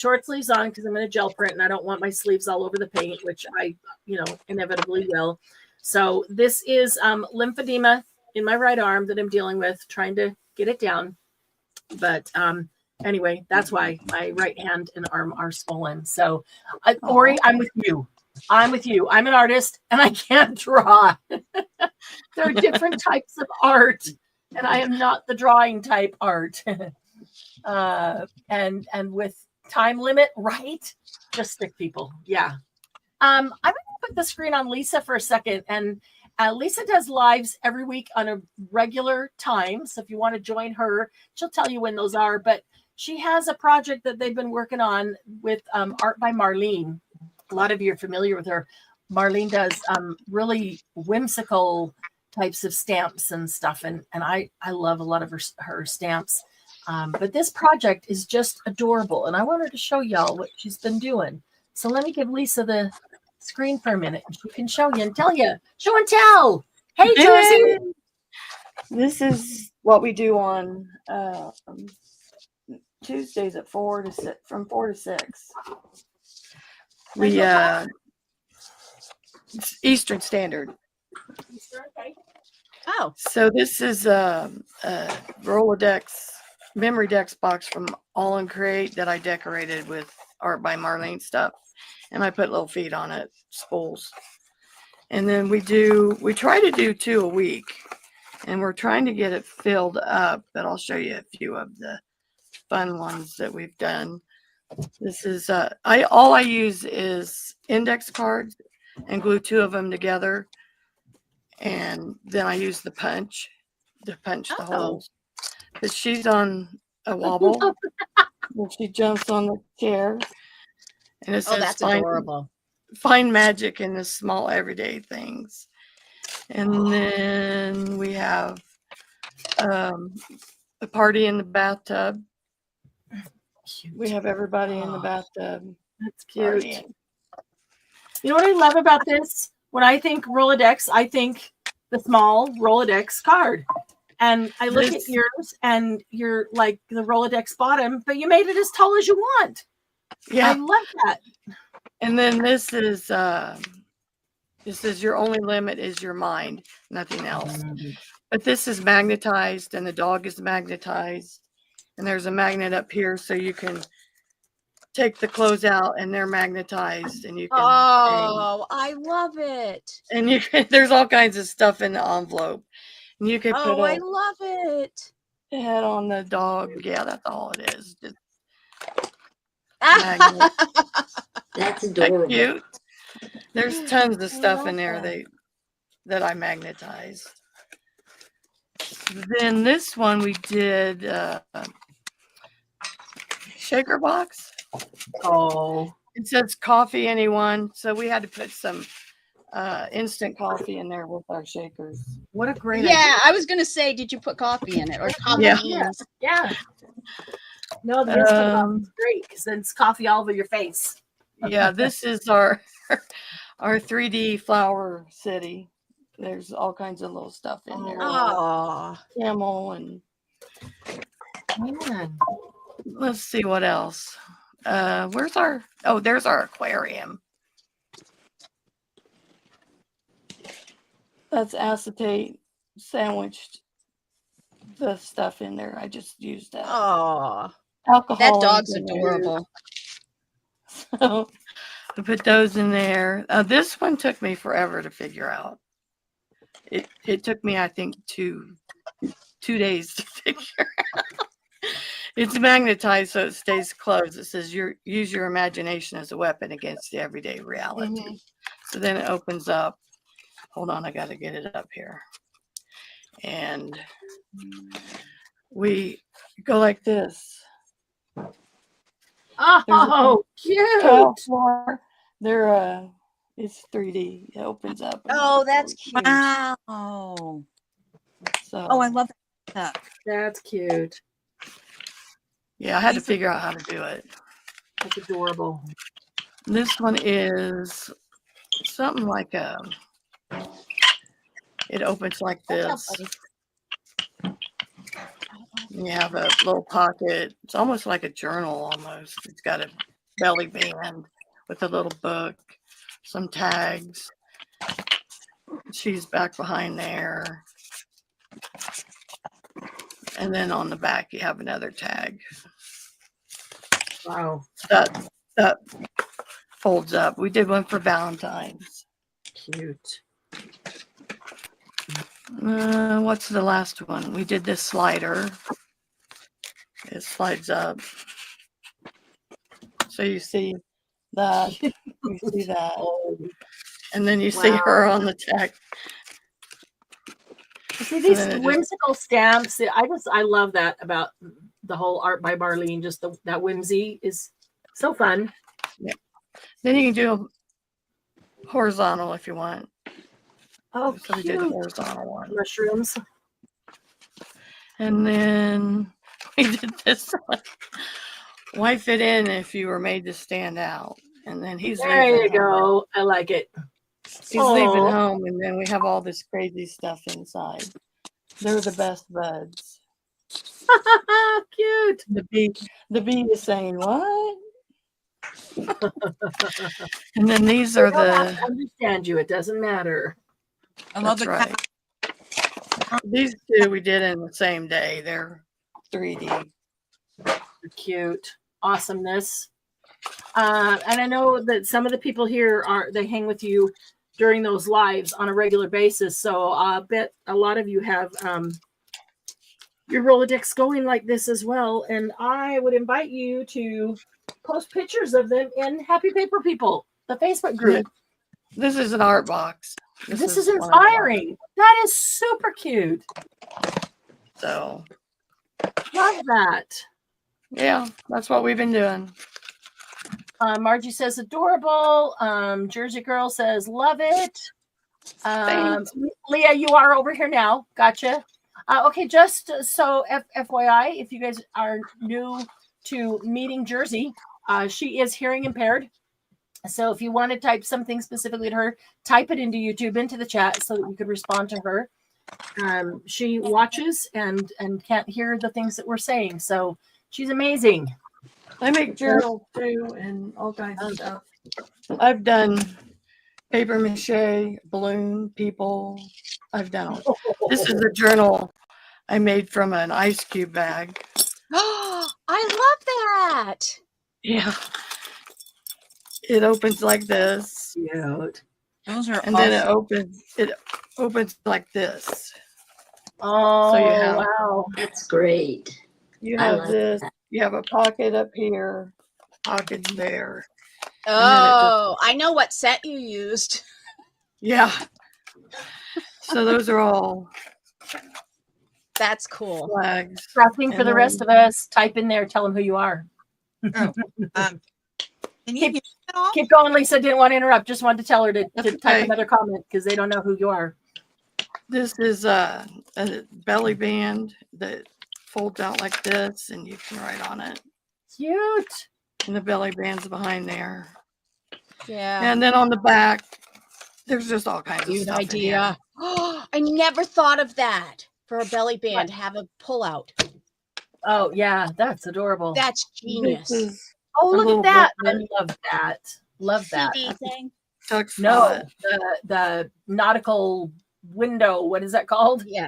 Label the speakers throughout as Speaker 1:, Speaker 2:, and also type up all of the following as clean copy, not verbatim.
Speaker 1: short sleeves on because I'm going to gel print and I don't want my sleeves all over the paint, which I, inevitably will. So this is lymphedema in my right arm that I'm dealing with, trying to get it down. But anyway, that's why my right hand and arm are swollen. So, Ori, I'm with you. I'm an artist and I can't draw. There are different types of art, and I am not the drawing type art. And with time limit, right? Just stick people. Yeah. I'm going to put the screen on Lisa for a second. And Lisa does lives every week on a regular time. So if you want to join her, she'll tell you when those are. But she has a project that they've been working on with Art by Marlene. A lot of you are familiar with her. Marlene does really whimsical types of stamps and stuff. And I love a lot of her stamps. But this project is just adorable. And I wanted to show y'all what she's been doing. So let me give Lisa the screen for a minute. She can show you and tell you. Show and tell. Hey, Josie.
Speaker 2: This is what we do on Tuesdays at 4 to 6, from 4 to 6. We Eastern Standard.
Speaker 1: Okay.
Speaker 3: Oh,
Speaker 2: so this is a Rolodex memory dex box from All in Create that I decorated with Art by Marlene stuff, and I put little feet on it, spools. And then we try to do 2 a week, and we're trying to get it filled up, but I'll show you a few of the fun ones that we've done. This is all I use is index cards and glue 2 of them together, and then I use the punch to punch the holes. But she's on a wobble when she jumps on the chair, and it says,
Speaker 3: that's adorable.
Speaker 2: Find magic in the small everyday things. And then we have a party in the bathtub.
Speaker 1: Cute.
Speaker 2: We have everybody in the bathtub.
Speaker 1: That's cute. Partying. You know what I love about this? When I think Rolodex, I think the small Rolodex card. And I look at yours, and you're like the Rolodex bottom, but you made it as tall as you want. Yeah, I love that.
Speaker 2: And then this is your only limit is your mind, nothing else. But this is magnetized, and the dog is magnetized, and there's a magnet up here, so you can take the clothes out, and they're magnetized, and you can.
Speaker 3: Oh, I love it.
Speaker 2: And you can. There's all kinds of stuff in the envelope. And you can put
Speaker 3: I love it.
Speaker 2: The head on the dog. Yeah, that's all it is. Just
Speaker 4: That's adorable.
Speaker 2: Cute. There's tons of stuff in there that I magnetized. Then this one we did shaker box.
Speaker 1: Oh,
Speaker 2: it says coffee anyone, so we had to put some instant coffee in there with our shakers.
Speaker 1: What a great idea.
Speaker 3: I was gonna say, did you put coffee in it or coffee beans?
Speaker 1: Yeah. No, the instant coffee is great because then it's coffee all over your face.
Speaker 2: Yeah, this is our 3D flower city. There's all kinds of little stuff in there.
Speaker 3: Oh,
Speaker 2: camel and let's see what else. Where's our? Oh, there's our aquarium. That's acetate sandwiched the stuff in there. I just used that.
Speaker 3: Oh,
Speaker 2: alcohol.
Speaker 3: That dog's adorable.
Speaker 2: So I put those in there. This one took me forever to figure out. It took me, I think, two days to figure out. It's magnetized so it stays closed. It says use your imagination as a weapon against the everyday reality. Mm-hmm. So then it opens up. Hold on, I got to get it up here. And we go like this.
Speaker 1: Oh, cute.
Speaker 2: They're it's 3D. It opens up.
Speaker 3: Oh, that's cute.
Speaker 5: Wow.
Speaker 2: So,
Speaker 5: I love that.
Speaker 1: That's cute.
Speaker 2: Yeah, I had to figure out how to do it.
Speaker 1: That's adorable.
Speaker 2: This one is something like it opens like this. You have a little pocket. It's almost like a journal almost. It's got a belly band with a little book, some tags. She's back behind there. And then on the back, you have another tag.
Speaker 1: Wow.
Speaker 2: That folds up. We did one for Valentine's.
Speaker 1: Cute.
Speaker 2: What's the last one? We did this slider. It slides up. So you see that. You see that.
Speaker 1: Oh,
Speaker 2: And then you see
Speaker 1: Wow.
Speaker 2: her on the tag.
Speaker 1: see these
Speaker 2: then it just-
Speaker 1: whimsical stamps. I love that about the whole Art by Marlene. Just that whimsy is so fun.
Speaker 2: Then you can do a horizontal if you want.
Speaker 1: Oh,
Speaker 2: So we did a
Speaker 1: cute.
Speaker 2: horizontal one.
Speaker 1: Mushrooms.
Speaker 2: And then we did this one. Why fit in if you were made to stand out? And then he's
Speaker 1: There
Speaker 2: leaving.
Speaker 1: you
Speaker 2: home.
Speaker 1: go. I like it.
Speaker 2: He's leaving
Speaker 1: Aw.
Speaker 2: home, and then we have all this crazy stuff inside. They're the best buds.
Speaker 1: Cute.
Speaker 2: The bee is saying, "What?" And then these are
Speaker 1: I don't have
Speaker 2: the.
Speaker 1: to understand you. It doesn't matter.
Speaker 5: I love
Speaker 2: That's
Speaker 5: the
Speaker 2: right. These two we did in the same day. They're 3D.
Speaker 1: They're cute. Awesomeness. And I know that some of the people here they hang with you during those lives on a regular basis. So I bet a lot of you have your Rolodex going like this as well. And I would invite you to post pictures of them in Happy Paper People, the Facebook group.
Speaker 2: This is an art box.
Speaker 1: This is
Speaker 2: one of the
Speaker 1: inspiring. That is super cute.
Speaker 2: boxes. So
Speaker 1: Love that.
Speaker 2: yeah, that's what we've been doing.
Speaker 1: Margie says adorable. Jersey Girl says love it.
Speaker 2: Thanks.
Speaker 1: Leah, you are over here now. Gotcha. Okay, just so FYI, if you guys are new to meeting Jersey, she is hearing impaired. So if you want to type something specifically to her, type it into YouTube, into the chat, so that we could respond to her. She watches and can't hear the things that we're saying. So she's amazing.
Speaker 2: I make journals too and all kinds of stuff. I've done paper mache, balloon people. I've done all. This is a journal I made from an ice cube bag.
Speaker 3: I love that.
Speaker 2: Yeah. It opens like this,
Speaker 1: Cute.
Speaker 5: Those are
Speaker 2: and then
Speaker 5: awesome.
Speaker 2: it opens like this.
Speaker 1: Oh,
Speaker 2: you have-
Speaker 1: wow.
Speaker 4: That's great.
Speaker 2: You
Speaker 4: I
Speaker 2: have
Speaker 4: like
Speaker 2: this.
Speaker 4: that.
Speaker 2: You have a pocket up here, pockets there.
Speaker 3: Oh, I know what set you used.
Speaker 2: Yeah. So those are all
Speaker 3: That's cool.
Speaker 2: flags.
Speaker 1: Nothing for
Speaker 2: And
Speaker 1: the rest of us. Type in there. Tell them who you are.
Speaker 5: Can you hear it all?
Speaker 1: Keep going, Lisa. Didn't want to interrupt. Just wanted to tell her to
Speaker 2: That's
Speaker 1: type
Speaker 2: okay.
Speaker 1: another comment because they don't know who you are.
Speaker 2: This is a belly band that folds out like this, and you can write on it.
Speaker 1: Cute.
Speaker 2: And the belly band's behind there.
Speaker 3: Yeah.
Speaker 2: And then on the back, there's just all kinds of
Speaker 3: Good
Speaker 2: stuff. in here.
Speaker 3: idea. I never thought of that for a belly band to have a pull out.
Speaker 1: Oh, yeah. That's adorable.
Speaker 3: That's genius.
Speaker 2: This is
Speaker 1: Oh,
Speaker 2: a
Speaker 1: look
Speaker 2: little
Speaker 1: at that. I
Speaker 2: booklet.
Speaker 1: love that. Love that.
Speaker 3: CD thing.
Speaker 2: tuck
Speaker 1: No,
Speaker 2: spot,
Speaker 1: the nautical window. What is that called?
Speaker 3: Yeah.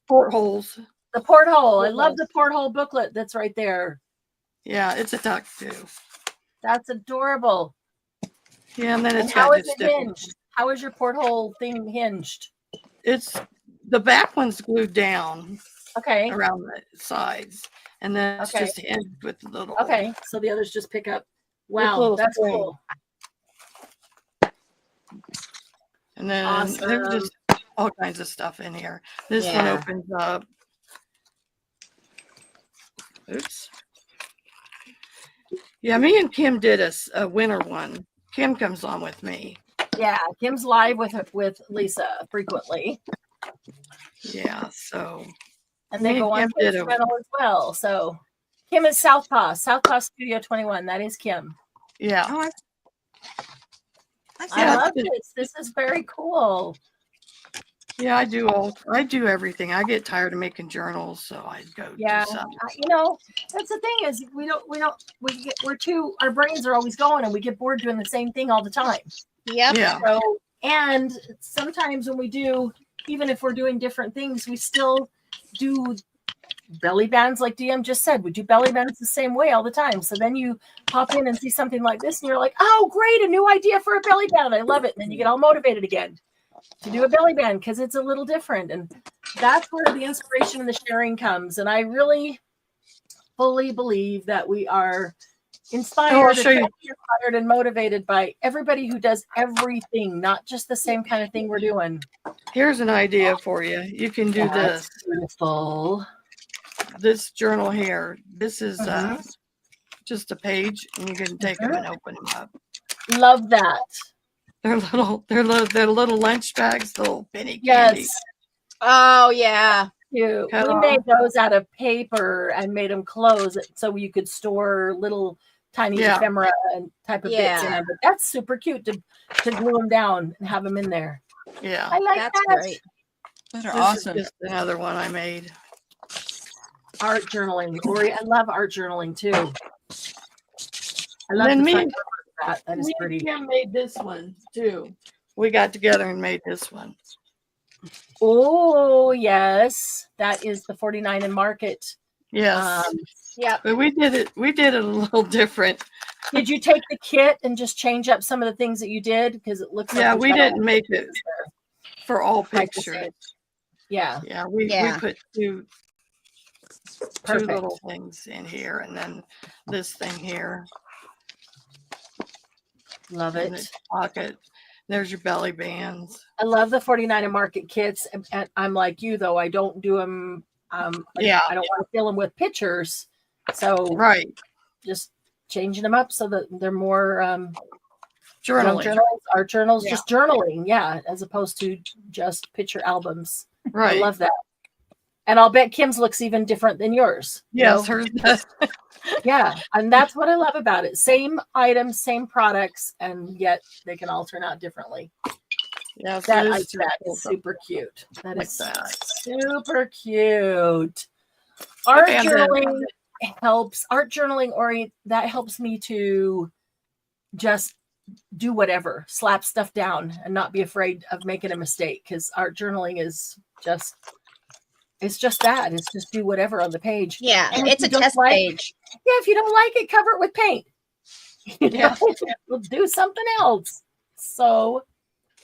Speaker 2: portholes.
Speaker 1: The porthole. I love
Speaker 3: Porthole.
Speaker 1: the porthole booklet that's right there.
Speaker 2: Yeah, it's a tuck too.
Speaker 1: That's adorable.
Speaker 2: Yeah, and then
Speaker 1: And
Speaker 2: it's
Speaker 1: how
Speaker 2: got
Speaker 1: is
Speaker 2: just
Speaker 1: it
Speaker 2: different.
Speaker 1: hinged? How is your porthole thing hinged?
Speaker 2: It's the back one's glued down
Speaker 1: Okay.
Speaker 2: around the sides, and then it's
Speaker 1: Okay.
Speaker 2: just hinged with the little.
Speaker 1: Okay. So the others just pick up.
Speaker 2: With
Speaker 1: Wow.
Speaker 2: little
Speaker 1: That's
Speaker 2: spring.
Speaker 1: cool.
Speaker 2: And then there's
Speaker 1: Awesome.
Speaker 2: just all kinds of stuff in here. This one
Speaker 3: Yeah.
Speaker 2: opens up. Oops. Yeah, me and Kim did a winter one. Kim comes on with me.
Speaker 1: Yeah. Kim's live with Lisa frequently.
Speaker 2: Yeah, so
Speaker 1: And they
Speaker 2: Me
Speaker 1: go
Speaker 2: and
Speaker 1: on
Speaker 2: Kim did
Speaker 1: Twitch
Speaker 2: a-
Speaker 1: channel as well. So Kim is Southpaw Studio 21. That is Kim.
Speaker 2: yeah.
Speaker 5: Oh, I see
Speaker 1: I
Speaker 2: Yeah,
Speaker 5: that.
Speaker 1: love this. This is very cool.
Speaker 2: Yeah, I do everything. I get tired of making journals, so I go
Speaker 1: Yeah,
Speaker 2: do something.
Speaker 1: you know, that's the thing is our brains are always going and we get bored doing the same thing all the time.
Speaker 3: Yep.
Speaker 2: Yeah.
Speaker 1: So, and sometimes when we do, even if we're doing different things, we still do belly bands like DM just said. We do belly bands the same way all the time. So then you pop in and see something like this and you're like, oh, great, a new idea for a belly band. I love it. And then you get all motivated again to do a belly band because it's a little different. And that's where the inspiration and the sharing comes. And I really fully believe that we are inspired, inspired and motivated by everybody who does everything, not just the same kind of thing we're doing.
Speaker 2: Here's an idea for you. You can do
Speaker 1: That's
Speaker 2: this.
Speaker 1: beautiful.
Speaker 2: This journal here. This is
Speaker 1: Mhm.
Speaker 2: just a page, and you can take them and open them up.
Speaker 1: Love that.
Speaker 2: They're little lunch bags, little penny candy.
Speaker 1: Yes.
Speaker 3: Oh yeah.
Speaker 1: We
Speaker 2: Cut
Speaker 1: made
Speaker 2: off.
Speaker 1: those out of paper and made them close so you could store little tiny
Speaker 2: Yeah.
Speaker 1: ephemera and type of bits in them. But that's super cute to glue them down and have them in there.
Speaker 2: Yeah.
Speaker 1: I like
Speaker 3: That's
Speaker 1: that.
Speaker 3: great.
Speaker 5: Those are
Speaker 2: This
Speaker 5: awesome.
Speaker 2: is just another one I made.
Speaker 1: Art journaling. Ori, I love art journaling too. I love
Speaker 2: Then
Speaker 1: the
Speaker 2: me
Speaker 1: front
Speaker 2: and-
Speaker 1: cover of that. That is
Speaker 2: Me and
Speaker 1: pretty.
Speaker 2: Kim made this one too. We got together and made this one.
Speaker 1: Oh, yes. That is the 49 and Market.
Speaker 2: Yes.
Speaker 3: Yep.
Speaker 2: But we did it a little different.
Speaker 1: Did you take the kit and just change up some of the things that you did? Because it looks like
Speaker 2: Yeah,
Speaker 1: you've
Speaker 2: we
Speaker 1: got
Speaker 2: didn't
Speaker 1: all
Speaker 2: make
Speaker 1: the
Speaker 2: it
Speaker 1: pictures there.
Speaker 2: for all
Speaker 1: Like I said.
Speaker 2: pictures.
Speaker 1: Yeah,
Speaker 2: Yeah, we
Speaker 3: Yeah.
Speaker 2: put two
Speaker 1: perfect.
Speaker 2: little things in here and then this thing here
Speaker 1: Love
Speaker 2: in
Speaker 1: it.
Speaker 2: the pocket. There's your belly bands.
Speaker 1: I love the 49 and Market kits. And I'm like you, though. I don't do them.
Speaker 2: Yeah.
Speaker 1: I don't want to fill them with pictures. So
Speaker 2: Right.
Speaker 1: just changing them up so that they're more
Speaker 2: Journaling.
Speaker 1: journals, art journals,
Speaker 2: Yeah.
Speaker 1: just journaling. Yeah, as opposed to just picture albums.
Speaker 2: Right.
Speaker 1: I love that. And I'll bet Kim's looks even different than yours. you
Speaker 2: Yes,
Speaker 1: know?
Speaker 2: hers does.
Speaker 1: Yeah. And that's what I love about it. Same items, same products, and yet they can all turn out differently.
Speaker 2: Yeah, so
Speaker 1: That
Speaker 2: this
Speaker 1: I
Speaker 2: is
Speaker 1: bet
Speaker 2: cool
Speaker 1: is super cute. That
Speaker 2: like
Speaker 1: is
Speaker 2: that.
Speaker 1: super cute. Art
Speaker 2: And then-
Speaker 1: journaling helps. Art journaling, Ori, that helps me to just do whatever, slap stuff down and not be afraid of making a mistake. Because art journaling is just, it's just that. It's just do whatever on the page.
Speaker 3: Yeah.
Speaker 1: And if
Speaker 3: It's a
Speaker 1: you don't
Speaker 3: test
Speaker 1: like-
Speaker 3: page.
Speaker 1: Yeah, if you don't like it, cover it with paint. You
Speaker 2: Yeah.
Speaker 1: know, we'll do something else. So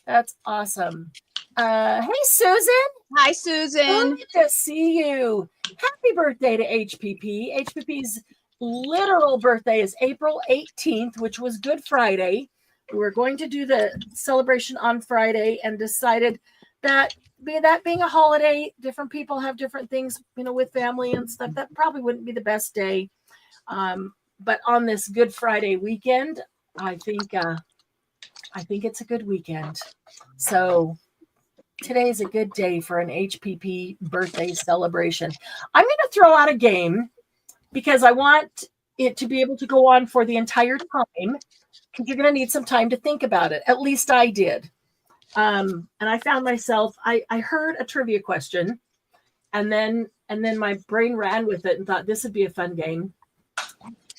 Speaker 1: that's awesome. Hey, Susan.
Speaker 3: Hi, Susan.
Speaker 1: Good to see you. Happy birthday to HPP. HPP's literal birthday is April 18th, which was Good Friday. We were going to do the celebration on Friday and decided that being a holiday, different people have different things, with family and stuff. That probably wouldn't be the best day. But on this Good Friday weekend, I think it's a good weekend. So today's a good day for an HPP birthday celebration. I'm going to throw out a game because I want it to be able to go on for the entire time, because you're going to need some time to think about it. At least I did. And I found myself, I heard a trivia question and then my brain ran with it and thought this would be a fun game.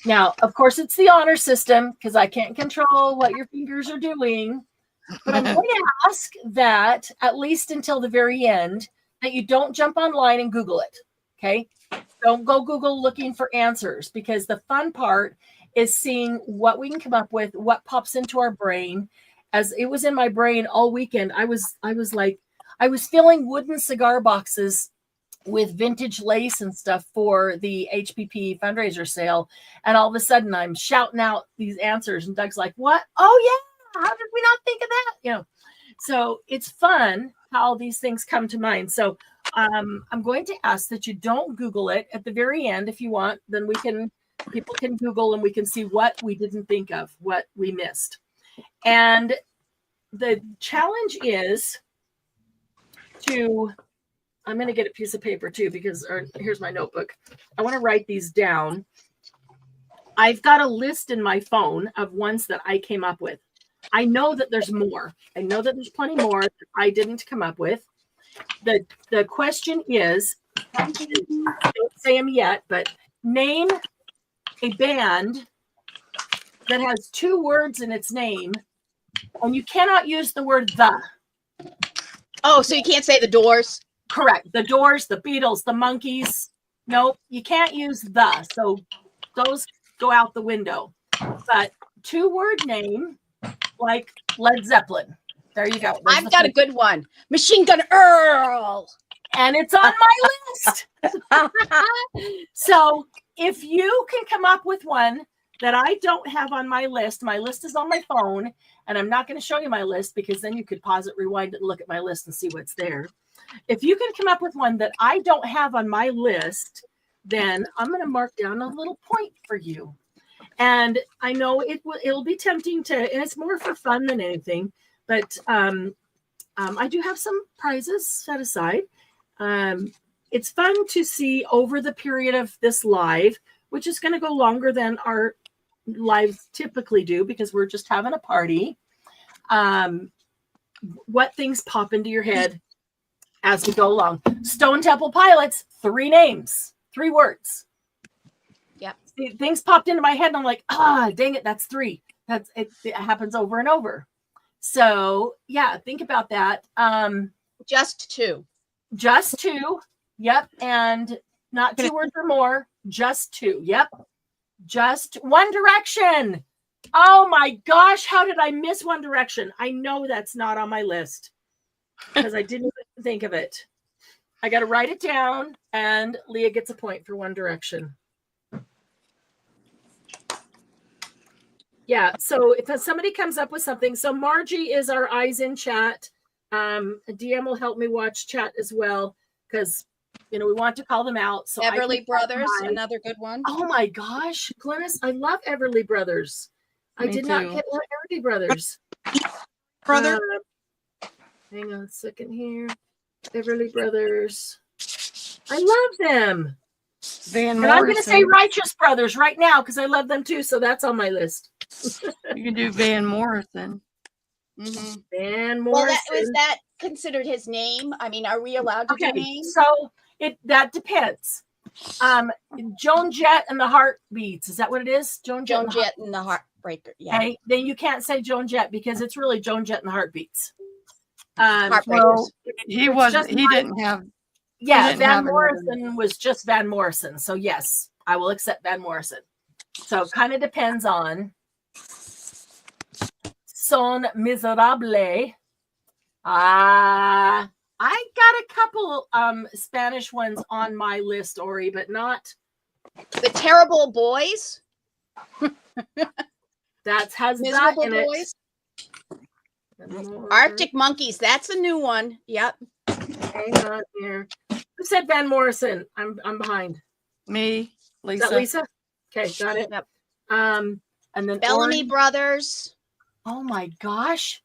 Speaker 1: Now, of course, it's the honor system because I can't control what your fingers are doing. But I'm going to ask that, at least until the very end, that you don't jump online and Google it. Okay? Don't go Google looking for answers, because the fun part is seeing what we can come up with, what pops into our brain. As it was in my brain all weekend, I was filling wooden cigar boxes with vintage lace and stuff for the HPP fundraiser sale. And all of a sudden I'm shouting out these answers and Doug's like, what? Oh yeah. How did we not think of that? So it's fun how these things come to mind. So I'm going to ask that you don't Google it at the very end. If you want, then people can Google and we can see what we didn't think of, what we missed. And the challenge is I'm going to get a piece of paper too, here's my notebook. I want to write these down. I've got a list in my phone of ones that I came up with. I know that there's more. I know that there's plenty more that I didn't come up with. The question is, don't say them yet, but name a band that has 2 words in its name, and you cannot use the word the.
Speaker 3: Oh, so you can't say the Doors?
Speaker 1: Correct. The Doors, the Beatles, the Monkees. Nope, you can't use the. So those go out the window. But 2-word name, like Led Zeppelin. There you go. There's
Speaker 3: I've
Speaker 1: the
Speaker 3: got a
Speaker 1: first-
Speaker 3: good one. Machine Gun Earl.
Speaker 1: and it's on my list. So if you can come up with one that I don't have on my list is on my phone, and I'm not going to show you my list because then you could pause it, rewind it, and look at my list and see what's there. If you can come up with one that I don't have on my list, then I'm going to mark down a little point for you. And I know it'll be tempting to, and it's more for fun than anything, but I do have some prizes set aside. It's fun to see over the period of this live, which is going to go longer than our lives typically do because we're just having a party. What things pop into your head as we go along? Stone Temple Pilots, 3 names, 3 words.
Speaker 3: Yep.
Speaker 1: See, things popped into my head and I'm like, dang it, that's 3. It happens over and over. So yeah, think about that.
Speaker 3: Just 2.
Speaker 1: Just 2. Yep. And not 2 words or more. Just 2. Yep. Just One Direction. Oh my gosh. How did I miss One Direction? I know that's not on my list because I didn't even think of it. I got to write it down, and Leah gets a point for One Direction. Yeah. So if somebody comes up with something, so Margie is our eyes in chat. DM will help me watch chat as well because we want to call them out. So
Speaker 3: Everly Brothers,
Speaker 1: mine.
Speaker 3: another good one.
Speaker 1: Oh my gosh, Glennis, I love Everly Brothers. I
Speaker 2: Me
Speaker 1: did not
Speaker 2: too.
Speaker 1: get Everly Brothers.
Speaker 5: Brother,
Speaker 1: Hang on a second here. Everly Brothers. I love them.
Speaker 2: Van
Speaker 1: And I'm going to say
Speaker 2: Morrison.
Speaker 1: Righteous Brothers right now because I love them too. So that's on my list.
Speaker 2: You can do Van Morrison.
Speaker 3: Mm-hmm.
Speaker 1: Van
Speaker 3: Well,
Speaker 1: Morrison.
Speaker 3: was that considered his name? I mean, are we allowed to do
Speaker 1: Okay,
Speaker 3: names?
Speaker 1: so that depends. Joan Jett and the Heartbeats. Is that what it is? Joan
Speaker 3: Joan Jett and the Heartbreaker. Yeah.
Speaker 1: Okay, then you can't say Joan Jett because it's really Joan Jett and the Heartbeats.
Speaker 3: Heartbreakers.
Speaker 2: Well, he
Speaker 1: it's
Speaker 2: wasn't.
Speaker 1: just
Speaker 2: He
Speaker 1: my-
Speaker 2: didn't have.
Speaker 1: Yeah,
Speaker 2: didn't
Speaker 1: Van
Speaker 2: have another-
Speaker 1: Morrison was just Van Morrison. So yes, I will accept Van Morrison. So it kind of depends on Son Miserable. I got a couple Spanish ones on my list, Ori, but not
Speaker 3: The Terrible Boys.
Speaker 1: that has that
Speaker 3: Miserable
Speaker 1: in
Speaker 3: Boys.
Speaker 1: it.
Speaker 3: Arctic Monkeys. That's a new one. Yep.
Speaker 1: Hang on here. Who said Van Morrison? I'm behind.
Speaker 2: Me,
Speaker 1: Is that
Speaker 2: Lisa.
Speaker 1: Lisa? Okay, got it.
Speaker 3: Yep.
Speaker 1: And then
Speaker 3: Bellamy
Speaker 1: Ori.
Speaker 3: Brothers.
Speaker 1: Oh my gosh.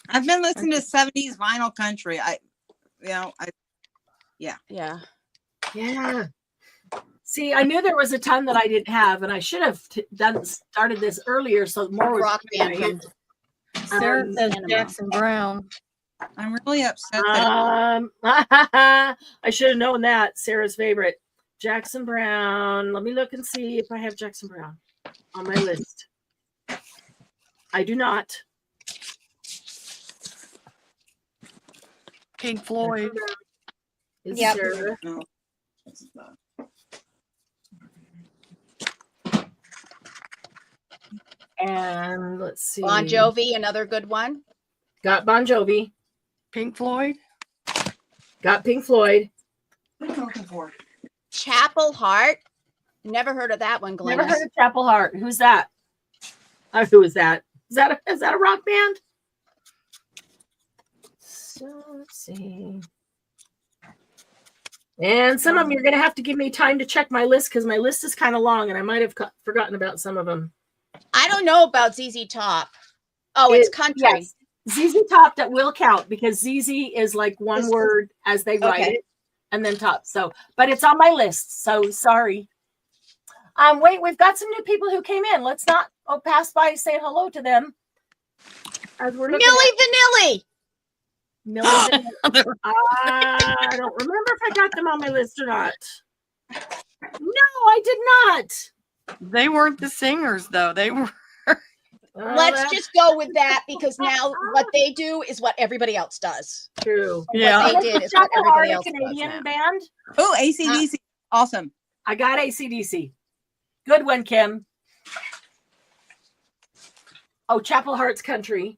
Speaker 5: I've been listening to 70s vinyl country.
Speaker 3: Yeah.
Speaker 1: Yeah. See, I knew there was a ton that I didn't have, and I should have started this earlier so more was
Speaker 3: Rock band
Speaker 1: coming
Speaker 3: from
Speaker 2: Sarah says
Speaker 3: Panama.
Speaker 2: Jackson Brown.
Speaker 5: I'm really upset that
Speaker 1: I should have known that. Sarah's favorite, Jackson Brown. Let me look and see if I have Jackson Brown on my list. I do not.
Speaker 2: Pink Floyd.
Speaker 1: Is
Speaker 3: Yep.
Speaker 1: Sarah.
Speaker 5: no.
Speaker 1: And let's see.
Speaker 3: Bon Jovi, another good one.
Speaker 1: Got Bon Jovi.
Speaker 2: Pink Floyd.
Speaker 1: Got Pink Floyd.
Speaker 3: Chapel Heart. Never heard of that one, Glennis.
Speaker 1: Never heard of Chapel Heart. Who's that? Who is that? Is that a rock band? So let's see. And some of them you're going to have to give me time to check my list because my list is kind of long and I might have forgotten about some of them.
Speaker 3: I don't know about ZZ Top. Oh, it's country.
Speaker 1: Yes. ZZ Top, that will count because ZZ is like one
Speaker 3: This-
Speaker 1: word as they write
Speaker 3: Okay.
Speaker 1: it and then top. So, but it's on my list. So sorry. Wait, we've got some new people who came in. Let's not pass by saying hello to them. As we're looking
Speaker 3: Millie Vanilli.
Speaker 1: Millie Vanilli. I don't remember if I got them on my list or not. No, I did not.
Speaker 2: They weren't the singers though. They were.
Speaker 3: Let's
Speaker 1: that's
Speaker 3: just go with that because now what they do is what everybody else does.
Speaker 1: true.
Speaker 2: Yeah.
Speaker 3: What they did is what
Speaker 1: Chapel Heart,
Speaker 3: everybody
Speaker 1: a
Speaker 3: else does
Speaker 1: Canadian
Speaker 3: now.
Speaker 1: band.
Speaker 5: Oh, ACDC. Awesome.
Speaker 1: I got AC/DC. Good one, Kim. Oh, Chapel Heart's country.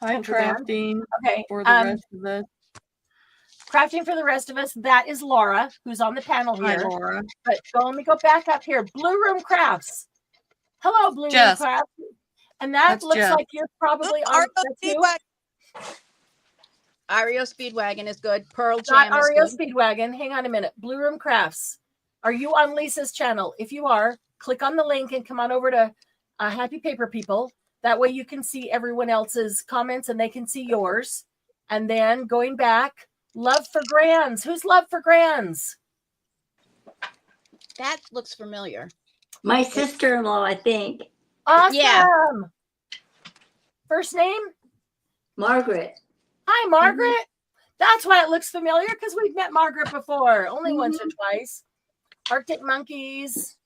Speaker 2: I'm
Speaker 1: Country band.
Speaker 2: crafting
Speaker 1: Okay.
Speaker 2: for the rest of us.
Speaker 1: Crafting for the rest of us. That is Laura, who's on the panel
Speaker 2: Hi,
Speaker 1: here.
Speaker 2: Laura.
Speaker 1: But let me go back up here. Blue Room Crafts. Hello, Blue Room
Speaker 2: Jess.
Speaker 1: Crafts. And that
Speaker 2: That's
Speaker 1: looks
Speaker 2: Jess.
Speaker 1: like you're probably on
Speaker 5: Argo
Speaker 1: that's you?
Speaker 5: Speedwagon.
Speaker 3: REO Speedwagon is good. Pearl
Speaker 1: Not
Speaker 3: Jam is
Speaker 1: REO
Speaker 3: good.
Speaker 1: Speedwagon. Hang on a minute. Blue Room Crafts. Are you on Lisa's channel? If you are, click on the link and come on over to Happy Paper People. That way you can see everyone else's comments and they can see yours. And then going back, Love for Grands. Who's Love for Grands?
Speaker 3: That looks familiar.
Speaker 4: My sister-in-law, I think,
Speaker 1: Awesome.
Speaker 3: Yeah.
Speaker 1: First name?
Speaker 4: Margaret.
Speaker 1: Hi, Margaret. That's why it looks familiar because we've met Margaret before, only once or twice. Arctic Monkeys.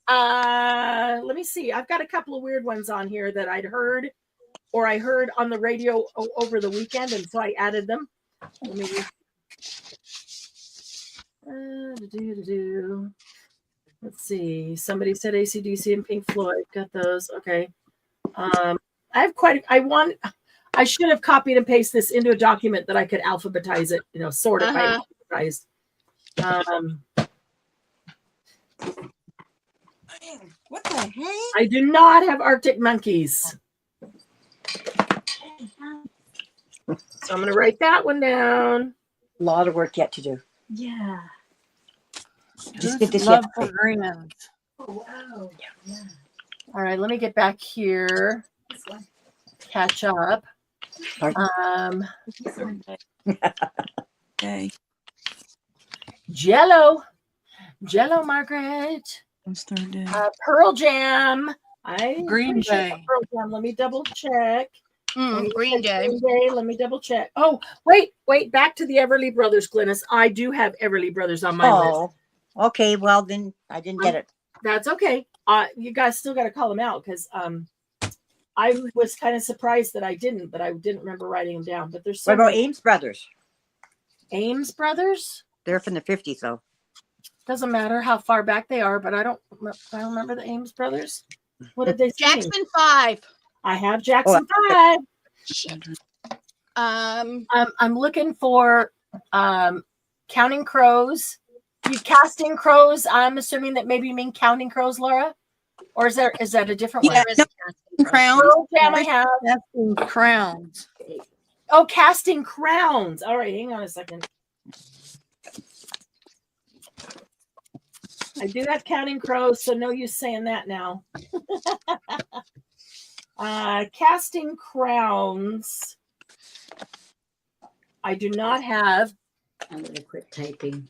Speaker 1: Let me see. I've got a couple of weird ones on here that I'd heard or I heard on the radio over the weekend, and so I added them. Let me let's see. Somebody said AC/DC and Pink Floyd. Got those. Okay. I have I should have copied and pasted this into a document that I could alphabetize it, sort it by alphabetized.
Speaker 5: What the heck?
Speaker 1: I do not have Arctic Monkeys. So I'm going to write that one down.
Speaker 6: A lot of work yet to do.
Speaker 1: Yeah.
Speaker 6: Just get this
Speaker 2: Love
Speaker 6: yet.
Speaker 2: for Grands.
Speaker 1: Oh, wow. Yeah. All right, let me get back here. Catch up.
Speaker 6: Pardon?
Speaker 5: Okay.
Speaker 1: Jello, Margaret.
Speaker 5: Let's start doing.
Speaker 1: Pearl Jam.
Speaker 2: Green
Speaker 1: pretty sure
Speaker 2: Day.
Speaker 1: it's Pearl Jam. Let me double check.
Speaker 3: Green Day.
Speaker 1: Green Day. Let me double check. Oh, wait. Back to the Everly Brothers, Glynis. I do have Everly Brothers on my list.
Speaker 6: Oh, okay. Well, then I didn't get it.
Speaker 1: That's okay. You guys still got to call them out because I was kind of surprised that I didn't, but I didn't remember writing them down. But there's so
Speaker 6: What about
Speaker 1: many.
Speaker 6: Ames Brothers?
Speaker 1: Ames Brothers.
Speaker 6: They're from the 50s, though.
Speaker 1: Doesn't matter how far back they are, but I don't remember the Ames Brothers. What did they sing?
Speaker 3: Jackson 5.
Speaker 1: I have Jackson 5.
Speaker 3: Um,
Speaker 1: I'm looking for Counting Crows. You Casting Crows. I'm assuming that maybe you mean Counting Crows, Laura, or is that a different one?
Speaker 5: Yeah.
Speaker 3: there is a Casting Crow.
Speaker 5: Crown.
Speaker 1: Pearl Jam I have.
Speaker 2: Casting Crowns.
Speaker 1: Oh, Casting Crowns. All right, hang on a second. I do have Counting Crows, so no use saying that now. Casting Crowns. I do not have
Speaker 4: I'm going to quit typing.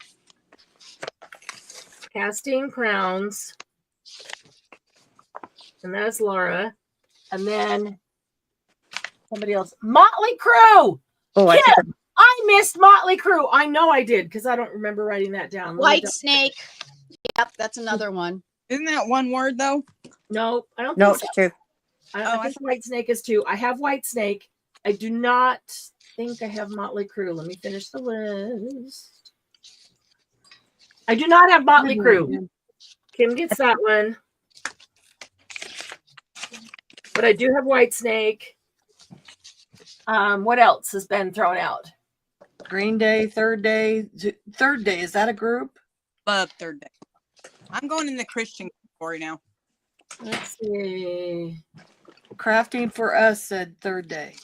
Speaker 1: Casting Crowns. And that's Laura. And then somebody else. Motley Crue.
Speaker 6: Oh, I
Speaker 1: Yeah.
Speaker 6: think
Speaker 1: I missed Motley Crue. I know I did because I don't remember writing that down. Let me
Speaker 3: White
Speaker 1: double-
Speaker 3: Snake. Yep, that's another one.
Speaker 5: Isn't that one word though?
Speaker 1: No, I don't
Speaker 6: no,
Speaker 1: think so.
Speaker 6: it's two.
Speaker 1: I think White Snake is too. I have White Snake. I do not think I have Motley Crue. Let me finish the list. I do not have Motley Crue. Kim gets that one. But I do have White Snake. What else has been thrown out?
Speaker 2: Green Day, Third Day. Third Day, is that a group?
Speaker 5: Love Third Day. I'm going in the Christian category now.
Speaker 1: Let's see.
Speaker 2: Crafting for Us said Third Day.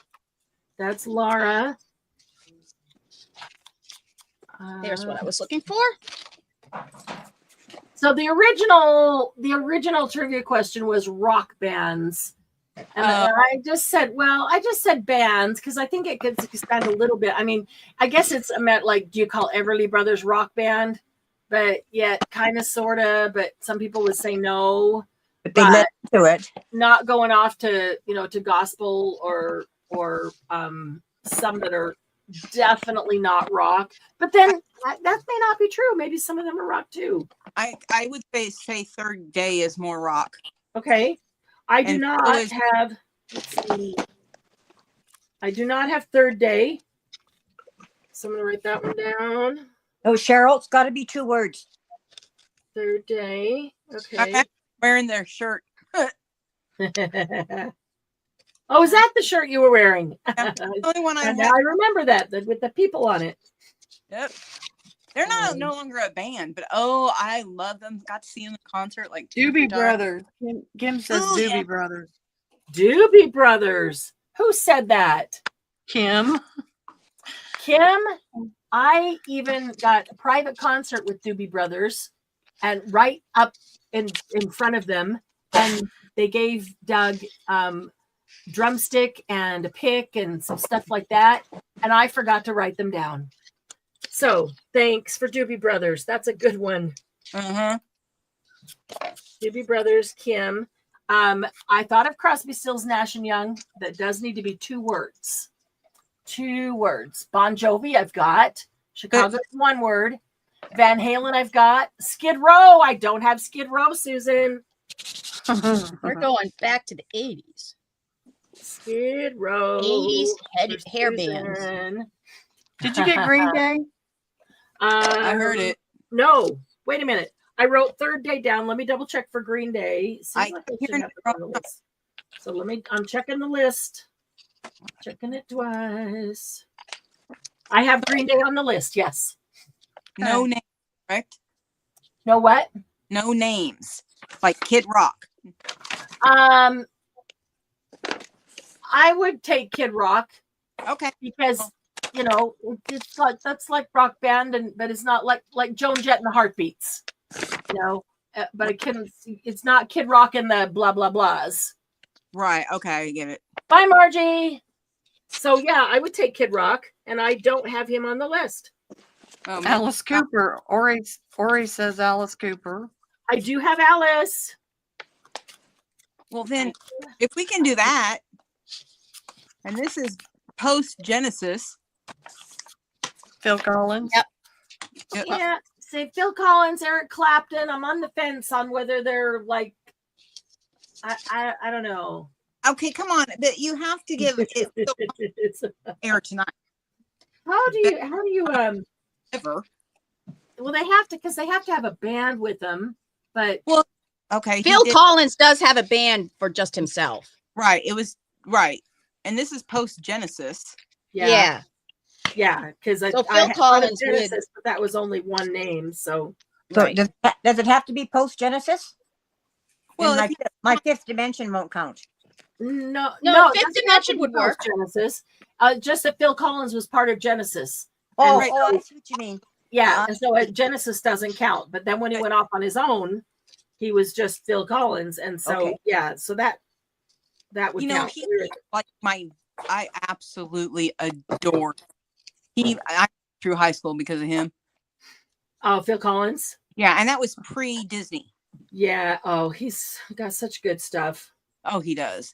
Speaker 1: That's Laura.
Speaker 3: There's what I was looking for.
Speaker 1: So the original trivia question was rock bands. And I just said bands because I think it could expand a little bit. I mean, I guess it's meant like, do you call Everly Brothers rock band? But yet kind of, sort of, but some people would say no,
Speaker 6: But they led to it.
Speaker 1: not going off to, to gospel or some that are definitely not rock. But then that may not be true. Maybe some of them are rock too.
Speaker 5: I would say Third Day is more rock.
Speaker 1: Okay. I do
Speaker 5: And
Speaker 1: not
Speaker 5: so is-
Speaker 1: have, let's see. I do not have Third Day. So I'm going to write that one down.
Speaker 6: Oh, Cheryl, it's got to be 2 words.
Speaker 1: Third Day.
Speaker 5: I'm
Speaker 1: Okay.
Speaker 5: actually wearing their shirt.
Speaker 1: Oh, is that the shirt you were wearing?
Speaker 5: That's the only one I
Speaker 1: And
Speaker 5: wear.
Speaker 1: I remember that with the people on it.
Speaker 5: Yep. They're no longer a band, but I love them. Got to see them in concert like 2
Speaker 2: Doobie
Speaker 5: times.
Speaker 2: Brothers. Kim says
Speaker 5: Oh,
Speaker 2: Doobie
Speaker 5: yeah.
Speaker 2: Brothers.
Speaker 1: Doobie Brothers. Who said that?
Speaker 2: Kim.
Speaker 1: Kim. I even got a private concert with Doobie Brothers, and right up in front of them, and they gave Doug drumstick and a pick and some stuff like that, and I forgot to write them down. So thanks for Doobie Brothers. That's a good one.
Speaker 5: Uh-huh.
Speaker 1: Doobie Brothers, Kim. I thought of Crosby, Stills, Nash and Young. That does need to be 2 words. 2 words. Bon Jovi, I've got. Chicago, 1 word. Van Halen, I've got. Skid Row. I don't have Skid Row, Susan.
Speaker 3: We're going back to the 80s.
Speaker 1: Skid Row.
Speaker 3: 80s
Speaker 1: for
Speaker 3: hair bands.
Speaker 1: Susan.
Speaker 2: Did you get Green Day?
Speaker 5: I heard it.
Speaker 1: No, wait a minute. I wrote Third Day down. Let me double check for Green Day. Seems
Speaker 5: I
Speaker 1: like I
Speaker 5: hear
Speaker 1: should have it on the list. So I'm checking the list. Checking it twice. I have Green Day on the list. Yes.
Speaker 5: No name, correct?
Speaker 1: No what?
Speaker 5: No names. Like Kid Rock.
Speaker 1: I would take Kid Rock
Speaker 5: Okay.
Speaker 1: because it's like that's like rock band, but it's not like Joan Jett and the Heartbeats. But it's not Kid Rock and the blah blah blahs.
Speaker 5: Right. Okay. I get it.
Speaker 1: Bye, Margie. So yeah, I would take Kid Rock, and I don't have him on the list.
Speaker 2: Alice Cooper. Ori says Alice Cooper.
Speaker 1: I do have Alice.
Speaker 5: Well, then, if we can do that, and this is post Genesis.
Speaker 2: Phil Collins.
Speaker 3: Yep.
Speaker 1: Yeah, say Phil Collins, Eric Clapton. I'm on the fence on whether they're like, I don't know.
Speaker 5: Okay, come on, but you have to give it air tonight.
Speaker 1: How do you
Speaker 5: Ever.
Speaker 1: well, they have to, because they have to have a band with them, but
Speaker 5: Okay.
Speaker 3: Phil Collins does have a band for just himself.
Speaker 5: Right. It was right, and this is post Genesis.
Speaker 1: yeah, because
Speaker 3: So
Speaker 1: I
Speaker 3: Phil
Speaker 1: had
Speaker 3: Collins would-
Speaker 1: Genesis, but that was only one name, so
Speaker 6: So
Speaker 3: Right.
Speaker 6: does it have to be post Genesis?
Speaker 5: Well,
Speaker 6: Well,
Speaker 5: if you-
Speaker 6: my 5th dimension won't count.
Speaker 1: no,
Speaker 3: No,
Speaker 1: it
Speaker 3: Fifth
Speaker 1: doesn't have to
Speaker 3: Dimension
Speaker 1: be
Speaker 3: would work.
Speaker 1: Genesis. Just that Phil Collins was part of Genesis.
Speaker 6: Oh,
Speaker 1: right.
Speaker 6: I see what you mean.
Speaker 1: Yeah, and so Genesis doesn't count. But then when he went off on his own, he was just Phil Collins, and so
Speaker 6: Okay.
Speaker 1: yeah, so that would count.
Speaker 5: he like I absolutely adore. I through high school because of him.
Speaker 1: Oh, Phil Collins.
Speaker 5: Yeah, and that was pre Disney.
Speaker 1: Yeah. Oh, he's got such good stuff.
Speaker 5: Oh, he does.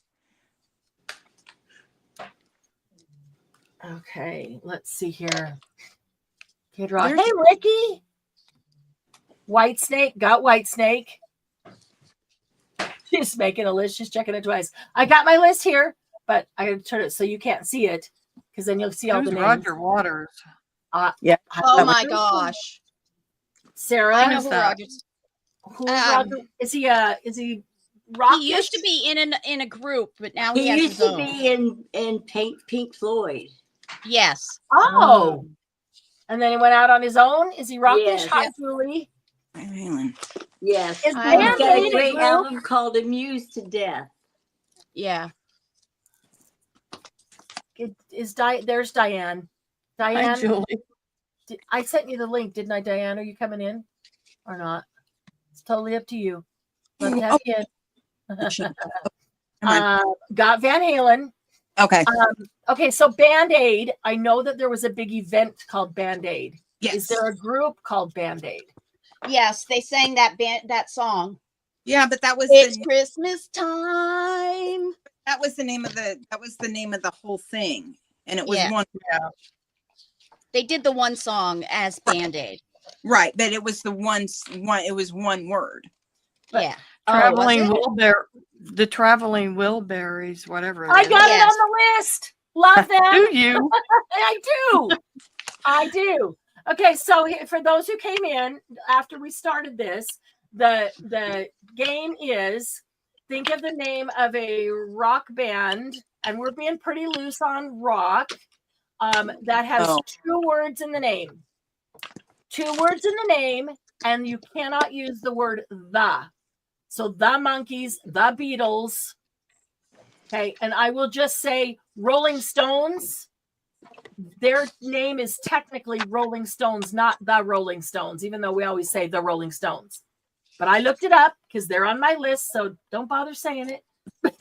Speaker 1: Okay, let's see here. Kid Rock.
Speaker 5: There's-
Speaker 1: Hey, Ricky. White Snake. Got White Snake. She's making a list. She's checking it twice. I got my list here, but I gotta turn it so you can't see it, because then you'll see all
Speaker 2: Who's
Speaker 1: the names.
Speaker 2: Roger Waters?
Speaker 3: Oh my gosh.
Speaker 1: Sarah.
Speaker 3: I know
Speaker 2: Who's
Speaker 3: who
Speaker 2: that?
Speaker 3: Rogers.
Speaker 1: Who's Roger? Is he rock?
Speaker 3: He used to be in a group, but now he
Speaker 4: He
Speaker 3: has
Speaker 4: used
Speaker 3: his
Speaker 4: to
Speaker 3: own.
Speaker 4: be in Pink Floyd.
Speaker 3: Yes.
Speaker 1: Oh. And then he went out on his own. Is he rockish?
Speaker 4: Yes.
Speaker 1: Hi, Julie.
Speaker 5: Van Halen.
Speaker 4: Yes.
Speaker 1: Is
Speaker 3: I
Speaker 4: He's
Speaker 3: know.
Speaker 4: got a
Speaker 1: Band-Aid
Speaker 4: great
Speaker 1: group?
Speaker 4: album called Amused to Death.
Speaker 3: Yeah.
Speaker 1: There's Diane.
Speaker 2: Hi,
Speaker 1: Diane,
Speaker 2: Julie.
Speaker 1: I sent you the link, didn't I, Diane? Are you coming in or not? It's totally up to you. Love to have you in. Got Van Halen.
Speaker 5: Okay.
Speaker 1: Okay, so Band-Aid. I know that there was a big event called Band-Aid.
Speaker 5: Yes.
Speaker 1: Is there a group called Band-Aid?
Speaker 3: Yes, they sang that song.
Speaker 5: Yeah, but that was
Speaker 3: It's
Speaker 5: the
Speaker 3: Christmas time.
Speaker 5: that was the name of the whole thing. and it was
Speaker 3: Yeah.
Speaker 5: one
Speaker 3: They did the one song as Band-Aid.
Speaker 5: right, but it was the one. It was one word.
Speaker 1: But-
Speaker 3: Yeah.
Speaker 2: Traveling
Speaker 3: Oh,
Speaker 2: Wilbury, the traveling Wilburys, whatever it
Speaker 1: I
Speaker 2: is.
Speaker 1: got it
Speaker 3: Yes.
Speaker 1: on the list. Love them.
Speaker 2: Do you?
Speaker 1: I do. I do. Okay, so for those who came in after we started this, the game is think of the name of a rock band, and we're being pretty loose on rock. That has
Speaker 5: Oh.
Speaker 1: 2 words in the name. 2 words in the name, and you cannot use the word the. So the Monkees, the Beatles. Okay, and I will just say Rolling Stones. Their name is technically Rolling Stones, not the Rolling Stones, even though we always say the Rolling Stones. But I looked it up because they're on my list, so don't bother saying it. But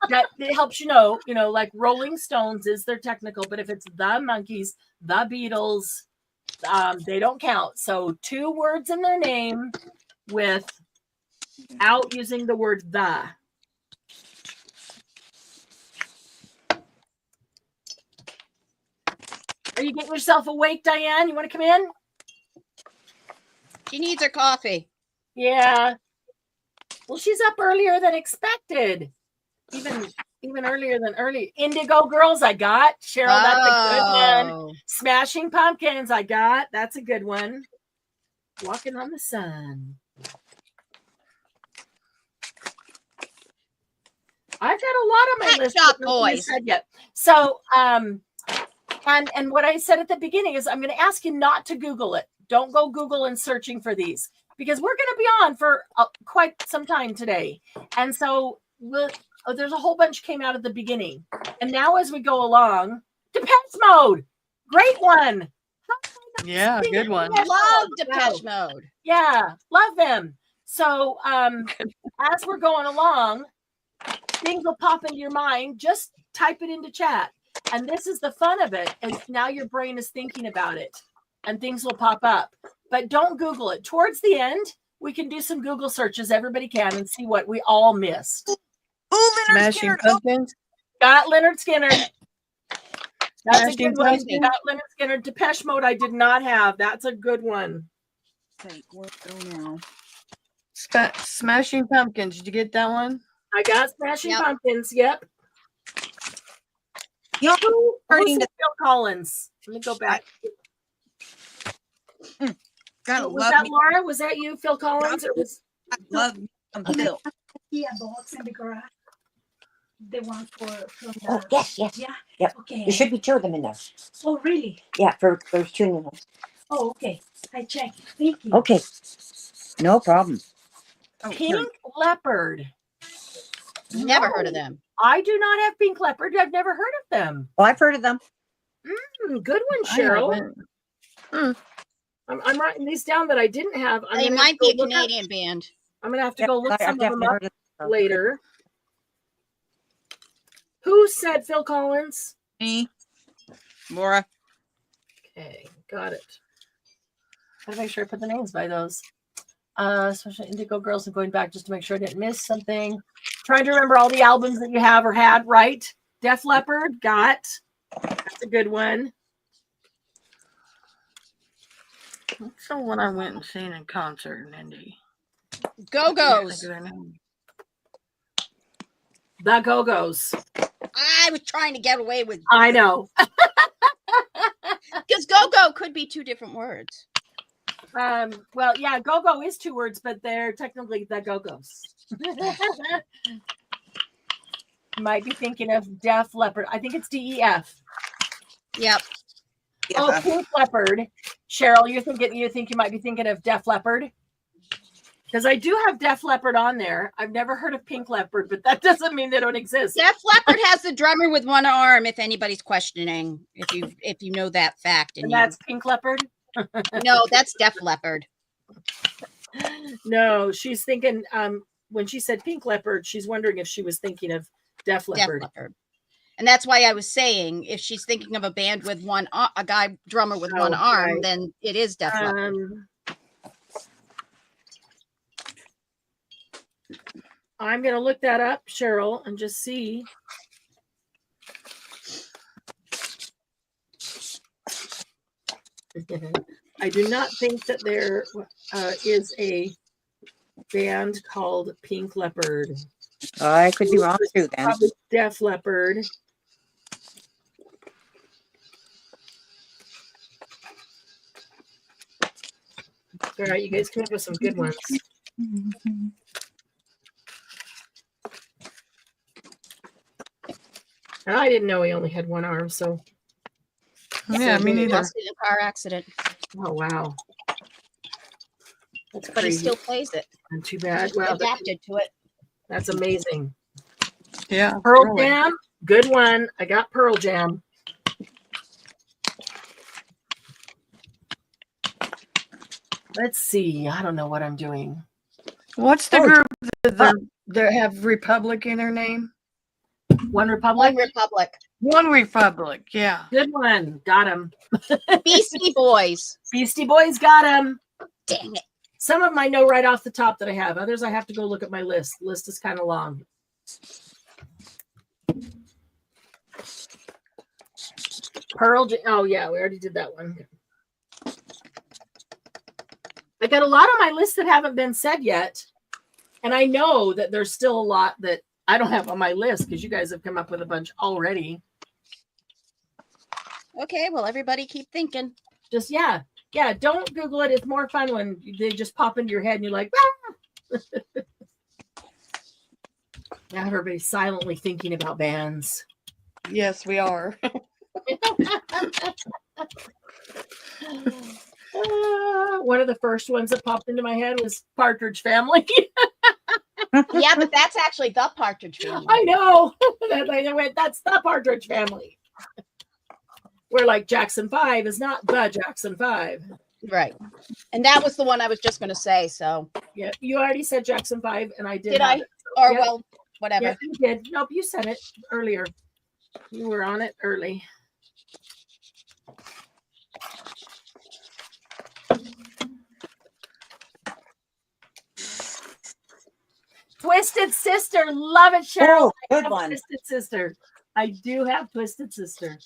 Speaker 1: that it helps you know, like Rolling Stones is their technical, but if it's the Monkees, the Beatles, they don't count. So 2 words in their name without using the word the. Are you getting yourself awake, Diane? You want to come in?
Speaker 3: She needs her coffee.
Speaker 1: Yeah. Well, she's up earlier than expected. Even earlier than early. Indigo Girls, I got. Cheryl, that's a good one.
Speaker 3: Oh.
Speaker 1: Smashing Pumpkins, I got. That's a good one. Walking on the Sun. I've got a lot on my
Speaker 3: Pet
Speaker 1: list.
Speaker 3: Shop
Speaker 1: but nothing is
Speaker 3: Boys.
Speaker 1: said yet. So, and what I said at the beginning is I'm going to ask you not to Google it. Don't go Google and searching for these because we're going to be on for quite some time today. And so there's a whole bunch came out at the beginning. And now as we go along, Depeche Mode. Great one.
Speaker 2: Yeah, good one.
Speaker 3: Love Depeche Mode.
Speaker 1: Yeah, love them. So as we're going along, things will pop into your mind. Just type it into chat. And this is the fun of it. And now your brain is thinking about it and things will pop up. But don't Google it. Towards the end, we can do some Google searches. Everybody can and see what we all missed.
Speaker 5: Oh, Leonard
Speaker 2: Smashing
Speaker 5: Skinner.
Speaker 2: Pumpkins.
Speaker 1: Got Leonard Skinner. That's a
Speaker 2: Smashing
Speaker 1: good one.
Speaker 2: Pumpkins.
Speaker 1: Got Leonard Skinner. Depeche Mode I did not have. That's a good one.
Speaker 5: Wait, where go now?
Speaker 2: Smashing Pumpkins. Did you get that one?
Speaker 1: I got Smashing
Speaker 3: Yep.
Speaker 1: Pumpkins. Yep.
Speaker 5: You know,
Speaker 1: Who
Speaker 5: Starting
Speaker 1: said
Speaker 5: to-
Speaker 1: Phil Collins? Let me go back.
Speaker 5: gotta
Speaker 1: Was
Speaker 5: love
Speaker 1: that
Speaker 5: me.
Speaker 1: Laura? Was that you, Phil Collins? Or was
Speaker 5: I love me some Phil.
Speaker 7: Yeah, box in the garage. The one from
Speaker 6: Oh,
Speaker 7: the.
Speaker 6: yes, yes.
Speaker 7: Yeah.
Speaker 6: Yep.
Speaker 7: Okay.
Speaker 6: There should be 2 of them in there.
Speaker 7: Oh, really?
Speaker 6: Yeah, there's 2 new ones.
Speaker 7: Oh, okay. I checked. Thank you.
Speaker 6: Okay. No problem.
Speaker 5: Oh, here.
Speaker 1: Pink Leopard?
Speaker 3: Never
Speaker 1: No,
Speaker 3: heard of them.
Speaker 1: I do not have Pink Leopard. I've never heard of them.
Speaker 6: Oh, I've heard of them.
Speaker 1: Good one,
Speaker 2: I
Speaker 1: Cheryl.
Speaker 2: haven't.
Speaker 1: I'm writing these down that I didn't have.
Speaker 3: They
Speaker 1: gonna
Speaker 3: might
Speaker 1: have
Speaker 3: be a
Speaker 1: to go look up-
Speaker 3: Canadian band.
Speaker 1: I'm gonna have to
Speaker 6: Yep,
Speaker 1: go look
Speaker 6: I've
Speaker 1: some of them
Speaker 6: definitely
Speaker 1: up
Speaker 6: heard of them.
Speaker 1: later. Who said Phil Collins?
Speaker 5: Me, Laura.
Speaker 1: Okay, got it. Gotta make sure I put the names by those. Especially Indigo Girls and going back just to make sure I didn't miss something. Trying to remember all the albums that you have or had, right? Def Leppard, got. That's a good one.
Speaker 2: What's the one I went and seen in concert in Indy?
Speaker 3: Go-Go's.
Speaker 2: Think of their name.
Speaker 1: The Go-Go's.
Speaker 3: I was trying to get away with
Speaker 1: I know.
Speaker 3: because go-go could be 2 different words.
Speaker 1: Well, yeah, Go-Go is 2 words, but they're technically the Go-Go's. Might be thinking of Def Leppard. I think it's DEF.
Speaker 3: Yep.
Speaker 1: Oh,
Speaker 5: Yeah.
Speaker 1: Pink Leopard. Cheryl, you think you might be thinking of Def Leppard? Because I do have Def Leppard on there. I've never heard of Pink Leopard, but that doesn't mean they don't exist.
Speaker 3: Def Leppard has the drummer with one arm. If anybody's questioning, if you know that fact,
Speaker 1: And
Speaker 3: and
Speaker 1: that's Pink Leopard?
Speaker 3: no, that's Def Leppard.
Speaker 1: No, she's thinking when she said Pink Leopard, she's wondering if she was thinking of Def
Speaker 3: Def
Speaker 1: Leppard.
Speaker 3: Leppard. And that's why I was saying if she's thinking of a band with a guy drummer with one
Speaker 1: Oh,
Speaker 3: arm,
Speaker 1: right.
Speaker 3: then it is Def Leppard.
Speaker 1: I'm gonna look that up, Cheryl, and just see. I do not think that there is a band called Pink Leopard.
Speaker 6: I could be wrong too then.
Speaker 1: Probably Def Leppard. All right, you guys come up with some good ones. I didn't know he only had one arm, so
Speaker 2: Yeah, me
Speaker 3: He
Speaker 2: neither.
Speaker 3: lost it in a car accident,
Speaker 1: oh wow. That's
Speaker 3: but he
Speaker 1: crazy.
Speaker 3: still plays it.
Speaker 1: Not too bad. Wow,
Speaker 3: Adapted to it.
Speaker 1: that's amazing.
Speaker 2: Yeah.
Speaker 1: Pearl
Speaker 2: really.
Speaker 1: Jam, good one. I got Pearl Jam. Let's see. I don't know what I'm doing.
Speaker 2: What's the
Speaker 6: Oh,
Speaker 2: group that have Republic in their name?
Speaker 1: One Republic.
Speaker 3: One Republic.
Speaker 2: One Republic. Yeah.
Speaker 1: Good one. Got him.
Speaker 3: Beastie Boys.
Speaker 1: Beastie Boys got him.
Speaker 3: Dang it.
Speaker 1: Some of them I know right off the top that I have. Others I have to go look at my list. The list is kind of long. Pearl Jam. Oh yeah, we already did that one. I got a lot on my list that haven't been said yet. And I know that there's still a lot that I don't have on my list because you guys have come up with a bunch already.
Speaker 3: Okay, well, everybody keep thinking.
Speaker 1: Just yeah. Don't Google it. It's more fun when they just pop into your head and you're like, ah! Now everybody's silently thinking about bands.
Speaker 2: Yes, we are.
Speaker 1: One of the first ones that popped into my head was Partridge Family.
Speaker 3: Yeah, but that's actually the Partridge Family.
Speaker 1: I know. I went, that's the Partridge Family. Where like Jackson 5 is not the Jackson 5.
Speaker 3: Right. And that was the one I was just going to say. So,
Speaker 1: Yeah, you already said Jackson 5, and I did.
Speaker 3: did
Speaker 1: have
Speaker 3: I?
Speaker 1: it.
Speaker 3: Or,
Speaker 1: Yep.
Speaker 3: well, whatever.
Speaker 1: Yeah, you did. Nope, you said it earlier. You were on it early. Twisted Sister, love it, Cheryl.
Speaker 6: Oh,
Speaker 1: I
Speaker 6: good
Speaker 1: have
Speaker 6: one.
Speaker 1: Twisted Sister. I do have Twisted Sister.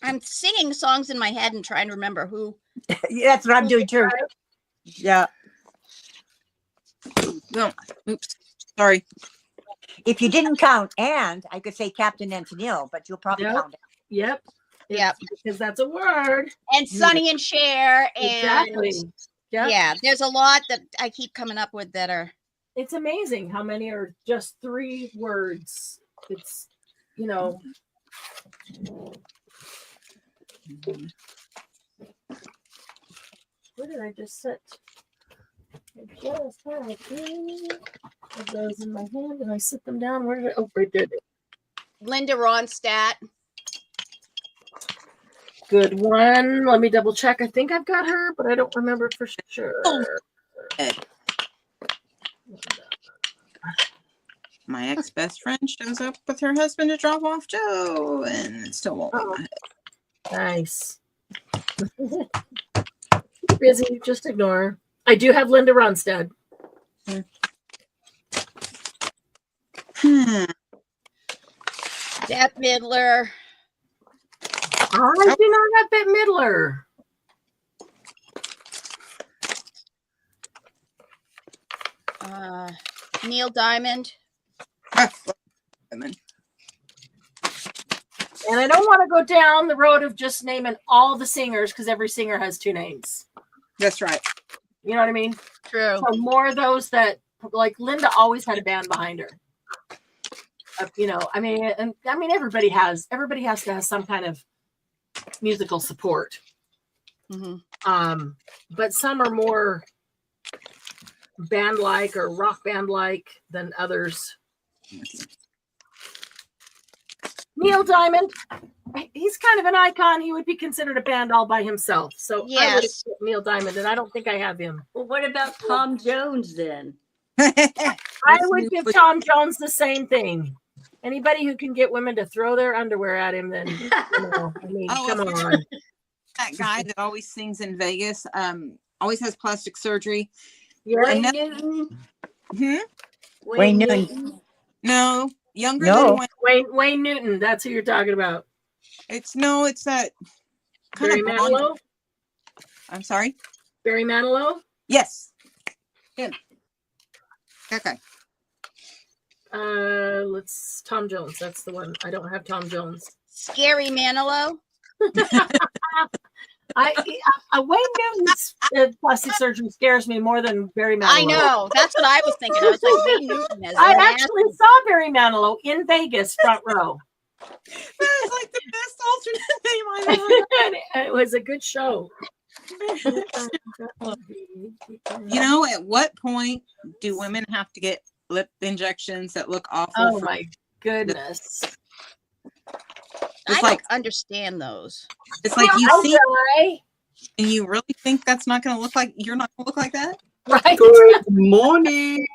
Speaker 3: I'm singing songs in my head and trying to remember who.
Speaker 6: Yeah, that's what I'm doing too. Yeah.
Speaker 5: No, oops. Sorry.
Speaker 6: If you didn't count, and I could say Captain Antonil, but you'll probably
Speaker 1: Yep.
Speaker 6: count it.
Speaker 1: Yep.
Speaker 3: Yep.
Speaker 1: Because that's a word.
Speaker 3: And Sonny and Cher. And
Speaker 1: Exactly. Yep.
Speaker 3: yeah, there's a lot that I keep coming up with that are.
Speaker 1: It's amazing how many are just 3 words. It's, you know. Where did I just sit? I just had 3 of those in my hand and I sit them down. Where did I? Oh, right there.
Speaker 3: Linda Ronstadt.
Speaker 1: Good one. Let me double check. I think I've got her, but I don't remember for sure.
Speaker 5: My ex-best friend shows up with her husband to drop off Joe, and it still won't leave my head.
Speaker 1: Nice. Busy, just ignore. I do have Linda Ronstadt.
Speaker 3: Bette Midler.
Speaker 1: I do not have Bette Midler.
Speaker 3: Neil Diamond.
Speaker 5: Women.
Speaker 1: And I don't want to go down the road of just naming all the singers because every singer has 2 names.
Speaker 5: That's right.
Speaker 1: You know what I mean?
Speaker 3: True.
Speaker 1: So more of those that, like Linda always had a band behind her. You know, I mean, everybody has to have some kind of musical support.
Speaker 3: Mm-hmm.
Speaker 1: But some are more band-like or rock band-like than others. Neil Diamond, he's kind of an icon. He would be considered a band all by himself. So I would
Speaker 3: Yes.
Speaker 1: accept Neil Diamond, and I don't think I have him.
Speaker 4: Well, what about Tom Jones then?
Speaker 1: I would give Tom Jones the same thing. Anybody who can get women to throw their underwear at him, then you know, I mean,
Speaker 5: Oh,
Speaker 1: come
Speaker 5: if
Speaker 1: on.
Speaker 5: you're- That guy that always sings in Vegas, always has plastic surgery.
Speaker 1: Yeah.
Speaker 4: Wayne
Speaker 5: no-
Speaker 4: Newton?
Speaker 5: Hmm?
Speaker 6: Wayne Newton.
Speaker 5: No, younger
Speaker 6: No.
Speaker 5: than
Speaker 1: Wayne Newton. That's who you're talking about.
Speaker 5: it's that kind
Speaker 1: Barry
Speaker 5: of blonde.
Speaker 1: Manilow.
Speaker 5: I'm sorry.
Speaker 1: Barry Manilow.
Speaker 5: Yes. Him. Okay.
Speaker 1: Let's Tom Jones. That's the one. I don't have Tom Jones.
Speaker 3: Scary Manilow.
Speaker 1: Wayne Newton's plastic surgery scares me more than Barry Manilow.
Speaker 3: I know. That's what I was thinking. I was like, Wayne Newton is
Speaker 1: I
Speaker 3: nasty.
Speaker 1: actually saw Barry Manilow in Vegas, front row.
Speaker 5: That is like the best alternate name I've ever.
Speaker 1: It was a good show.
Speaker 5: You know, at what point do women have to get lip injections that look awful?
Speaker 1: Oh my goodness!
Speaker 3: I
Speaker 5: It's
Speaker 3: don't
Speaker 5: like
Speaker 3: understand those.
Speaker 5: it's like you
Speaker 1: Oh,
Speaker 5: see
Speaker 1: right?
Speaker 5: and you really think that's not going to look like you're not going to look like that?
Speaker 1: Right.
Speaker 8: Good morning.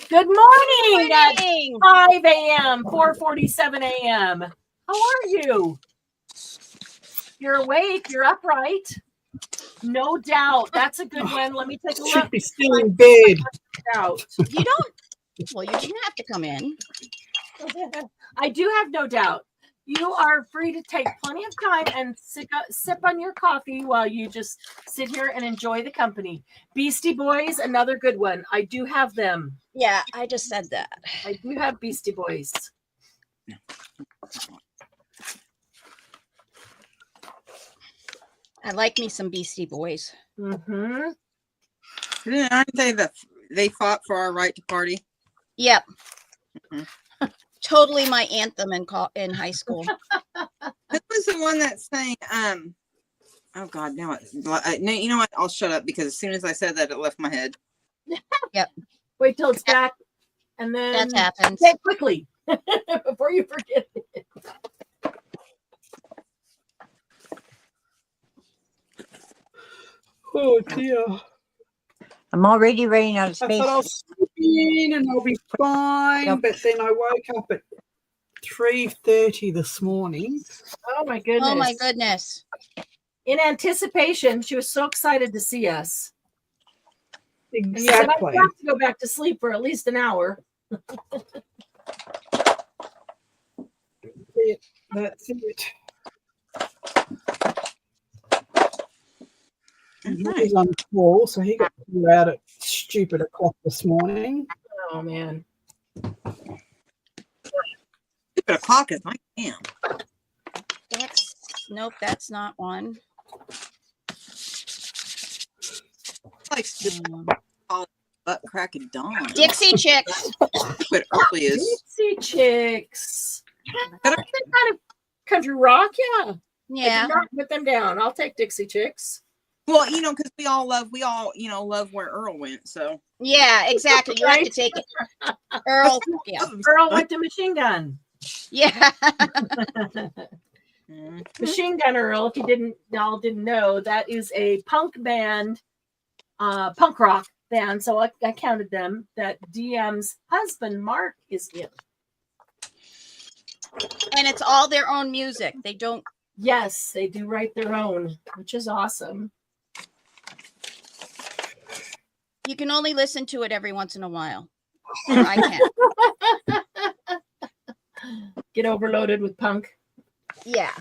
Speaker 1: Good morning at
Speaker 3: Morning.
Speaker 1: 5 a.m. 4:47 a.m. How are you? You're awake. You're upright. No doubt. That's a good one. Let me take a
Speaker 8: Should
Speaker 1: look.
Speaker 8: be still in bed.
Speaker 3: You don't. Well, you didn't have to come in.
Speaker 1: I do have no doubt. You are free to take plenty of time and sip on your coffee while you just sit here and enjoy the company. Beastie Boys, another good one. I do have them.
Speaker 3: Yeah, I just said that.
Speaker 1: I do have Beastie Boys.
Speaker 3: I like me some Beastie Boys.
Speaker 1: Mm-hmm.
Speaker 5: Aren't they they fought for our right to party?
Speaker 3: Yep.
Speaker 5: Mhm.
Speaker 3: Totally my anthem in high school.
Speaker 5: Who was the one that sang oh god, now no, you know what, I'll shut up because as soon as I said that it left my head.
Speaker 1: Wait till it's back, and then
Speaker 3: That happens.
Speaker 1: say it quickly before you forget it.
Speaker 8: Oh dear.
Speaker 6: I'm already running out of
Speaker 8: I
Speaker 6: space.
Speaker 8: thought I'll sleep in and I'll be fine,
Speaker 6: Yep.
Speaker 8: but then I woke up at 3:30 this morning.
Speaker 1: Oh my goodness!
Speaker 3: Oh my goodness.
Speaker 1: In anticipation, she was so excited to see us. And she said,
Speaker 8: Exactly.
Speaker 1: I have to go back to sleep for at least an hour.
Speaker 8: That's it.
Speaker 5: Okay.
Speaker 8: He's on call, so he got called out at stupid o'clock this morning.
Speaker 1: Oh man!
Speaker 5: O'clock is my damn.
Speaker 3: Nope, that's not one.
Speaker 5: Like stupid butt crack of dawn.
Speaker 3: Dixie Chicks.
Speaker 5: But early is
Speaker 1: Dixie Chicks.
Speaker 5: Gotta-
Speaker 1: That's kind of country rock, yeah. I
Speaker 3: Yeah.
Speaker 1: did not put them down. I'll take Dixie Chicks.
Speaker 5: well, you know, because we all love where Earl went. So
Speaker 3: Yeah, exactly. You have to take it. Earl. Yeah.
Speaker 1: Earl went to Machine Gun.
Speaker 3: Yeah.
Speaker 5: Mhm.
Speaker 1: Machine Gun Earl, if you y'all didn't know, that is a punk band, punk rock band. So I counted them. That DM's husband Mark is in.
Speaker 3: And it's all their own music. They don't.
Speaker 1: Yes, they do write their own, which is awesome.
Speaker 3: You can only listen to it every once in a while. Or I can.
Speaker 1: Get overloaded with punk.
Speaker 3: Yeah.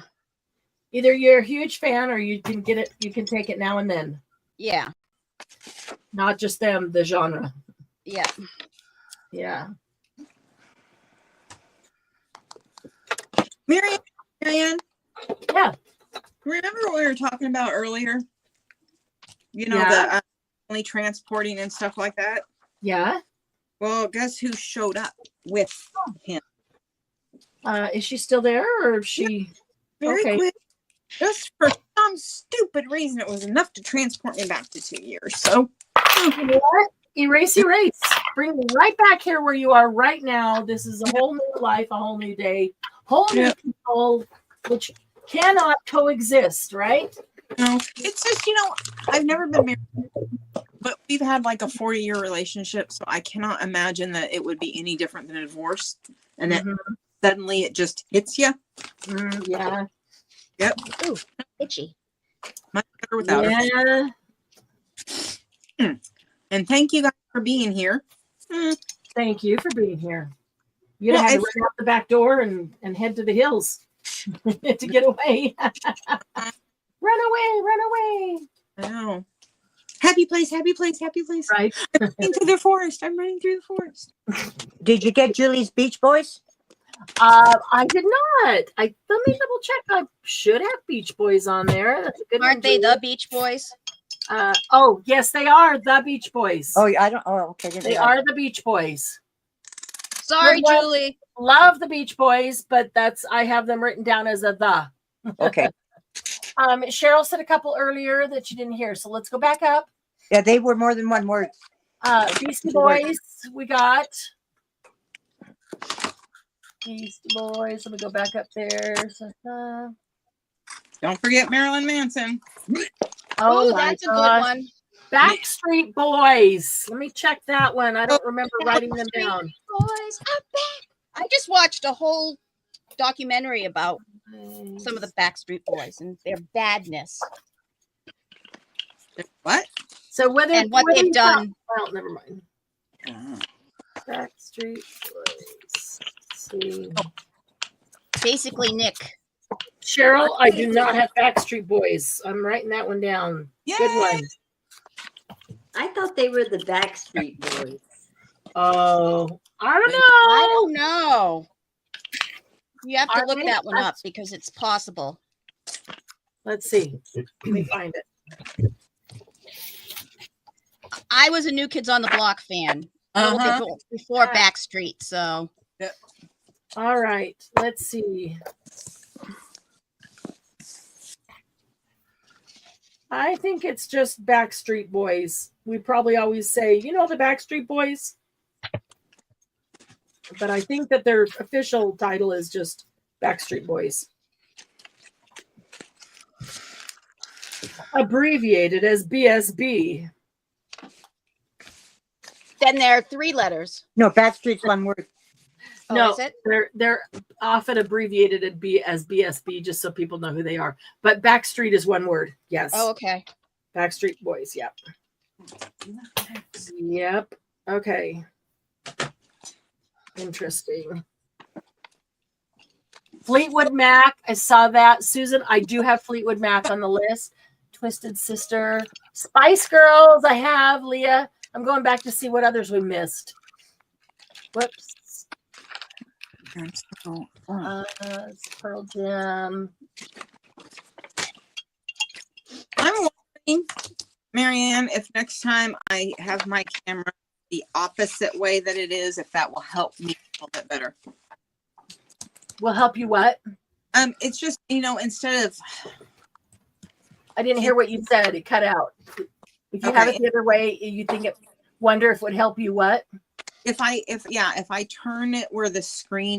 Speaker 1: Either you're a huge fan or you can get it, you can take it now and then.
Speaker 3: Yeah.
Speaker 1: Not just them, the genre.
Speaker 3: Yeah.
Speaker 1: Yeah.
Speaker 5: Marianne,
Speaker 1: Yeah.
Speaker 5: remember what we were talking about earlier? You know,
Speaker 1: Yeah.
Speaker 5: the only transporting and stuff like that.
Speaker 1: Yeah.
Speaker 5: Well, guess who showed up with him?
Speaker 1: Is she still there or is she
Speaker 5: Very
Speaker 1: Okay.
Speaker 5: quick. Just for some stupid reason, it was enough to transport me back to 2 years. So
Speaker 1: You know what? Erase. Bring me right back here where you are right now. This is a whole new life, a whole new day, whole new
Speaker 5: Yeah.
Speaker 1: people, which cannot coexist, right?
Speaker 5: no, it's just, you know, I've never been married, but we've had like a 40-year relationship, so I cannot imagine that it would be any different than a divorce. And that
Speaker 1: Mhm.
Speaker 5: suddenly it just hits you.
Speaker 1: Yeah.
Speaker 3: Ooh, itchy.
Speaker 5: Much better without her.
Speaker 1: Yeah.
Speaker 5: And thank you guys for being here.
Speaker 1: Thank you for being here. You'd
Speaker 5: Well,
Speaker 1: have had to
Speaker 5: if-
Speaker 1: run out the back door and head to the hills to get away. Run away, run away.
Speaker 5: I know. Happy place, happy place, happy place.
Speaker 1: Right.
Speaker 5: Into the forest. I'm running through the forest.
Speaker 6: Did you get Julie's Beach Boys?
Speaker 1: I did not. Let me double check. I should have Beach Boys on there. That's a good
Speaker 3: Aren't
Speaker 1: one,
Speaker 3: they
Speaker 1: Julie.
Speaker 3: the Beach Boys?
Speaker 1: Oh, yes, they are the Beach Boys.
Speaker 6: Oh, I don't. Oh, okay. Didn't
Speaker 1: They
Speaker 6: realize.
Speaker 1: are the Beach Boys.
Speaker 3: Sorry,
Speaker 1: Well,
Speaker 3: Julie.
Speaker 1: Love the Beach Boys, but I have them written down as a the.
Speaker 6: Okay.
Speaker 1: Cheryl said a couple earlier that you didn't hear, so let's go back up.
Speaker 6: Yeah, they were more than one word.
Speaker 1: Beastie Boys, we got. Beastie Boys. Let me go back up there.
Speaker 5: Don't forget Marilyn Manson.
Speaker 1: Oh,
Speaker 3: Oh,
Speaker 1: my
Speaker 3: that's a good
Speaker 1: gosh.
Speaker 3: one.
Speaker 1: Backstreet Boys. Let me check that one. I don't remember writing them down.
Speaker 3: Boys are back. I just watched a whole documentary about some of the Backstreet Boys and their badness
Speaker 5: What?
Speaker 1: So whether
Speaker 3: and what they've done.
Speaker 1: Well, never mind. Backstreet Boys. Let's see.
Speaker 3: Basically, Nick.
Speaker 1: Cheryl, I do not have Backstreet Boys. I'm writing that one down. Good one.
Speaker 4: I thought they were the Backstreet Boys.
Speaker 1: Oh, I don't know.
Speaker 3: I don't know. You have to
Speaker 1: Are
Speaker 3: look
Speaker 1: they?
Speaker 3: that one up because it's possible.
Speaker 1: Let's see. Let me find it.
Speaker 3: I was a New Kids on the Block fan a little bit before Backstreet, so
Speaker 1: All right. Let's see. I think it's just Backstreet Boys. We probably always say, you know, the Backstreet Boys. But I think that their official title is just Backstreet Boys. Abbreviated as BSB.
Speaker 3: then there are 3 letters.
Speaker 6: No, Backstreet's one word.
Speaker 3: Oh,
Speaker 1: No,
Speaker 3: is it?
Speaker 1: they're often abbreviated as BSB just so people know who they are. But Backstreet is one word. Yes.
Speaker 3: Oh, okay.
Speaker 1: Backstreet Boys. Yep. Yep. Okay. Interesting. Fleetwood Mac. I saw that. Susan, I do have Fleetwood Mac on the list. Twisted Sister. Spice Girls. I have. Leah. I'm going back to see what others we missed. Whoops. Pearl Jam.
Speaker 5: I'm wondering, Marianne, if next time I have my camera the opposite way that it is, if that will help me a little bit better.
Speaker 1: Will help you what?
Speaker 5: It's just, instead of
Speaker 1: I didn't hear what you said. It cut out. If you have
Speaker 5: Okay.
Speaker 1: it the other way, you think it. Wonder if it would help you what?
Speaker 5: if I turn it where the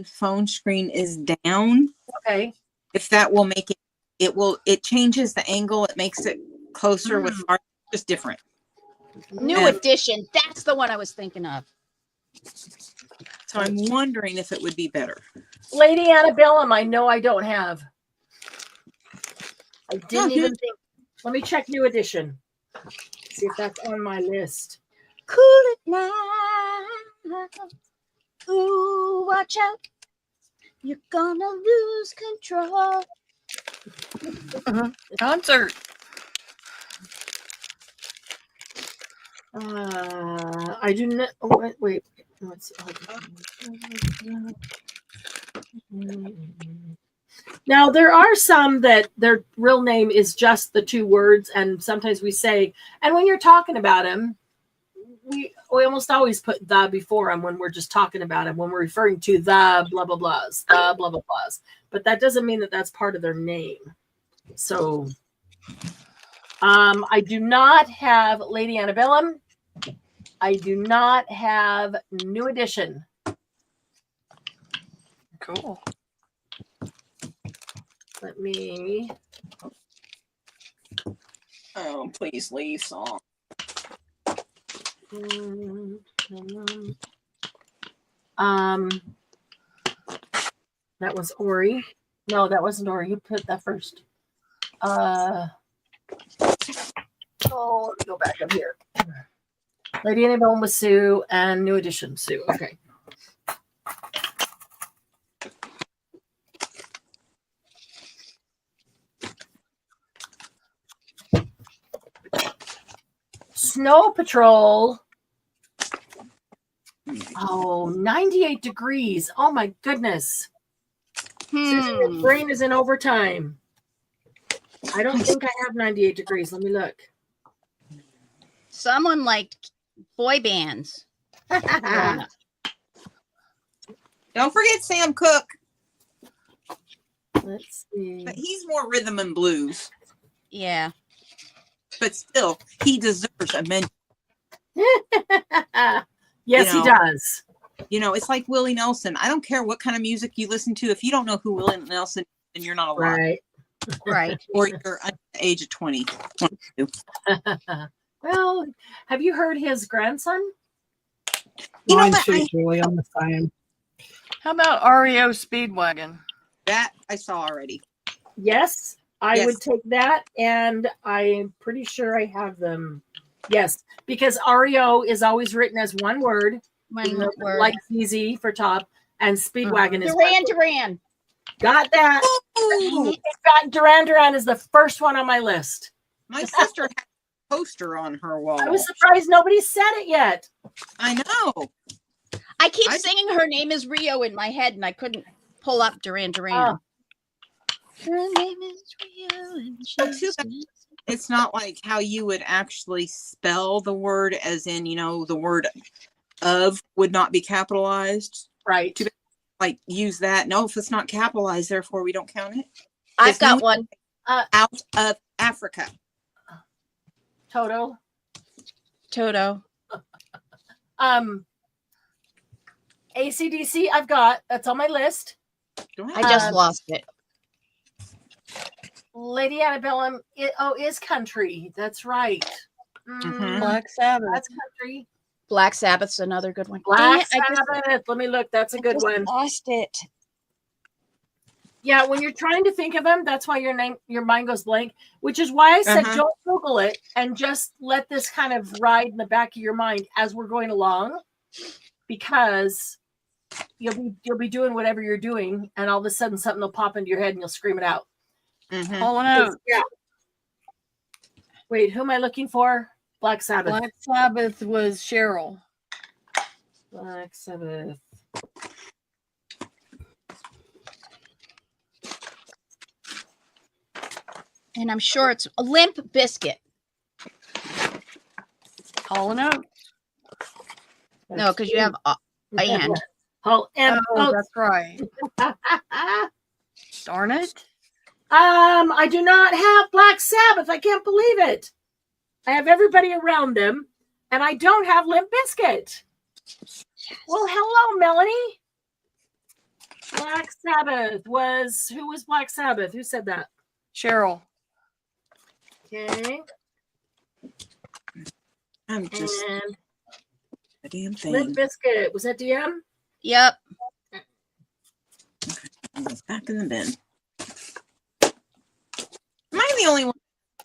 Speaker 5: phone screen is down,
Speaker 1: Okay.
Speaker 5: if that will make it changes the angle, it makes it closer with just different.
Speaker 3: New
Speaker 5: And-
Speaker 3: Edition. That's the one I was thinking of.
Speaker 5: So I'm wondering if it would be better.
Speaker 1: Lady Antebellum, I know I don't have. I didn't
Speaker 5: Mhm.
Speaker 1: even think. Let me check New Edition. See if that's on my list.
Speaker 3: Cool it now. Ooh, watch out. You're gonna lose control.
Speaker 2: Concert.
Speaker 1: I do not. Oh, wait. Let's Now there are some that their real name is just the 2 words, and sometimes we say, and when you're talking about them, we almost always put the before them when we're just talking about them, when we're referring to the blah blah blahs, the blah blah blahs. But that doesn't mean that that's part of their name. So, I do not have Lady Antebellum. I do not have New Edition.
Speaker 2: Cool.
Speaker 1: Let me.
Speaker 5: Oh, please leave song.
Speaker 1: That was Ori. No, that wasn't Ori. You put that first. Oh, let me go back up here. Lady Annabelle was Sue and New Edition Sue. Okay. Snow Patrol. Oh, 98 degrees. Oh my goodness. Susan, your brain is in overtime. I don't think I have 98 degrees. Let me look.
Speaker 3: Someone liked boy bands. growing up.
Speaker 5: Don't forget Sam Cooke,
Speaker 1: Let's see.
Speaker 5: but he's more rhythm and blues.
Speaker 3: Yeah.
Speaker 5: But still, he deserves a mention.
Speaker 1: Yes,
Speaker 5: You
Speaker 1: he
Speaker 5: know.
Speaker 1: does.
Speaker 5: You know, it's like Willie Nelson. I don't care what kind of music you listen to. If you don't know who Willie Nelson is, then you're not alive.
Speaker 1: Right.
Speaker 3: Right.
Speaker 5: Or you're under the age of 20, 22.
Speaker 1: Well, have you heard his grandson?
Speaker 5: You know
Speaker 8: Mine
Speaker 5: what?
Speaker 8: too, Julie. I'm the same.
Speaker 2: How about REO Speedwagon?
Speaker 5: That I saw already.
Speaker 1: Yes, I
Speaker 5: Yes.
Speaker 1: would take that, and I'm pretty sure I have them. Yes, because REO is always written as one word,
Speaker 3: One word.
Speaker 1: like easy for top, and Speedwagon is
Speaker 3: Duran Duran.
Speaker 1: got that.
Speaker 5: Ooh,
Speaker 1: In fact, Duran Duran is the first one on my list.
Speaker 5: my sister had a poster on her wall.
Speaker 1: I was surprised nobody said it yet.
Speaker 5: I know.
Speaker 3: I keep
Speaker 5: I-
Speaker 3: singing her name is Rio in my head, and I couldn't pull up Duran Duran. Her name is Rio, and
Speaker 5: But
Speaker 3: she's
Speaker 5: too It's not like how you would actually spell the word, as in, you know, the word of would not be capitalized.
Speaker 1: Right.
Speaker 5: Like use that. No, if it's not capitalized, therefore we don't count it.
Speaker 3: I've
Speaker 5: There's no-
Speaker 3: got one.
Speaker 5: Out of Africa.
Speaker 1: Toto.
Speaker 3: Toto.
Speaker 1: ACDC, I've got. That's on my list.
Speaker 5: Go
Speaker 3: I
Speaker 5: ahead.
Speaker 3: just lost it.
Speaker 1: Lady Antebellum is country. That's right.
Speaker 5: Mhm.
Speaker 2: Black Sabbath.
Speaker 1: That's country.
Speaker 3: Black Sabbath's another good one. Dang
Speaker 1: Black
Speaker 3: it, I just-
Speaker 1: Sabbath. Let me look. That's a
Speaker 3: I
Speaker 1: good
Speaker 3: just
Speaker 1: one.
Speaker 3: lost it.
Speaker 1: Yeah, when you're trying to think of them, that's why your mind goes blank. Which is why I said
Speaker 5: Uh-huh.
Speaker 1: don't Google it and just let this kind of ride in the back of your mind as we're going along, because you'll be doing whatever you're doing, and all of a sudden something will pop into your head and you'll scream it out.
Speaker 5: Mhm.
Speaker 2: Hall and Oates.
Speaker 1: Yeah. Wait, who am I looking for? Black Sabbath.
Speaker 2: Black Sabbath was Cheryl.
Speaker 1: Black Sabbath.
Speaker 3: And I'm sure it's a Limp Biscuit.
Speaker 2: Hall and Oates.
Speaker 3: No, because you have and.
Speaker 1: Oh, and
Speaker 2: Oh, that's right. Darn it.
Speaker 1: I do not have Black Sabbath. I can't believe it. I have everybody around them, and I don't have Limp Bizkit. Well, hello, Melanie. Black Sabbath who was Black Sabbath? Who said that?
Speaker 2: Cheryl.
Speaker 1: Okay.
Speaker 5: I'm just
Speaker 1: And
Speaker 5: a damn
Speaker 1: Limp
Speaker 5: thing.
Speaker 1: Bizkit. Was that DM?
Speaker 3: Yep.
Speaker 5: It's back in the bin. Am I the only one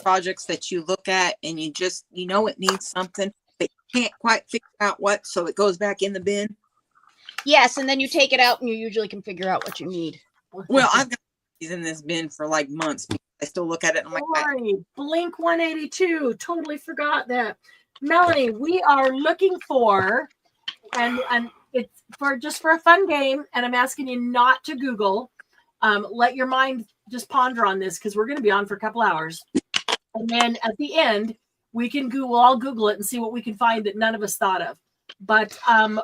Speaker 5: projects that you look at and you just you know it needs something, but you can't quite figure out what, so it goes back in the bin?
Speaker 3: Yes, and then you take it out, and you usually can figure out what you need.
Speaker 5: Well, I've got these in this bin for like months. I still look at it and I'm like,
Speaker 1: Sorry, Blink 182. Totally forgot that. Melanie, we are looking for, and it's for a fun game, and I'm asking you not to Google. Let your mind just ponder on this, because we're going to be on for a couple hours, and then at the end we can I'll Google it and see what we can find that none of us thought of. But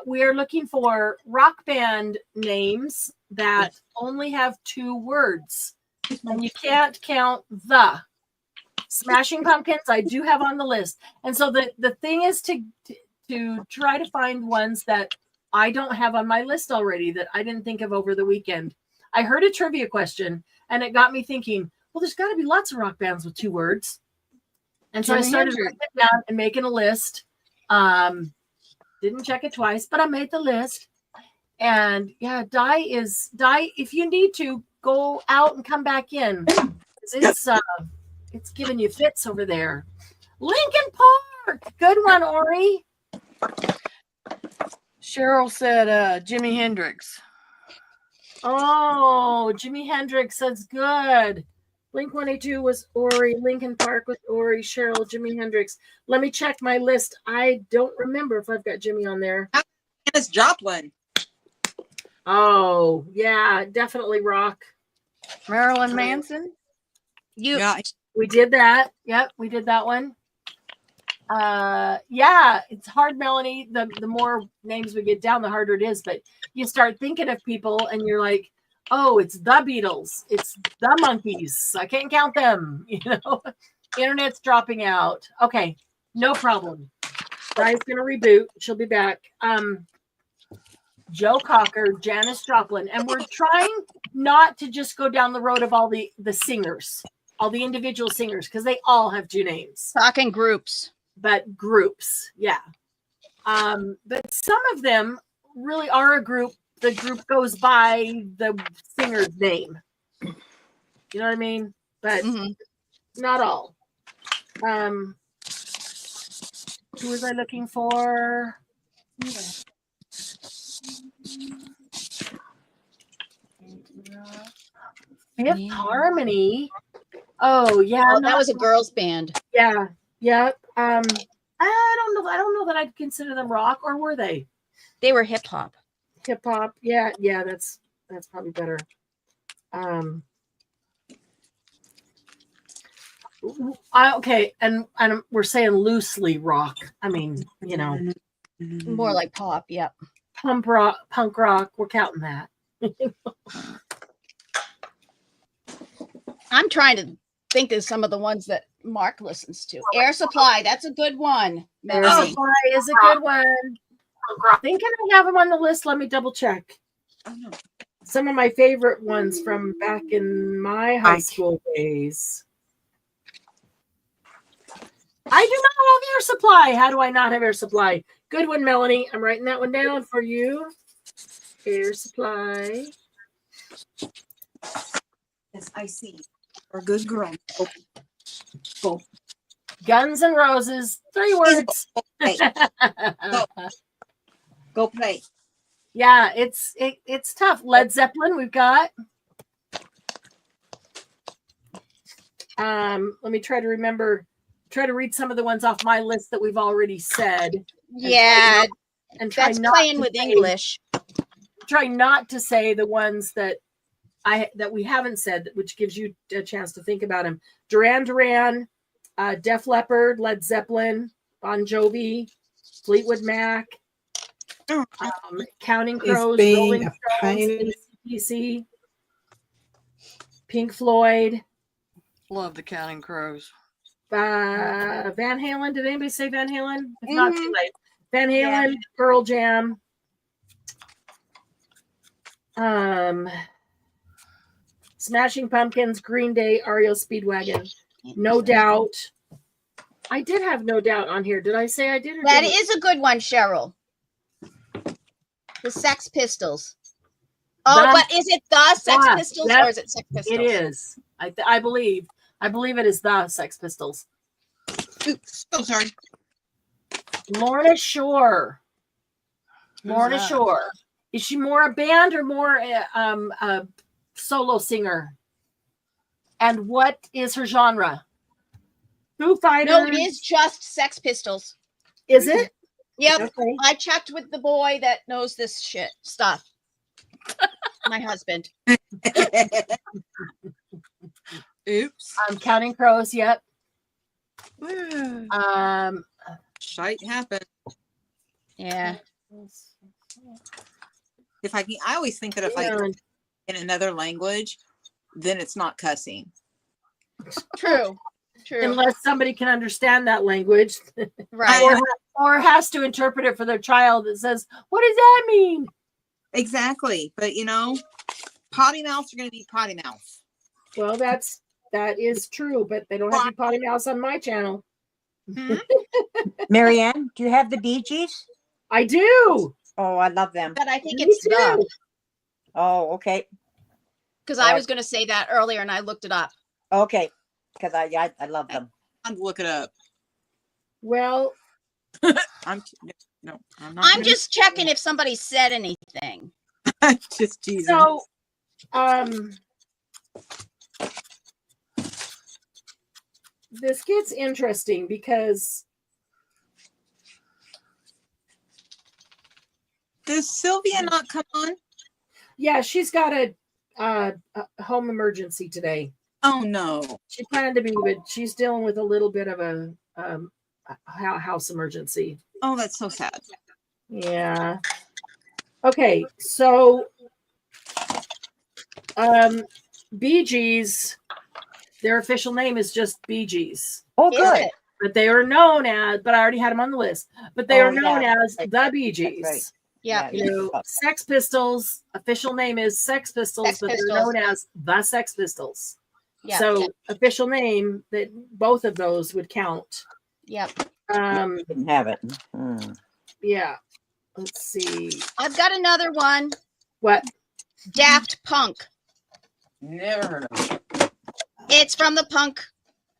Speaker 1: we are looking for rock band names that only have 2 words. And you can't count the. Smashing Pumpkins, I do have on the list. And so the thing is to try to find ones that I don't have on my list already, that I didn't think of over the weekend. I heard a trivia question, and it got me thinking, well, there's got to be lots of rock bands with 2 words. And so I
Speaker 2: Jimi
Speaker 1: started
Speaker 2: Hendrix.
Speaker 1: writing it down and making a list. Didn't check it twice, but I made the list. And yeah, Die, if you need to, go out and come back in. 'Cause it's giving you fits over there. Lincoln Park. Good one, Ori.
Speaker 2: Cheryl said Jimi Hendrix.
Speaker 1: Oh, Jimi Hendrix. That's good. Blink 182 was Ori. Lincoln Park was Ori. Cheryl, Jimi Hendrix. Let me check my list. I don't remember if I've got Jimmy on there.
Speaker 5: Janis Joplin.
Speaker 1: Oh, yeah, definitely rock.
Speaker 2: Marilyn Manson.
Speaker 5: Yeah.
Speaker 1: We did that. Yep, we did that one. Yeah, it's hard, Melanie. The more names we get down, the harder it is. But you start thinking of people and you're like, oh, it's the Beatles, it's the Monkees. I can't count them, you know. Internet's dropping out. Okay, no problem. Brian's gonna reboot. She'll be back. Joe Cocker, Janis Joplin, and we're trying not to just go down the road of all the singers, all the individual singers, because they all have two names.
Speaker 3: Talking groups.
Speaker 1: But groups, yeah. But some of them really are a group. The group goes by the singer's name. You know what I mean? But not all. Who was I looking for? Fifth Harmony. Oh yeah,
Speaker 3: Oh, that was a girls' band.
Speaker 1: yeah, yeah. I don't know. I don't know that I'd consider them rock, or were they
Speaker 3: They were hip hop.
Speaker 1: hip hop? Yeah, yeah. That's probably better. Okay, and we're saying loosely rock. I mean, you know,
Speaker 3: More like pop. Yep.
Speaker 1: punk rock. We're counting that.
Speaker 3: I'm trying to think of some of the ones that Mark listens to. Air Supply. That's a good one.
Speaker 1: Air
Speaker 3: Melanie.
Speaker 1: Supply is a good one. Thinking I have them on the list. Let me double check.
Speaker 5: Oh, no.
Speaker 1: Some of my favorite ones from back in my high school days. I do not have Air Supply. How do I not have Air Supply? Good one, Melanie. I'm writing that one down for you. Air Supply.
Speaker 5: Yes, I see. Or good girl.
Speaker 1: Guns N' Roses. 3 words.
Speaker 5: Go play.
Speaker 1: Yeah, it's tough. Led Zeppelin, we've got. Let me try to read some of the ones off my list that we've already said.
Speaker 3: Yeah,
Speaker 1: And try
Speaker 3: that's
Speaker 1: not
Speaker 3: playing
Speaker 1: to
Speaker 3: with
Speaker 1: say-
Speaker 3: English.
Speaker 1: Try not to say the ones that we haven't said, which gives you a chance to think about them. Duran Duran, Def Leppard, Led Zeppelin, Bon Jovi, Fleetwood Mac, Counting Crows,
Speaker 8: being
Speaker 1: Rolling
Speaker 8: a
Speaker 1: Stones,
Speaker 8: pain.
Speaker 1: AC/DC, Pink Floyd,
Speaker 2: Love the Counting Crows.
Speaker 1: Van Halen. Did anybody say Van Halen? If not, too
Speaker 3: Mhm.
Speaker 1: late. Van Halen, Pearl Jam. Smashing Pumpkins, Green Day, REO Speedwagon, No Doubt. I did have No Doubt on here. Did I say I did? Or
Speaker 3: That
Speaker 1: didn't?
Speaker 3: is a good one, Cheryl. The Sex Pistols. Oh,
Speaker 1: The-
Speaker 3: but is it the Sex
Speaker 1: Yeah,
Speaker 3: Pistols
Speaker 1: yep,
Speaker 3: or is it Sex Pistols?
Speaker 1: It is. I believe it is the Sex Pistols.
Speaker 5: Oops. So sorry.
Speaker 1: Lorna Shore.
Speaker 2: Who's
Speaker 1: Lorna
Speaker 2: that?
Speaker 1: Shore. Is she more a band or more a solo singer? And what is her genre? Foo Fighters.
Speaker 3: No, it is just Sex Pistols.
Speaker 1: Is it?
Speaker 3: Yep.
Speaker 1: Okay.
Speaker 3: I checked with the boy that knows this shit stuff. My husband.
Speaker 5: Oops.
Speaker 1: Counting Crows. Yep.
Speaker 5: Shite happened.
Speaker 3: Yeah.
Speaker 5: If I can, I always think that if I
Speaker 1: And
Speaker 5: in another language, then it's not cussing.
Speaker 3: True. True.
Speaker 1: unless somebody can understand that language,
Speaker 3: Right.
Speaker 1: or has to interpret it for their child that says, "What does that mean?"
Speaker 5: Exactly. But potty mouths are going to be potty mouths.
Speaker 1: Well, that is true, but they don't have to be potty mouths on my channel.
Speaker 6: Marianne, do you have the Bee Gees?
Speaker 1: I do.
Speaker 6: Oh, I love them.
Speaker 3: But I think
Speaker 1: Me
Speaker 3: it's
Speaker 1: too.
Speaker 3: the
Speaker 6: Oh, okay.
Speaker 3: because I was going to say that earlier and I looked it up.
Speaker 6: Okay. Because I love them.
Speaker 5: I'm look it up.
Speaker 1: Well,
Speaker 5: I'm no, I'm not.
Speaker 3: I'm
Speaker 5: gonna-
Speaker 3: just checking if somebody said anything.
Speaker 5: just teasing.
Speaker 1: so this gets interesting because
Speaker 5: Does Sylvia not come on?
Speaker 1: yeah, she's got a home emergency today.
Speaker 5: Oh no.
Speaker 1: She planned to be, but she's dealing with a little bit of a house emergency.
Speaker 5: Oh, that's so sad.
Speaker 1: Yeah. Okay, so Bee Gees, their official name is just Bee Gees.
Speaker 6: Oh,
Speaker 3: Is
Speaker 6: good.
Speaker 3: it?
Speaker 1: But they are known as, but I already had them on the list. But they
Speaker 6: Oh,
Speaker 1: are known
Speaker 6: yeah.
Speaker 1: as the Bee Gees.
Speaker 6: right.
Speaker 3: Yeah.
Speaker 1: You know, Sex Pistols, official name is Sex Pistols,
Speaker 3: Sex
Speaker 1: but
Speaker 3: Pistols.
Speaker 1: they're known as the Sex Pistols.
Speaker 3: Yeah.
Speaker 1: So official name that both of those would count.
Speaker 3: Yep.
Speaker 6: Didn't have it.
Speaker 1: Yeah. Let's see.
Speaker 3: I've got another one.
Speaker 1: What?
Speaker 3: Daft Punk.
Speaker 5: Never heard of it.
Speaker 3: It's from the punk.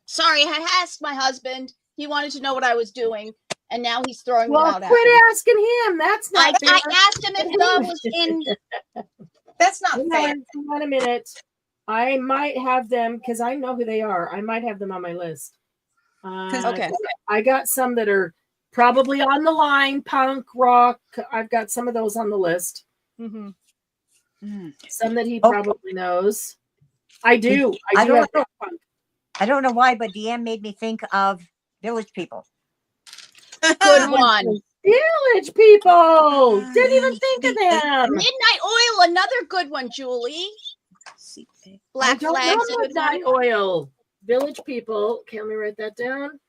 Speaker 3: Sorry, I asked my husband. He wanted to know what I was doing, and now he's throwing me
Speaker 1: Well,
Speaker 3: out.
Speaker 1: quit
Speaker 3: At me.
Speaker 1: asking him. That's not fair.
Speaker 3: I asked him if Doug was in.
Speaker 5: That's not
Speaker 1: Hang
Speaker 5: fair.
Speaker 1: on, hang on a minute. I might have them because I know who they are. I might have them on my list.
Speaker 3: Okay.
Speaker 1: I got some that are probably on the line, punk, rock. I've got some of those on the list.
Speaker 3: Mm-hmm.
Speaker 1: Some that he
Speaker 6: Oh.
Speaker 1: probably knows. I do.
Speaker 6: I
Speaker 1: I do
Speaker 6: don't
Speaker 1: have
Speaker 6: know.
Speaker 1: punk.
Speaker 6: I don't know why, but Deanne made me think of Village People.
Speaker 3: Good one.
Speaker 1: Village People. Didn't even think of them.
Speaker 3: Midnight Oil, another good one, Julie. Black
Speaker 1: I don't
Speaker 3: Flag's a
Speaker 1: know
Speaker 3: good one.
Speaker 1: Midnight Oil. Village People. Okay, let me write that down.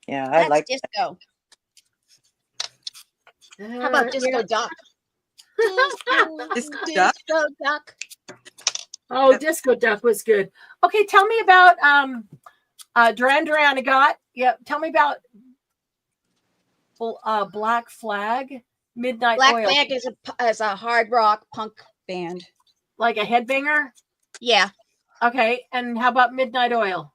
Speaker 6: Yeah, I
Speaker 3: That's
Speaker 6: like.
Speaker 3: disco. How about Disco
Speaker 1: yeah.
Speaker 3: Duck?
Speaker 5: Disco Duck?
Speaker 3: Disco Duck.
Speaker 1: Oh, Disco Duck was good. Okay, tell me about Duran Duran. I got. Yep. Tell me about Black Flag, Midnight
Speaker 3: Black
Speaker 1: Oil,
Speaker 3: Flag is a hard rock punk band.
Speaker 1: like a headbanger.
Speaker 3: Yeah.
Speaker 1: Okay, and how about Midnight Oil?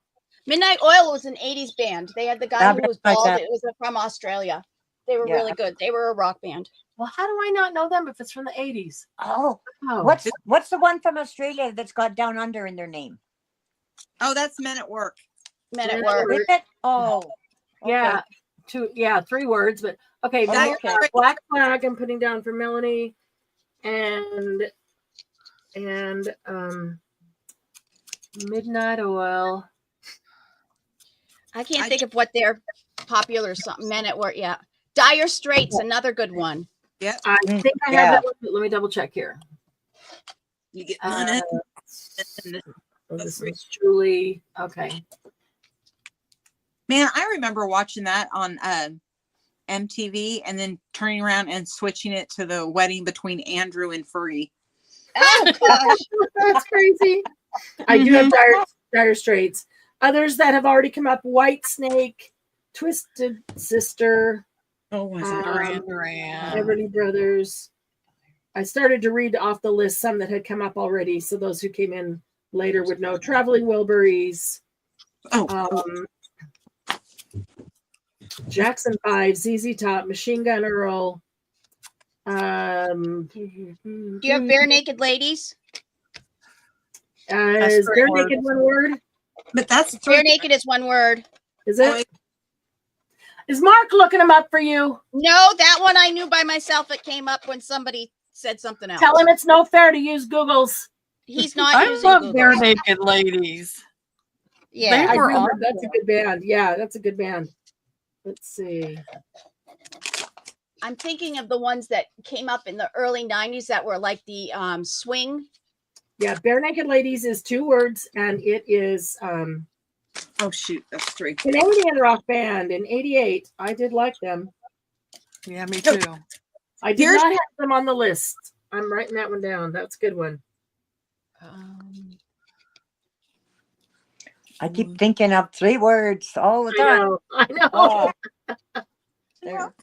Speaker 3: Midnight Oil was an 80s band. They had the guy
Speaker 6: Yeah,
Speaker 3: who was
Speaker 6: like
Speaker 3: bald.
Speaker 6: that.
Speaker 3: It was from Australia. They were
Speaker 6: Yeah.
Speaker 3: really good. They were a rock band.
Speaker 1: Well, how do I not know them if it's from the 80s?
Speaker 6: Oh,
Speaker 1: Oh,
Speaker 6: what's the one from Australia that's got Down Under in their name?
Speaker 5: Oh, that's Men at Work.
Speaker 3: Men at
Speaker 1: Men at
Speaker 3: Work.
Speaker 1: Work.
Speaker 6: Is it? Oh,
Speaker 1: yeah, three words, but okay.
Speaker 6: Oh,
Speaker 1: Black,
Speaker 6: okay.
Speaker 1: Black Flag. I'm putting down for Melanie, and Midnight Oil.
Speaker 3: I can't think of what their popular song. Men at Work. Yeah. Dire Straits, another good one.
Speaker 1: I think I have
Speaker 6: yeah.
Speaker 1: that one, but let me double check here.
Speaker 5: You get
Speaker 1: Uh,
Speaker 5: none.
Speaker 1: oh, this is Julie. Okay.
Speaker 5: Man, I remember watching that on MTV and then turning around and switching it to the wedding between Andrew and Free.
Speaker 3: Oh gosh.
Speaker 1: That's crazy. I do have dire Straits. Others that have already come up: White Snake, Twisted Sister,
Speaker 5: Oh, was
Speaker 2: Duran Duran.
Speaker 1: Everly Brothers. I started to read off the list some that had come up already, so those who came in later would know. Traveling Wilburys,
Speaker 5: Oh,
Speaker 1: Jackson 5, ZZ Top, Machine Gun Earl.
Speaker 3: Do you have Bare Naked Ladies?
Speaker 1: Is
Speaker 2: three
Speaker 1: Bare
Speaker 2: words.
Speaker 1: Naked one word?
Speaker 5: but that's
Speaker 3: Bare
Speaker 5: three.
Speaker 3: Naked is one word.
Speaker 1: Is it? Is Mark looking them up for you?
Speaker 3: No, that one I knew by myself. It came up when somebody said something else.
Speaker 1: Tell him it's no fair to use Google's.
Speaker 3: He's not
Speaker 2: I
Speaker 3: using
Speaker 2: love
Speaker 3: Google.
Speaker 2: Bare Naked Ladies.
Speaker 3: Yeah.
Speaker 1: I
Speaker 2: They were
Speaker 1: do,
Speaker 2: awesome.
Speaker 1: that's a good band. Yeah, that's a good band. Let's see.
Speaker 3: I'm thinking of the ones that came up in the early 90s that were like the swing.
Speaker 1: Yeah, Bare Naked Ladies is 2 words, and it is
Speaker 5: Oh, shoot. That's three.
Speaker 1: Canadian rock band in '88. I did like them.
Speaker 2: Yeah, me too.
Speaker 1: I did
Speaker 5: Here's-
Speaker 1: not have them on the list. I'm writing that one down. That's a good one.
Speaker 6: I keep thinking of 3 words all the
Speaker 1: I
Speaker 6: time.
Speaker 1: know. I know.
Speaker 6: Oh. There.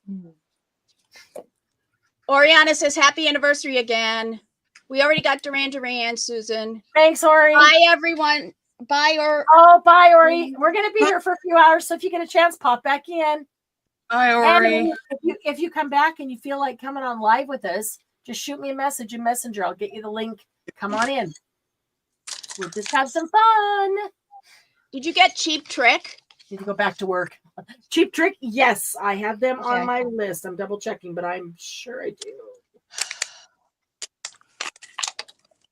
Speaker 3: Oriana says happy anniversary again. We already got Duran Duran, Susan.
Speaker 1: Thanks, Ori.
Speaker 3: Bye, everyone. Bye, or
Speaker 1: Oh, bye, Ori. We're gonna be here for a few hours, so if you get a chance, pop back in.
Speaker 2: Hi,
Speaker 1: And
Speaker 2: Ori.
Speaker 1: if you come back and you feel like coming on live with us, just shoot me a message in Messenger. I'll get you the link. Come on in. We'll just have some fun.
Speaker 3: did you get Cheap Trick?
Speaker 1: Need to go back to work. Cheap Trick, yes, I have them on
Speaker 3: Okay.
Speaker 1: my list. I'm double checking, but I'm sure I do.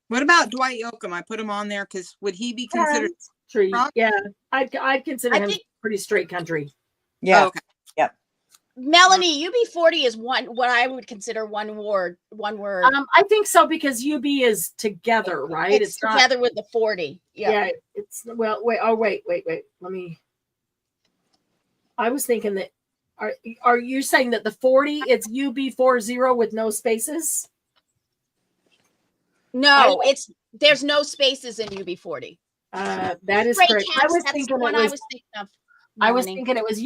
Speaker 5: What about Dwight Yoakam? I put him on there because would he be considered?
Speaker 1: Tree.
Speaker 5: rock?
Speaker 1: Yeah, I'd consider
Speaker 3: I
Speaker 1: him
Speaker 3: think-
Speaker 1: pretty straight country.
Speaker 6: Yeah.
Speaker 5: Oh, okay.
Speaker 3: Melanie, UB40 is what I would consider one word.
Speaker 1: I think so because UB is together, right?
Speaker 3: It's
Speaker 1: not
Speaker 3: together with the 40. Yeah.
Speaker 1: Yeah, it's well. Wait. Let me. I was thinking that. Are you saying that the 40 it's UB40 with no spaces?
Speaker 3: No, there's no spaces in UB40.
Speaker 1: That is
Speaker 3: Straight
Speaker 1: correct.
Speaker 3: cats, that's the one I was thinking of.
Speaker 1: I was
Speaker 3: Melanie.
Speaker 1: thinking it was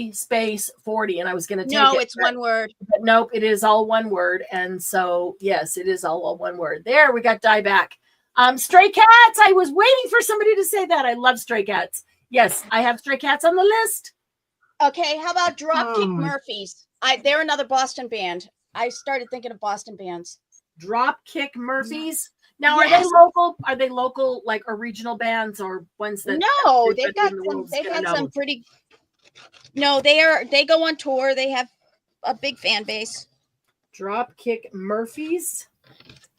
Speaker 1: UB space 40, and I was going to take
Speaker 3: No,
Speaker 1: it.
Speaker 3: it's one word.
Speaker 1: But nope, it is all one word, and so yes, it is all one word. There, we got die back. Stray cats. I was waiting for somebody to say that. I love stray cats. Yes, I have stray cats on the list.
Speaker 3: Okay, how about Dropkick
Speaker 8: Oh.
Speaker 3: Murphys? They're another Boston band. I started thinking of Boston bands.
Speaker 1: Dropkick Murphys. Now,
Speaker 3: Yes.
Speaker 1: are they local? Are they local, like, or regional bands, or ones that?
Speaker 3: No,
Speaker 1: everybody
Speaker 3: they've got
Speaker 1: in the
Speaker 3: some.
Speaker 1: world's
Speaker 3: They've
Speaker 1: gonna
Speaker 3: had
Speaker 1: know?
Speaker 3: some pretty. No, they go on tour. They have a big fan base.
Speaker 1: Dropkick Murphys.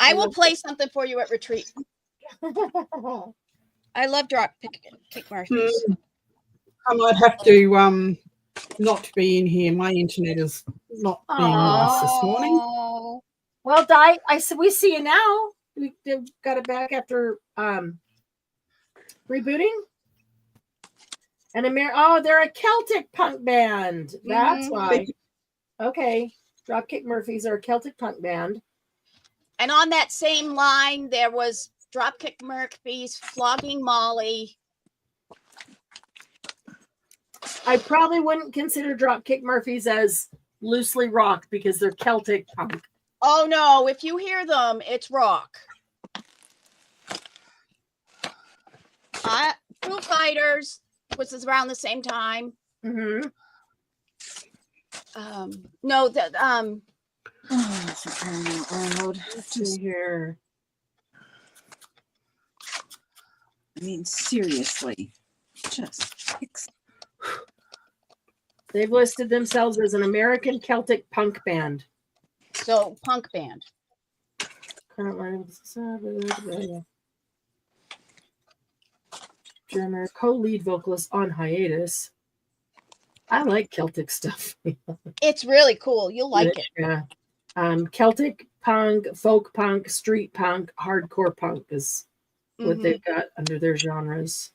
Speaker 3: I will play something for you at retreat. I love Dropkick Murphys.
Speaker 8: I might have to not be in here. My internet is not being nice this morning.
Speaker 3: Oh.
Speaker 1: Well, Di, I said we see you now. We got it back after rebooting. And they're a Celtic punk band. That's
Speaker 3: Mhm.
Speaker 1: why. Okay, Dropkick Murphys are a Celtic punk band.
Speaker 3: And on that same line, there was Dropkick Murphys, Flogging Molly.
Speaker 1: I probably wouldn't consider Dropkick Murphys as loosely rock because they're Celtic punk.
Speaker 3: Oh no, if you hear them, it's rock. Foo Fighters was around the same time.
Speaker 1: Mm-hmm.
Speaker 3: No, Arnold.
Speaker 1: Let's see here.
Speaker 5: I mean, seriously, just
Speaker 1: They've listed themselves as an American Celtic punk band.
Speaker 3: So punk band.
Speaker 1: Drummer, co-lead vocalist on hiatus. I like Celtic stuff.
Speaker 3: It's really cool. You'll like it.
Speaker 1: Yeah. Celtic punk, folk punk, street punk, hardcore punk is what
Speaker 3: Mhm.
Speaker 1: they've got under their genres.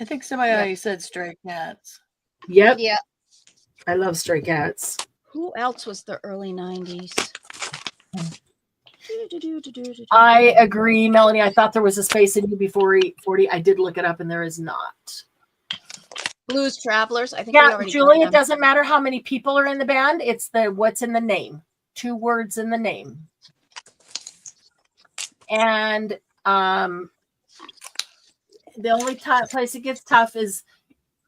Speaker 2: I think somebody already said Stray Cats.
Speaker 1: Yep,
Speaker 3: Yeah.
Speaker 1: I love Stray Cats.
Speaker 3: Who else was the early 90s?
Speaker 1: I agree, Melanie. I thought there was a space in UB40. I did look it up, and there is not.
Speaker 3: Blues Travelers. I think we
Speaker 1: Yeah,
Speaker 3: already
Speaker 1: Julie,
Speaker 3: covered
Speaker 1: it
Speaker 3: them.
Speaker 1: doesn't matter how many people are in the band. It's the what's in the name. 2 words in the name. And the only place it gets tough is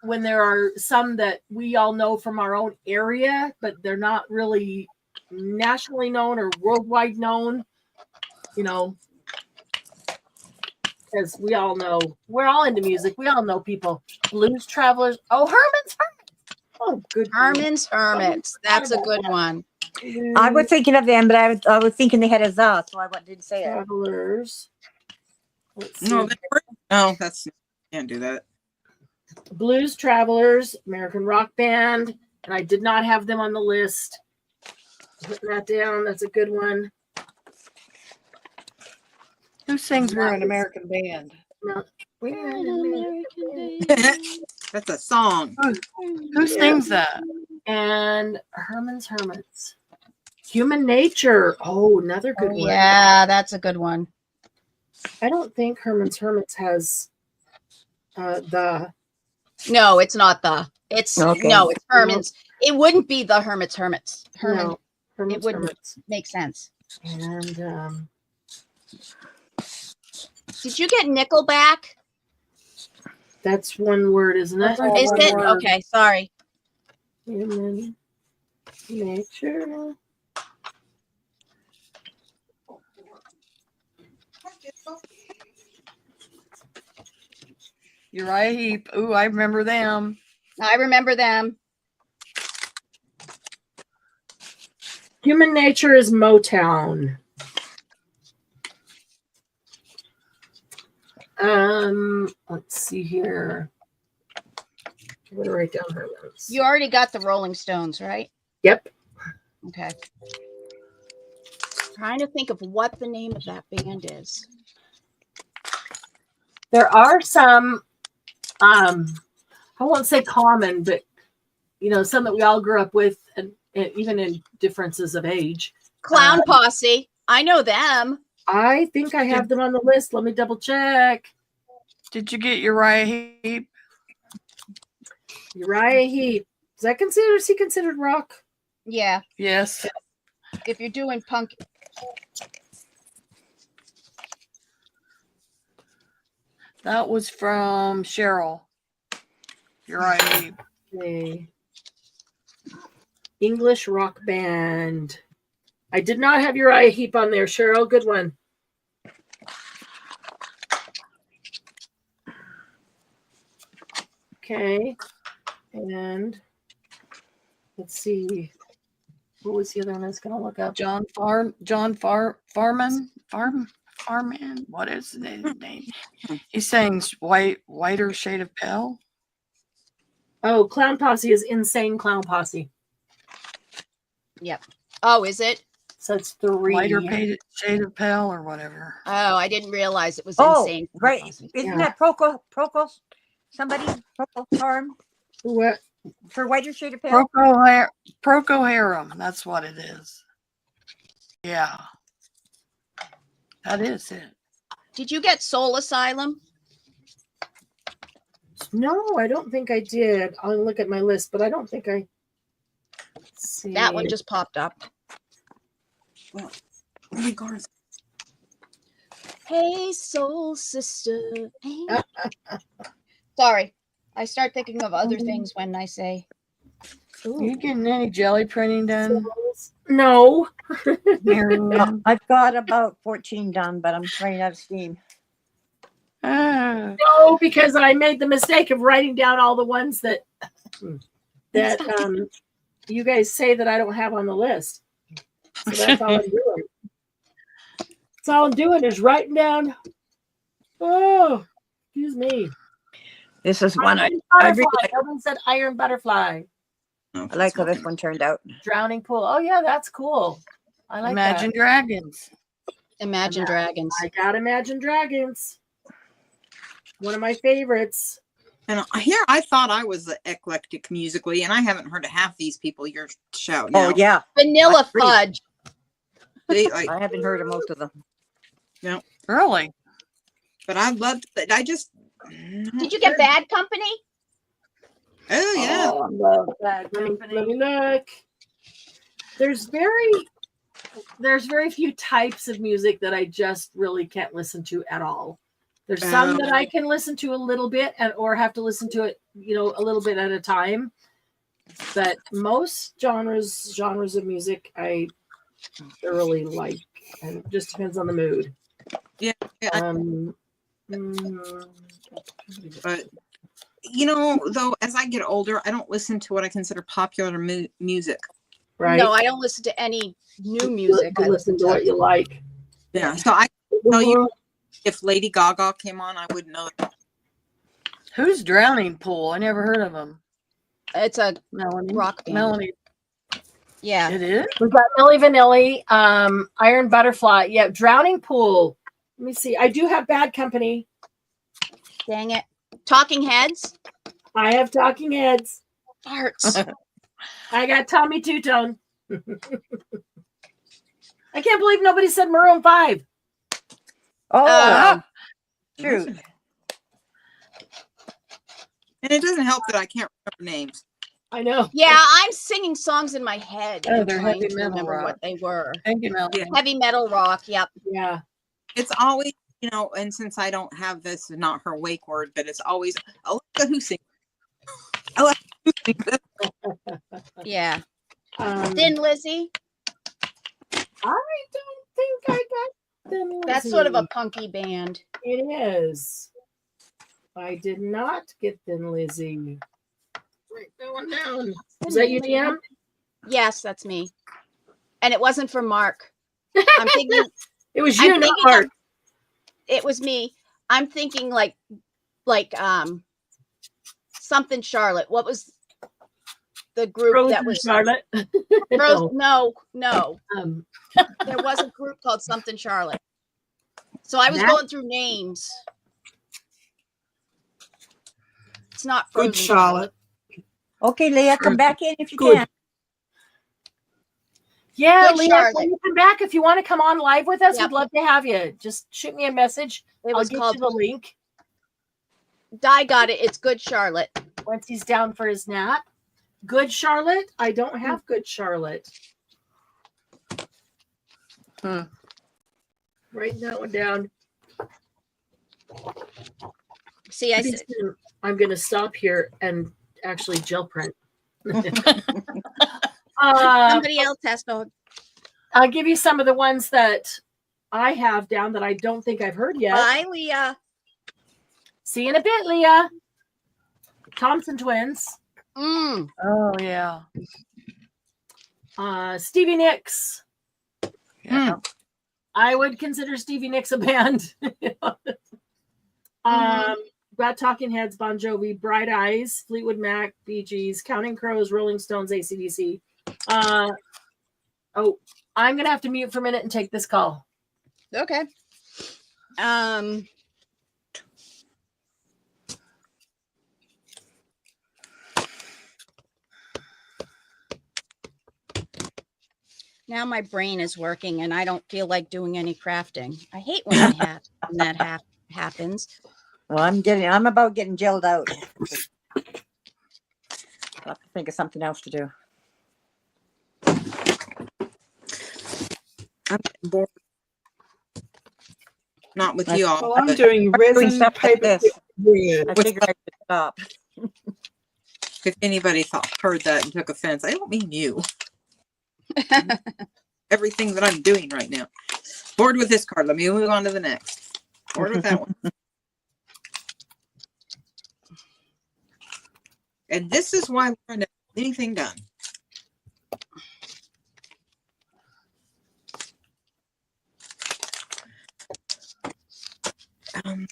Speaker 1: when there are some that we all know from our own area, but they're not really nationally known or worldwide known, you know, because we all know, we're all into music. We all know people. Blues Travelers. Oh, Herman's Hermits. Oh, good.
Speaker 3: Herman's Hermits. That's a good one.
Speaker 6: I was thinking of them, but I was thinking they had a za, so I didn't say it.
Speaker 1: Travelers. Let's see.
Speaker 5: no, that's can't do that.
Speaker 1: Blues Travelers, American rock band, and I did not have them on the list. Putting that down. That's a good one.
Speaker 2: Who sings We're an American Band?
Speaker 1: No, we're an American
Speaker 5: That's a song.
Speaker 2: Who sings that?
Speaker 1: and Herman's Hermits. Human Nature. Oh, another good one.
Speaker 3: Yeah, that's a good one.
Speaker 1: I don't think Herman's Hermits has the.
Speaker 3: No, it's not the. It's
Speaker 6: Okay.
Speaker 3: no, it's Herman's. It wouldn't be the Hermits. Herman
Speaker 1: No, Herman's
Speaker 3: wouldn't.
Speaker 1: Hermits.
Speaker 3: makes sense.
Speaker 1: And
Speaker 3: Did you get Nickelback?
Speaker 1: that's one word, isn't it?
Speaker 2: Oh,
Speaker 3: Is
Speaker 2: one
Speaker 3: it?
Speaker 2: word.
Speaker 3: Okay, sorry.
Speaker 1: Human Nature.
Speaker 2: Uriah Heep. Ooh, I remember them.
Speaker 3: I remember them.
Speaker 1: Human Nature is Motown. Let's see here. I'm gonna write down her notes.
Speaker 3: You already got the Rolling Stones, right?
Speaker 1: Yep.
Speaker 3: Okay. Trying to think of what the name of that band is.
Speaker 1: There are some, I won't say common, but some that we all grew up with, and even in differences of age.
Speaker 3: Clown Posse. I know them.
Speaker 1: I think I have them on the list. Let me double check.
Speaker 2: Did you get Uriah Heep?
Speaker 1: Uriah Heep. Is he considered rock?
Speaker 3: Yeah.
Speaker 2: Yes.
Speaker 3: If you're doing punk.
Speaker 2: That was from Cheryl. Uriah Heep.
Speaker 1: Okay. English rock band. I did not have Uriah Heep on there, Cheryl. Good one. Okay. And let's see. What was the other one I was going to look up?
Speaker 2: Farman. What is his name? He sings Whiter Shade of Pale.
Speaker 1: Oh, Clown Posse is Insane Clown Posse.
Speaker 3: Yep. Oh, is it?
Speaker 1: So it's 3.
Speaker 2: Whiter Shade of Pale or whatever.
Speaker 3: Oh, I didn't realize it was
Speaker 6: Oh,
Speaker 3: Insane.
Speaker 6: right.
Speaker 3: Posse.
Speaker 6: Isn't
Speaker 1: Yeah.
Speaker 6: that Procol? Somebody? Procol Farm
Speaker 1: What?
Speaker 6: for Whiter Shade of Pale?
Speaker 2: Procol Harum. That's what it is. Yeah. That is it.
Speaker 3: Did you get Soul Asylum?
Speaker 1: No, I don't think I did. I'll look at my list, but I don't think I. Let's see.
Speaker 3: That one just popped up.
Speaker 5: Hey, Garth.
Speaker 3: Hey, soul sister. Hey. Sorry. I start thinking of other things when I say.
Speaker 2: Are you getting any jelly printing done,
Speaker 1: No.
Speaker 2: Marianne?
Speaker 6: I've got about 14 done, but I'm running out of steam.
Speaker 2: Ah,
Speaker 1: No, because I made the mistake of writing down all the ones that you guys say that I don't have on the list. So that's all I'm doing. That's all I'm doing is writing down. Oh, excuse me.
Speaker 6: This is one I
Speaker 1: Iron
Speaker 6: really
Speaker 1: Butterfly. Everyone said Iron Butterfly.
Speaker 6: like how this one turned out.
Speaker 1: Drowning Pool. Oh yeah, that's cool. I like
Speaker 2: Imagine
Speaker 1: that.
Speaker 2: Dragons.
Speaker 3: Imagine Dragons.
Speaker 1: I got Imagine Dragons. One of my favorites.
Speaker 5: And here I thought I was eclectic musically, and I haven't heard of half these people your show.
Speaker 6: Oh,
Speaker 5: Now,
Speaker 6: yeah.
Speaker 3: Vanilla
Speaker 6: I agree.
Speaker 3: Fudge.
Speaker 5: they, like,
Speaker 6: I haven't heard of most of them.
Speaker 2: Really?
Speaker 5: but I loved that. I just.
Speaker 3: Did you get Bad Company?
Speaker 5: Oh yeah.
Speaker 2: Oh, I love that
Speaker 1: Let
Speaker 2: company.
Speaker 1: me look. There's very few types of music that I just really can't listen to at all. There's some that I can listen to a little bit or have to listen to it, a little bit at a time. But most genres of music I thoroughly like, and it just depends on the mood.
Speaker 5: Yeah. But though, as I get older, I don't listen to what I consider popular music.
Speaker 1: Right?
Speaker 3: No, I don't listen to any new music. I
Speaker 1: Listen to what you like.
Speaker 5: Yeah. So I tell you, if Lady Gaga came on, I wouldn't know.
Speaker 2: Who's Drowning Pool? I never heard of them.
Speaker 3: It's a
Speaker 2: Melanie.
Speaker 3: rock band.
Speaker 2: Melanie.
Speaker 3: Yeah.
Speaker 2: It is?
Speaker 1: We've got Milli Vanilli, Iron Butterfly. Yeah, Drowning Pool. Let me see. I do have Bad Company.
Speaker 3: Dang it. Talking Heads.
Speaker 1: I have Talking Heads.
Speaker 3: Farts.
Speaker 1: I got Tommy Two Tone. I can't believe nobody said Maroon 5.
Speaker 6: Oh, shoot.
Speaker 5: And it doesn't help that I can't remember names.
Speaker 1: I know.
Speaker 3: Yeah, I'm singing songs in my head.
Speaker 2: Oh,
Speaker 3: and
Speaker 2: they're
Speaker 3: trying
Speaker 2: heavy
Speaker 3: to
Speaker 2: metal
Speaker 3: remember
Speaker 2: rock.
Speaker 3: what they were.
Speaker 2: Thank you, Melanie.
Speaker 5: Yeah.
Speaker 3: Heavy metal rock. Yep.
Speaker 1: Yeah.
Speaker 5: It's always, and since I don't have this, not her wake word, but it's always Alexa who sings. Alexa who sings.
Speaker 3: Yeah.
Speaker 1: Um,
Speaker 3: Thin Lizzy.
Speaker 1: I don't think I got them.
Speaker 3: That's sort of a punky band.
Speaker 1: It is. I did not get Thin Lizzy. Write that one down. Is that you, DM?
Speaker 3: Yes, that's me. And it wasn't for Mark. I'm thinking
Speaker 1: It was
Speaker 3: I'm
Speaker 1: you, not
Speaker 3: thinking
Speaker 1: Mark.
Speaker 3: it was me. I'm thinking like something Charlotte. What was the group
Speaker 1: Rose
Speaker 3: that
Speaker 1: and
Speaker 3: was
Speaker 1: Charlotte.
Speaker 3: Rose?
Speaker 1: No.
Speaker 3: No.
Speaker 1: Um,
Speaker 3: There was a group called something Charlotte. So I was
Speaker 1: That-
Speaker 3: going through names. It's not Frozen
Speaker 8: Good Charlotte.
Speaker 6: Okay, Leah, come back in if you
Speaker 8: Good.
Speaker 6: can.
Speaker 1: yeah,
Speaker 3: Good
Speaker 1: Leah,
Speaker 3: Charlotte.
Speaker 1: when you come back, if you want to come on live with us,
Speaker 3: Yep.
Speaker 1: we'd love to have you. Just shoot me a message.
Speaker 3: It
Speaker 1: I'll
Speaker 3: was
Speaker 1: get
Speaker 3: called
Speaker 1: you the link
Speaker 3: Di got it. It's Good Charlotte.
Speaker 1: once he's down for his nap. Good Charlotte? I don't have Good Charlotte.
Speaker 2: Hmm.
Speaker 1: Write that one down.
Speaker 3: See, I
Speaker 1: Pretty
Speaker 3: said
Speaker 1: soon, I'm going to stop here and actually gel print.
Speaker 3: somebody else has to.
Speaker 1: I'll give you some of the ones that I have down that I don't think I've heard yet.
Speaker 3: Bye, Leah.
Speaker 1: See you in a bit, Leah. Thompson twins.
Speaker 3: Mm.
Speaker 2: Oh yeah.
Speaker 1: Stevie Nicks.
Speaker 2: Yeah.
Speaker 1: I would consider Stevie Nicks a band. Got Talking Heads, Bon Jovi, Bright Eyes, Fleetwood Mac, Bee Gees, Counting Crows, Rolling Stones, AC/DC. I'm gonna have to mute for a minute and take this call.
Speaker 3: Okay. Now my brain is working and I don't feel like doing any crafting. I hate when that happens.
Speaker 6: Well, I'm about getting gelled out. I'll have to think of something else to do.
Speaker 5: I'm bored. Not with
Speaker 6: I-
Speaker 5: you all.
Speaker 8: Well, I'm
Speaker 5: but
Speaker 8: doing resin,
Speaker 6: stuff like
Speaker 8: paper,
Speaker 6: this.
Speaker 8: weird.
Speaker 6: I figured I should stop.
Speaker 5: if anybody heard that and took offense, I don't mean you. Everything that I'm doing right now. Bored with this card. Let me move on to the next. Bored with that one. And this is why we're not anything done. Um,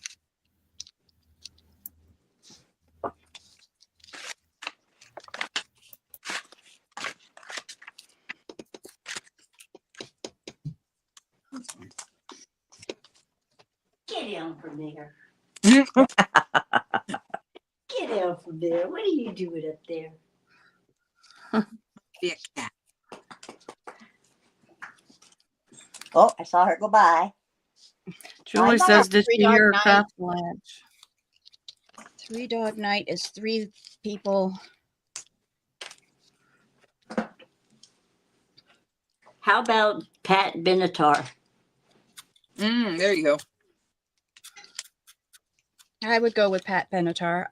Speaker 4: Get down from there.
Speaker 5: mm,
Speaker 4: Get down from there. What are you doing up there?
Speaker 5: be a cat.
Speaker 6: Oh, I saw her go by.
Speaker 2: Julie
Speaker 3: I
Speaker 2: says,
Speaker 3: thought
Speaker 2: "Did
Speaker 3: Three
Speaker 2: you
Speaker 3: Dog
Speaker 2: hear
Speaker 3: Night-
Speaker 2: Craft Lunch?"
Speaker 3: 3 Dog Night is 3 people.
Speaker 4: How about Pat Benatar?
Speaker 5: There you go.
Speaker 3: I would go with Pat Benatar.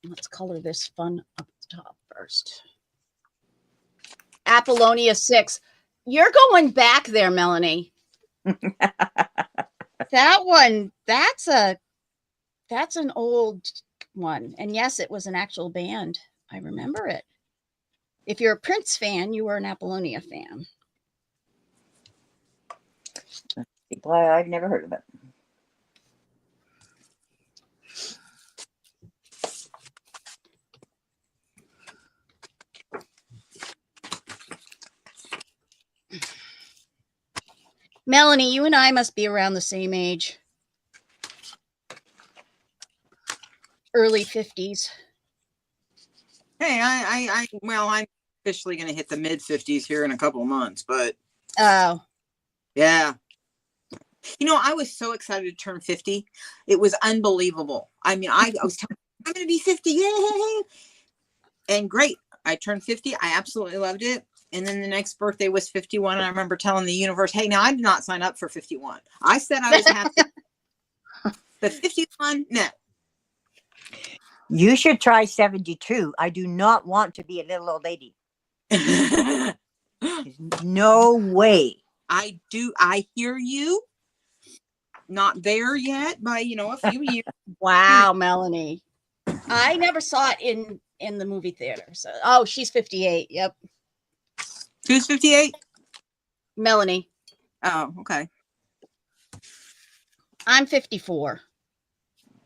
Speaker 3: Let's color this fun up the top first. Apollonia 6. You're going back there, Melanie. That one, that's an old one. And yes, it was an actual band. I remember it. If you're a Prince fan, you were an Apollonia fan.
Speaker 6: Well, I've never heard of it.
Speaker 3: Melanie, you and I must be around the same age. Early 50s.
Speaker 5: Hey, I'm officially going to hit the mid 50s here in a couple of months, but
Speaker 3: Oh,
Speaker 5: yeah. You know, I was so excited to turn 50. It was unbelievable. I mean, I was telling I'm going to be 50. Yay! And great. I turned 50. I absolutely loved it. And then the next birthday was 51. And I remember telling the universe, hey, now I did not sign up for 51. I said I was happy. But 51, no.
Speaker 6: You should try 72. I do not want to be a little old lady.
Speaker 5: Yeah,
Speaker 6: No way.
Speaker 5: I hear you. Not there yet by, a few years.
Speaker 3: Wow, Melanie. I never saw it in the movie theater. So, oh, she's 58. Yep.
Speaker 5: Who's 58?
Speaker 3: Melanie.
Speaker 5: Oh, okay.
Speaker 3: I'm 54.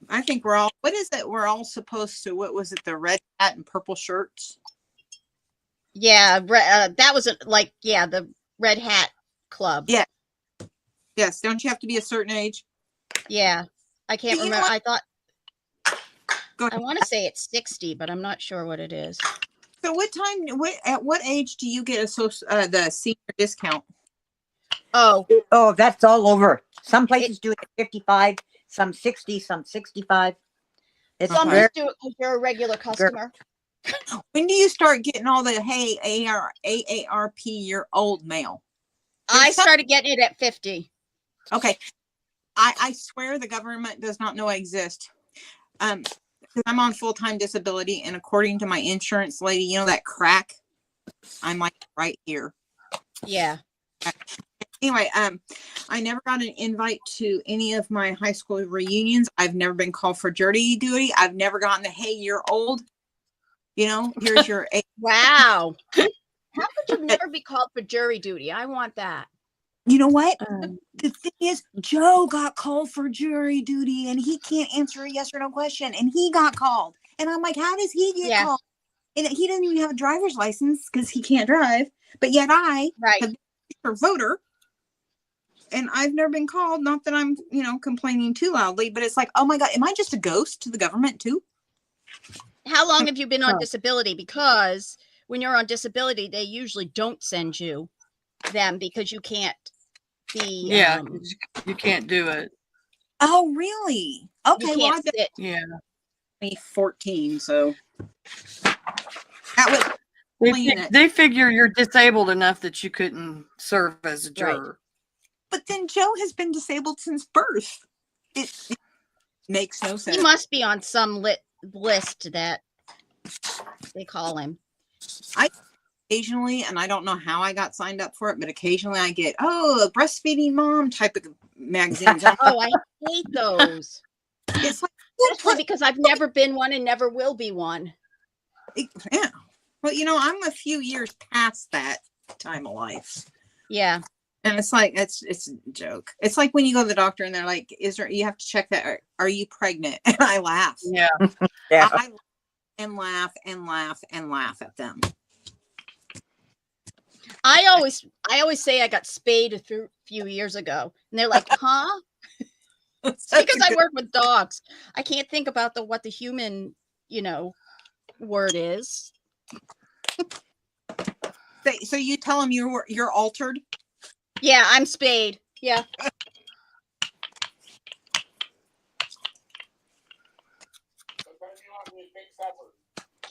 Speaker 5: I think we're all, what is it? We're all supposed to, what was it? The red hat and purple shirts?
Speaker 3: Yeah, that was the Red Hat Club.
Speaker 5: Yeah. Yes. Don't you have to be a certain age?
Speaker 3: Yeah. I can't
Speaker 5: You know
Speaker 3: remember.
Speaker 5: what?
Speaker 3: I thought,
Speaker 5: Go
Speaker 3: I
Speaker 5: ahead.
Speaker 3: want to say it's 60, but I'm not sure what it is.
Speaker 5: So at what age do you get the senior discount?
Speaker 3: Oh,
Speaker 6: Oh, that's all over. Some places do it at 55, some 60, some 65. It's
Speaker 3: some
Speaker 5: Okay.
Speaker 3: just do it because you're a regular customer.
Speaker 5: When do you start getting all the, hey, AARP, you're old mail?
Speaker 3: I started getting it at 50.
Speaker 5: Okay. I swear the government does not know I exist. Because I'm on full-time disability, and according to my insurance lady, that crack, I'm like right here.
Speaker 3: Yeah.
Speaker 5: Anyway, I never got an invite to any of my high school reunions. I've never been called for jury duty. I've never gotten the, hey, you're old. Here's your
Speaker 3: Wow. How could you never be called for jury duty? I want that.
Speaker 5: You know what? The thing is, Joe got called for jury duty and he can't answer a yes or no question, and he got called. And I'm like, how does he get called? And he doesn't even have a driver's license because he can't drive. But yet I have been a voter, and I've never been called. Not that I'm, complaining too loudly, but it's like, oh my God, am I just a ghost to the government too?
Speaker 3: How long have you been on disability? Because when you're on disability, they usually don't send you them because you can't be.
Speaker 2: Yeah, you can't do it.
Speaker 5: Oh, really? Okay, well, I've
Speaker 3: sit.
Speaker 2: Yeah.
Speaker 5: been 14, so that was
Speaker 2: They figure you're disabled enough that you couldn't serve as a juror.
Speaker 5: But then Joe has been disabled since birth. It makes no sense.
Speaker 3: He must be on some list that they call him.
Speaker 5: Occasionally, and I don't know how I got signed up for it, but occasionally I get, a breastfeeding mom type of magazines.
Speaker 3: Oh, I hate those.
Speaker 5: It's like,
Speaker 3: especially because I've never been one and never will be one.
Speaker 5: Yeah. Well, I'm a few years past that time of life.
Speaker 3: Yeah.
Speaker 5: And it's like, it's a joke. It's like when you go to the doctor and they're like, you have to check that. Are you pregnant? And I laugh.
Speaker 2: Yeah.
Speaker 6: Yeah.
Speaker 5: I and laugh and laugh and laugh at them.
Speaker 3: I always say I got spayed a few years ago, and they're like, "Huh?" Because I work with dogs. I can't think about what the human, word is.
Speaker 5: So you tell them you're altered?
Speaker 3: Yeah, I'm spayed. Yeah.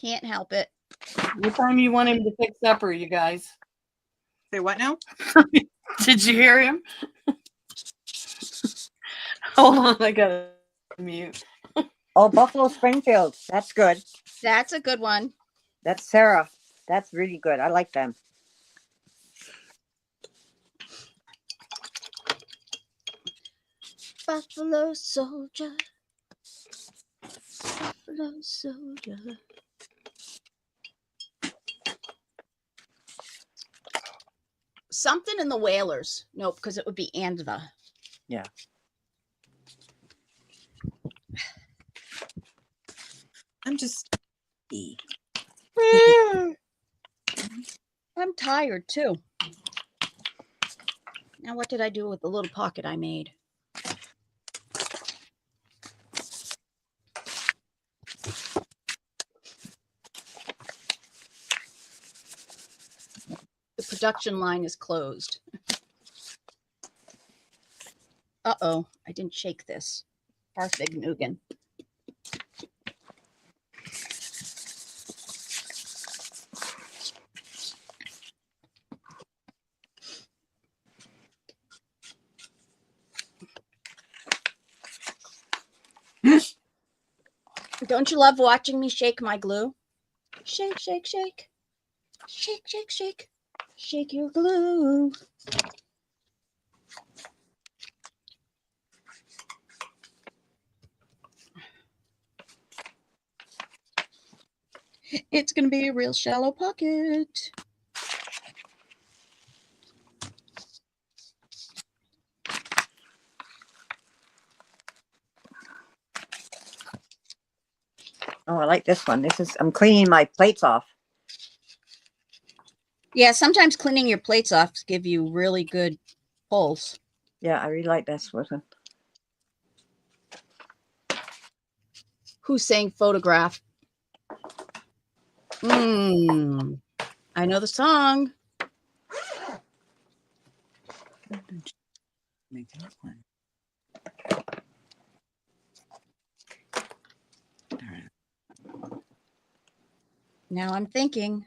Speaker 3: Can't help it.
Speaker 2: What time you want him to fix supper, you guys?
Speaker 5: Say what now?
Speaker 2: Did you hear him? Hold on, I gotta mute.
Speaker 6: Oh, Buffalo Springfield. That's good.
Speaker 3: That's a good one.
Speaker 6: That's Sarah. That's really good. I like them.
Speaker 3: Buffalo soldier. Buffalo soldier. Something in the Whalers. Nope, because it would be and the.
Speaker 6: Yeah.
Speaker 5: I'm just.
Speaker 3: I'm tired too. Now, what did I do with the little pocket I made? The production line is closed. Uh-oh, I didn't shake this. Parfignugan. Don't you love watching me shake my glue? Shake, shake, shake. Shake, shake, shake. Shake your glue. It's gonna be a real shallow pocket.
Speaker 6: Oh, I like this one. I'm cleaning my plates off.
Speaker 3: Yeah, sometimes cleaning your plates off give you really good pulls.
Speaker 6: Yeah, I really like this one.
Speaker 3: Who's saying photograph? I know the song.
Speaker 5: Make that one.
Speaker 3: Now I'm thinking.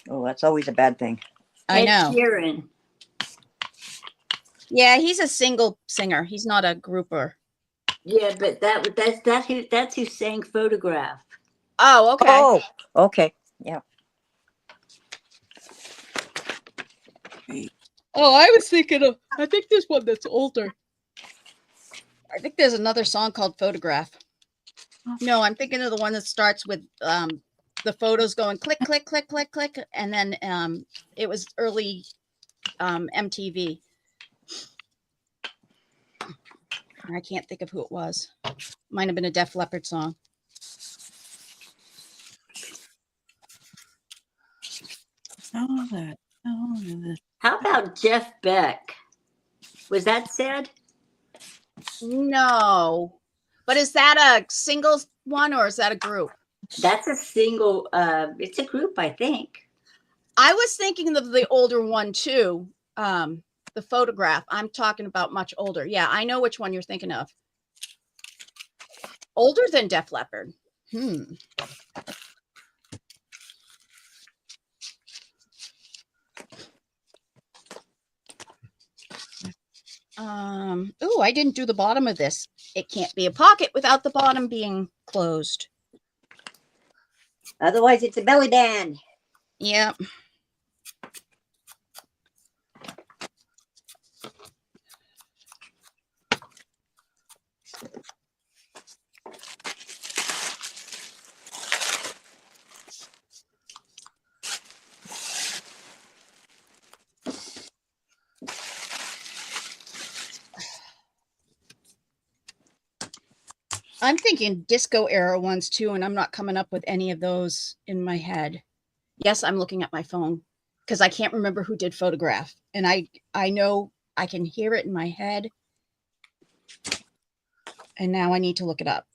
Speaker 6: Oh, that's always a bad thing.
Speaker 3: I
Speaker 4: Ed
Speaker 3: know.
Speaker 4: Sheeran.
Speaker 3: Yeah, he's a single singer. He's not a grouper.
Speaker 4: Yeah, but that's who sang Photograph.
Speaker 3: Oh, okay.
Speaker 6: Oh, okay. Yeah.
Speaker 3: Oh, I was thinking of. I think there's one that's older. I think there's another song called Photograph. No, I'm thinking of the one that starts with the photos going click, click, click, click, click, and then it was early MTV. I can't think of who it was. Might have been a Def Leppard song.
Speaker 5: Oh, that. Oh, that.
Speaker 4: How about Jeff Beck? Was that said?
Speaker 3: No, but is that a single one or is that a group?
Speaker 4: That's a single. It's a group, I think.
Speaker 3: I was thinking of the older one too. The Photograph. I'm talking about much older. Yeah, I know which one you're thinking of. Older than Def Leppard. Oh, I didn't do the bottom of this. It can't be a pocket without the bottom being closed.
Speaker 4: Otherwise, it's a belly band.
Speaker 3: Yep. I'm thinking disco era ones too, and I'm not coming up with any of those in my head. Yes, I'm looking at my phone because I can't remember who did Photograph. And I know I can hear it in my head. And now I need to look it up.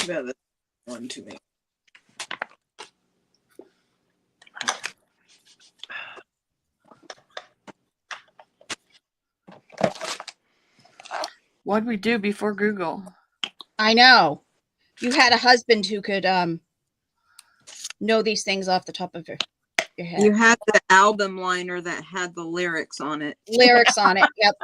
Speaker 5: About this one to me.
Speaker 2: What'd we do before Google?
Speaker 3: I know. You had a husband who could know these things off the top of your head.
Speaker 5: You had the album liner that had the lyrics on it.
Speaker 3: Lyrics on it. Yep.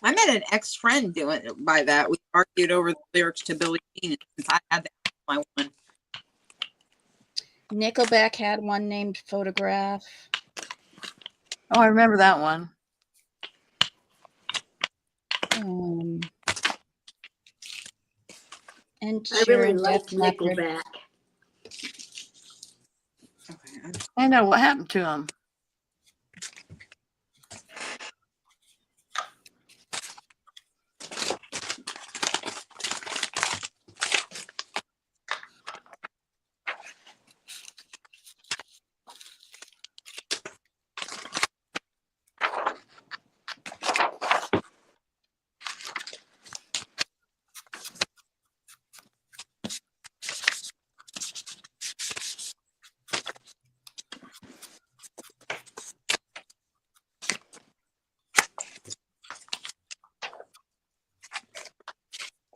Speaker 5: I met an ex-friend doing it by that. We argued over the lyrics to Billie Jean, and since I had that, my one.
Speaker 3: Nickelback had one named Photograph.
Speaker 2: Oh, I remember that one.
Speaker 3: And
Speaker 4: I really
Speaker 3: Sheeran,
Speaker 4: liked
Speaker 3: Def Leppard.
Speaker 4: Nickelback.
Speaker 5: Okay,
Speaker 2: I know what happened to him.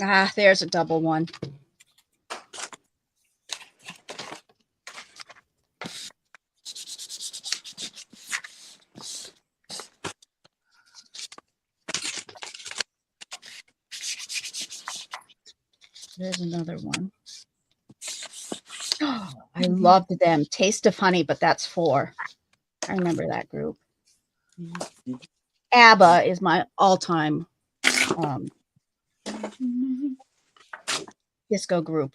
Speaker 3: Ah, there's a double one. There's another one. I loved them. Taste of Honey, but that's 4. I remember that group. ABBA is my all-time disco group.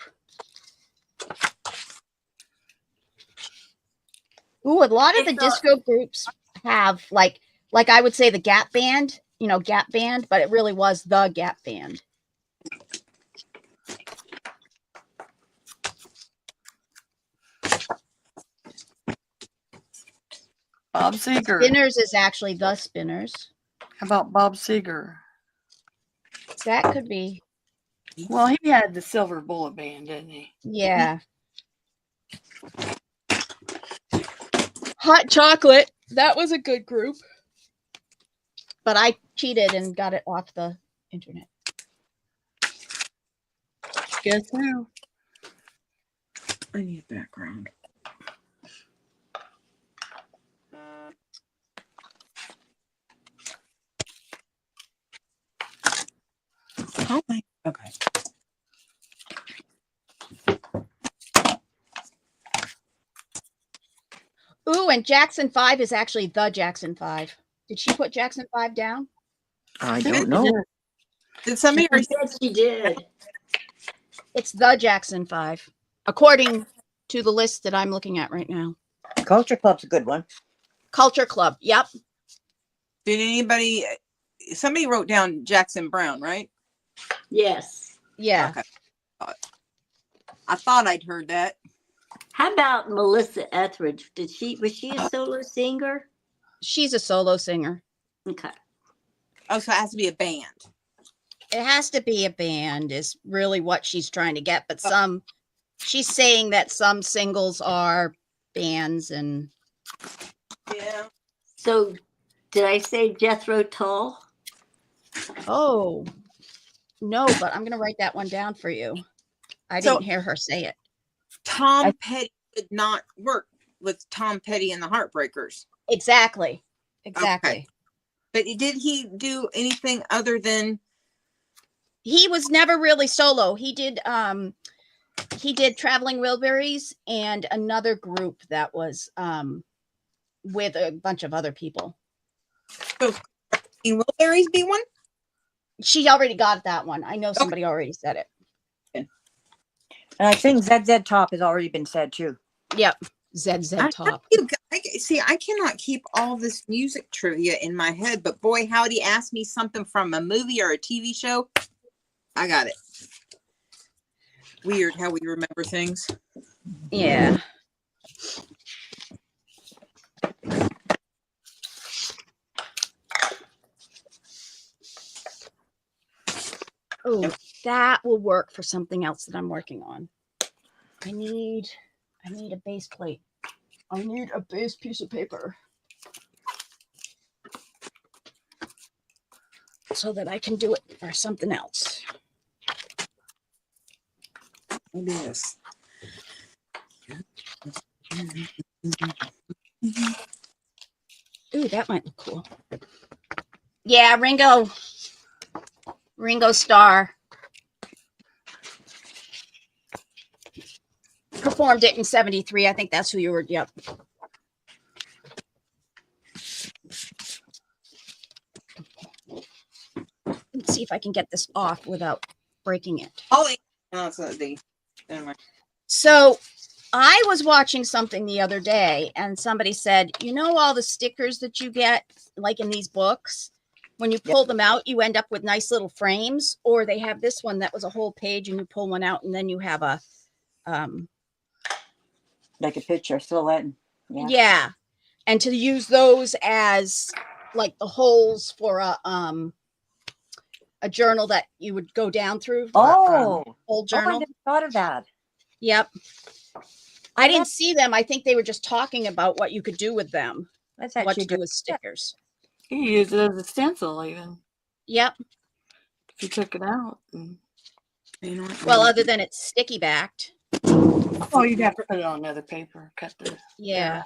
Speaker 3: Ooh, a lot of the disco groups have like I would say the Gap Band, Gap Band, but it really was the Gap Band.
Speaker 2: Bob Seger.
Speaker 3: Spinners is actually the Spinners.
Speaker 2: How about Bob Seger?
Speaker 3: That could be.
Speaker 2: Well, he had the Silver Bullet Band, didn't he?
Speaker 3: Yeah. Hot Chocolate. That was a good group. But I cheated and got it off the internet.
Speaker 2: Guess who?
Speaker 5: I need background. Oh my, okay.
Speaker 3: Ooh, and Jackson 5 is actually the Jackson 5. Did she put Jackson 5 down?
Speaker 6: I don't know.
Speaker 5: Did somebody
Speaker 4: She
Speaker 5: already
Speaker 4: said she did.
Speaker 3: It's the Jackson 5, according to the list that I'm looking at right now.
Speaker 6: Culture Club's a good one.
Speaker 3: Culture Club. Yep.
Speaker 5: did anybody somebody wrote down Jackson Brown, right?
Speaker 4: Yes.
Speaker 3: Yeah.
Speaker 5: Okay. I thought I'd heard that.
Speaker 4: How about Melissa Etheridge? Was she a solo singer?
Speaker 3: She's a solo singer.
Speaker 4: Okay.
Speaker 5: Oh, so it has to be a band.
Speaker 3: It has to be a band is really what she's trying to get, but she's saying that some singles are bands and
Speaker 5: Yeah.
Speaker 4: So did I say Jethro Tull?
Speaker 3: oh no, but I'm gonna write that one down for you. I
Speaker 5: So-
Speaker 3: didn't hear her say it.
Speaker 5: Tom Petty did not work with Tom Petty and the Heartbreakers.
Speaker 3: Exactly.
Speaker 5: But did he do anything other than
Speaker 3: He was never really solo. He did Traveling Wilburys and another group that was with a bunch of other people.
Speaker 5: Will Berries be one?
Speaker 3: She already got that one. I know somebody already said it.
Speaker 6: And I think ZZ Top has already been said too.
Speaker 3: Yep. ZZ Top.
Speaker 5: See, I cannot keep all this music trivia in my head, but boy, howdy, ask me something from a movie or a TV show. I got it. Weird how we remember things.
Speaker 3: Yeah. Oh, that will work for something else that I'm working on. I need a base plate. I need a base piece of paper so that I can do it for something else.
Speaker 5: Maybe this.
Speaker 3: Ooh, that might look cool. Yeah, Ringo Starr performed it in 73. I think that's who you were. Yep. Let's see if I can get this off without breaking it.
Speaker 5: Oh, no, it's not the. Never mind.
Speaker 3: So I was watching something the other day and somebody said, you know, all the stickers that you get like in these books, when you pull them out, you end up with nice little frames, or they have this one that was a whole page and you pull one out and then you have a,
Speaker 6: Like a picture, silhouette.
Speaker 3: yeah. And to use those as like the holes for a journal that you would go down through.
Speaker 6: Oh,
Speaker 3: Old
Speaker 6: I
Speaker 3: journal.
Speaker 6: never thought of that.
Speaker 3: Yep. I didn't see them. I think they were just talking about what you could do with them,
Speaker 6: That's
Speaker 3: what
Speaker 6: actually
Speaker 3: to do
Speaker 6: good.
Speaker 3: with stickers.
Speaker 2: You can use it as a stencil even
Speaker 3: Yep.
Speaker 2: if you took it out. And,
Speaker 5: You know what?
Speaker 3: Well, other than it's sticky backed.
Speaker 2: oh, you'd have to put it on another paper. Cut the.
Speaker 3: Yeah.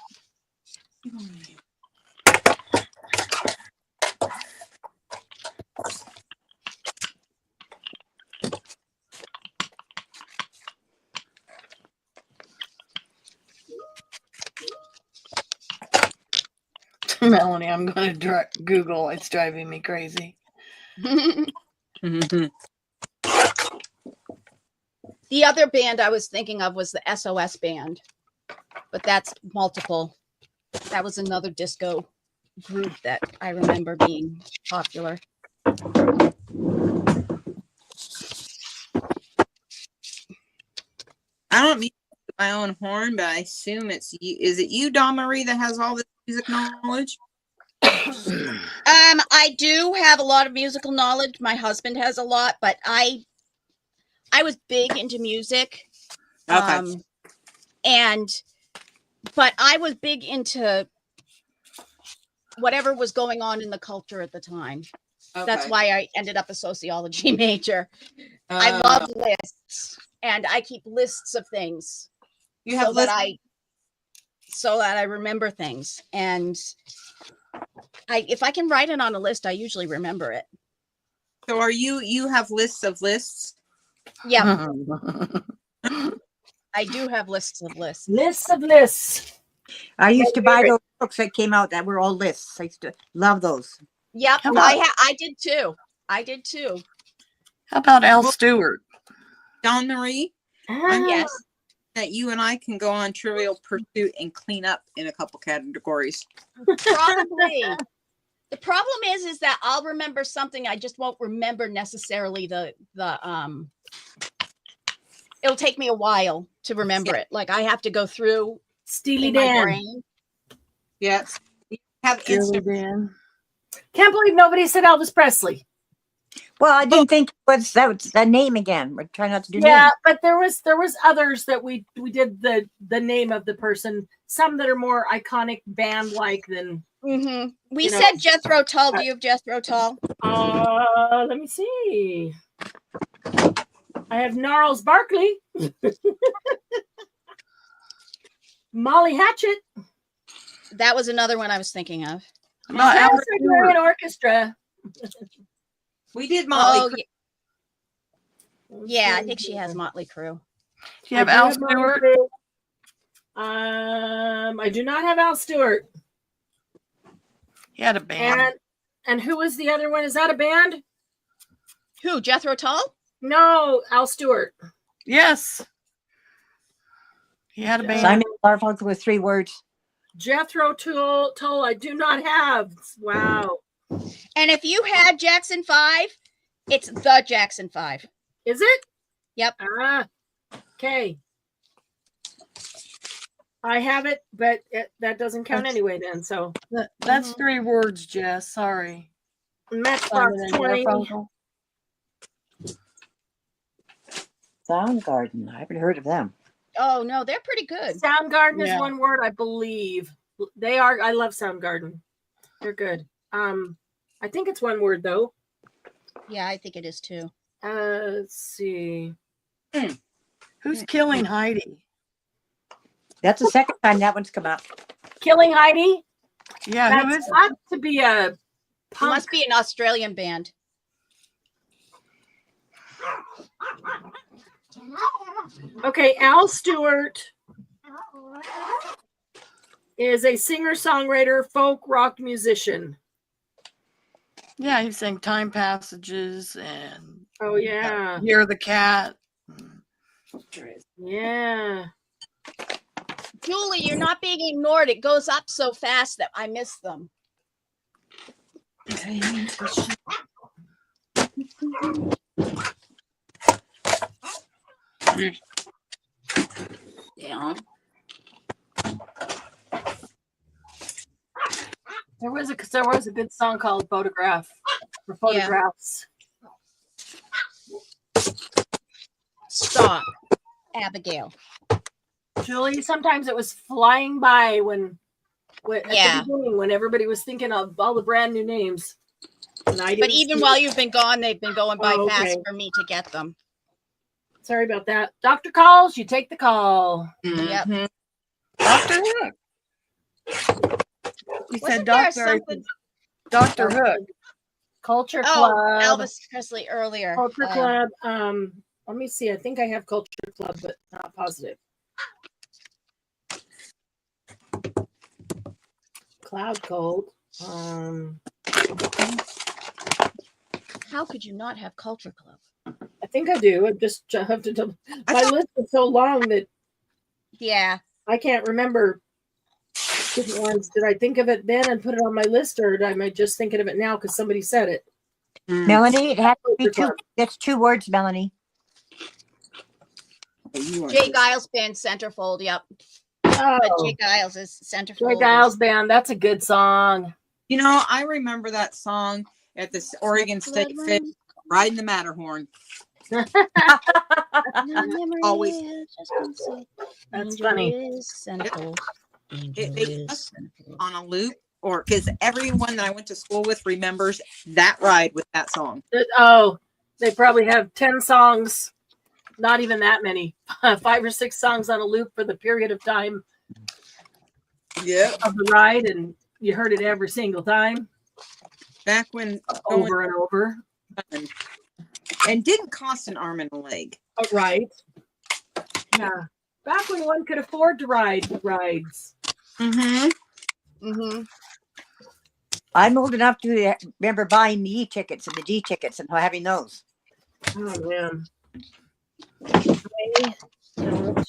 Speaker 2: Melanie, I'm going to Google. It's driving me crazy.
Speaker 5: Mhm.
Speaker 3: The other band I was thinking of was the SOS band, but that's multiple. That was another disco group that I remember being popular.
Speaker 5: I don't mean to toot my own horn, but I assume it's you. Is it you, Dawn Marie, that has all this music knowledge?
Speaker 3: I do have a lot of musical knowledge. My husband has a lot, but I was big into music.
Speaker 5: Okay.
Speaker 3: But I was big into whatever was going on in the culture at the time. That's
Speaker 5: Okay.
Speaker 3: why I ended up a sociology major. I love lists, and I keep lists of things
Speaker 5: You have
Speaker 3: so that I remember things. And if I can write it on a list, I usually remember it.
Speaker 5: So are you have lists of lists?
Speaker 3: Yeah, I do have lists of lists.
Speaker 1: Lists of lists.
Speaker 6: I used to buy those books that came out that were all lists. I used to love those.
Speaker 3: Yep,
Speaker 2: How about-
Speaker 3: I did too. I did too.
Speaker 2: How about Al Stewart?
Speaker 5: Dawn Marie,
Speaker 3: Yes.
Speaker 5: that you and I can go on Trivial Pursuit and clean up in a couple categories.
Speaker 3: Probably. The problem is that I'll remember something. I just won't remember necessarily the it'll take me a while to remember it. Like I have to go through
Speaker 1: Steely
Speaker 3: in my
Speaker 1: Dan.
Speaker 3: brain.
Speaker 5: Yes. You have
Speaker 2: Steely
Speaker 5: instant.
Speaker 2: Dan.
Speaker 1: Can't believe nobody said Elvis Presley.
Speaker 6: Well, I didn't think what's that name again. We're trying not to do
Speaker 1: Yeah,
Speaker 6: names.
Speaker 1: but there was others that we did the name of the person. Some that are more iconic band like than.
Speaker 3: Mm-hmm. We
Speaker 1: You know,
Speaker 3: said Jethro Tull. Do you have Jethro Tull?
Speaker 1: Let me see. I have Gnarls Barkley, Molly Hatchet,
Speaker 3: That was another one I was thinking of.
Speaker 2: How about Al
Speaker 1: Trans-Siberian
Speaker 2: Stewart?
Speaker 1: Orchestra.
Speaker 5: We did Molly.
Speaker 3: Oh, yeah, I think she has Motley Crue.
Speaker 2: Do you have
Speaker 1: I do
Speaker 2: Al
Speaker 1: have Molly
Speaker 2: Stewart?
Speaker 1: Crue. I do not have Al Stewart.
Speaker 2: He had a band.
Speaker 1: And who was the other one? Is that a band?
Speaker 3: Who? Jethro Tull?
Speaker 1: No, Al Stewart.
Speaker 2: Yes. He had a band.
Speaker 6: Simon Garfunkel with 3 words.
Speaker 1: Jethro Tull. I do not have. Wow.
Speaker 3: And if you had Jackson 5, it's the Jackson 5.
Speaker 1: Is it?
Speaker 3: Yep.
Speaker 1: Okay. I have it, but that doesn't count
Speaker 2: That's-
Speaker 1: anyway then. So
Speaker 2: That's 3 words, Jess. Sorry.
Speaker 1: Matchbox
Speaker 2: Simon and
Speaker 1: 20.
Speaker 2: Garfunkel.
Speaker 6: Soundgarden. I haven't heard of them.
Speaker 3: Oh no, they're pretty good.
Speaker 1: Soundgarden
Speaker 2: Yeah.
Speaker 1: is one word, I believe. They are. I love Soundgarden. They're good. I think it's one word though.
Speaker 3: Yeah, I think it is too.
Speaker 1: Let's see.
Speaker 2: Who's killing Heidi?
Speaker 6: That's the second time that one's come up.
Speaker 1: Killing Heidi.
Speaker 2: Yeah, who
Speaker 1: That's
Speaker 2: is
Speaker 1: got to be a
Speaker 3: It
Speaker 1: punk.
Speaker 3: must be an Australian band.
Speaker 1: Okay, Al Stewart is a singer-songwriter, folk rock musician.
Speaker 2: Yeah, he sang Time Passages and
Speaker 1: Oh yeah,
Speaker 2: Hear the Cat.
Speaker 1: yeah.
Speaker 3: Julie, you're not being ignored. It goes up so fast that I miss them.
Speaker 4: Yeah.
Speaker 1: There was a good song called Photograph or Photographs.
Speaker 3: Stop, Abigail.
Speaker 1: Julie, sometimes it was flying by when at
Speaker 3: Yeah.
Speaker 1: the beginning when everybody was thinking of all the brand new names. And I
Speaker 3: But
Speaker 1: didn't
Speaker 3: even
Speaker 1: see
Speaker 3: while
Speaker 1: it.
Speaker 3: you've been gone, they've been going by
Speaker 1: Oh,
Speaker 3: fast
Speaker 1: okay.
Speaker 3: for me to get them.
Speaker 1: Sorry about that. Doctor calls, you take the call.
Speaker 3: Yep.
Speaker 5: Mhm.
Speaker 2: Dr. Hook. He
Speaker 3: Wasn't
Speaker 2: said
Speaker 3: there
Speaker 2: Doctor.
Speaker 3: something-
Speaker 2: Dr. Hook.
Speaker 1: Culture
Speaker 3: Oh,
Speaker 1: Club.
Speaker 3: Elvis Presley earlier.
Speaker 1: Culture Club. Let me see. I think I have Culture Club, but not positive. Cloud Cult.
Speaker 3: How could you not have Culture Club?
Speaker 1: I think I do. I just have to double. My list is so long that
Speaker 3: Yeah.
Speaker 1: I can't remember different ones. Did I think of it then and put it on my list, or am I just thinking of it now because somebody said it?
Speaker 6: Melanie, it has to be
Speaker 1: Culture
Speaker 6: two.
Speaker 1: Club.
Speaker 6: That's 2 words, Melanie.
Speaker 5: You are
Speaker 3: Jay
Speaker 5: just-
Speaker 3: Giles Band Centerfold. Yep.
Speaker 1: Oh,
Speaker 3: But Jay Giles is Centerfold.
Speaker 1: Jay Giles Band. That's a good song.
Speaker 5: You know, I remember that song at the Oregon State Fair, riding the Matterhorn. Always.
Speaker 1: That's funny.
Speaker 5: They on a loop, or because everyone that I went to school with remembers that ride with that song.
Speaker 1: Oh, they probably have 10 songs, not even that many, 5 or 6 songs on a loop for the period of time
Speaker 5: Yeah.
Speaker 1: of the ride, and you heard it every single time,
Speaker 5: Back when
Speaker 1: over and over.
Speaker 5: and didn't cost an arm and a leg.
Speaker 1: Right. Yeah. Back when one could afford to ride rides.
Speaker 3: Mm-hmm.
Speaker 6: I'm old enough to remember buying the E-tickets and the D tickets and having those.
Speaker 1: Oh, man. I don't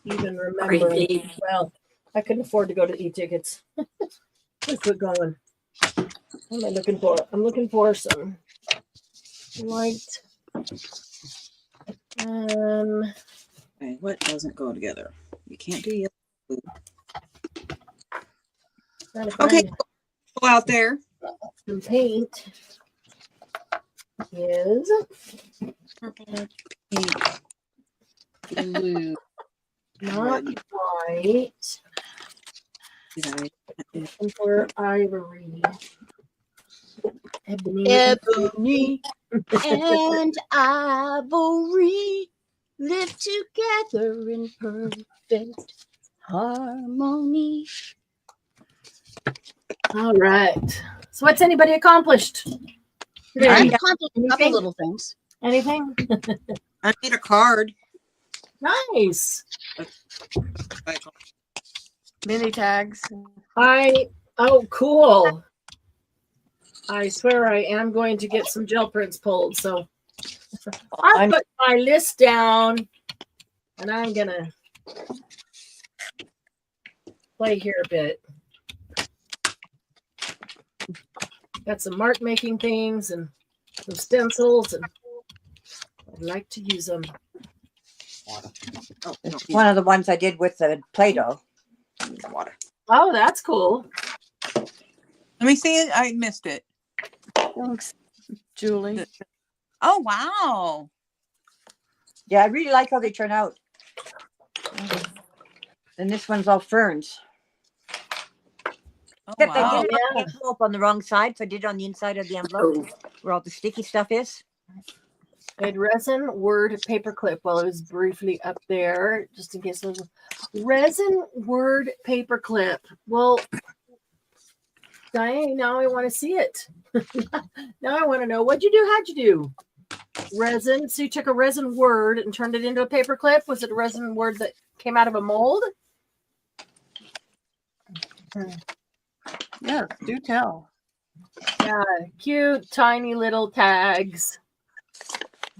Speaker 1: even remember.
Speaker 4: Crazy.
Speaker 1: Well, I couldn't afford to go to e-tickets. Let's quit going. What am I looking for? I'm looking for some light.
Speaker 5: Okay, what doesn't go together? You can't do yellow.
Speaker 1: Trying to find
Speaker 5: Okay, go out there.
Speaker 1: some paint is
Speaker 5: Purple, pink, blue.
Speaker 1: not white. Looking for ivory. Ebony.
Speaker 3: Ebony and ivory live together in perfect harmony.
Speaker 1: All right. So what's anybody accomplished
Speaker 3: I
Speaker 1: today?
Speaker 3: accomplished a couple little things.
Speaker 1: Anything?
Speaker 5: I made a card.
Speaker 1: Nice.
Speaker 2: Mini tags.
Speaker 1: Oh, cool. I swear I am going to get some gel prints pulled. So I'll
Speaker 6: I'm-
Speaker 1: put my list down and I'm gonna play here a bit. Got some mark making things and some stencils, and I'd like to use them.
Speaker 5: Oh, no,
Speaker 6: It's one of the ones I did with the Play-Doh.
Speaker 5: water.
Speaker 1: Oh, that's cool.
Speaker 5: Let me see it. I missed it.
Speaker 2: Thanks, Julie.
Speaker 5: Oh, wow.
Speaker 6: Yeah, I really like how they turn out. And this one's all ferns.
Speaker 5: Oh,
Speaker 6: Except I
Speaker 5: wow.
Speaker 6: did it on the envelope on the wrong side, so I did it on the inside of the envelope where all the sticky stuff is.
Speaker 1: I had resin word paperclip. Well, it was briefly up there, just in case there was resin word paperclip. Well, Diane, now I want to see it. Now I want to know, what'd you do? How'd you do? Resin. So you took a resin word and turned it into a paperclip. Was it a resin word that came out of a mold?
Speaker 2: Yeah, do tell.
Speaker 1: Yeah, cute, tiny little tags.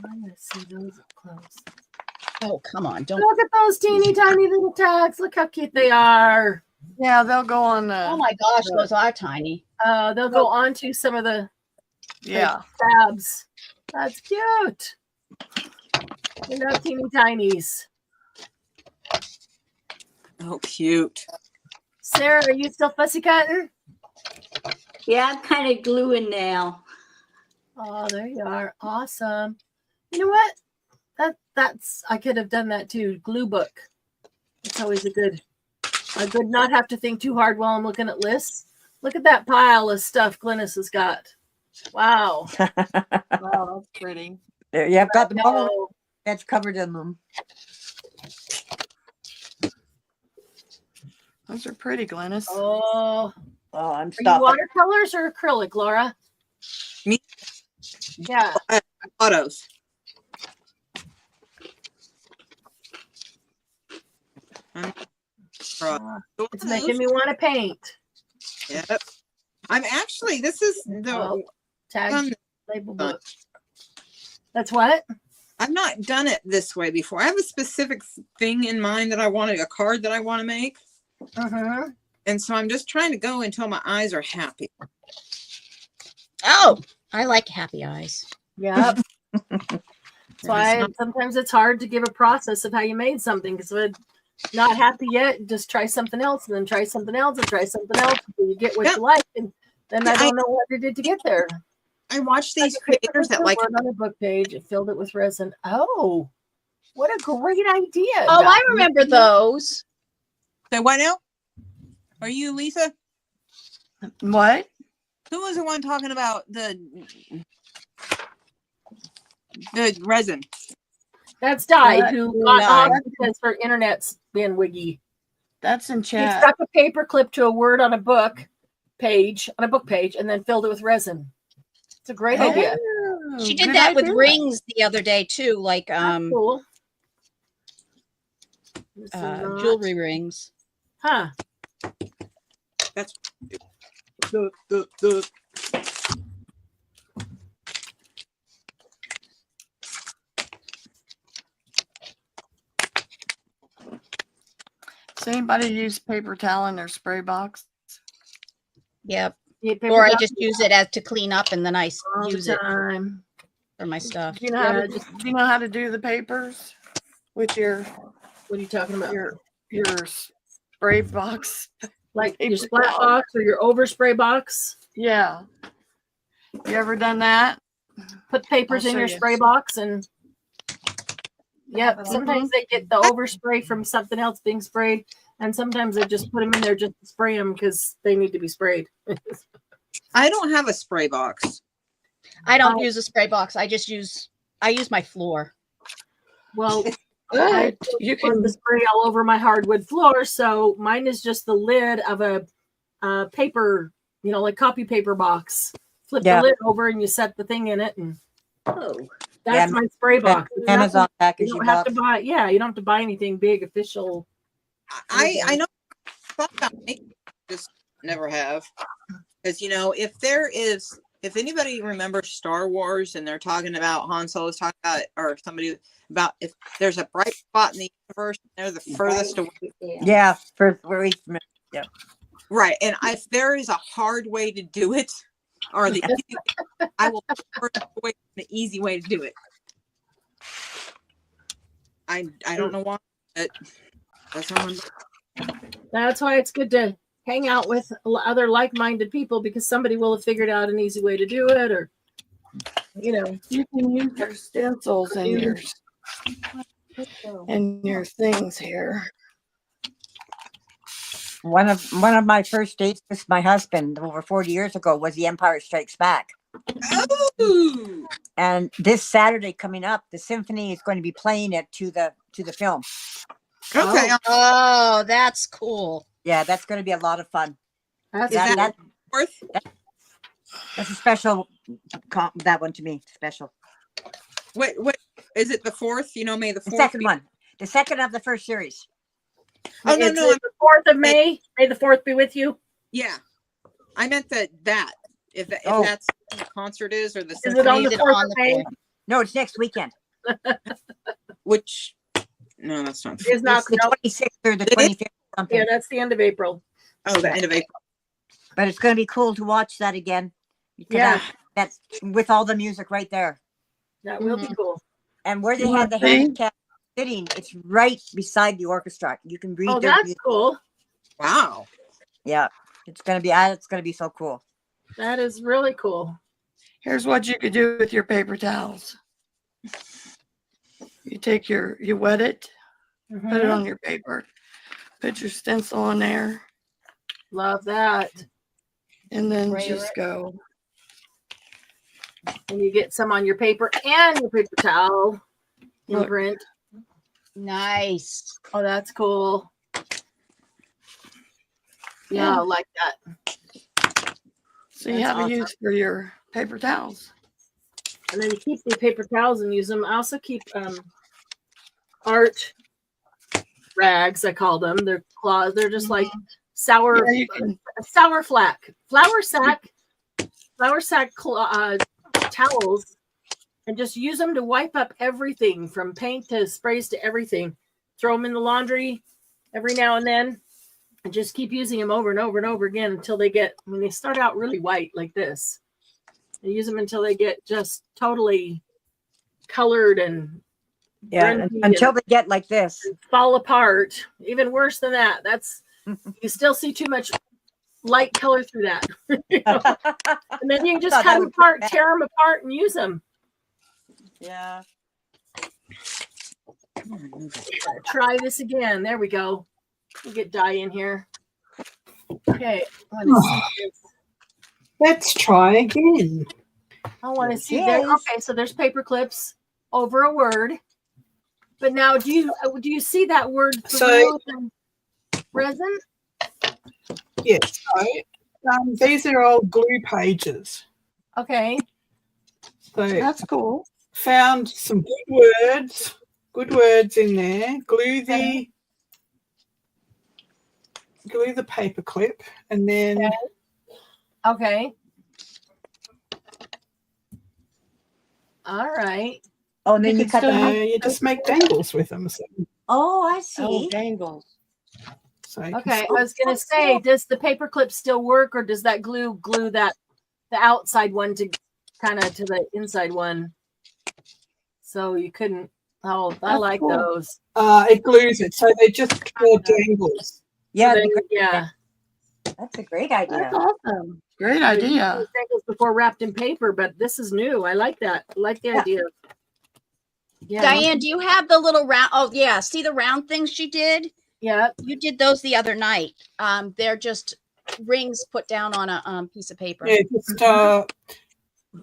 Speaker 1: I'm gonna see those up close.
Speaker 3: Oh, come on. Don't.
Speaker 1: Look at those teeny tiny little tags. Look how cute they are.
Speaker 2: Yeah, they'll go on.
Speaker 3: Oh my gosh, those are tiny.
Speaker 1: They'll go on to some of the
Speaker 2: Yeah.
Speaker 1: tabs. That's cute. They're not teeny tinies.
Speaker 5: Oh, cute.
Speaker 1: Sarah, are you still fussy cutting?
Speaker 4: Yeah, I'm kind of gluing now.
Speaker 1: Oh, there you are. Awesome. You know what? That's I could have done that too. Glue book. It's always a good not have to think too hard while I'm looking at lists. Look at that pile of stuff Glynis has got. Wow.
Speaker 2: Wow, that's pretty.
Speaker 6: There, yeah, I've got them all.
Speaker 1: Oh,
Speaker 6: That's covered in them.
Speaker 2: Those are pretty, Glennis.
Speaker 1: oh.
Speaker 6: Oh, I'm
Speaker 1: Are you
Speaker 6: stopping.
Speaker 1: watercolors or acrylic, Laura?
Speaker 5: Me?
Speaker 1: Yeah.
Speaker 5: Autos.
Speaker 1: It's making me want to paint.
Speaker 5: Yep. I'm actually, this is the,
Speaker 1: Oh, tag
Speaker 5: um,
Speaker 1: label book. That's what?
Speaker 5: I've not done it this way before. I have a specific thing in mind that I wanted, a card that I want to make.
Speaker 1: Uh-huh.
Speaker 5: And so I'm just trying to go until my eyes are happy.
Speaker 3: Oh, I like happy eyes.
Speaker 1: Yep. That's
Speaker 5: And it's
Speaker 1: why
Speaker 5: not-
Speaker 1: sometimes it's hard to give a process of how you made something because if it's not happy yet, just try something else and then try something else and try something else until you get what
Speaker 5: Yeah.
Speaker 1: you like. And then I
Speaker 5: Yeah,
Speaker 1: don't know what I did to get there.
Speaker 5: I watch these
Speaker 1: Like a paper
Speaker 5: creators that
Speaker 1: clip
Speaker 5: like,
Speaker 1: or another book page, it filled it with resin. Oh, what a great idea.
Speaker 3: Oh, I
Speaker 1: Dot.
Speaker 3: remember those.
Speaker 5: so what now? Are you Lisa?
Speaker 2: What?
Speaker 5: Who was the one talking about the resin?
Speaker 1: That's Di
Speaker 2: That-
Speaker 1: who got
Speaker 3: Di.
Speaker 1: off because her internet's been wiggy.
Speaker 2: That's in
Speaker 1: She
Speaker 2: chat.
Speaker 1: stuck a paper clip to a word on a book page, and then filled it with resin. It's a great idea.
Speaker 2: Oh,
Speaker 3: She did
Speaker 2: good
Speaker 3: that with
Speaker 2: idea.
Speaker 3: rings the other day too, like
Speaker 1: That's cool. This is not-
Speaker 3: jewelry rings.
Speaker 1: Huh.
Speaker 5: That's
Speaker 2: Does anybody use paper towel in their spray box?
Speaker 3: Yep.
Speaker 1: Yeah, paper
Speaker 3: Or I
Speaker 1: towel
Speaker 3: just use it as to clean up and then I
Speaker 2: All the
Speaker 3: use it
Speaker 2: time.
Speaker 3: for my stuff.
Speaker 2: Do you know how
Speaker 1: Yeah,
Speaker 2: to do you know how to do the papers with your
Speaker 1: What are you talking about?
Speaker 2: your spray box?
Speaker 1: Like your
Speaker 2: paper
Speaker 1: splat
Speaker 2: towel.
Speaker 1: box or your overspray box?
Speaker 2: Yeah. You ever done that?
Speaker 1: Put papers
Speaker 2: I'll
Speaker 1: in
Speaker 2: show
Speaker 1: your
Speaker 2: you.
Speaker 1: spray box and yep.
Speaker 2: Mhm.
Speaker 1: Sometimes they get the overspray from something else being sprayed, and sometimes they just put them in there just to spray them because they need to be sprayed.
Speaker 5: I don't have a spray box.
Speaker 3: I don't use a spray box. I use my floor.
Speaker 1: Well,
Speaker 2: Good. You
Speaker 1: put
Speaker 2: can
Speaker 1: the spray all over my hardwood floor, so mine is just the lid of a paper, like copy paper box. Flip
Speaker 6: Yeah.
Speaker 1: the lid over and you set the thing in it, and
Speaker 4: Oh,
Speaker 1: that's my spray box. There's nothing-
Speaker 6: Amazon
Speaker 1: You
Speaker 6: packaging
Speaker 1: don't have
Speaker 6: box.
Speaker 1: to buy. Yeah, you don't have to buy anything big, official.
Speaker 5: I know thought about making it, just never have. Because if anybody remembers Star Wars and they're talking about Han Solo's talking about it, or somebody about if there's a bright spot in the universe, they're the furthest away.
Speaker 6: Yeah, for
Speaker 5: Right. And if there is a hard way to do it, or the easy way, I will prefer the easy way to do it. I don't know why, but that's how I'm.
Speaker 1: That's why it's good to hang out with other like-minded people because somebody will have figured out an easy way to do it, or
Speaker 2: you can use your stencils and your things here.
Speaker 6: one of my first dates with my husband over 40 years ago was The Empire Strikes Back.
Speaker 5: Ooh.
Speaker 6: And this Saturday coming up, the symphony is going to be playing it to the film.
Speaker 5: Okay.
Speaker 3: Oh, that's cool.
Speaker 6: Yeah, that's going to be a lot of fun.
Speaker 1: that's
Speaker 5: Is
Speaker 1: cool.
Speaker 5: that worth?
Speaker 6: That's a special. That one to me special.
Speaker 5: What is it? The 4th? May the 4th.
Speaker 6: The second one, the second of the first series.
Speaker 5: Oh no,
Speaker 1: It's
Speaker 5: no.
Speaker 1: the 4th of May. May the 4th be with you.
Speaker 5: Yeah, I meant that. If
Speaker 6: Oh.
Speaker 5: that's what the concert is, or the
Speaker 1: Is it on
Speaker 3: Is
Speaker 1: the
Speaker 3: it
Speaker 1: 4th
Speaker 3: on
Speaker 1: of
Speaker 3: the
Speaker 1: May?
Speaker 3: 4th?
Speaker 6: No, it's next weekend.
Speaker 5: which no, that's not.
Speaker 1: It's not.
Speaker 6: It's the
Speaker 1: No,
Speaker 6: 26th or the
Speaker 5: It is?
Speaker 6: 25th. Something.
Speaker 1: yeah, that's the end of April.
Speaker 5: Oh, the end of April.
Speaker 6: But it's going to be cool to watch that again. because
Speaker 1: Yeah.
Speaker 6: that's with all the music right there.
Speaker 1: That will be cool.
Speaker 6: And where they
Speaker 2: You
Speaker 6: had the
Speaker 2: wanna see?
Speaker 6: handicap sitting, it's right beside the orchestra. You can read
Speaker 1: Oh,
Speaker 6: their
Speaker 1: that's
Speaker 6: music.
Speaker 1: cool.
Speaker 5: Wow.
Speaker 6: Yeah, it's gonna be so cool.
Speaker 1: That is really cool.
Speaker 2: Here's what you could do with your paper towels. You take you wet it, put it
Speaker 1: Mhm.
Speaker 2: on your paper, put your stencil on there,
Speaker 1: Love that.
Speaker 2: and then
Speaker 1: Spray
Speaker 2: just
Speaker 1: it.
Speaker 2: go.
Speaker 1: And you get some on your paper and your paper towel
Speaker 2: Look.
Speaker 1: imprint.
Speaker 3: Nice.
Speaker 1: Oh, that's cool. Yeah, I like that.
Speaker 2: So you
Speaker 1: That's
Speaker 2: have
Speaker 1: awesome.
Speaker 2: a use for your paper towels.
Speaker 1: And then you keep the paper towels and use them. I also keep art rags, I call them. They're cloths. They're just like sour
Speaker 2: Yeah, you can.
Speaker 1: sour flack, flour sack towels, and just use them to wipe up everything from paint to sprays to everything. Throw them in the laundry every now and then, and just keep using them over and over and over again until they get, I mean, they start out really white like this. And use them until they get just totally colored and
Speaker 6: Yeah,
Speaker 1: grungy
Speaker 6: until
Speaker 1: and
Speaker 6: they get like this.
Speaker 1: fall apart. Even worse than that. That's, you still see too much light color through that. You know? And then you can just
Speaker 6: Thought
Speaker 1: cut
Speaker 6: that
Speaker 1: them
Speaker 6: would be
Speaker 1: apart,
Speaker 6: bad.
Speaker 1: tear them apart, and use them.
Speaker 6: Yeah.
Speaker 1: Try this again. There we go. We'll get dye in here. Okay. I want to see this.
Speaker 8: Let's try again.
Speaker 1: I want
Speaker 6: Here
Speaker 1: to see
Speaker 6: it
Speaker 1: there.
Speaker 6: is.
Speaker 1: Okay, so there's paper clips over a word. But now, do you see that word
Speaker 8: So-
Speaker 1: through the resin?
Speaker 8: Yes. So, these are all glue pages.
Speaker 1: Okay.
Speaker 8: So
Speaker 2: That's cool.
Speaker 8: found some good words in there. Glue the paper clip, and then
Speaker 1: Okay. All right.
Speaker 6: Oh, and then
Speaker 2: You
Speaker 6: you
Speaker 2: can
Speaker 6: cut
Speaker 2: still
Speaker 6: them.
Speaker 2: use-
Speaker 8: you just make dangles with them. So,
Speaker 6: Oh, I
Speaker 2: Oh,
Speaker 6: see.
Speaker 2: dangles.
Speaker 8: you can
Speaker 1: Okay.
Speaker 8: still-
Speaker 1: I was gonna say, does the paper clip still work, or does that glue that the outside one to kind of to the inside one? So you couldn't. Oh, I
Speaker 2: That's
Speaker 1: like
Speaker 2: cool.
Speaker 1: those.
Speaker 8: it glues it, so they just draw dangles.
Speaker 6: Yeah,
Speaker 1: So
Speaker 6: that'd
Speaker 1: then,
Speaker 6: be great.
Speaker 1: yeah.
Speaker 6: That's a great idea.
Speaker 2: That's awesome. Great
Speaker 1: I've used
Speaker 2: idea.
Speaker 1: those dangles before wrapped in paper, but this is new. I like that. I like the
Speaker 6: Yeah.
Speaker 1: idea. Yeah.
Speaker 3: Diane, do you have the little round? Oh, yeah. See the round things she did?
Speaker 1: Yeah.
Speaker 3: You did those the other night. They're just rings put down on a piece of paper.
Speaker 8: Yeah, just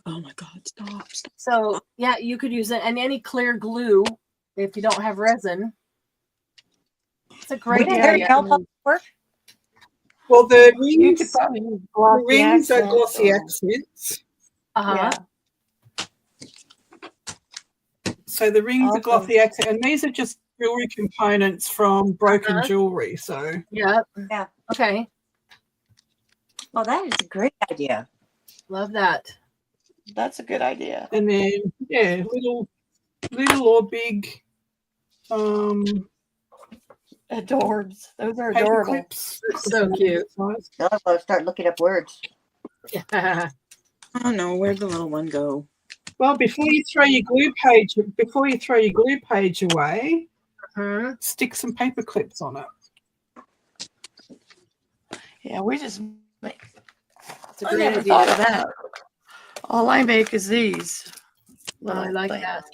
Speaker 5: Oh my God! Stop!
Speaker 1: So yeah, you could use it, and any clear glue if you don't have resin. It's a great
Speaker 6: Would there
Speaker 1: idea.
Speaker 6: help us work?
Speaker 8: well, the
Speaker 2: You could
Speaker 8: rings,
Speaker 2: probably use
Speaker 8: the
Speaker 2: glossy
Speaker 8: rings are
Speaker 2: accents
Speaker 8: glossy
Speaker 2: or-
Speaker 8: accents.
Speaker 1: Uh-huh.
Speaker 2: Yeah.
Speaker 8: So the rings are
Speaker 2: Awesome.
Speaker 8: glossy accent, and these are just jewelry components from broken
Speaker 1: Uh-huh.
Speaker 8: jewelry. So
Speaker 1: Yeah.
Speaker 6: Yeah.
Speaker 1: Okay.
Speaker 6: Oh, that is a great idea.
Speaker 1: Love that.
Speaker 2: That's a good idea.
Speaker 8: and then little or big
Speaker 2: Adorbs. Those are
Speaker 8: paper
Speaker 2: adorable.
Speaker 8: clips.
Speaker 1: So cute.
Speaker 8: Size.
Speaker 6: I'll go start looking up words.
Speaker 5: Oh no! Where'd the little one go?
Speaker 8: Well, before you throw your glue page away,
Speaker 1: Mhm.
Speaker 8: stick some paper clips on it.
Speaker 2: Yeah, we just make.
Speaker 1: It's a
Speaker 2: I
Speaker 1: great
Speaker 2: never
Speaker 1: idea.
Speaker 2: thought of that. All I make is these.
Speaker 1: Oh, I
Speaker 2: little
Speaker 1: like
Speaker 2: things.
Speaker 1: that.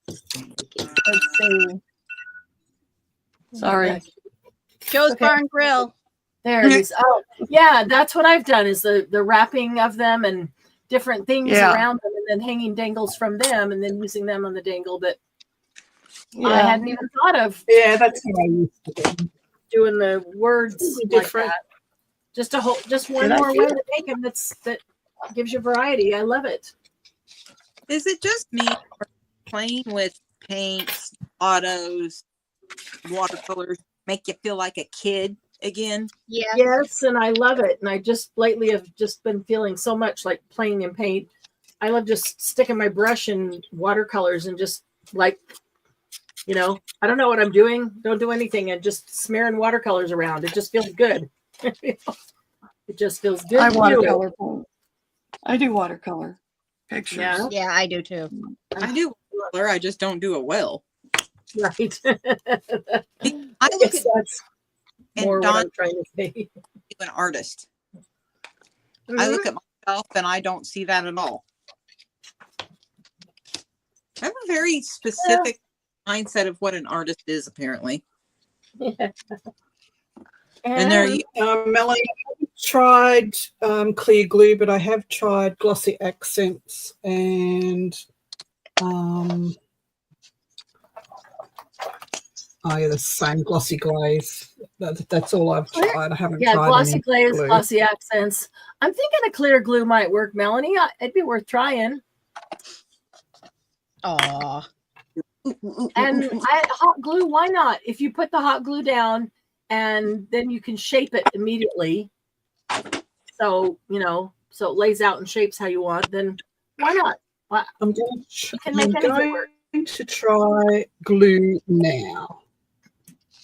Speaker 1: Let's see.
Speaker 2: Sorry.
Speaker 3: Joe's
Speaker 1: Okay.
Speaker 3: Bar and Grill.
Speaker 1: There it is. Oh, yeah, that's what I've done is the wrapping of them and different things
Speaker 2: Yeah.
Speaker 1: around them, and then hanging dangles from them, and then using them on the dangle. But I
Speaker 2: Yeah.
Speaker 1: hadn't even thought of
Speaker 8: Yeah, that's how I used to do.
Speaker 1: doing the words
Speaker 8: Totally
Speaker 1: like
Speaker 8: different.
Speaker 1: that. Just one
Speaker 2: Good
Speaker 1: more
Speaker 2: idea.
Speaker 1: way to make them that gives you variety. I love it.
Speaker 5: Is it just me or playing with paints, autos, watercolors make you feel like a kid again?
Speaker 3: Yeah.
Speaker 1: Yes, and I love it. And I just lately have just been feeling so much like playing in paint. I love just sticking my brush in watercolors and just like, I don't know what I'm doing. Don't do anything, and just smearing watercolors around. It just feels good. It just feels good.
Speaker 2: I
Speaker 1: to do
Speaker 2: watercolor paint. I do watercolor pictures.
Speaker 1: Yeah.
Speaker 3: Yeah, I do too.
Speaker 5: I do color, I just don't do it well.
Speaker 1: it. Right.
Speaker 5: I look
Speaker 1: Yes,
Speaker 5: at
Speaker 1: that's
Speaker 5: and
Speaker 1: more what
Speaker 5: Don
Speaker 1: I'm trying to say.
Speaker 5: an artist. I look at myself and I don't see that at all. I have a very specific mindset of what an artist is, apparently.
Speaker 1: Yeah.
Speaker 5: And there
Speaker 1: And-
Speaker 5: you
Speaker 8: Melanie, I haven't tried clear glue, but I have tried glossy accents and the same glossy glaze. That's all I've tried. I haven't
Speaker 1: Yeah,
Speaker 8: tried
Speaker 1: glossy
Speaker 8: any
Speaker 1: glaze,
Speaker 8: glue.
Speaker 1: glossy accents. I'm thinking a clear glue might work, Melanie. It'd be worth trying.
Speaker 3: Aw.
Speaker 1: And hot glue, why not? If you put the hot glue down and then you can shape it immediately. So, so it lays out and shapes how you want, then why not?
Speaker 8: I'm going
Speaker 1: You can make anything work.
Speaker 8: to try glue now.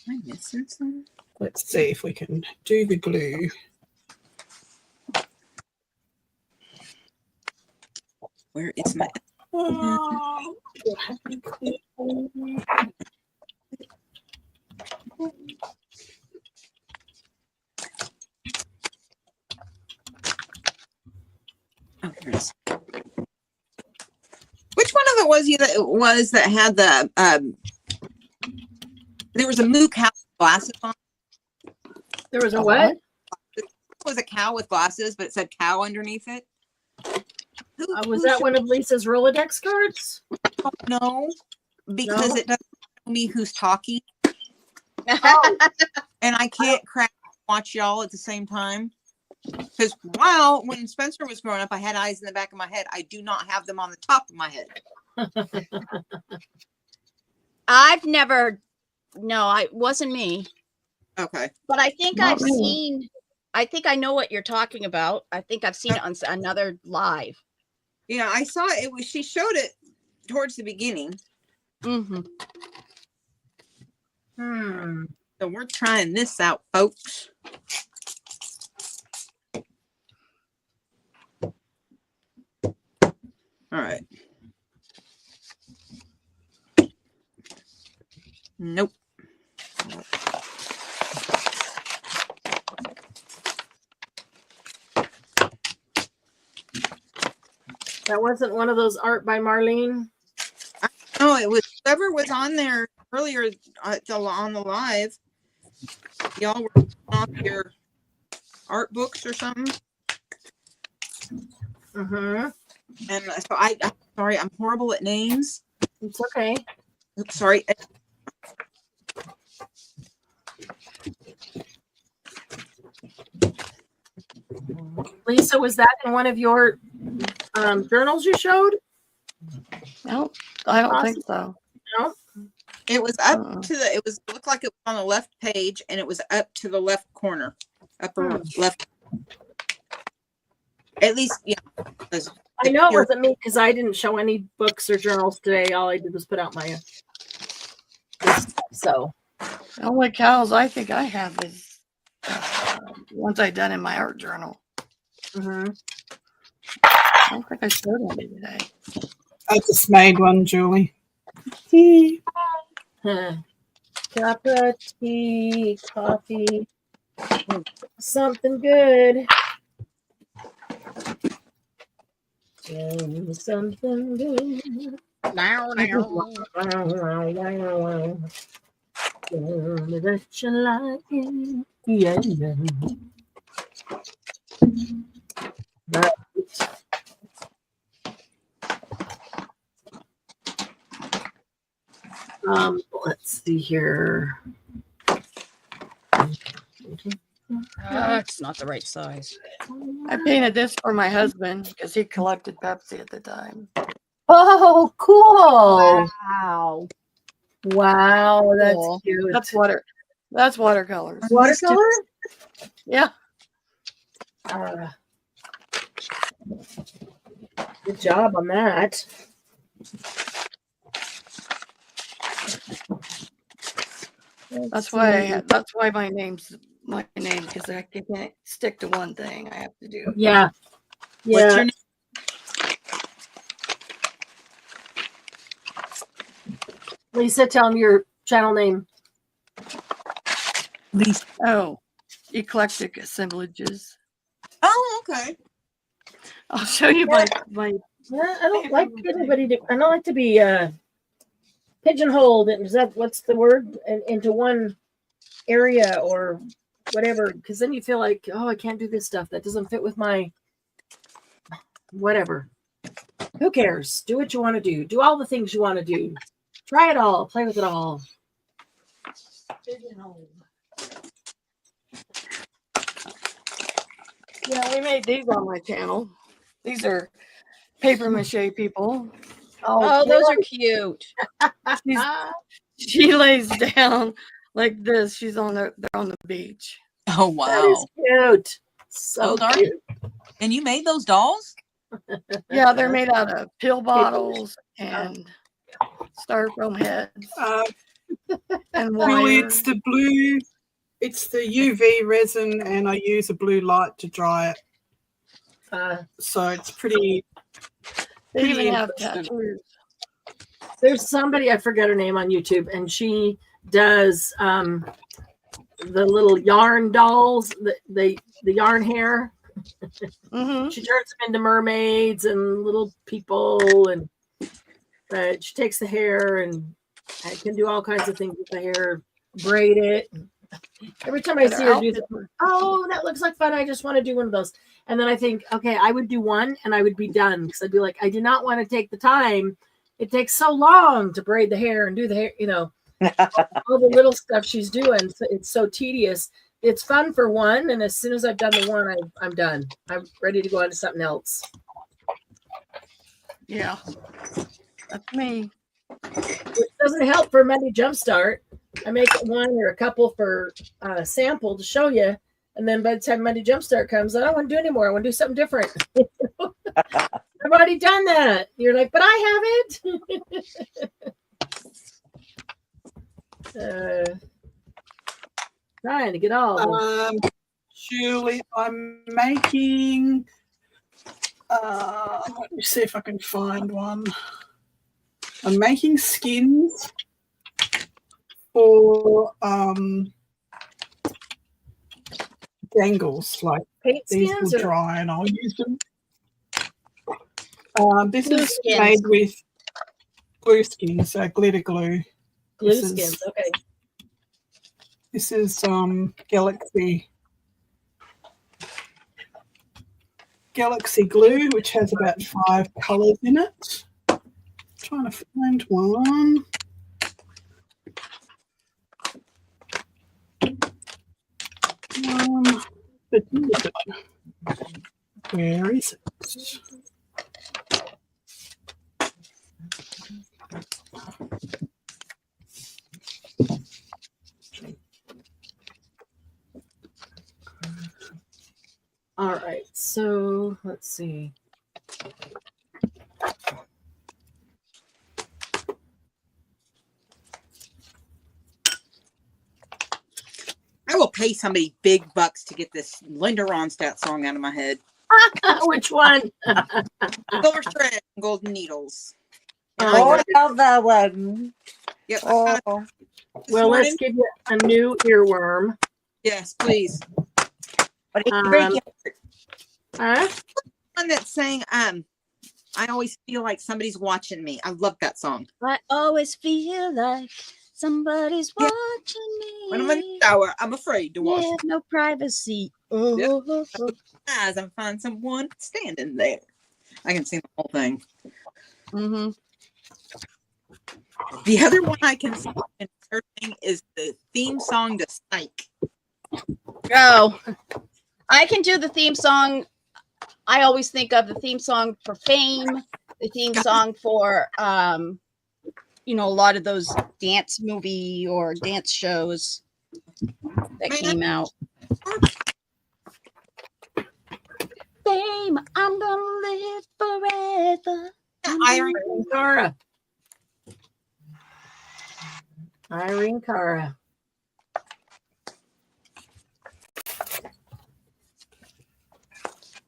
Speaker 5: Am I missing some?
Speaker 8: Let's see if we can do the glue.
Speaker 5: Where is my?
Speaker 8: Oh,
Speaker 5: Oh, there it is. Which one of it was you that it was that had the there was a moo cow with glasses on?
Speaker 1: There was a what?
Speaker 5: It was a cow with glasses, but it said cow underneath it.
Speaker 1: Was that one of Lisa's Rolodex cards?
Speaker 5: No, because
Speaker 1: No?
Speaker 5: it doesn't tell me who's talking,
Speaker 1: Oh,
Speaker 5: and I can't crack watch y'all at the same time. Because when Spencer was growing up, I had eyes in the back of my head. I do not have them on the top of my head.
Speaker 3: I've never. No, it wasn't me.
Speaker 5: Okay.
Speaker 3: But I think
Speaker 2: Not
Speaker 3: I've
Speaker 2: me.
Speaker 3: seen. I think I know what you're talking about. I think I've seen it on another live.
Speaker 5: Yeah, I saw it. She showed it towards the beginning.
Speaker 3: Mm-hmm.
Speaker 5: So we're trying this out, folks. All right. Nope.
Speaker 1: that wasn't one of those art by Marlene.
Speaker 5: No, it was whoever was on there earlier on the live. Y'all were off your art books or something.
Speaker 1: Mm-hmm.
Speaker 5: And so I'm sorry, I'm horrible at names.
Speaker 1: It's okay.
Speaker 5: Oops, sorry.
Speaker 1: Lisa, was that in one of your journals you showed?
Speaker 2: No, I don't think so.
Speaker 1: No.
Speaker 5: It was up
Speaker 2: Uh-uh.
Speaker 5: to it looked like it was on the left page, and it was up to the left corner, upper left. At least, yeah.
Speaker 1: I know it wasn't me because I didn't show any books or journals today. All I did was put out my list. So
Speaker 2: The only cows I think I have is ones I done in my art journal.
Speaker 1: mhm.
Speaker 2: I don't think I showed any today.
Speaker 8: I just made one, Julie.
Speaker 1: Huh. Cup of tea, coffee, something good. Something good.
Speaker 3: Now.
Speaker 1: That you like it. Yeah. Right. Let's see here.
Speaker 3: It's not the right size.
Speaker 2: I painted this for my husband because he collected Pepsi at the time.
Speaker 1: Oh, cool!
Speaker 3: Wow.
Speaker 1: Wow, that's
Speaker 3: Cool.
Speaker 1: cute.
Speaker 2: That's watercolors.
Speaker 1: Watercolor?
Speaker 2: Yeah.
Speaker 1: Good job on that.
Speaker 2: That's why my name's my name, because I can't stick to one thing. I have to do.
Speaker 1: Yeah.
Speaker 5: What's
Speaker 1: Yeah.
Speaker 5: your name?
Speaker 1: Lisa, tell him your channel name.
Speaker 5: Lisa.
Speaker 2: Oh, eclectic assemblages.
Speaker 5: Oh, okay.
Speaker 2: I'll show you my
Speaker 1: Yeah, I don't like anybody to. I don't like to be pigeonholed. Is that what's the word? Into one area or whatever, because then you feel like, oh, I can't do this stuff. That doesn't fit with my whatever. Who cares? Do what you want to do. Do all the things you want to do. Try it all. Play with it all.
Speaker 2: Yeah, we made these on my channel. These are paper mache people.
Speaker 3: Oh, those are cute.
Speaker 2: She's,
Speaker 1: Ah,
Speaker 2: she lays down like this. She's on they're on the beach.
Speaker 5: Oh
Speaker 1: that is
Speaker 5: wow.
Speaker 1: cute. So
Speaker 5: Those are-
Speaker 1: cute.
Speaker 5: And you made those dolls?
Speaker 2: Yeah, they're made out of pill bottles and styrofoam heads and
Speaker 8: Julie,
Speaker 2: wire.
Speaker 8: it's the blue, it's the UV resin, and I use a blue light to dry it. So it's pretty.
Speaker 2: They even have
Speaker 8: interesting.
Speaker 2: tattoos.
Speaker 1: There's somebody, I forget her name on YouTube, and she does the little yarn dolls, the yarn hair.
Speaker 2: Hmm.
Speaker 1: She turns them into mermaids and little people, and she takes the hair and can do all kinds of things with the hair, braid it. Every time I see her do that, oh, that looks like fun. I just want to do one of those. And then I think, okay, I would do one and I would be done because I'd be like, I do not want to take the time. It takes so long to braid the hair and do the hair, all the little stuff she's doing. So it's so tedious. It's fun for one. And as soon as I've done the one, I'm done. I'm ready to go on to something else.
Speaker 2: Yeah, that's me.
Speaker 1: Which doesn't help for Monday Jumpstart. I make one or a couple for sample to show you. And then by the time Monday Jumpstart comes, I don't want to do anymore. I want to do something different. I've already done that. You're like, but I haven't. Trying to get all of them.
Speaker 8: Julie, I'm making. Let me see if I can find one. I'm making skins for dangles. Like
Speaker 1: Paint
Speaker 8: these
Speaker 1: skins
Speaker 8: will
Speaker 1: or
Speaker 8: dry and I'll use them. This
Speaker 3: Glue
Speaker 8: is
Speaker 3: skins.
Speaker 8: made with glue skins, glitter glue.
Speaker 1: glue
Speaker 8: This is-
Speaker 1: skins? Okay.
Speaker 8: This is Galaxy glue, which has about 5 colours in it. Trying to find one. But where is it?
Speaker 1: All right. So let's see.
Speaker 5: I will pay somebody big bucks to get this Linda Ronstadt song out of my head.
Speaker 1: Which one?
Speaker 5: Silver thread and golden needles. And
Speaker 1: Oh,
Speaker 5: I
Speaker 6: Oh, that one.
Speaker 5: yep, I
Speaker 6: Oh,
Speaker 5: found it this
Speaker 1: well,
Speaker 5: morning.
Speaker 1: let's give you a new earworm.
Speaker 5: Yes, please.
Speaker 6: but it's
Speaker 1: Um,
Speaker 6: breaking.
Speaker 1: Huh?
Speaker 5: One that's saying, I always feel like somebody's watching me. I love that song.
Speaker 3: I always feel like somebody's
Speaker 5: Yeah.
Speaker 3: watching me.
Speaker 5: When I'm in the shower, I'm afraid to wash
Speaker 3: Yeah, no privacy.
Speaker 5: Yep.
Speaker 3: Oh,
Speaker 5: my eyes and find someone standing there. I can sing the whole thing.
Speaker 3: mm-hmm.
Speaker 5: The other one I can sing in surfing is the theme song to Psych.
Speaker 3: Oh, I can do the theme song. I always think of the theme song for Fame, the theme song for, a lot of those dance movie or dance shows that came out. Fame, I'm gonna live forever.
Speaker 5: Irene
Speaker 1: Cara. Irene Cara.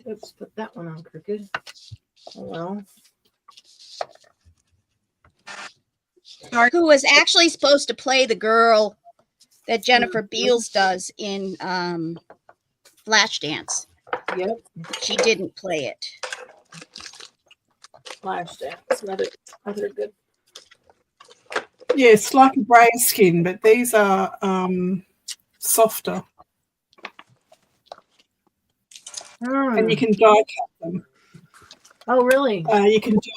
Speaker 1: Oops, put that one on crooked. Oh well.
Speaker 3: Who was actually supposed to play the girl that Jennifer Beals does in Flashdance.
Speaker 1: Yep.
Speaker 3: She didn't play it.
Speaker 1: Flashdance. Another good.
Speaker 8: Yeah, it's like a grey skin, but these are softer. And you can die cut them.
Speaker 1: Oh, really?
Speaker 8: You can do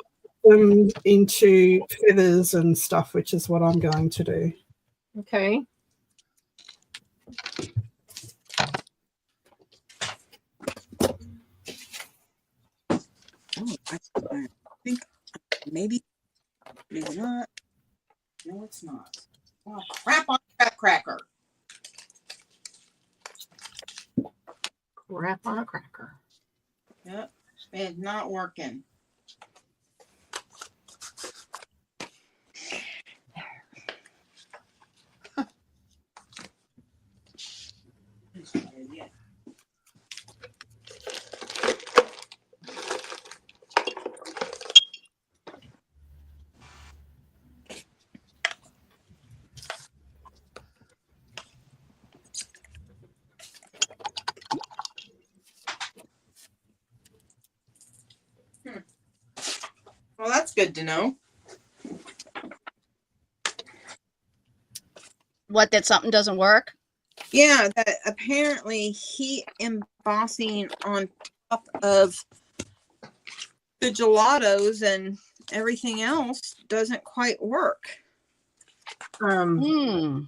Speaker 8: them into feathers and stuff, which is what I'm going to do.
Speaker 1: Okay.
Speaker 5: Oh, I think maybe not. No, it's not. Oh, crap on crap cracker.
Speaker 1: Crap on a cracker.
Speaker 5: Yep, it's not working. Well, that's good to know.
Speaker 3: What, that something doesn't work?
Speaker 5: Yeah, that apparently heat embossing on top of the gelatos and everything else doesn't quite work.
Speaker 3: Hmm.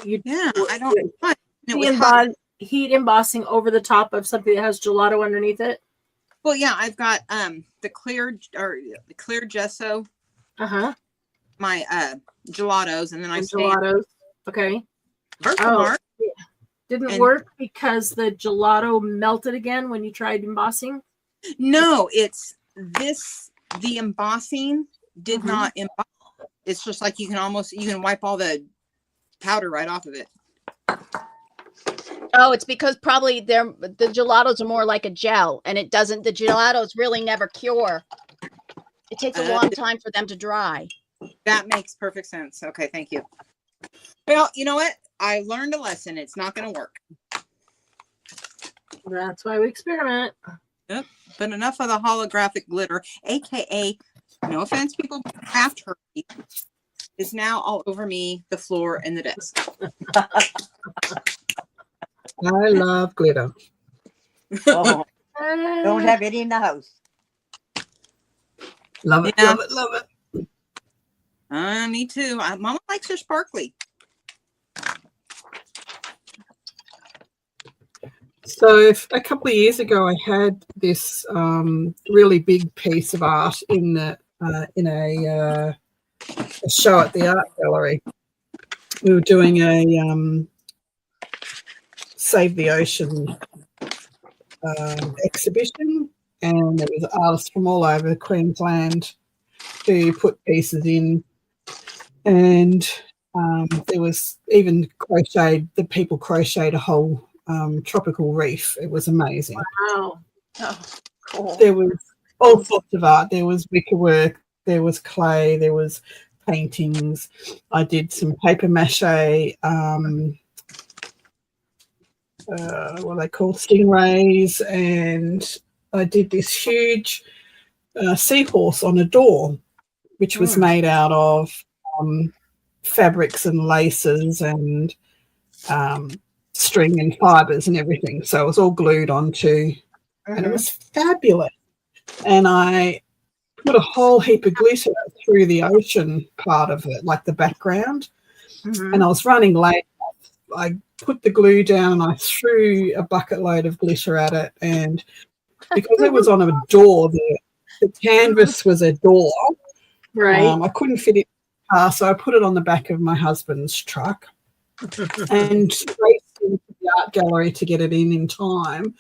Speaker 5: Yeah, I don't know. why. And it
Speaker 1: Heat,
Speaker 5: was hot.
Speaker 1: heat embossing over the top of something that has gelato underneath it.
Speaker 5: Well, yeah, I've got the clear gesso,
Speaker 1: Uh-huh.
Speaker 5: my gelatos, and then I
Speaker 1: And
Speaker 5: stamp
Speaker 1: gelatos. Okay.
Speaker 5: Versamark.
Speaker 1: Didn't
Speaker 5: And-
Speaker 1: work because the gelato melted again when you tried embossing.
Speaker 5: No, it's this. The embossing did
Speaker 1: Mhm.
Speaker 5: not emboss. It's just like you can wipe all the powder right off of it.
Speaker 3: Oh, it's because probably the gelatos are more like a gel, and it doesn't. The gelatos really never cure. It takes a long time for them to dry.
Speaker 5: That makes perfect sense. Okay, thank you. Well, you know what? I learned a lesson. It's not going to work.
Speaker 1: That's why we experiment.
Speaker 5: But enough of the holographic glitter, aka, no offense, people, craft Herbie, is now all over me, the floor, and the desk.
Speaker 8: I love glitter.
Speaker 6: Oh, don't have any in the house.
Speaker 8: Love it,
Speaker 5: Yeah.
Speaker 8: love it, love it.
Speaker 5: Me too. Mama likes her sparkly.
Speaker 8: So a couple of years ago, I had this really big piece of art in a show at the art gallery. We were doing a Save the Ocean exhibition, and there was artists from all over Queensland who put pieces in, and there was even the people crocheted a whole tropical reef. It was amazing.
Speaker 1: Wow.
Speaker 2: Oh, cool.
Speaker 8: There was all sorts of art. There was wickerwork, there was clay, there was paintings. I did some paper mache, what are they called, stingrays, and I did this huge seahorse on a door, which was made out of fabrics and laces and string and fibers and everything. So it was all glued onto, and it was fabulous. And I put a whole heap of glitter through the ocean part of it, like the background. And I was running late. I put the glue down and I threw a bucket load of glitter at it. And because it was on a door, the canvas was a door.
Speaker 1: Right.
Speaker 8: I couldn't fit it in the car, so I put it on the back of my husband's truck and raced into the art gallery to get it in time.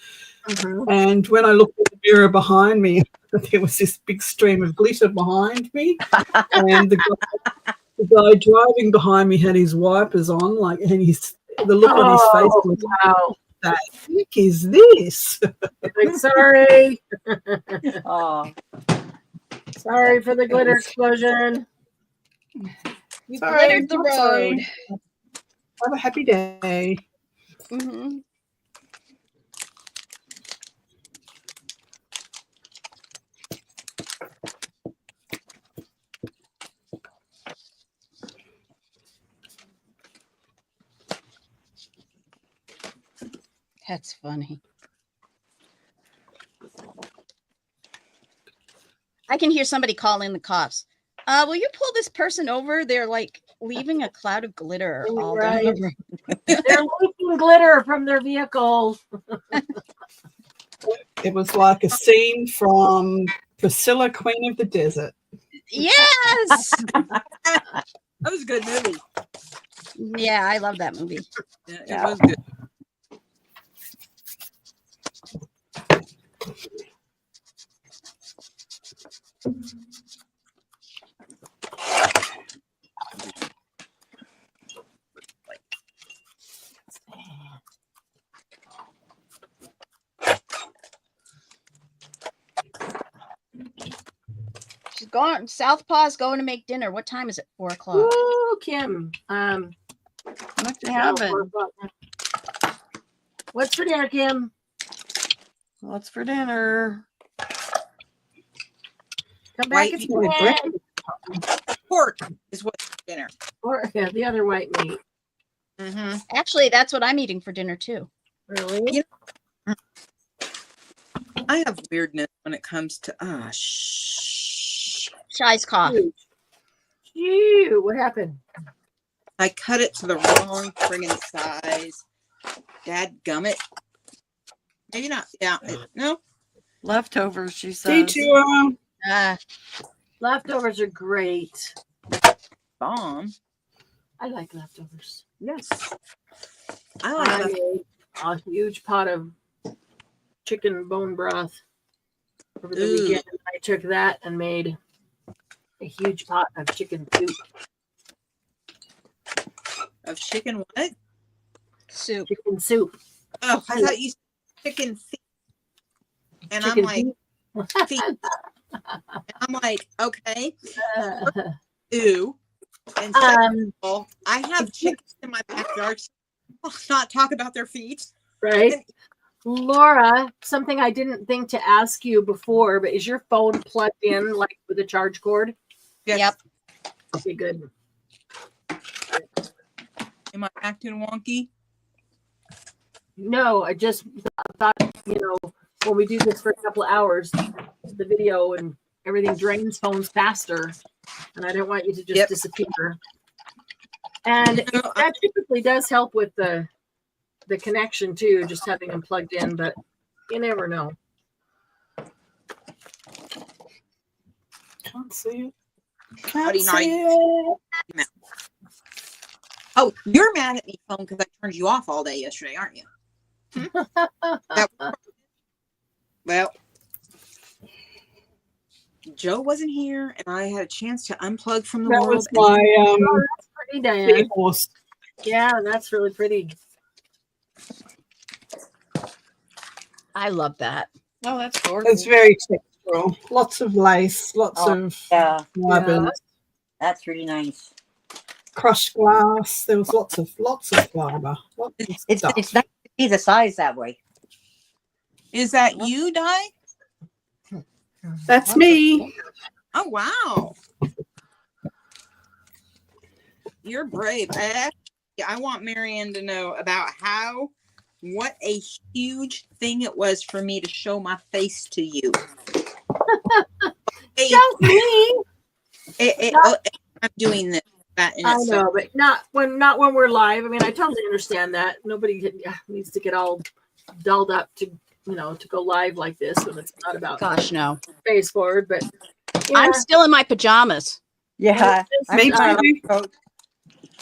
Speaker 8: And when I looked at the mirror behind me, there was this big stream of glitter behind me, and the guy driving behind me had his wipers on, like, and the look on his face was,
Speaker 1: wow.
Speaker 8: "What the heck is this?"
Speaker 1: Like, sorry.
Speaker 6: Oh,
Speaker 1: Sorry for the glitter explosion.
Speaker 3: You
Speaker 8: Sorry,
Speaker 3: glittered the
Speaker 8: not sorry.
Speaker 3: road.
Speaker 8: Have a happy day.
Speaker 3: Mhm. That's funny. I can hear somebody calling the cops. Will you pull this person over? They're like leaving a cloud of glitter all down
Speaker 1: Right.
Speaker 3: the road.
Speaker 1: They're leaking glitter from their vehicles.
Speaker 8: It was like a scene from Priscilla, Queen of the Desert.
Speaker 3: Yes.
Speaker 5: That was a good movie.
Speaker 3: Yeah, I love that movie.
Speaker 5: Yeah, it
Speaker 6: Yeah.
Speaker 5: was good.
Speaker 3: She's going. Southpaw's going to make dinner. What time is it? 4 o'clock.
Speaker 1: Ooh, Kim.
Speaker 2: What you having?
Speaker 1: What's for dinner, Kim?
Speaker 2: What's for dinner?
Speaker 1: Come back.
Speaker 5: White
Speaker 1: It's
Speaker 8: meat.
Speaker 1: bread.
Speaker 5: Pork is what's for dinner.
Speaker 1: Or yeah, the other white meat.
Speaker 5: Mm-hmm.
Speaker 3: Actually, that's what I'm eating for dinner too.
Speaker 1: Really?
Speaker 5: Yeah. I have weirdness when it comes to
Speaker 3: Shy's cough.
Speaker 1: Huge. Phew, what happened?
Speaker 5: I cut it to the wrong friggin' size. Dad gummit. Maybe not. Yeah. No.
Speaker 2: Leftovers, she
Speaker 8: See
Speaker 2: says.
Speaker 8: to
Speaker 1: Leftovers are great.
Speaker 5: Bomb.
Speaker 1: I like leftovers.
Speaker 5: Yes. I
Speaker 1: I
Speaker 5: like that.
Speaker 1: made a huge pot of chicken bone broth over the
Speaker 5: Ooh.
Speaker 1: weekend. I took that and made a huge pot of chicken soup.
Speaker 5: Of chicken what?
Speaker 3: Soup.
Speaker 1: Chicken soup.
Speaker 5: Oh, I thought you said chicken feet. And
Speaker 1: Chicken
Speaker 5: I'm like, feet. And I'm like, okay. Ew. And second of all, I have chickens in my backyard. So I'll not talk about their feet.
Speaker 1: right? Laura, something I didn't think to ask you before, but is your phone plugged in like with a charge cord?
Speaker 5: Yes.
Speaker 3: Yep.
Speaker 1: Okay, good.
Speaker 5: Am I acting wonky?
Speaker 1: No, I just thought, when we do this for a couple of hours, the video and everything drains phones faster, and I don't want you to just
Speaker 5: Yep.
Speaker 1: disappear. And
Speaker 5: No,
Speaker 1: that typically does help with the connection too, just having them plugged in, but you never know.
Speaker 8: can't see it.
Speaker 5: Howdy,
Speaker 8: Can't see
Speaker 5: naughty.
Speaker 8: it.
Speaker 5: Oh, you're mad at me, phone, because I turned you off all day yesterday, aren't you? Well, Joe wasn't here, and I had a chance to unplug from the
Speaker 8: That
Speaker 5: world.
Speaker 8: was my
Speaker 1: Pretty, Diana.
Speaker 8: seahorse.
Speaker 1: Yeah, that's really pretty.
Speaker 3: I love that.
Speaker 2: Oh, that's
Speaker 8: It's
Speaker 2: gorgeous.
Speaker 8: very textural. Lots of lace, lots
Speaker 6: Oh,
Speaker 8: of
Speaker 6: Yeah,
Speaker 8: ribbons,
Speaker 6: that's really nice.
Speaker 8: crushed glass. There was lots of fiber. Lots of
Speaker 6: It's
Speaker 8: stuff.
Speaker 6: nice to see the size that way.
Speaker 5: Is that you, Di?
Speaker 8: That's me.
Speaker 5: Oh, wow. You're brave. I want Marianne to know about what a huge thing it was for me to show my face to you.
Speaker 1: Just me.
Speaker 5: I'm doing this. That in
Speaker 1: I
Speaker 5: itself.
Speaker 1: know, but not when we're live. I mean, I totally understand that. Nobody needs to get all dolled up to to go live like this when it's not about
Speaker 3: Gosh, no.
Speaker 1: face forward. But
Speaker 3: I'm still in my pajamas.
Speaker 6: Yeah,
Speaker 8: Me
Speaker 6: I'm
Speaker 8: too.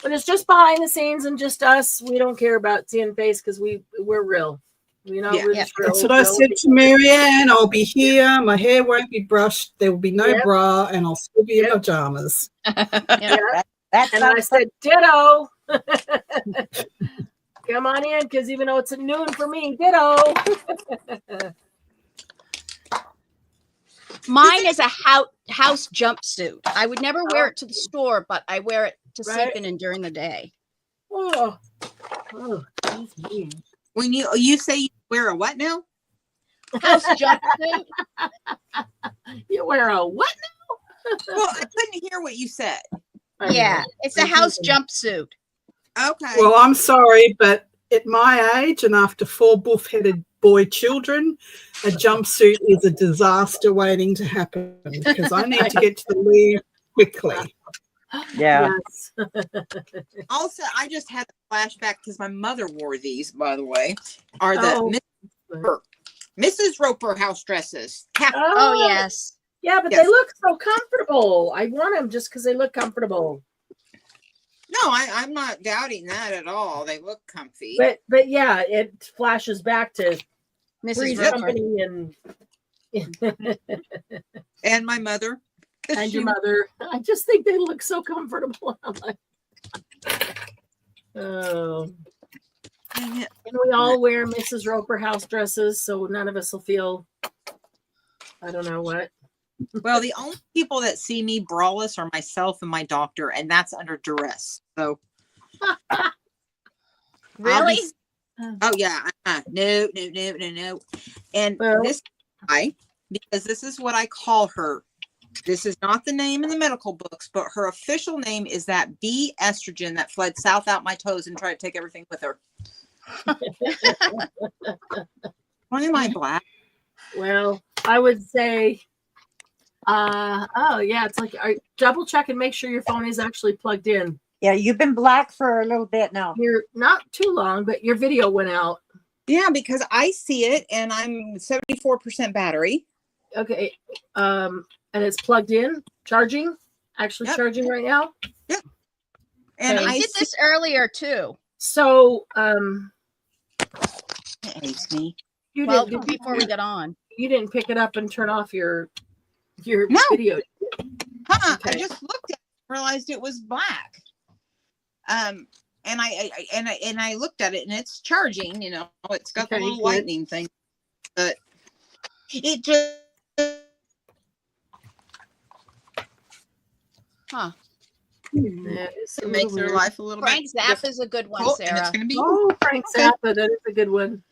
Speaker 1: when it's just behind the scenes and just us, we don't care about seeing face because we're real.
Speaker 5: Yeah.
Speaker 1: We're
Speaker 3: Yeah.
Speaker 1: just real.
Speaker 8: That's what I said to Marianne. I'll be here. My hair won't be brushed. There will be no
Speaker 1: Yep.
Speaker 8: bra, and I'll still be in
Speaker 1: Yep.
Speaker 8: pajamas.
Speaker 1: Yeah.
Speaker 6: That's
Speaker 1: And I said, ditto. Come on in, because even though it's at noon for me, ditto.
Speaker 3: Mine is a house jumpsuit. I would never wear it to the store, but I wear it to
Speaker 1: Right.
Speaker 3: sleep in and during the day.
Speaker 1: Oh, geez, me.
Speaker 5: When you say you wear a what now?
Speaker 3: House jumpsuit.
Speaker 1: You wear a what?
Speaker 5: Well, I couldn't hear what you said.
Speaker 3: Yeah, it's a house jumpsuit.
Speaker 5: Okay.
Speaker 8: Well, I'm sorry, but at my age and after 4 buff-headed boy children, a jumpsuit is a disaster waiting to happen because I need to get to the loo quickly.
Speaker 6: yeah.
Speaker 1: Yes.
Speaker 5: Also, I just had a flashback because my mother wore these, by the way. Are the
Speaker 1: Oh.
Speaker 5: Mrs. Roper house dresses.
Speaker 3: Oh, yes.
Speaker 1: Yeah, but
Speaker 5: Yes.
Speaker 1: they look so comfortable. I want them just because they look comfortable.
Speaker 5: No, I'm not doubting that at all. They look comfy.
Speaker 1: But yeah, it flashes back to
Speaker 3: Mrs.
Speaker 1: Three's
Speaker 3: Roper.
Speaker 1: Company and
Speaker 5: And my mother. 'Cause
Speaker 1: and
Speaker 5: she-
Speaker 1: your mother. I just think they look so comfortable. I'm like, oh.
Speaker 5: Dang it.
Speaker 1: And we all wear Mrs. Roper house dresses, so none of us will feel, I don't know what.
Speaker 5: Well, the only people that see me braless are myself and my doctor, and that's under duress. So,
Speaker 3: Really?
Speaker 5: oh yeah, no. And
Speaker 1: Well-
Speaker 5: this guy, because this is what I call her. This is not the name in the medical books, but her official name is that bee estrogen that fled south out my toes and tried to take everything with her. Why am I black?
Speaker 1: Well, I would say, oh yeah, it's like double check and make sure your phone is actually plugged in.
Speaker 6: Yeah, you've been black for a little bit now.
Speaker 1: You're not too long, but your video went out.
Speaker 5: Yeah, because I see it, and I'm 74% battery.
Speaker 1: Okay, and it's plugged in, charging, actually
Speaker 5: Yep.
Speaker 1: charging right now.
Speaker 5: And
Speaker 1: Okay.
Speaker 3: I
Speaker 5: I
Speaker 3: did
Speaker 5: see
Speaker 3: this earlier too.
Speaker 1: So,
Speaker 5: it hates me.
Speaker 1: you
Speaker 3: Well,
Speaker 1: didn't
Speaker 3: before we got on.
Speaker 1: you didn't pick it up and turn off your
Speaker 5: No.
Speaker 1: video.
Speaker 5: I
Speaker 1: Okay.
Speaker 5: just looked at it, realized it was black. And I looked at it, and it's charging. You know, it's got
Speaker 1: Okay,
Speaker 5: the little
Speaker 1: good.
Speaker 5: lightning thing, but it just
Speaker 3: Huh.
Speaker 1: Yeah, it's a
Speaker 5: it makes
Speaker 1: little
Speaker 5: their
Speaker 1: weird.
Speaker 5: life a little
Speaker 3: Frank
Speaker 5: bit
Speaker 3: Zapp is a good one,
Speaker 5: difficult, and
Speaker 3: Sarah.
Speaker 5: it's going to be
Speaker 1: Oh, Frank
Speaker 5: Okay.
Speaker 1: Zappa, that is a good one.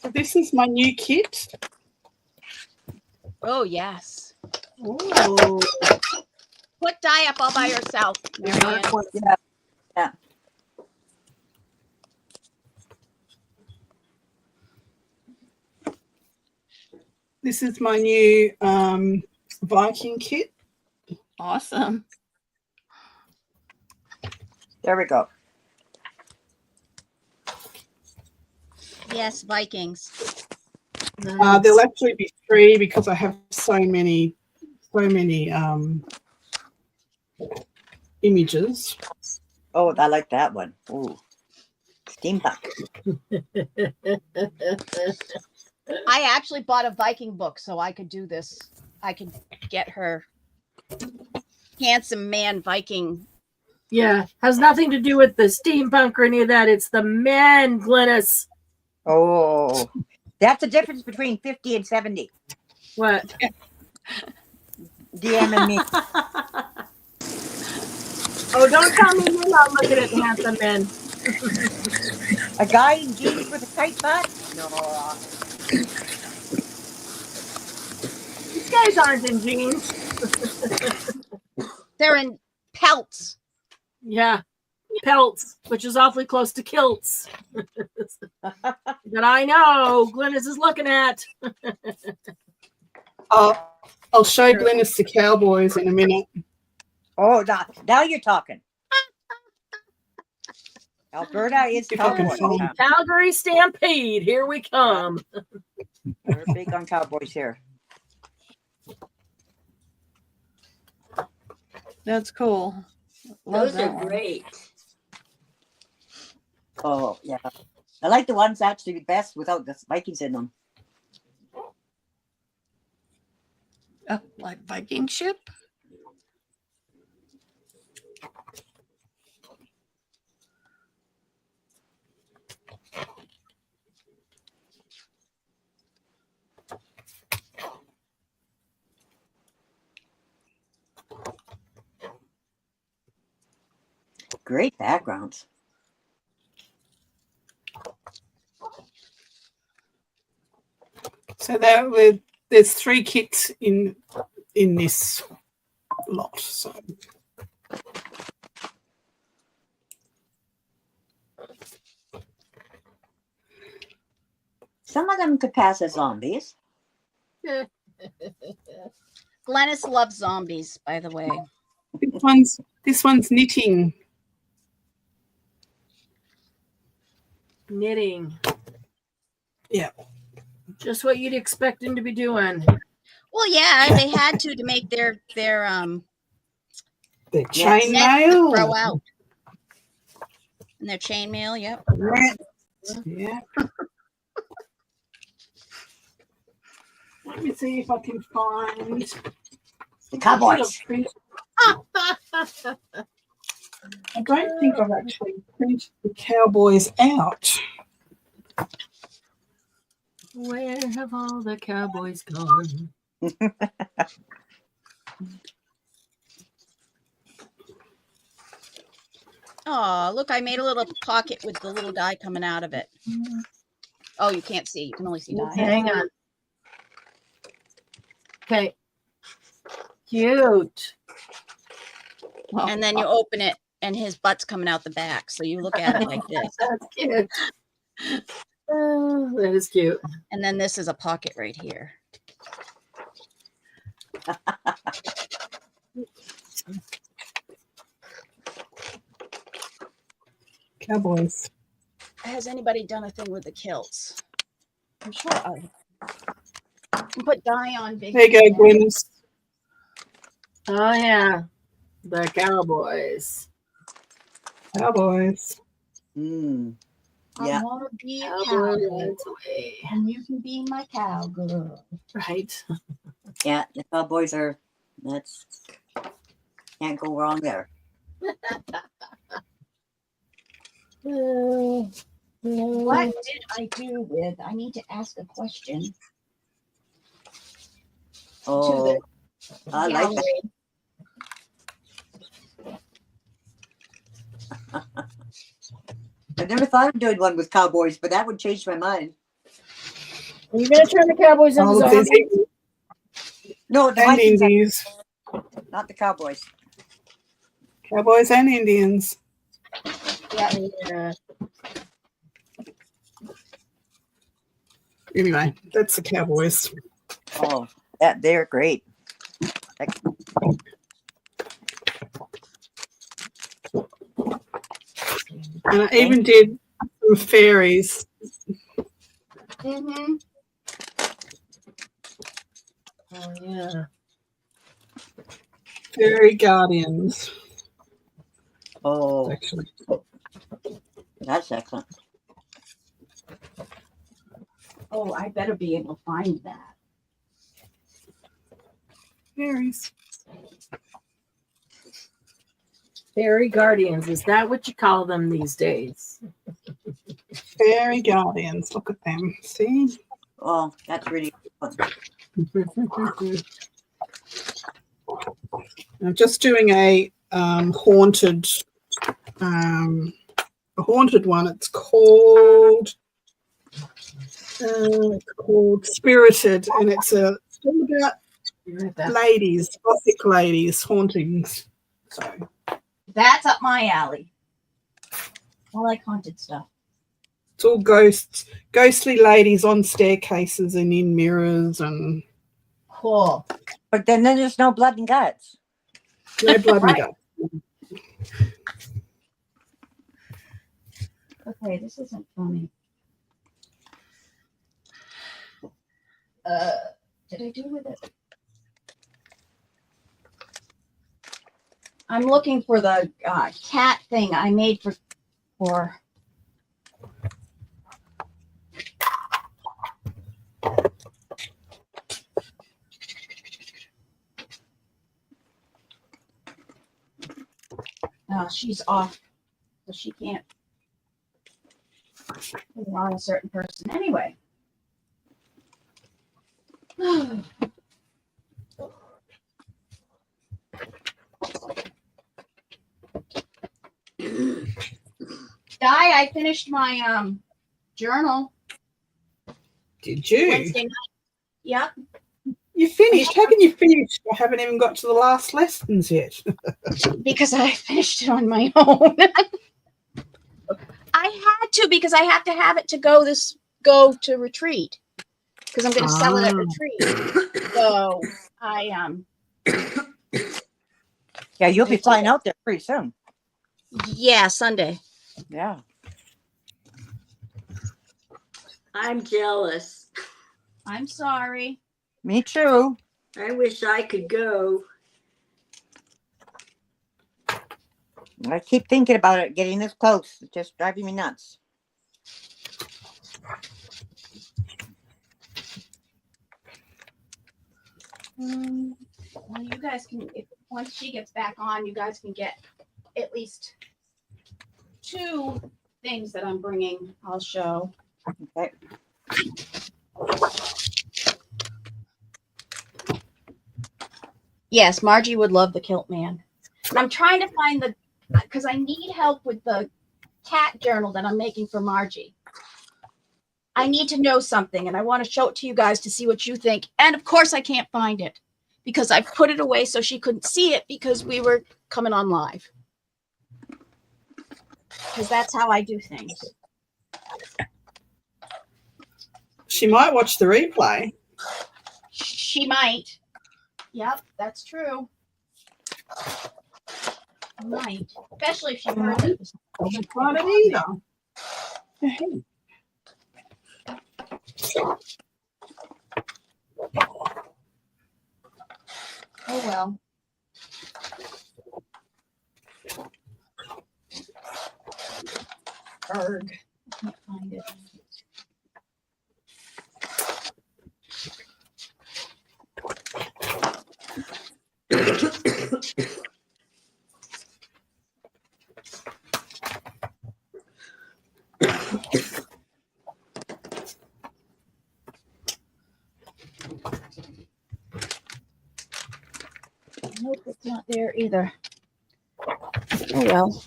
Speaker 8: So this is my new kit.
Speaker 3: Oh yes.
Speaker 1: Oh,
Speaker 3: Put Di up all by herself, Marianne.
Speaker 6: Yeah.
Speaker 8: This is my new Viking kit.
Speaker 2: Awesome.
Speaker 6: There we go.
Speaker 3: Yes, Vikings.
Speaker 8: There'll actually be 3 because I have so many images.
Speaker 6: Oh, I like that one. Ooh. Steampunk.
Speaker 3: I actually bought a Viking book so I could do this. I could get her handsome man Viking.
Speaker 1: yeah, has nothing to do with the steampunk or any of that. It's the men, Glennis.
Speaker 6: Oh, that's the difference between 50 and 70.
Speaker 1: What?
Speaker 6: DM and me.
Speaker 1: Oh, don't tell me you're not looking at handsome men.
Speaker 6: A guy in jeans with a tight butt? No.
Speaker 1: These guys aren't in jeans.
Speaker 3: They're in pelts.
Speaker 1: Yeah, pelts, which is awfully close to kilts. That I know Glennis is looking at.
Speaker 8: I'll show Glennis the cowboys in a minute.
Speaker 6: Oh, now you're talking. Alberta is
Speaker 8: If I can
Speaker 6: cowboy.
Speaker 8: find-
Speaker 6: town.
Speaker 1: Calgary Stampede, here we come.
Speaker 6: We're big on cowboys here.
Speaker 2: That's cool. Love
Speaker 4: Those
Speaker 2: that
Speaker 4: are
Speaker 2: one.
Speaker 4: great.
Speaker 6: Oh, yeah. I like the ones actually best without the Vikings in them.
Speaker 2: Like Viking ship?
Speaker 6: Great backgrounds.
Speaker 8: So there's 3 kits in this lot. So
Speaker 6: Some of them could pass as zombies.
Speaker 3: Glennis loves zombies, by the way.
Speaker 8: this one's knitting.
Speaker 1: Knitting.
Speaker 8: Yeah.
Speaker 1: Just what you'd expect him to be doing.
Speaker 3: Well, yeah, they had to make their
Speaker 8: The
Speaker 3: net
Speaker 8: chainmail.
Speaker 3: throw out. And their chainmail, yep.
Speaker 8: Yeah. Let me see if I can find
Speaker 6: The Cowboys.
Speaker 8: I don't think I've actually printed the Cowboys out.
Speaker 1: Where have all the cowboys gone?
Speaker 3: Oh, look, I made a little pocket with the little die coming out of it. Oh, you can't see. You can only see die.
Speaker 1: Hang on. Okay. Cute.
Speaker 3: And then you open it and his butt's coming out the back. So you look at it like this.
Speaker 1: That's cute. Oh, that is cute.
Speaker 3: And then this is a pocket right here.
Speaker 8: Cowboys.
Speaker 3: Has anybody done a thing with the kilts? I'm sure I can put dye on big.
Speaker 8: There you go, Glynis.
Speaker 1: Oh yeah. The cowboys.
Speaker 8: Cowboys.
Speaker 6: Mm.
Speaker 3: I
Speaker 6: Yeah.
Speaker 3: want to be a
Speaker 1: Cowboy
Speaker 3: cowboy,
Speaker 1: rides away.
Speaker 3: and you can be my cowgirl.
Speaker 1: Right.
Speaker 6: Yeah, the Cowboys are, that's, can't go wrong there.
Speaker 3: What did I do with? I need to ask a question.
Speaker 6: Oh, I like that. I never thought of doing one with Cowboys, but that would change my mind.
Speaker 1: Are you gonna turn the cowboys into
Speaker 8: Oh,
Speaker 1: zombies?
Speaker 6: No, the
Speaker 8: and
Speaker 6: Vikings,
Speaker 8: Indies.
Speaker 6: not the Cowboys.
Speaker 8: Cowboys and Indians.
Speaker 1: Yeah.
Speaker 8: Anyway, that's the Cowboys.
Speaker 6: Oh, that they're great.
Speaker 8: And I even did some fairies.
Speaker 3: Mm-hmm.
Speaker 1: Oh yeah.
Speaker 8: Fairy Guardians,
Speaker 6: Oh,
Speaker 8: actually.
Speaker 6: that's excellent.
Speaker 3: Oh, I better be able to find that.
Speaker 8: Fairies.
Speaker 1: Fairy guardians. Is that what you call them these days?
Speaker 8: Fairy Guardians. Look at them. See?
Speaker 6: Oh, that's really fun.
Speaker 8: I'm just doing a haunted one. It's called Spirited, and it's all about ladies, gothic ladies, hauntings. So
Speaker 3: That's up my alley. I like haunted stuff.
Speaker 8: it's all ghostly ladies on staircases and in mirrors and
Speaker 3: Cool.
Speaker 6: But then there's no blood and guts.
Speaker 8: no blood and guts.
Speaker 3: Okay, this isn't funny. Did I do with it? I'm looking for the cat thing I made for. She's off, so she can't put it on a certain person anyway. I finished my journal
Speaker 8: Did you?
Speaker 3: Wednesday night. Yep.
Speaker 8: You finished? How can you finish? I haven't even got to the last lessons yet.
Speaker 3: Because I finished it on my own. I had to because I have to have it to go to retreat because I'm going to sell it at retreat. So I
Speaker 6: Yeah, you'll be flying out there pretty soon.
Speaker 3: yeah, Sunday.
Speaker 6: Yeah.
Speaker 4: I'm jealous.
Speaker 3: I'm sorry.
Speaker 6: Me too.
Speaker 4: I wish I could go.
Speaker 6: I keep thinking about it, getting this close. It's just driving me nuts.
Speaker 3: Well, you guys can, if once she gets back on, you guys can get at least 2 things that I'm bringing. I'll show.
Speaker 6: Okay.
Speaker 3: Yes, Margie would love the Kilt Man. And I'm trying to find the, because I need help with the cat journal that I'm making for Margie. I need to know something, and I want to show it to you guys to see what you think. And of course, I can't find it because I put it away so she couldn't see it because we were coming on live. Because that's how I do things.
Speaker 8: She might watch the replay.
Speaker 3: She might. Yep, that's true. Might, especially if she heard it.
Speaker 8: Doesn't find it either.
Speaker 3: Oh well. Erg. I can't find it. Nope, it's not there either. Oh well.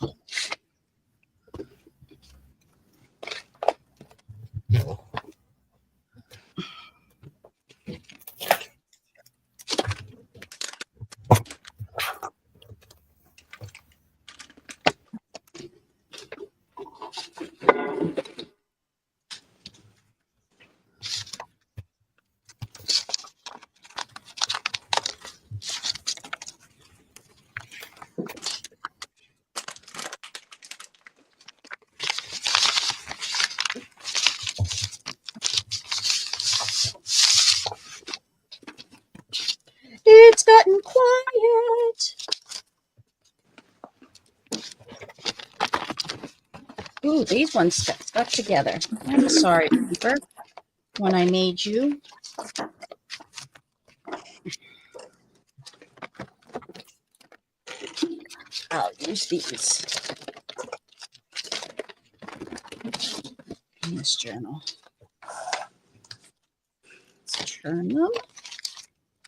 Speaker 3: It's gotten quiet. Ooh, these ones stuck together. I'm sorry, Cooper. When I made you. I'll use these in this journal. Let's turn them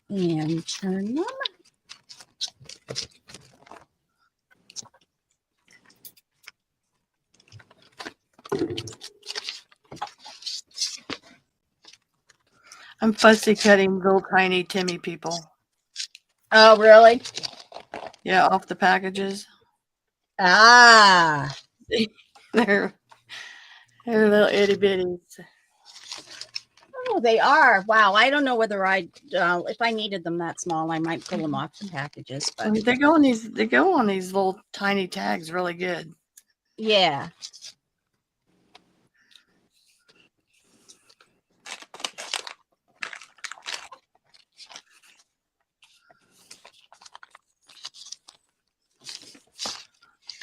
Speaker 3: and turn them.
Speaker 2: I'm fussy cutting little tiny Timmy people.
Speaker 3: Oh, really?
Speaker 2: Yeah, off the packages.
Speaker 3: Ah.
Speaker 2: They're little itty bitties.
Speaker 3: Oh, they are. Wow. I don't know whether if I needed them that small, I might pull them off the packages. But
Speaker 2: They go on these little tiny tags really good.
Speaker 3: yeah.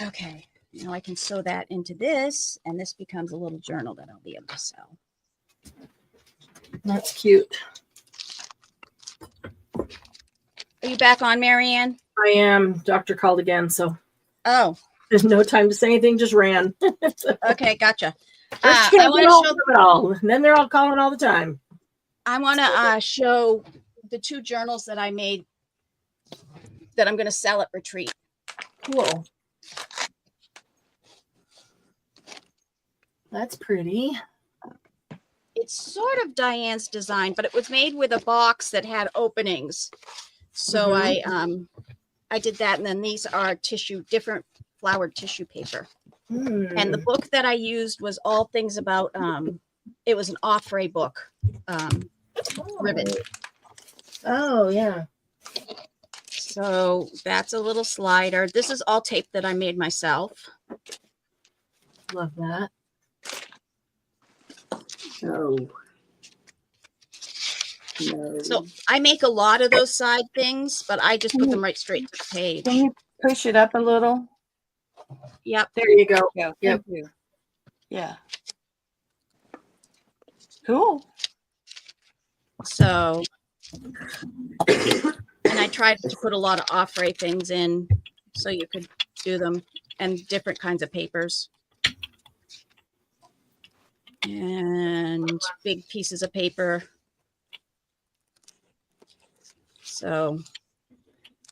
Speaker 3: Okay. Now I can sew that into this, and this becomes a little journal that I'll be able to sell.
Speaker 1: That's cute.
Speaker 3: Are you back on, Marianne?
Speaker 1: I am. Doctor called again, so
Speaker 3: Oh,
Speaker 1: there's no time to say anything. Just ran.
Speaker 3: okay, gotcha.
Speaker 1: First,
Speaker 3: I
Speaker 1: can't
Speaker 3: want
Speaker 1: get all
Speaker 3: to show.
Speaker 1: of it all, and then they're all calling all the time.
Speaker 3: I want to show the 2 journals that I made that I'm going to sell at retreat.
Speaker 1: Cool. That's pretty.
Speaker 3: It's sort of Diane's design, but it was made with a box that had openings. So I did that, and then these are different flowered tissue paper. And the book that I used was all things about. It was an Offray book, ribbon.
Speaker 1: Oh yeah.
Speaker 3: So that's a little slider. This is all tape that I made myself.
Speaker 1: Love that.
Speaker 4: Oh. No.
Speaker 3: So I make a lot of those side things, but I just put them right straight to the page.
Speaker 2: Can you push it up a little?
Speaker 3: Yep.
Speaker 1: There you go.
Speaker 2: Yeah.
Speaker 1: Yep.
Speaker 2: Thank you. Yeah. Cool.
Speaker 3: So, and I tried to put a lot of off-ray things in so you could do them, and different kinds of papers. And big pieces of paper. So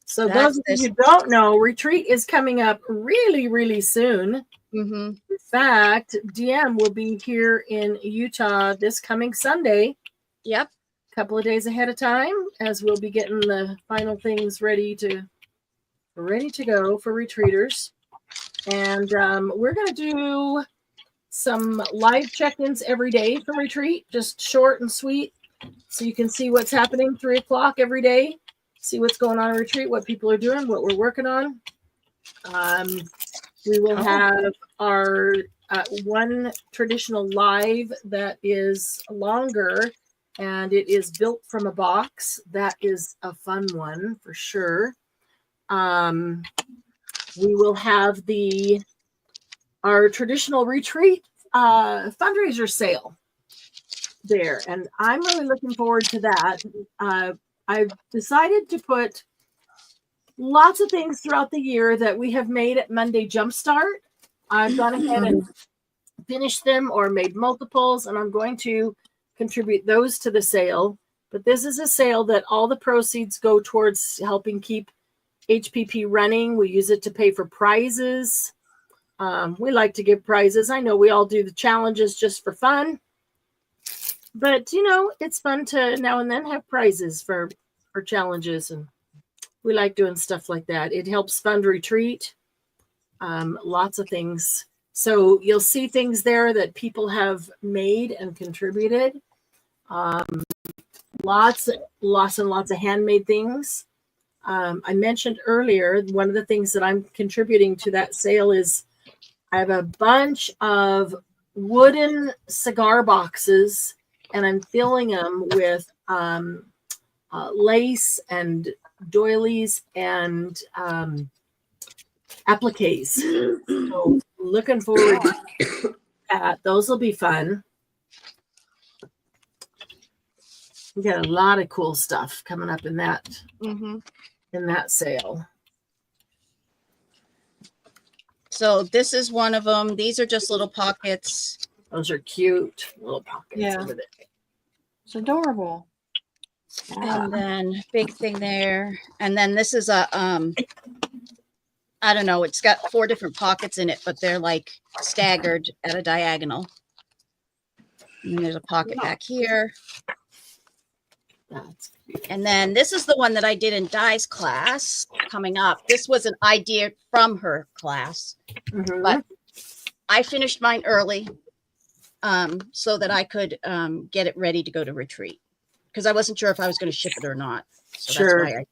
Speaker 1: So
Speaker 3: That's
Speaker 1: those of
Speaker 3: this-
Speaker 1: you who don't know, retreat is coming up really, really soon.
Speaker 3: mhm.
Speaker 1: In fact, DM will be here in Utah this coming Sunday,
Speaker 3: Yep.
Speaker 1: a couple of days ahead of time, as we'll be getting the final things ready to go for retreaters. And we're going to do some live check-ins every day for retreat, just short and sweet, so you can see what's happening 3 o'clock every day, see what's going on in retreat, what people are doing, what we're working on. We will have our one traditional live that is longer, and it is built from a box. That is a fun one for sure. We will have our traditional retreat fundraiser sale there, and I'm really looking forward to that. I've decided to put lots of things throughout the year that we have made at Monday Jumpstart. I've gone ahead and finished them or made multiples, and I'm going to contribute those to the sale. But this is a sale that all the proceeds go towards helping keep HPP running. We use it to pay for prizes. We like to give prizes. I know we all do the challenges just for fun, but it's fun to now and then have prizes for challenges, and we like doing stuff like that. It helps fund retreat. Lots of things. So you'll see things there that people have made and contributed. Lots and lots of handmade things. I mentioned earlier, one of the things that I'm contributing to that sale is I have a bunch of wooden cigar boxes, and I'm filling them with lace and doilies and appliques. So looking forward to that. Those will be fun. We got a lot of cool stuff coming up in that sale.
Speaker 3: So this is one of them. These are just little pockets.
Speaker 1: Those are cute little pockets.
Speaker 2: Yeah.
Speaker 1: Over there.
Speaker 2: It's adorable.
Speaker 3: And then big thing there. And then this is a I don't know, it's got 4 different pockets in it, but they're like staggered at a diagonal. And then there's a pocket back here.
Speaker 1: That's
Speaker 3: And then this is the one that I did in Di's class coming up. This was an idea from her class, but I finished mine early so that I could get it ready to go to retreat, because I wasn't sure if I was going to ship it or not. So
Speaker 1: Sure.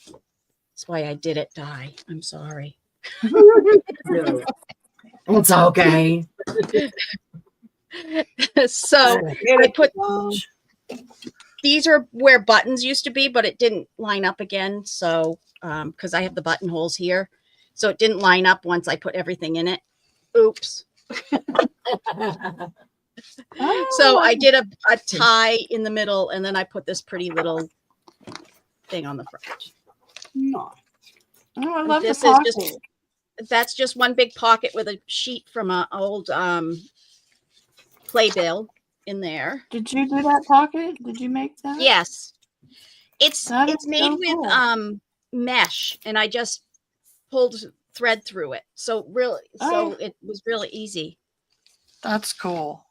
Speaker 3: That's why I did it, Di. I'm sorry.
Speaker 1: It's okay.
Speaker 3: So I put these are where buttons used to be, but it didn't line up again. So because I have the buttonholes here, so it didn't line up once I put everything in it. Oops. So I did a tie in the middle, and then I put this pretty little thing on the front.
Speaker 2: No. Oh, I love
Speaker 3: This
Speaker 2: the
Speaker 3: is
Speaker 2: pocket.
Speaker 3: just that's just one big pocket with a sheet from an old playbill in there.
Speaker 2: Did you do that pocket? Did you make that?
Speaker 3: Yes. It's
Speaker 2: That
Speaker 3: it's
Speaker 2: is
Speaker 3: made
Speaker 2: so
Speaker 3: with
Speaker 2: cool.
Speaker 3: mesh, and I just pulled thread through it. So it was really easy.
Speaker 2: That's cool.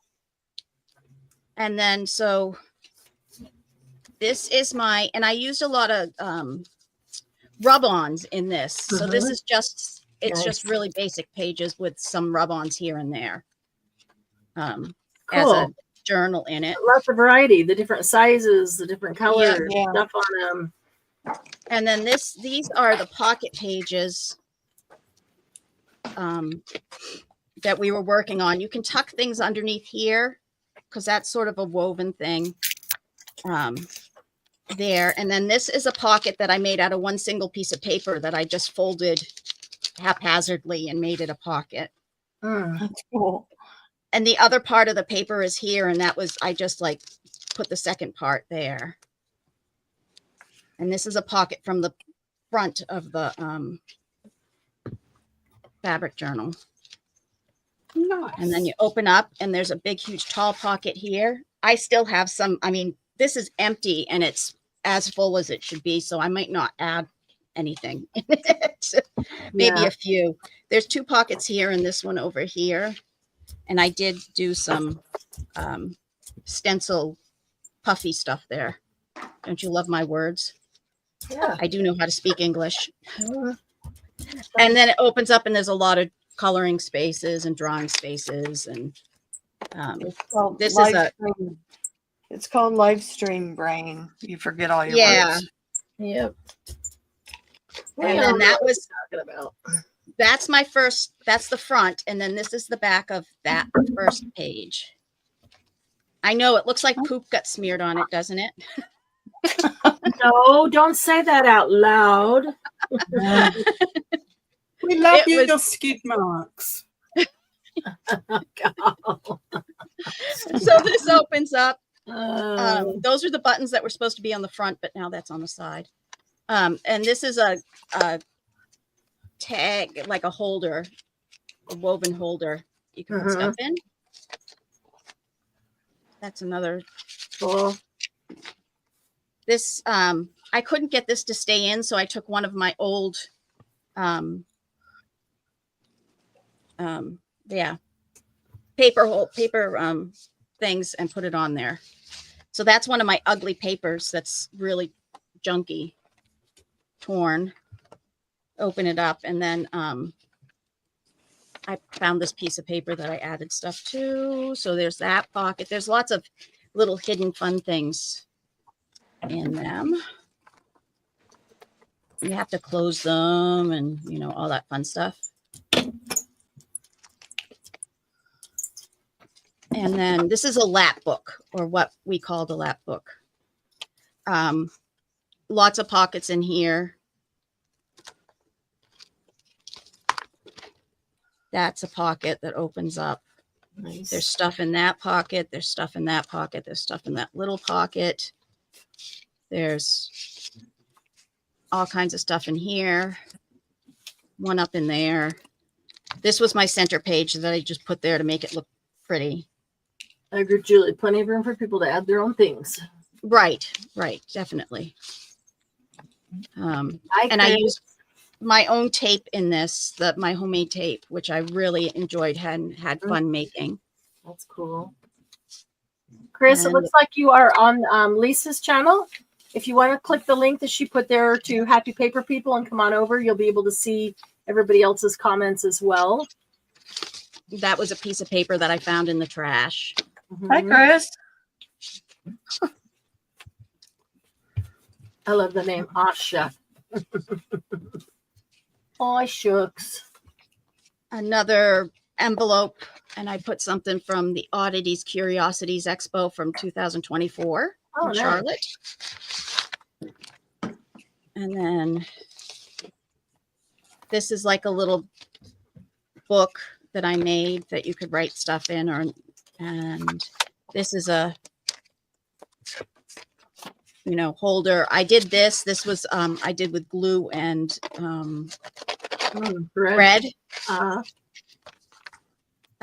Speaker 3: And then so this is and I used a lot of rub-ons in this. So this is just just really basic pages with some rub-ons here and there. As a
Speaker 1: Cool.
Speaker 3: journal in it.
Speaker 1: Lots of variety, the different sizes, the different colors,
Speaker 2: Yeah.
Speaker 1: stuff on them.
Speaker 3: And then these are the pocket pages that we were working on. You can tuck things underneath here because that's sort of a woven thing there. And then this is a pocket that I made out of one single piece of paper that I just folded haphazardly and made it a pocket.
Speaker 2: That's cool.
Speaker 3: And the other part of the paper is here, and that was, I just like put the second part there. And this is a pocket from the front of the fabric journal.
Speaker 8: Nice.
Speaker 3: And then you open up and there's a big, huge, tall pocket here. I still have some, I mean, this is empty and it's as full as it should be. So I might not add anything in it. Maybe
Speaker 1: Yeah.
Speaker 3: a few. There's 2 pockets here and this one over here. And I did do some stencil puffy stuff there. Don't you love my words?
Speaker 1: Yeah.
Speaker 3: I do know how to speak English. And then it opens up and there's a lot of coloring spaces and drawing spaces. And
Speaker 2: It's called
Speaker 3: This is
Speaker 2: live stream. It's called live stream brain. You forget all your
Speaker 3: yeah.
Speaker 2: words.
Speaker 1: Yep.
Speaker 3: And then that was,
Speaker 1: talking about.
Speaker 3: that's my first, that's the front. And then this is the back of that first page. I know it looks like poop got smeared on it, doesn't it?
Speaker 1: No, don't say that out loud.
Speaker 8: We love
Speaker 3: It was-
Speaker 8: your skid marks.
Speaker 3: So this opens up.
Speaker 1: Oh.
Speaker 3: Those are the buttons that were supposed to be on the front, but now that's on the side. And this is a tag, like a holder, a woven holder you can put stuff in. That's another.
Speaker 1: Cool.
Speaker 3: This, I couldn't get this to stay in, so I took one of my old, paper things and put it on there. So that's one of my ugly papers that's really junky, torn. Open it up, and then I found this piece of paper that I added stuff to. So there's that pocket. There's lots of little hidden fun things in them. You have to close them and, you know, all that fun stuff. And then this is a lap book, or what we call the lap book. Lots of pockets in here. That's a pocket that opens up.
Speaker 1: Nice.
Speaker 3: There's stuff in that pocket. There's stuff in that pocket. There's stuff in that little pocket. There's all kinds of stuff in here. One up in there. This was my center page that I just put there to make it look pretty.
Speaker 1: I agree, Julie. Plenty of room for people to add their own things.
Speaker 3: Right, definitely. And I used my own tape in this, my homemade tape, which I really enjoyed and had fun making.
Speaker 1: That's cool. Chris, it
Speaker 3: And-
Speaker 1: looks like you are on Lisa's channel. If you want to click the link that she put there to Happy Paper People and come on over, you'll be able to see everybody else's comments as well.
Speaker 3: That was a piece of paper that I found in the trash.
Speaker 2: Hi, Chris.
Speaker 1: I love the name Asha. Oh, shucks.
Speaker 3: Another envelope, and I put something from the Oddities Curiosities Expo from 2024
Speaker 1: Oh,
Speaker 3: in
Speaker 1: nice.
Speaker 3: Charlotte. And then this is like a little book that I made that you could write stuff in, and this is a, you know, holder. I did this. This was I did with glue and thread. I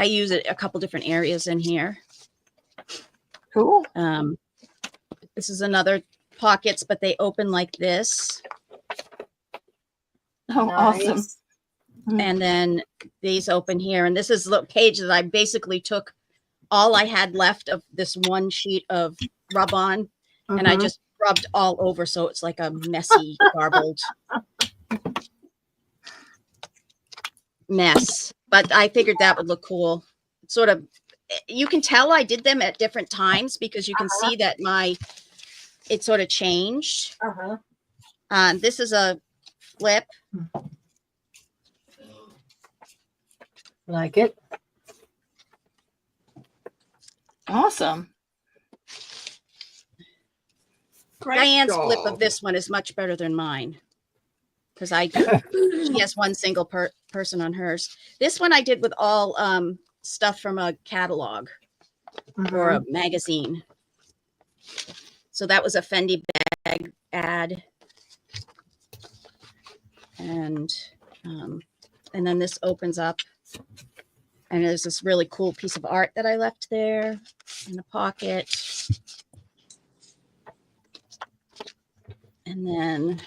Speaker 3: use it a couple different areas in here.
Speaker 2: Cool.
Speaker 3: This is another pockets, but they open like this.
Speaker 2: Oh, awesome.
Speaker 1: Nice.
Speaker 3: And then these open here. And this is the page that I basically took all I had left of this one sheet of rub on, and I just rubbed all over. So it's like a messy, garbled mess. But I figured that would look cool. Sort of, you can tell I did them at different times because you can see that it sort of changed. This is a flip.
Speaker 1: Like it.
Speaker 2: Awesome.
Speaker 8: Great
Speaker 3: Diane's flip
Speaker 8: job.
Speaker 3: of this one is much better than mine because she has one single person on hers. This one I did with all stuff from a catalog or a magazine. So that was a Fendi bag ad, and then this opens up, and there's this really cool piece of art that I left there in the pocket. And then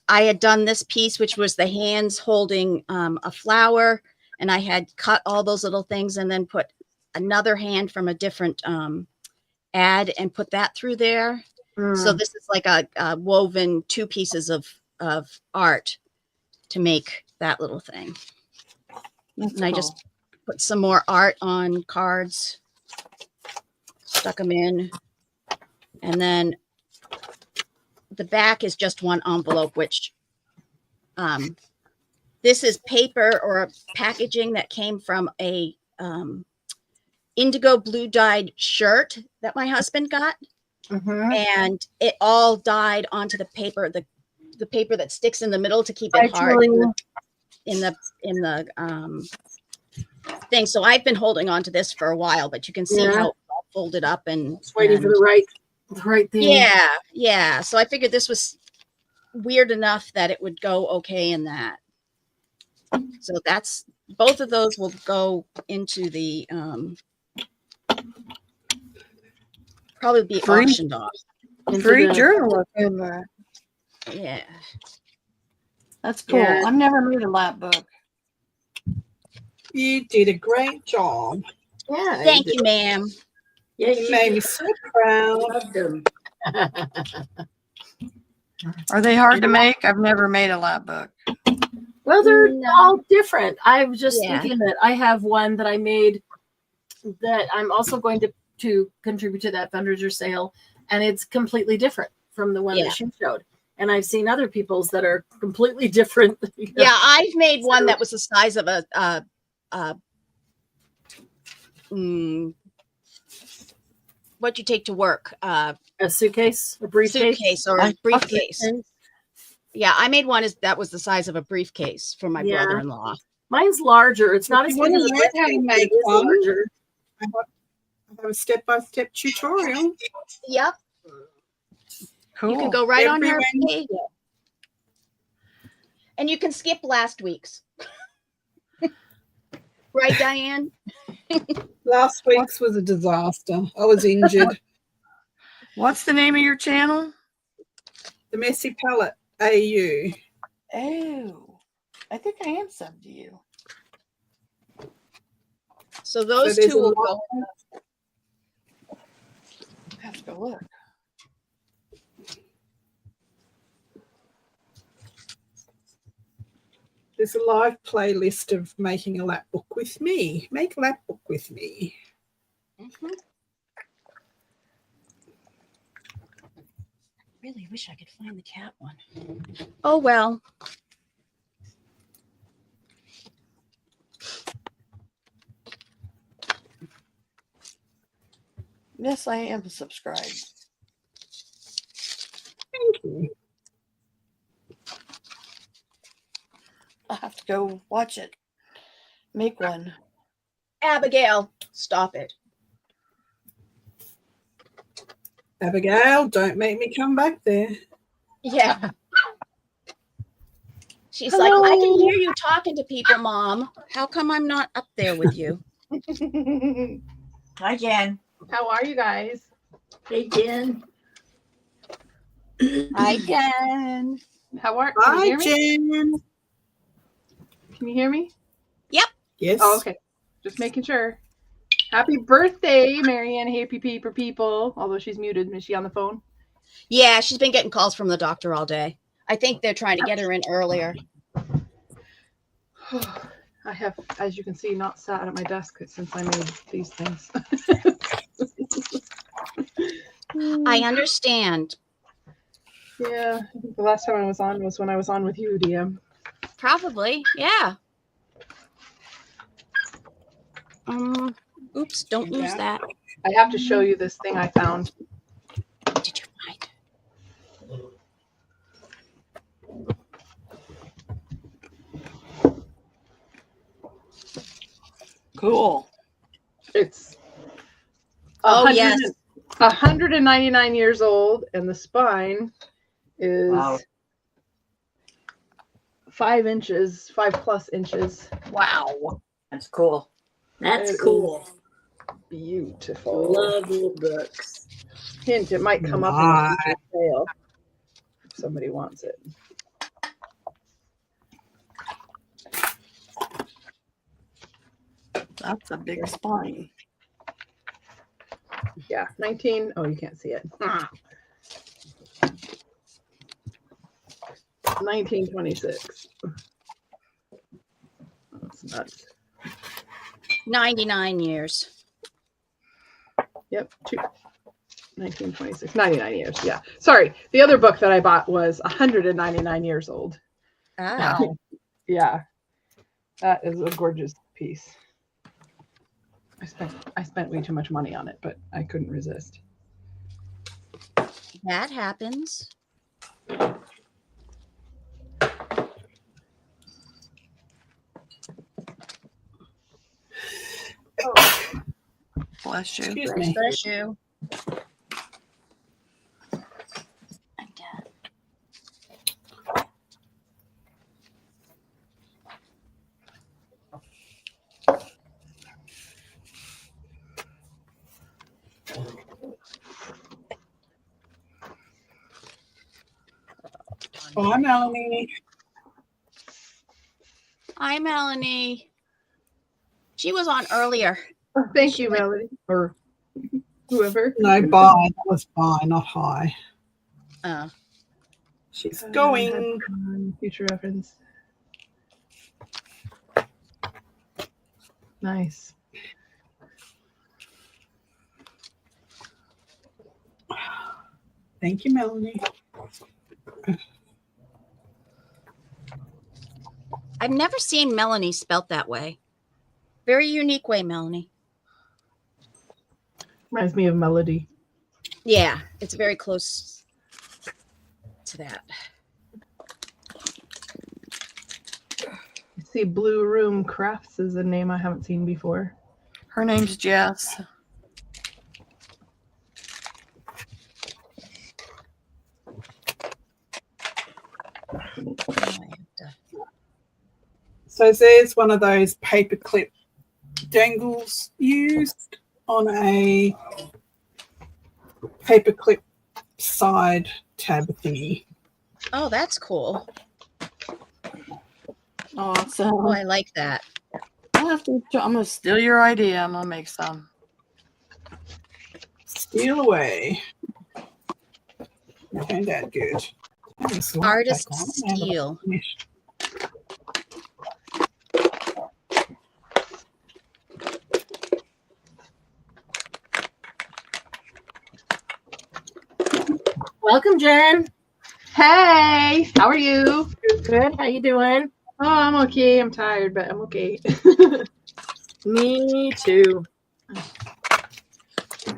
Speaker 3: I had done this piece, which was the hands holding a flower. And I had cut all those little things and then put another hand from a different ad and put that through there. So this is like a woven 2 pieces of art to make that little thing. And I just put some more art on cards, stuck them in, and then the back is just one envelope, which this is paper or packaging that came from a indigo blue dyed shirt that my husband got. And it all dyed onto the paper, the paper that sticks in the middle to keep it hard in the thing. So I've been holding on to this for a while, but you can see how it's all folded up and
Speaker 1: Just waiting for the right thing.
Speaker 3: yeah. So I figured this was weird enough that it would go okay in that. So that's both of those will go into the probably be auctioned off.
Speaker 2: Free journal in there.
Speaker 3: Yeah.
Speaker 2: That's cool.
Speaker 1: Yeah.
Speaker 2: I've never made a lap book.
Speaker 8: You did a great job.
Speaker 1: Yeah.
Speaker 3: Thank you, ma'am.
Speaker 4: Yes,
Speaker 8: You
Speaker 4: you
Speaker 8: made me so proud.
Speaker 4: loved them.
Speaker 2: Are they hard to make? I've never made a lap book.
Speaker 1: Well, they're
Speaker 3: No.
Speaker 1: all different. I was just
Speaker 3: Yeah.
Speaker 1: thinking that I have one that I made that I'm also going to contribute to that fundraiser sale, and it's completely different from the one
Speaker 3: Yeah.
Speaker 1: that she showed. And I've seen other people's that are completely different.
Speaker 3: Yeah, I've made one that was the size of what you take to work,
Speaker 1: A suitcase, a briefcase.
Speaker 3: suitcase or a briefcase. Yeah, I made one that was the size of a briefcase for my
Speaker 1: Yeah.
Speaker 3: brother-in-law.
Speaker 1: Mine's larger. It's not
Speaker 8: If
Speaker 1: as
Speaker 8: you
Speaker 1: big
Speaker 8: wanna
Speaker 1: as a
Speaker 8: learn how to
Speaker 1: briefcase, but
Speaker 8: make
Speaker 1: it is
Speaker 8: one,
Speaker 1: larger.
Speaker 8: I have a step-by-step tutorial.
Speaker 3: Yep.
Speaker 2: Cool.
Speaker 3: You can go right on her
Speaker 8: Everyone-
Speaker 3: page. And you can skip last week's. Right, Diane?
Speaker 8: Last week's was a disaster. I was injured.
Speaker 2: What's the name of your channel?
Speaker 8: The Messy Palette AU.
Speaker 2: Oh, I think I am subbed to you.
Speaker 3: So those
Speaker 8: there's
Speaker 3: two
Speaker 8: a
Speaker 3: will
Speaker 8: lot-
Speaker 3: go.
Speaker 2: I have to go look.
Speaker 8: There's a live playlist of making a lap book with me. Make a lap book with me.
Speaker 3: Mhm. Really wish I could find the cat one. Oh, well.
Speaker 2: Yes, I am subscribed.
Speaker 8: Thank you.
Speaker 2: I'll have to go watch it. Make one.
Speaker 3: Abigail, stop it.
Speaker 8: Abigail, don't make me come back there.
Speaker 3: Yeah. She's like, I can hear you talking to people, Mom. How come I'm not up there with you?
Speaker 6: Hi, Jen.
Speaker 9: How are you guys?
Speaker 4: Hey, Jen.
Speaker 3: I can.
Speaker 9: How are can you
Speaker 8: Hi,
Speaker 9: hear me?
Speaker 8: Jen.
Speaker 9: Can you hear me?
Speaker 8: Yes.
Speaker 9: Oh, okay. Just making sure. Happy birthday, Marianne Happy Paper People. Although she's muted, is she on the phone?
Speaker 3: Yeah, she's been getting calls from the doctor all day. I think they're trying to get her in earlier.
Speaker 9: I have, as you can see, not sat at my desk since I made these things.
Speaker 3: I understand.
Speaker 9: Yeah, I think the last time I was on was when I was on with you, DM.
Speaker 3: Probably. Yeah. Oops, don't lose that.
Speaker 9: I have to show you this thing I found.
Speaker 3: Did you find?
Speaker 2: Cool.
Speaker 9: It's
Speaker 3: Oh,
Speaker 9: 100
Speaker 3: yes.
Speaker 9: 199 years old, and the spine is
Speaker 6: Wow.
Speaker 9: 5 inches, 5+ inches.
Speaker 2: Wow.
Speaker 6: That's cool.
Speaker 4: That's
Speaker 9: It
Speaker 4: cool.
Speaker 9: is beautiful.
Speaker 4: Love little books.
Speaker 9: Hint, it might come up in a future sale if somebody wants it.
Speaker 2: That's a big spine.
Speaker 9: Yeah, 19. Oh, you can't see it. 1926. That's nuts.
Speaker 3: 99 years.
Speaker 9: Yep, 1926. 99 years. Yeah. Sorry. The other book that I bought was 199 years old.
Speaker 3: Ah.
Speaker 2: Wow.
Speaker 9: Yeah. That is a gorgeous piece. I spent way too much money on it, but I couldn't resist.
Speaker 3: That happens.
Speaker 2: Bless you.
Speaker 8: Excuse me.
Speaker 3: Bless you.
Speaker 8: Bye, Melanie.
Speaker 3: Hi, Melanie. She was on earlier.
Speaker 9: Thank you, Melody, or whoever.
Speaker 8: No, bye. That was bye, not hi. She's
Speaker 9: Uh,
Speaker 8: going.
Speaker 9: Future reference. Nice.
Speaker 8: Thank you, Melanie.
Speaker 3: I've never seen Melanie spelt that way. Very unique way, Melanie.
Speaker 9: Reminds me of Melody.
Speaker 3: Yeah, it's very close to that.
Speaker 9: I see Blue Room Crafts is a name I haven't seen before.
Speaker 2: Her name's Jess.
Speaker 8: So there's one of those paperclip dangles used on a paperclip side tab thingy.
Speaker 3: Oh, that's cool.
Speaker 2: Awesome.
Speaker 3: Oh, I like that.
Speaker 2: I'm gonna steal your idea. I'm gonna make some.
Speaker 8: Steal away. That turned out good.
Speaker 3: Artist steel.
Speaker 1: Welcome, Jen.
Speaker 9: Hey, how are you?
Speaker 1: Good. How you doing?
Speaker 9: Oh, I'm okay. I'm tired, but I'm okay.
Speaker 1: Me too.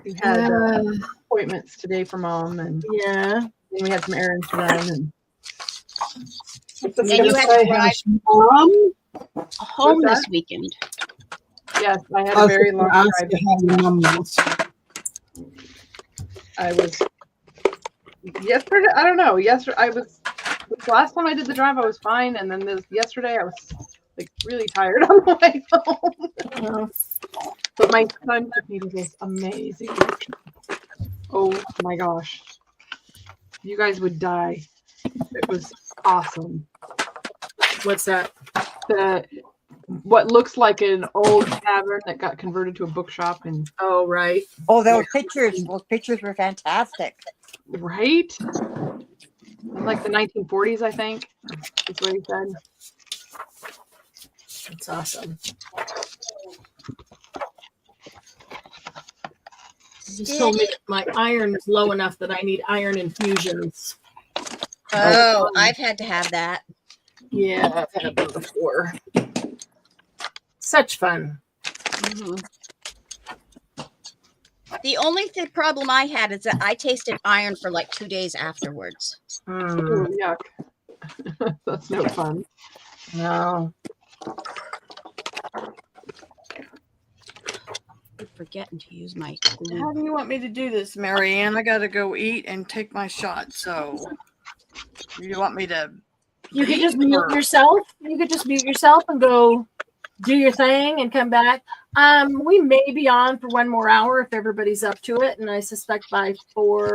Speaker 9: We had appointments today for Mom, and
Speaker 1: Yeah.
Speaker 9: then we had some errands to run. And
Speaker 3: And you had to drive
Speaker 8: Mom?
Speaker 3: home
Speaker 9: What's
Speaker 3: this weekend.
Speaker 9: yes, I had
Speaker 8: I
Speaker 9: a
Speaker 8: was
Speaker 9: very
Speaker 8: going
Speaker 9: long
Speaker 8: to ask
Speaker 9: drive.
Speaker 8: you how your mum was.
Speaker 9: I was yesterday. I don't know. Yesterday, the last time I did the drive, I was fine, and then yesterday, I was like really tired on the way home. But my son took me to this amazing. Oh my gosh, you guys would die. It was awesome.
Speaker 1: What's that?
Speaker 9: What looks like an old tavern that got converted to a bookshop, and
Speaker 1: Oh, right.
Speaker 6: Oh, those pictures were fantastic.
Speaker 9: right, like the 1940s, I think. That's what he said.
Speaker 1: That's awesome. You told me that my iron is low enough that I need iron infusions.
Speaker 3: Oh, I've had to have that.
Speaker 1: Yeah, I've had them before. Such fun.
Speaker 3: Mhm. The only problem I had is that I tasted iron for like 2 days afterwards.
Speaker 9: Ooh, yuck. That's no fun.
Speaker 1: No.
Speaker 3: I'm forgetting to use my
Speaker 2: How
Speaker 3: glue.
Speaker 2: do you want me to do this, Marianne? I gotta go eat and take my shot. So, you want me to?
Speaker 1: You could
Speaker 2: leave,
Speaker 1: just mute
Speaker 2: or-
Speaker 1: yourself. You could just mute yourself and go do your thing and come back. We may be on for one more hour if everybody's up to it, and I suspect by 4,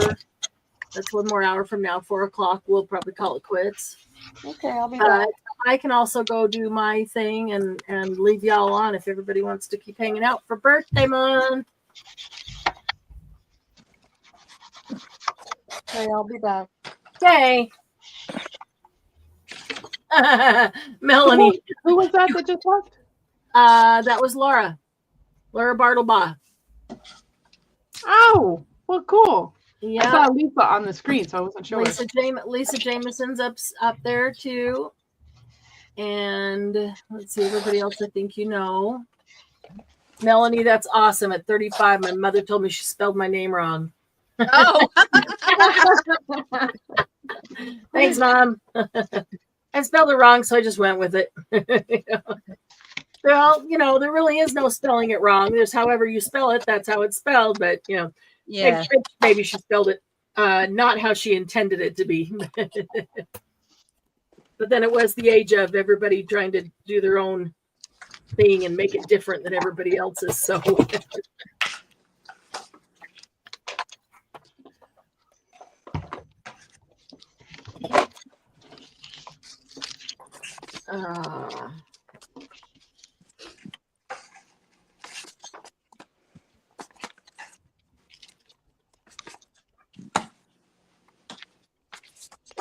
Speaker 1: that's one more hour from now, 4 o'clock, we'll probably call it quits.
Speaker 2: Okay, I'll be
Speaker 1: But
Speaker 2: back.
Speaker 1: I can also go do my thing and leave y'all on if everybody wants to keep hanging out for birthday month.
Speaker 2: Okay, I'll be back.
Speaker 1: Okay. Melanie,
Speaker 9: Who was that just left?
Speaker 1: that was Laura Bartlebaugh.
Speaker 9: Oh, well, cool. I
Speaker 1: Yeah.
Speaker 9: saw Lisa on the screen, so I wasn't sure.
Speaker 1: Lisa Jameson's up there too. And let's see, everybody else I think you know. Melanie, that's awesome. At 35, my mother told me she spelled my name wrong.
Speaker 3: Oh,
Speaker 1: Thanks, Mom. I spelled it wrong, so I just went with it. Well, there really is no spelling it wrong. There's however you spell it, that's how it's spelled. But
Speaker 3: yeah.
Speaker 1: maybe she spelled it not how she intended it to be. But then it was the age of everybody trying to do their own thing and make it different than everybody else's. So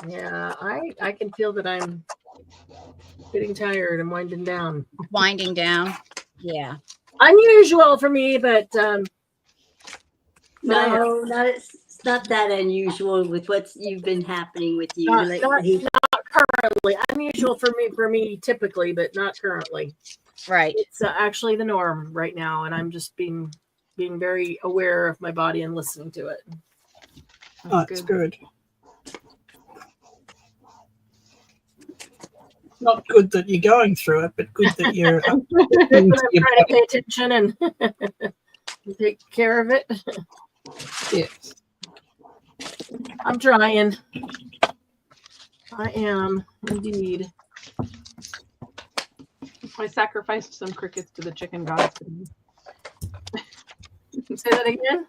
Speaker 1: yeah, I can feel that I'm getting tired and winding down.
Speaker 3: Winding down. Yeah.
Speaker 1: Unusual for me, but
Speaker 4: No, it's not that unusual with what's you've been happening with you
Speaker 1: Not-
Speaker 4: lately.
Speaker 1: not currently. Unusual for me typically, but not currently.
Speaker 3: Right.
Speaker 1: It's actually the norm right now, and I'm just being very aware of my body and listening to it.
Speaker 8: That's good. Not good that you're going through it, but good that you're.
Speaker 1: I'm trying to pay attention and take care of it.
Speaker 8: Yes.
Speaker 1: I'm trying. I am indeed.
Speaker 9: I sacrificed some crickets to the chicken gods today.
Speaker 1: Say that again.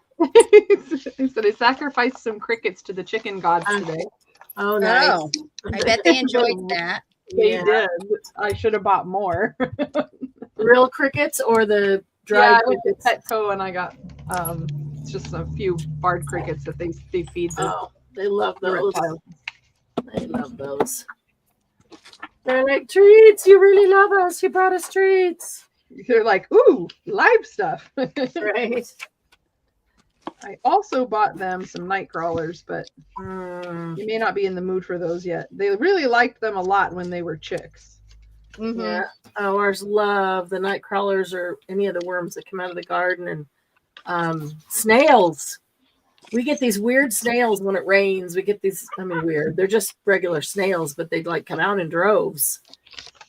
Speaker 9: I said I sacrificed some crickets to the chicken gods today.
Speaker 1: Oh, nice.
Speaker 3: Oh, I bet they enjoyed that.
Speaker 9: They
Speaker 1: Yeah.
Speaker 9: did. I should have bought more.
Speaker 1: Real crickets or the
Speaker 9: Yeah,
Speaker 1: dried
Speaker 9: I went to
Speaker 1: crickets?
Speaker 9: Petco and I got just a few barred crickets that they feed the
Speaker 1: Oh, they love those.
Speaker 9: reptiles.
Speaker 1: They love those. They're like, treats. You really love us. You brought us treats.
Speaker 9: They're like, ooh, live stuff.
Speaker 1: Right.
Speaker 9: I also bought them some night crawlers, but
Speaker 1: Mm,
Speaker 9: you may not be in the mood for those yet. They really liked them a lot when they were chicks.
Speaker 3: Mhm.
Speaker 1: yeah. Oh, ours love the night crawlers or any of the worms that come out of the garden, and snails. We get these weird snails when it rains. We get these, weird. They're just regular snails, but they like come out in droves.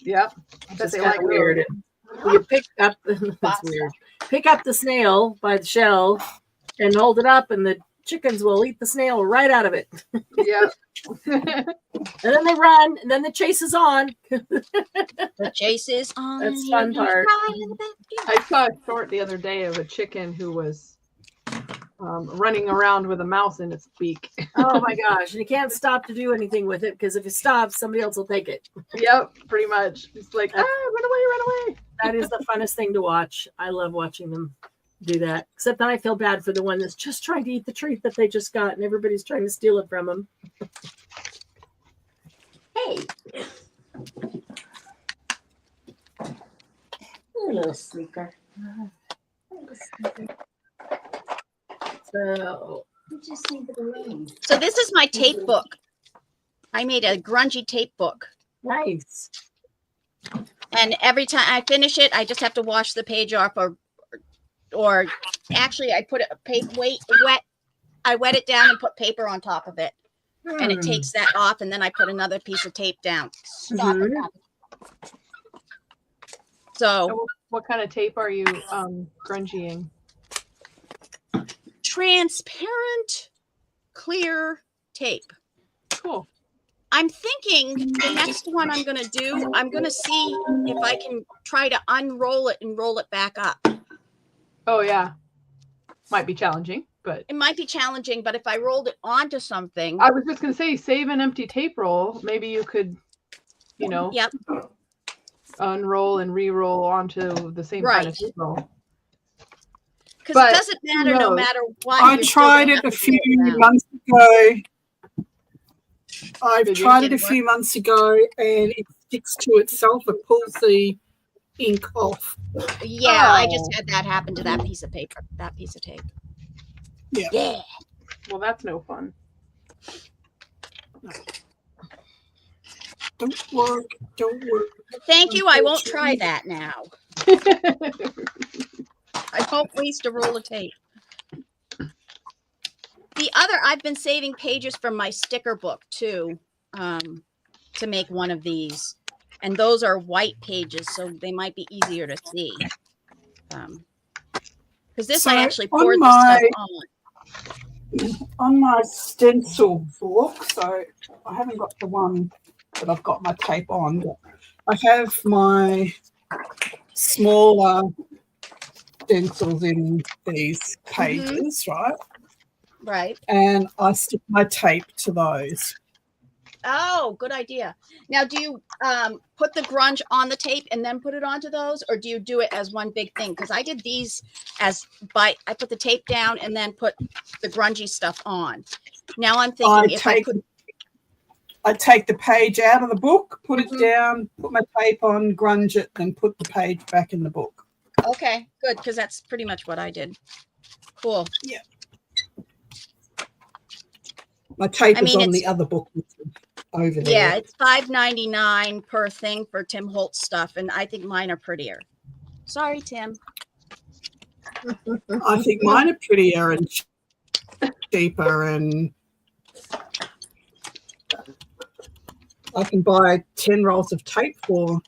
Speaker 9: Yep. I bet
Speaker 1: It's
Speaker 9: they
Speaker 1: kind
Speaker 9: like
Speaker 1: of weird. And you pick up that's weird. Pick up the snail by the shell and hold it up, and the chickens will eat the snail right out of it.
Speaker 9: Yep.
Speaker 1: And then they run, and then the chase is on.
Speaker 3: The chase is on.
Speaker 1: That's the fun part.
Speaker 9: I saw a short the other day of a chicken who was running around with a mouse in its beak.
Speaker 1: Oh my gosh. And you can't stop to do anything with it because if it stops, somebody else will take it.
Speaker 9: Yep, pretty much. It's like, run away, run away.
Speaker 1: That is the funnest thing to watch. I love watching them do that. Except then I feel bad for the one that's just trying to eat the treat that they just got and everybody's trying to steal it from them.
Speaker 4: Hey. You're a little sleeper.
Speaker 1: So
Speaker 4: You just think of the rain.
Speaker 3: So this is my tape book. I made a grungy tape book.
Speaker 1: nice.
Speaker 3: And every time I finish it, I just have to wash the page off or or actually I put it wet. I wet it down and put paper on top of it, and it takes that off. And then I put another piece of tape down. Stop it. So
Speaker 9: What kind of tape are you grungying?
Speaker 3: transparent, clear tape.
Speaker 9: Cool.
Speaker 3: I'm thinking the next one I'm going to do, I'm going to see if I can try to unroll it and roll it back up.
Speaker 9: Oh yeah. Might be challenging, but
Speaker 3: It might be challenging, but if I rolled it onto something,
Speaker 9: I was just gonna say, save an empty tape roll. Maybe you could, you know,
Speaker 3: yep,
Speaker 9: unroll and re-roll onto the same kind of
Speaker 3: Right.
Speaker 9: tape roll.
Speaker 3: because
Speaker 9: But
Speaker 3: it doesn't matter no
Speaker 9: knows?
Speaker 3: matter what.
Speaker 8: I
Speaker 3: you're still
Speaker 8: tried
Speaker 3: gonna
Speaker 8: it
Speaker 3: have
Speaker 8: a
Speaker 3: to
Speaker 8: few
Speaker 3: roll it down.
Speaker 8: months ago. I've
Speaker 9: Did you?
Speaker 8: tried it a
Speaker 3: Didn't
Speaker 8: few months ago, and it sticks to itself. It pulls the ink off.
Speaker 3: Yeah, I just
Speaker 9: Oh.
Speaker 3: had that happen to that piece of paper, that piece of tape.
Speaker 8: Yeah.
Speaker 3: Yeah.
Speaker 9: Well, that's no fun.
Speaker 8: Don't work. Don't work.
Speaker 3: Thank you. I won't try that now. I won't waste a roll of tape. I've been saving pages from my sticker book too, to make one of these. And those are white pages, so they might be easier to see. Because this I
Speaker 8: So
Speaker 3: actually
Speaker 8: on
Speaker 3: poured the
Speaker 8: my-
Speaker 3: stuff on.
Speaker 8: On my stencil book, so I haven't got the one that I've got my tape on, but I have my smaller stencils in these pages, right?
Speaker 3: Right.
Speaker 8: And I stick my tape to those.
Speaker 3: Oh, good idea. Now, do you put the grunge on the tape and then put it onto those, or do you do it as one big thing? Because I did these I put the tape down and then put the grungy stuff on. Now I'm thinking
Speaker 8: I take the page out of the book, put it down, put my tape on, grunge it, then put the page back in the book.
Speaker 3: Okay, good, because that's pretty much what I did. Cool.
Speaker 8: My tape
Speaker 3: I
Speaker 8: is
Speaker 3: mean,
Speaker 8: on the
Speaker 3: it's-
Speaker 8: other book over there.
Speaker 3: Yeah, it's $5.99 per thing for Tim Holtz stuff, and I think mine are prettier. Sorry, Tim.
Speaker 8: I think mine are prettier and cheaper, and I can buy 10 rolls of tape for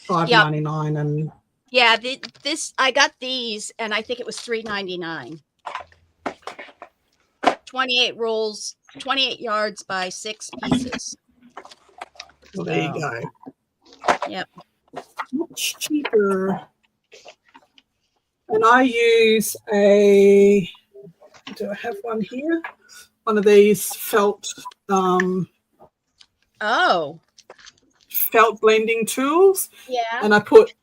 Speaker 8: $5.99 and
Speaker 3: Yeah, I got these, and I think it was $3.99. 28 rolls, 28 yards by 6 pieces.
Speaker 8: well, there you go.
Speaker 3: Yep.
Speaker 8: Much cheaper. And I use do I have one here? One of these felt blending tools,
Speaker 3: Yeah.
Speaker 8: and I put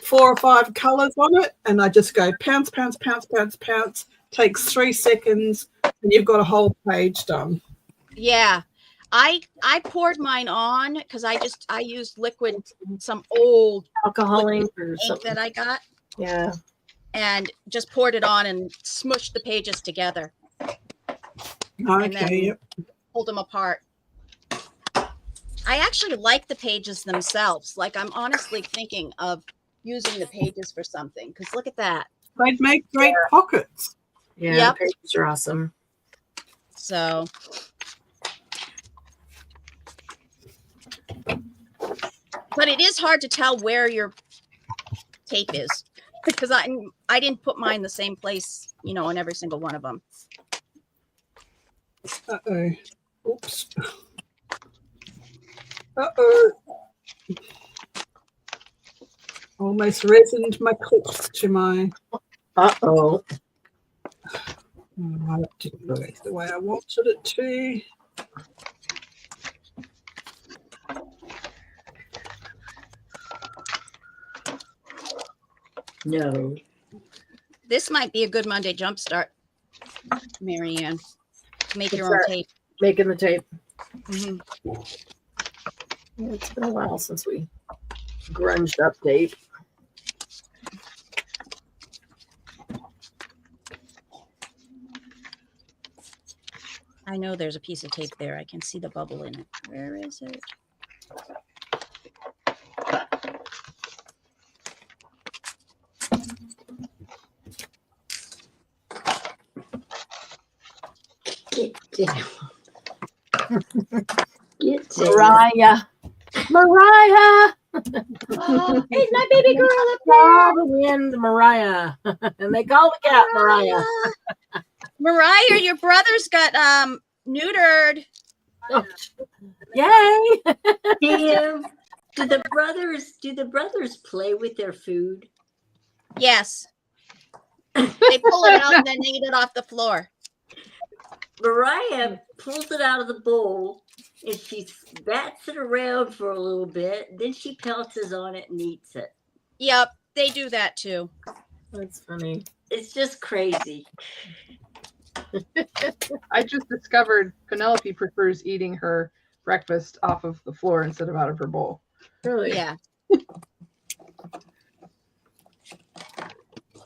Speaker 8: 4 or 5 colors on it, and I just go pounce, pounce, pounce, pounce, pounce. Takes 3 seconds, and you've got a whole page done.
Speaker 3: Yeah. I poured mine on because I used liquid, some old
Speaker 2: Alcohol ink or
Speaker 3: ink
Speaker 2: something.
Speaker 3: that I got,
Speaker 2: Yeah.
Speaker 3: and just poured it on and smushed the pages together,
Speaker 8: Okay,
Speaker 3: then-
Speaker 8: yep.
Speaker 3: pulled them apart. I actually like the pages themselves. Like, I'm honestly thinking of using the pages for something, because look at that.
Speaker 8: They'd make great pockets.
Speaker 2: Yeah.
Speaker 3: Yep.
Speaker 2: The pages are awesome.
Speaker 3: So, but it is hard to tell where your tape is because I didn't put mine the same place, on every single one of them.
Speaker 8: Uh-oh. Oops. Uh-oh. Almost resined my clips to my...
Speaker 2: Uh-oh.
Speaker 8: Oh, that didn't work the way I wanted it to.
Speaker 2: No.
Speaker 3: This might be a good Monday jumpstart, Marianne. Make your
Speaker 2: What's
Speaker 3: own
Speaker 2: that?
Speaker 3: tape.
Speaker 2: Making the tape.
Speaker 3: Mhm.
Speaker 2: Yeah, it's been a while since we grunged up tape.
Speaker 3: I know there's a piece of tape there. I can see the bubble in it. Where is it?
Speaker 4: down. Get down.
Speaker 1: Mariah. Mariah.
Speaker 3: Oh, hey, my baby girl up
Speaker 1: Call the wind, Mariah. And they call the cat Mariah.
Speaker 3: Mariah, your brother's got neutered.
Speaker 1: Oh, yay.
Speaker 4: Tim, do the brothers play with their food?
Speaker 3: Yes. They pull it out and then eat it off the floor.
Speaker 4: Mariah pulls it out of the bowl and she bats it around for a little bit. Then she pounces on it and eats it.
Speaker 3: Yep, they do that too.
Speaker 1: That's funny.
Speaker 4: It's just crazy.
Speaker 9: I just discovered Penelope prefers eating her breakfast off of the floor instead of out of her bowl.
Speaker 1: Really?
Speaker 3: Yeah.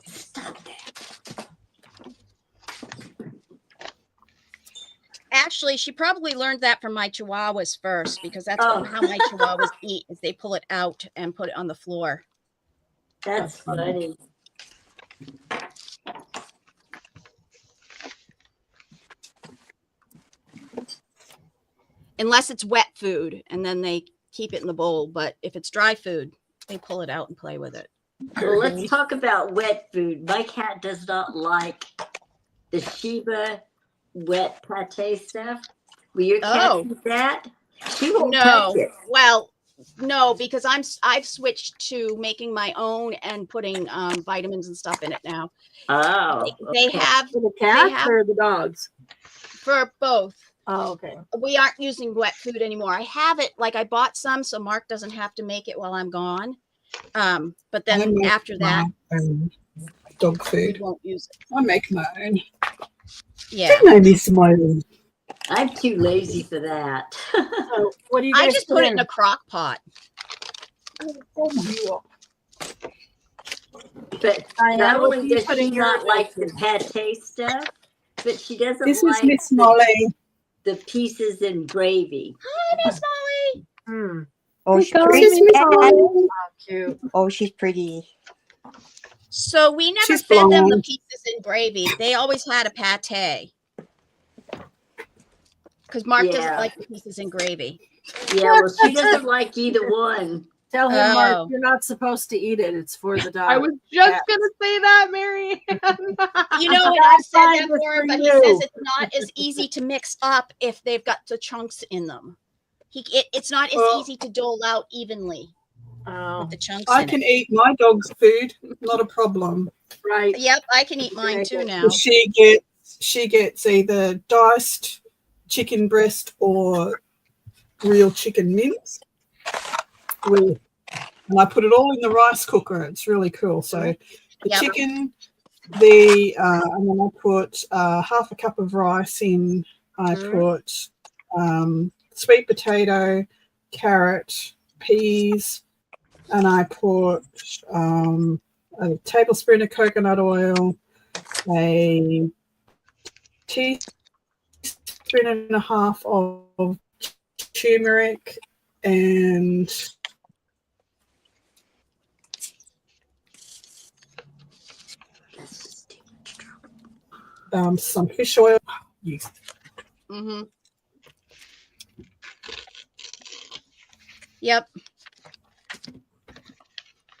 Speaker 4: Stop that.
Speaker 3: Actually, she probably learned that from my chihuahuas first because that's
Speaker 4: Oh.
Speaker 3: how my chihuahuas eat is they pull it out and put it on the floor.
Speaker 4: That's funny.
Speaker 3: Unless it's wet food and then they keep it in the bowl. But if it's dry food, they pull it out and play with it.
Speaker 4: Well, let's talk about wet food. My cat does not like the Sheba wet pate stuff. Will your cat
Speaker 3: Oh.
Speaker 4: eat that? She won't
Speaker 3: No.
Speaker 4: touch it.
Speaker 3: Well, no, because I've switched to making my own and putting vitamins and stuff in it now.
Speaker 4: Oh,
Speaker 3: They
Speaker 4: okay.
Speaker 3: have
Speaker 1: For the cats
Speaker 3: have-
Speaker 1: or the dogs?
Speaker 3: for both.
Speaker 1: Oh, okay.
Speaker 3: We aren't using wet food anymore. I have it like I bought some so Mark doesn't have to make it while I'm gone. But
Speaker 8: I
Speaker 3: then
Speaker 8: make
Speaker 3: after that,
Speaker 8: my own dog
Speaker 3: we
Speaker 8: food.
Speaker 3: won't use it.
Speaker 8: I make my own.
Speaker 3: Yeah.
Speaker 8: They made me smiling.
Speaker 4: I'm too lazy for that.
Speaker 1: So what do you
Speaker 3: I
Speaker 1: guys
Speaker 3: just put it in a crock pot.
Speaker 4: But
Speaker 1: Diana,
Speaker 4: not
Speaker 1: what do
Speaker 4: only
Speaker 1: you
Speaker 4: does
Speaker 1: put
Speaker 4: she
Speaker 1: in your
Speaker 4: not like the
Speaker 1: food?
Speaker 4: pate stuff, but she doesn't
Speaker 8: This is
Speaker 4: like
Speaker 8: Miss Molly.
Speaker 4: the pieces in gravy.
Speaker 3: Hi, Miss Molly.
Speaker 1: Hmm.
Speaker 6: Oh, she's
Speaker 8: This is
Speaker 6: pretty.
Speaker 8: Miss Molly.
Speaker 1: Cute.
Speaker 6: Oh, she's pretty.
Speaker 3: So we never
Speaker 8: She's
Speaker 3: fed them the
Speaker 8: blonde.
Speaker 3: pieces in gravy. They always had a pate. Because Mark doesn't
Speaker 4: Yeah.
Speaker 3: like the pieces in gravy.
Speaker 4: Yeah, well, she doesn't like either one.
Speaker 1: Tell him,
Speaker 3: Oh.
Speaker 1: Mark, you're not supposed to eat it. It's for the dog.
Speaker 9: I was just
Speaker 1: Yeah.
Speaker 9: gonna say that, Mary.
Speaker 3: You know, and I've said
Speaker 1: Fine,
Speaker 3: that
Speaker 1: good
Speaker 3: for him,
Speaker 1: for
Speaker 3: but he
Speaker 1: you.
Speaker 3: says it's not as easy to mix up if they've got the chunks in them. It's not as
Speaker 8: Well-
Speaker 3: easy to dole out evenly
Speaker 1: Oh,
Speaker 3: with the chunks
Speaker 8: I
Speaker 3: in
Speaker 8: can
Speaker 3: it.
Speaker 8: eat my dog's food, not a problem.
Speaker 1: right.
Speaker 3: Yep, I can eat mine too now.
Speaker 8: But she gets either diced chicken breast or real chicken mince. And I put it all in the rice cooker. It's really cool. So the
Speaker 3: Yep.
Speaker 8: chicken, and then I put half a cup of rice in. I put sweet potato, carrot, peas, and I put a tablespoon of coconut oil, a teaspoon and a half of turmeric, and some fish oil. Yes.
Speaker 3: Mm-hmm. Yep.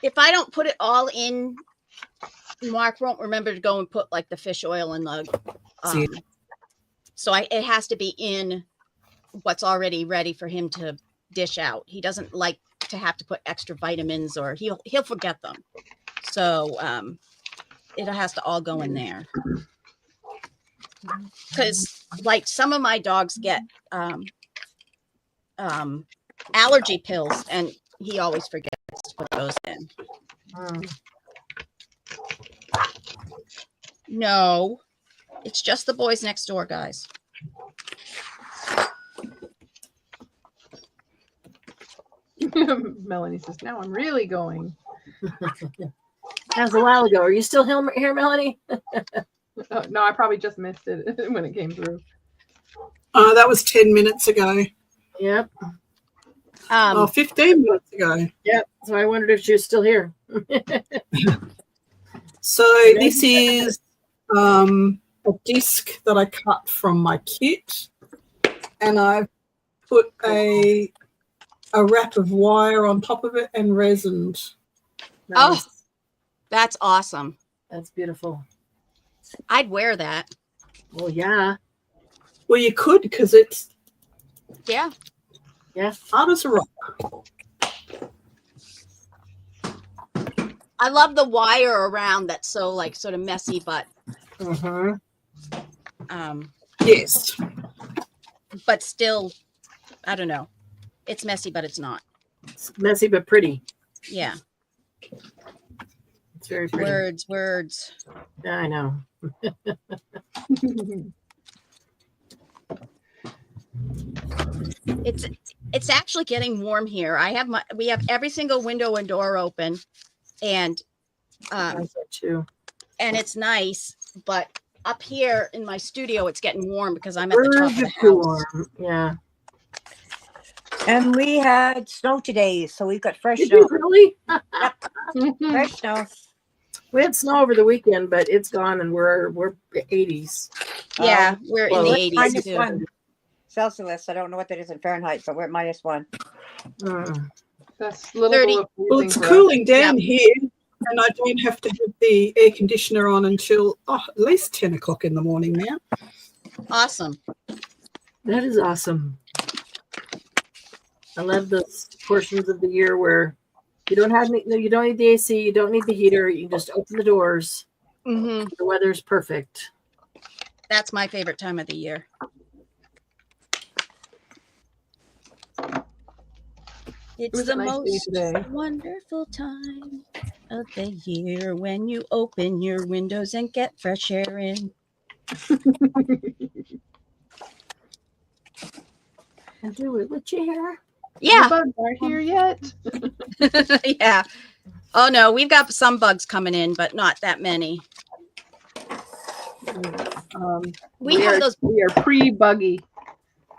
Speaker 3: If I don't put it all in, Mark won't remember to go and put like the fish oil in the.
Speaker 8: See.
Speaker 3: So it has to be in what's already ready for him to dish out. He doesn't like to have to put extra vitamins, or he'll forget them. So it has to all go in there. Because like some of my dogs get allergy pills, and he always forgets to put those in. No, it's just the boys next door, guys.
Speaker 9: Melanie says, "Now I'm really going."
Speaker 1: That was a while ago. Are you still here, Melanie?
Speaker 9: No, I probably just missed it when it came through.
Speaker 8: That was 10 minutes ago.
Speaker 1: Yep.
Speaker 8: 15 minutes ago.
Speaker 1: Yep. So I wondered if she was still here.
Speaker 8: So this is a disc that I cut from my kit, and I've put a wrap of wire on top of it and resined.
Speaker 3: Oh, that's awesome.
Speaker 1: That's beautiful.
Speaker 3: I'd wear that.
Speaker 1: Well, yeah.
Speaker 8: Well, you could, because it's
Speaker 3: Yeah.
Speaker 8: hard as a rock.
Speaker 3: I love the wire around that's so like sort of messy, but
Speaker 8: Yes.
Speaker 3: but still, I don't know. It's messy, but it's not.
Speaker 1: It's messy but pretty.
Speaker 3: Yeah.
Speaker 1: It's very pretty.
Speaker 3: Words.
Speaker 1: Yeah, I know.
Speaker 3: It's actually getting warm here. We have every single window and door open, and
Speaker 1: I said too.
Speaker 3: and it's nice, but up here in my studio it's getting warm because I'm at the top of the
Speaker 1: It's too
Speaker 3: house.
Speaker 1: warm. Yeah.
Speaker 6: And we had snow today, so we've got fresh
Speaker 1: Did
Speaker 6: snow.
Speaker 1: you really?
Speaker 6: Fresh snow.
Speaker 1: We had snow over the weekend, but it's gone, and we're 80s.
Speaker 3: Yeah, we're in the
Speaker 6: Well,
Speaker 3: 80s
Speaker 6: minus
Speaker 3: too.
Speaker 6: 1 Celsius. I don't know what that is in Fahrenheit, but we're at -1.
Speaker 9: That's a little
Speaker 3: Thirty.
Speaker 9: below
Speaker 8: Well,
Speaker 9: freezing
Speaker 8: it's
Speaker 9: for us.
Speaker 8: cooling down here, and I don't have to have the air conditioner on until at least 10 o'clock in the morning now.
Speaker 3: Awesome.
Speaker 1: That is awesome. I love those portions of the year where you don't need the AC, you don't need the heater, you can just open the doors.
Speaker 3: Mm-hmm.
Speaker 1: The weather's perfect.
Speaker 3: That's my favorite time of the year. It's
Speaker 9: was a
Speaker 3: the
Speaker 9: nice day
Speaker 3: most
Speaker 9: today.
Speaker 3: wonderful time of the year when you open your windows and get fresh air in.
Speaker 1: And do it with your hair.
Speaker 3: Yeah.
Speaker 9: The bugs aren't here yet.
Speaker 3: Yeah. Oh no, we've got some bugs coming in, but not that many. We have those.
Speaker 9: We are pre-buggy.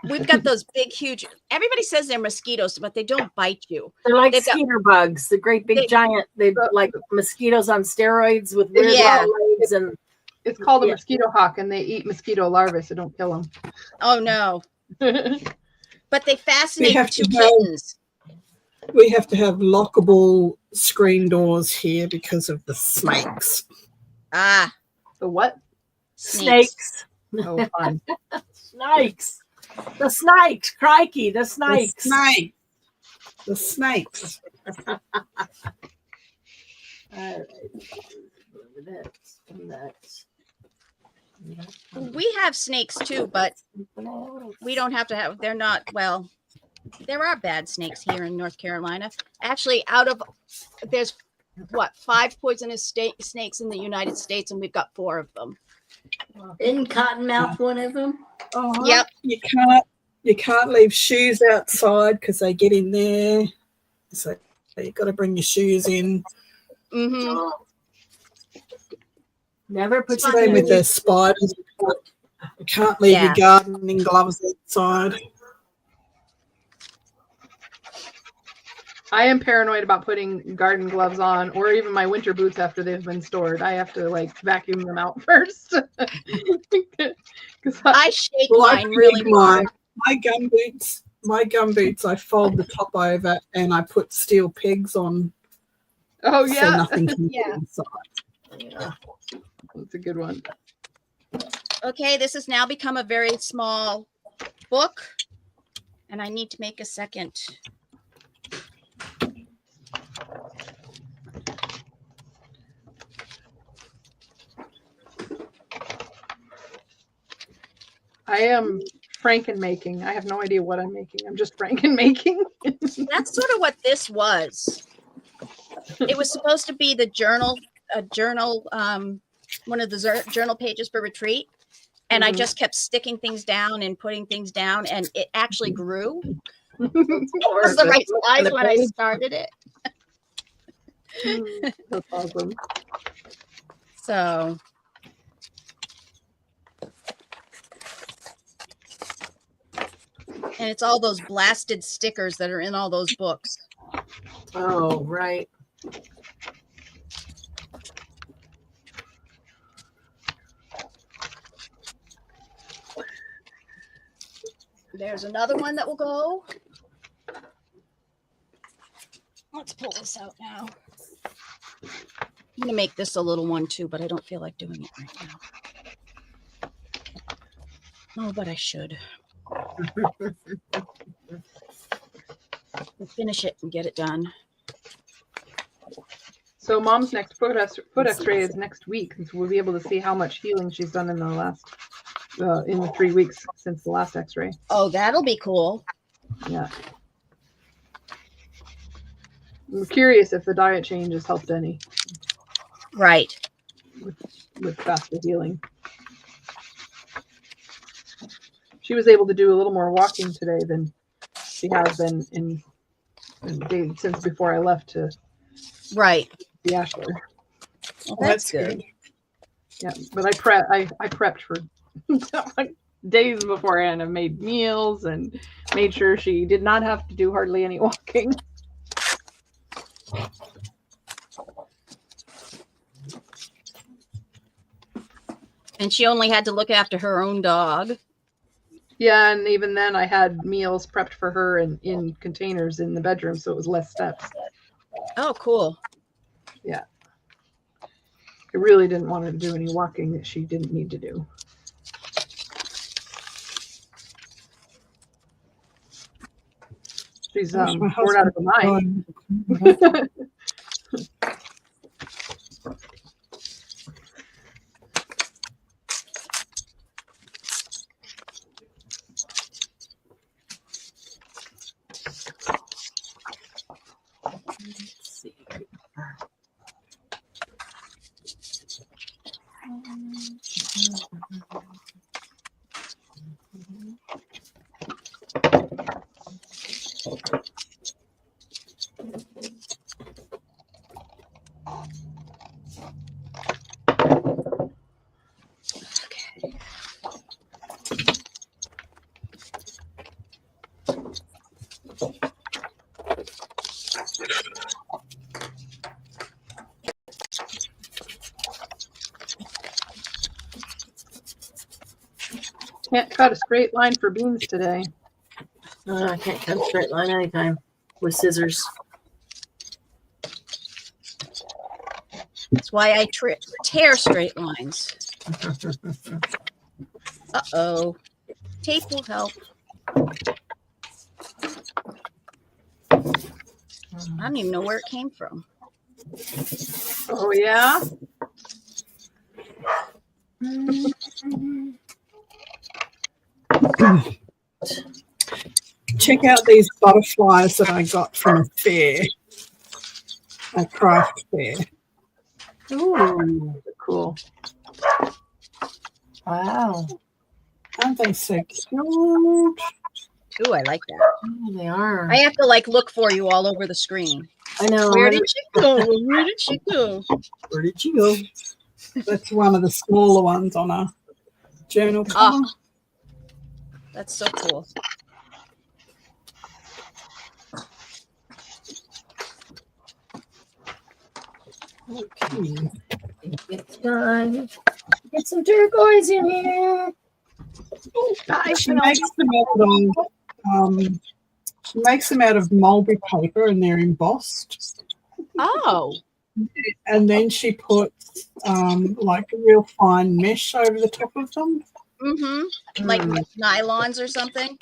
Speaker 3: We've got those big, huge. Everybody says they're mosquitoes, but they don't bite you.
Speaker 1: They're like
Speaker 3: They've got-
Speaker 1: skeeter bugs, the great big giant. They like mosquitoes on steroids with weird
Speaker 3: Yeah.
Speaker 1: long legs, and
Speaker 9: It's called a
Speaker 1: Yeah.
Speaker 9: mosquito hawk, and they eat mosquito larvae, so don't kill
Speaker 3: Oh no!
Speaker 9: them.
Speaker 3: But they fascinate
Speaker 8: have
Speaker 3: two
Speaker 8: to have-
Speaker 3: kittens.
Speaker 8: We have to have lockable screen doors here because of the snakes.
Speaker 3: Ah,
Speaker 9: The what?
Speaker 1: snakes.
Speaker 9: Oh, fun.
Speaker 1: Snakes. The snakes. Crikey, the
Speaker 8: The
Speaker 1: snakes.
Speaker 8: snake. The snakes.
Speaker 1: All right. Next.
Speaker 3: We have snakes too, but we don't have to have. They're not well. There are bad snakes here in North Carolina. Actually, there's 5 poisonous snakes in the United States, and we've got 4 of them.
Speaker 4: Isn't Cottonmouth one of them?
Speaker 3: Yep.
Speaker 8: You can't leave shoes outside because they get in there. So you've got to bring your shoes in.
Speaker 3: Mm-hmm.
Speaker 1: Never put your
Speaker 8: Same with
Speaker 1: shoes-
Speaker 8: the spiders. You can't leave
Speaker 3: Yeah.
Speaker 8: your gardening gloves outside.
Speaker 9: I am paranoid about putting garden gloves on, or even my winter boots after they've been stored. I have to vacuum them out first. 'Cause
Speaker 3: I shake
Speaker 8: Well, I
Speaker 3: mine really
Speaker 8: think my
Speaker 3: hard.
Speaker 8: my gum boots, I fold the top over and I put steel pegs on
Speaker 9: oh
Speaker 8: so
Speaker 9: yeah,
Speaker 8: nothing can
Speaker 3: Yeah.
Speaker 8: get inside.
Speaker 1: Yeah.
Speaker 9: that's a good one.
Speaker 3: Okay, this has now become a very small book, and I need to make a second.
Speaker 9: I am Franken making. I have no idea what I'm making. I'm just Franken making.
Speaker 3: That's sort of what this was. It was supposed to be the journal, one of the journal pages for retreat. And I
Speaker 9: Mhm.
Speaker 3: just kept sticking things down and putting things down, and it actually grew.
Speaker 1: Or
Speaker 3: It was the right size
Speaker 1: the
Speaker 3: when I
Speaker 1: page.
Speaker 3: started it.
Speaker 9: That's awesome.
Speaker 3: So and it's all those blasted stickers that are in all those books.
Speaker 1: Oh, right.
Speaker 3: There's another one that will go. Let's pull this out now. I'm going to make this a little one too, but I don't feel like doing it right now. Oh, but I should. We'll finish it and get it done.
Speaker 9: So mom's next foot X-ray is next week, so we'll be able to see how much healing she's done in the last in the 3 weeks since the last X-ray.
Speaker 3: Oh, that'll be cool.
Speaker 9: Yeah. I'm curious if the diet change has helped any
Speaker 3: Right.
Speaker 9: with faster healing. She was able to do a little more walking today than she has been in days since before I left to
Speaker 3: Right.
Speaker 9: the Ashler.
Speaker 3: Well, that's good.
Speaker 9: Yeah, but I prepped for like days beforehand. I made meals and made sure she did not have to do hardly any walking.
Speaker 3: And she only had to look after her own dog.
Speaker 9: Yeah, and even then I had meals prepped for her in containers in the bedroom, so it was less steps.
Speaker 3: Oh, cool.
Speaker 9: Yeah. I really didn't want her to do any walking that she didn't need to do. She's
Speaker 8: Wish my
Speaker 9: bored out of her mind.
Speaker 8: husband-
Speaker 1: Let's see.
Speaker 9: Can't cut a straight line for beans today.
Speaker 1: I can't cut a straight line anytime with scissors.
Speaker 3: That's why I tear straight lines. Uh-oh. Tape will help. I don't even know where it came from.
Speaker 9: Oh yeah?
Speaker 8: Check out these butterflies that I got from a fair, a craft fair.
Speaker 1: Ooh,
Speaker 9: Cool.
Speaker 1: wow.
Speaker 8: Aren't they so cute?
Speaker 3: Ooh, I like that.
Speaker 1: Oh, they are.
Speaker 3: I have to like look for you all over the screen.
Speaker 1: I know.
Speaker 3: Where did she go? Where did she go?
Speaker 8: Where did you go? That's one of the smaller ones on a journal cover.
Speaker 3: Oh, that's so cool.
Speaker 8: Okay.
Speaker 1: It's time. Get some turquoise in here.
Speaker 8: She makes them out of mulberry paper, and they're embossed.
Speaker 3: Oh,
Speaker 8: And then she puts like real fine mesh over the top of them.
Speaker 3: mm-hmm. Like nylons or something.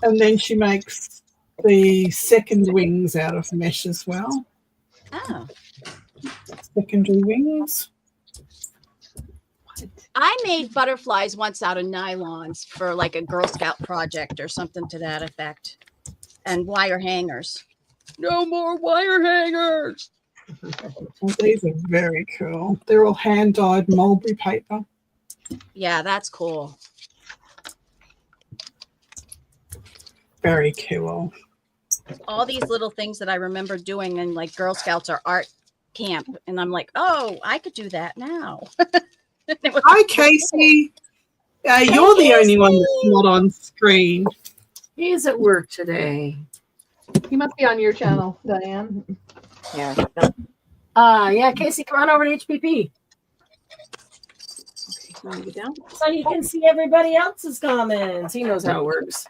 Speaker 8: And then she makes the second wings out of mesh as well.
Speaker 3: Oh,
Speaker 8: Secondary wings.
Speaker 3: I made butterflies once out of nylons for like a Girl Scout project or something to that effect. And wire hangers. No more wire hangers.
Speaker 8: Well, these are very cool. They're all hand-dyed mulberry paper.
Speaker 3: Yeah, that's cool.
Speaker 8: Very cool.
Speaker 3: All these little things that I remember doing in like Girl Scouts or art camp. And I'm like, oh, I could do that now. It was-
Speaker 8: Hi, Casey. You're the only one that's not on screen.
Speaker 1: He's at work today.
Speaker 9: He must be on your channel, Diane.
Speaker 6: Yeah.
Speaker 1: Yeah, Casey, come on over to HPP.
Speaker 9: Let me get down.
Speaker 1: So you can see everybody else's comments. He knows how it works.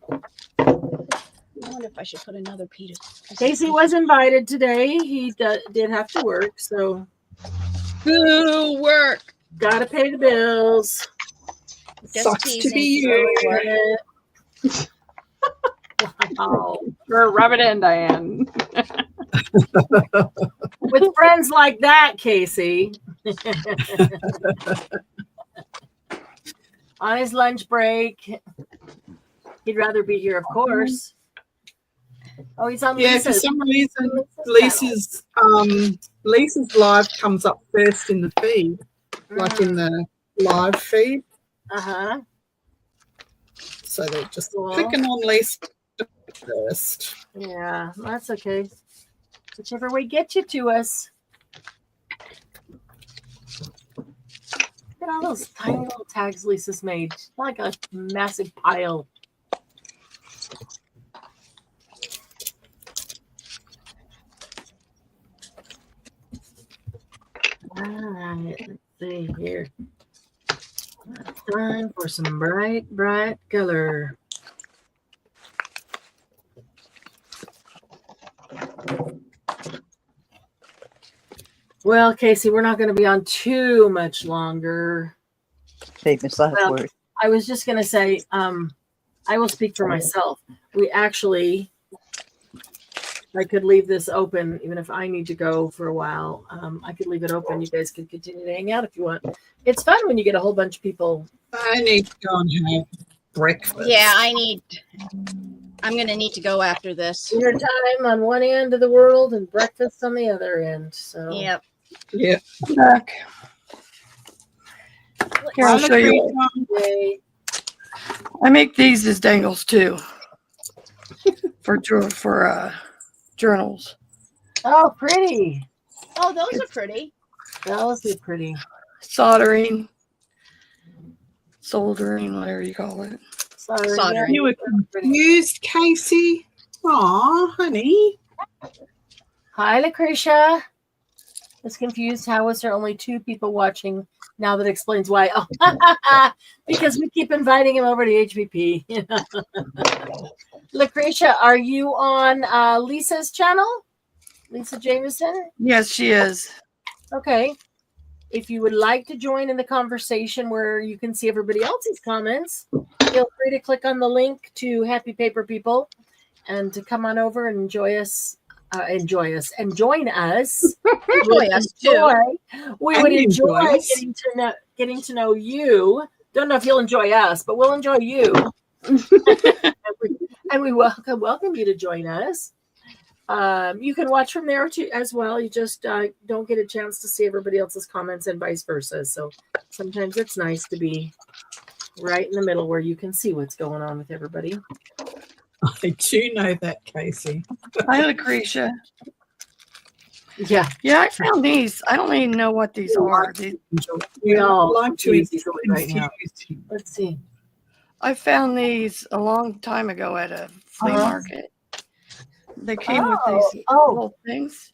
Speaker 3: I wonder if I should put another Peter.
Speaker 1: Casey was invited today. He did have to work, so
Speaker 3: Boo, work.
Speaker 1: gotta pay the bills.
Speaker 3: Just
Speaker 8: Sucks to be
Speaker 3: teasing.
Speaker 8: you.
Speaker 1: Wow.
Speaker 9: Sure, rub it in, Diane.
Speaker 1: With friends like that, Casey. On his lunch break. He'd rather be here, of course. Oh, he's on
Speaker 8: Yeah, for
Speaker 1: Lisa's.
Speaker 8: some reason,
Speaker 1: Lisa's
Speaker 8: Lisa's live comes up first in the feed, like in the live feed.
Speaker 1: Uh-huh.
Speaker 8: So they're just
Speaker 1: Cool.
Speaker 8: clicking on Lisa first.
Speaker 1: Yeah, that's okay. Whichever way gets you to us. Look at all those tiny little tags Lisa's made. Like a massive pile. Alright, let's see here. Time for some bright, bright color. Well, Casey, we're not going to be on too much longer.
Speaker 6: Famous last
Speaker 1: Well,
Speaker 6: word.
Speaker 1: I was just going to say, I will speak for myself. We actually, I could leave this open, even if I need to go for a while. I could leave it open. You guys can continue to hang out if you want. It's fun when you get a whole bunch of people.
Speaker 8: I need to go and have breakfast.
Speaker 3: Yeah, I'm gonna need to go after this.
Speaker 1: Dinner time on one end of the world and breakfast on the other end. So
Speaker 3: Yep.
Speaker 8: Yeah.
Speaker 2: I'm back. Here, I'll show you.
Speaker 1: Yay.
Speaker 2: I make these as dangles too. for journals.
Speaker 1: Oh, pretty.
Speaker 3: Oh, those are pretty.
Speaker 1: Those are pretty.
Speaker 2: Soldering. Soldering, whatever you call it.
Speaker 1: Sorry.
Speaker 3: Soldering.
Speaker 8: You were confused, Casey. Aw, honey.
Speaker 1: Hi, Lucretia. Was confused. How was there only 2 people watching? Now that explains why. Oh, because we keep inviting him over to HVP. Lucretia, are you on Lisa's channel? Lisa Jameson?
Speaker 2: Yes, she is.
Speaker 1: Okay. If you would like to join in the conversation where you can see everybody else's comments, feel free to click on the link to Happy Paper People and to come on over and join us and join us.
Speaker 3: Enjoy us too.
Speaker 1: We
Speaker 8: And
Speaker 1: would
Speaker 8: enjoy
Speaker 1: enjoy
Speaker 8: us.
Speaker 1: getting to know you. Don't know if you'll enjoy us, but we'll enjoy you. and we welcome you to join us. You can watch from there too as well. You just don't get a chance to see everybody else's comments and vice versa. So sometimes it's nice to be right in the middle where you can see what's going on with everybody.
Speaker 8: I do know that, Casey.
Speaker 2: Hi, Lucretia.
Speaker 1: Yeah,
Speaker 2: Yeah, I found these. I don't even know what these are.
Speaker 1: we all
Speaker 8: like to
Speaker 1: confuse each other right now.
Speaker 8: confuse you.
Speaker 1: Let's see.
Speaker 2: I found these a long time ago at a flea
Speaker 1: Uh-huh.
Speaker 2: market. They came with these
Speaker 1: Oh.
Speaker 2: little things.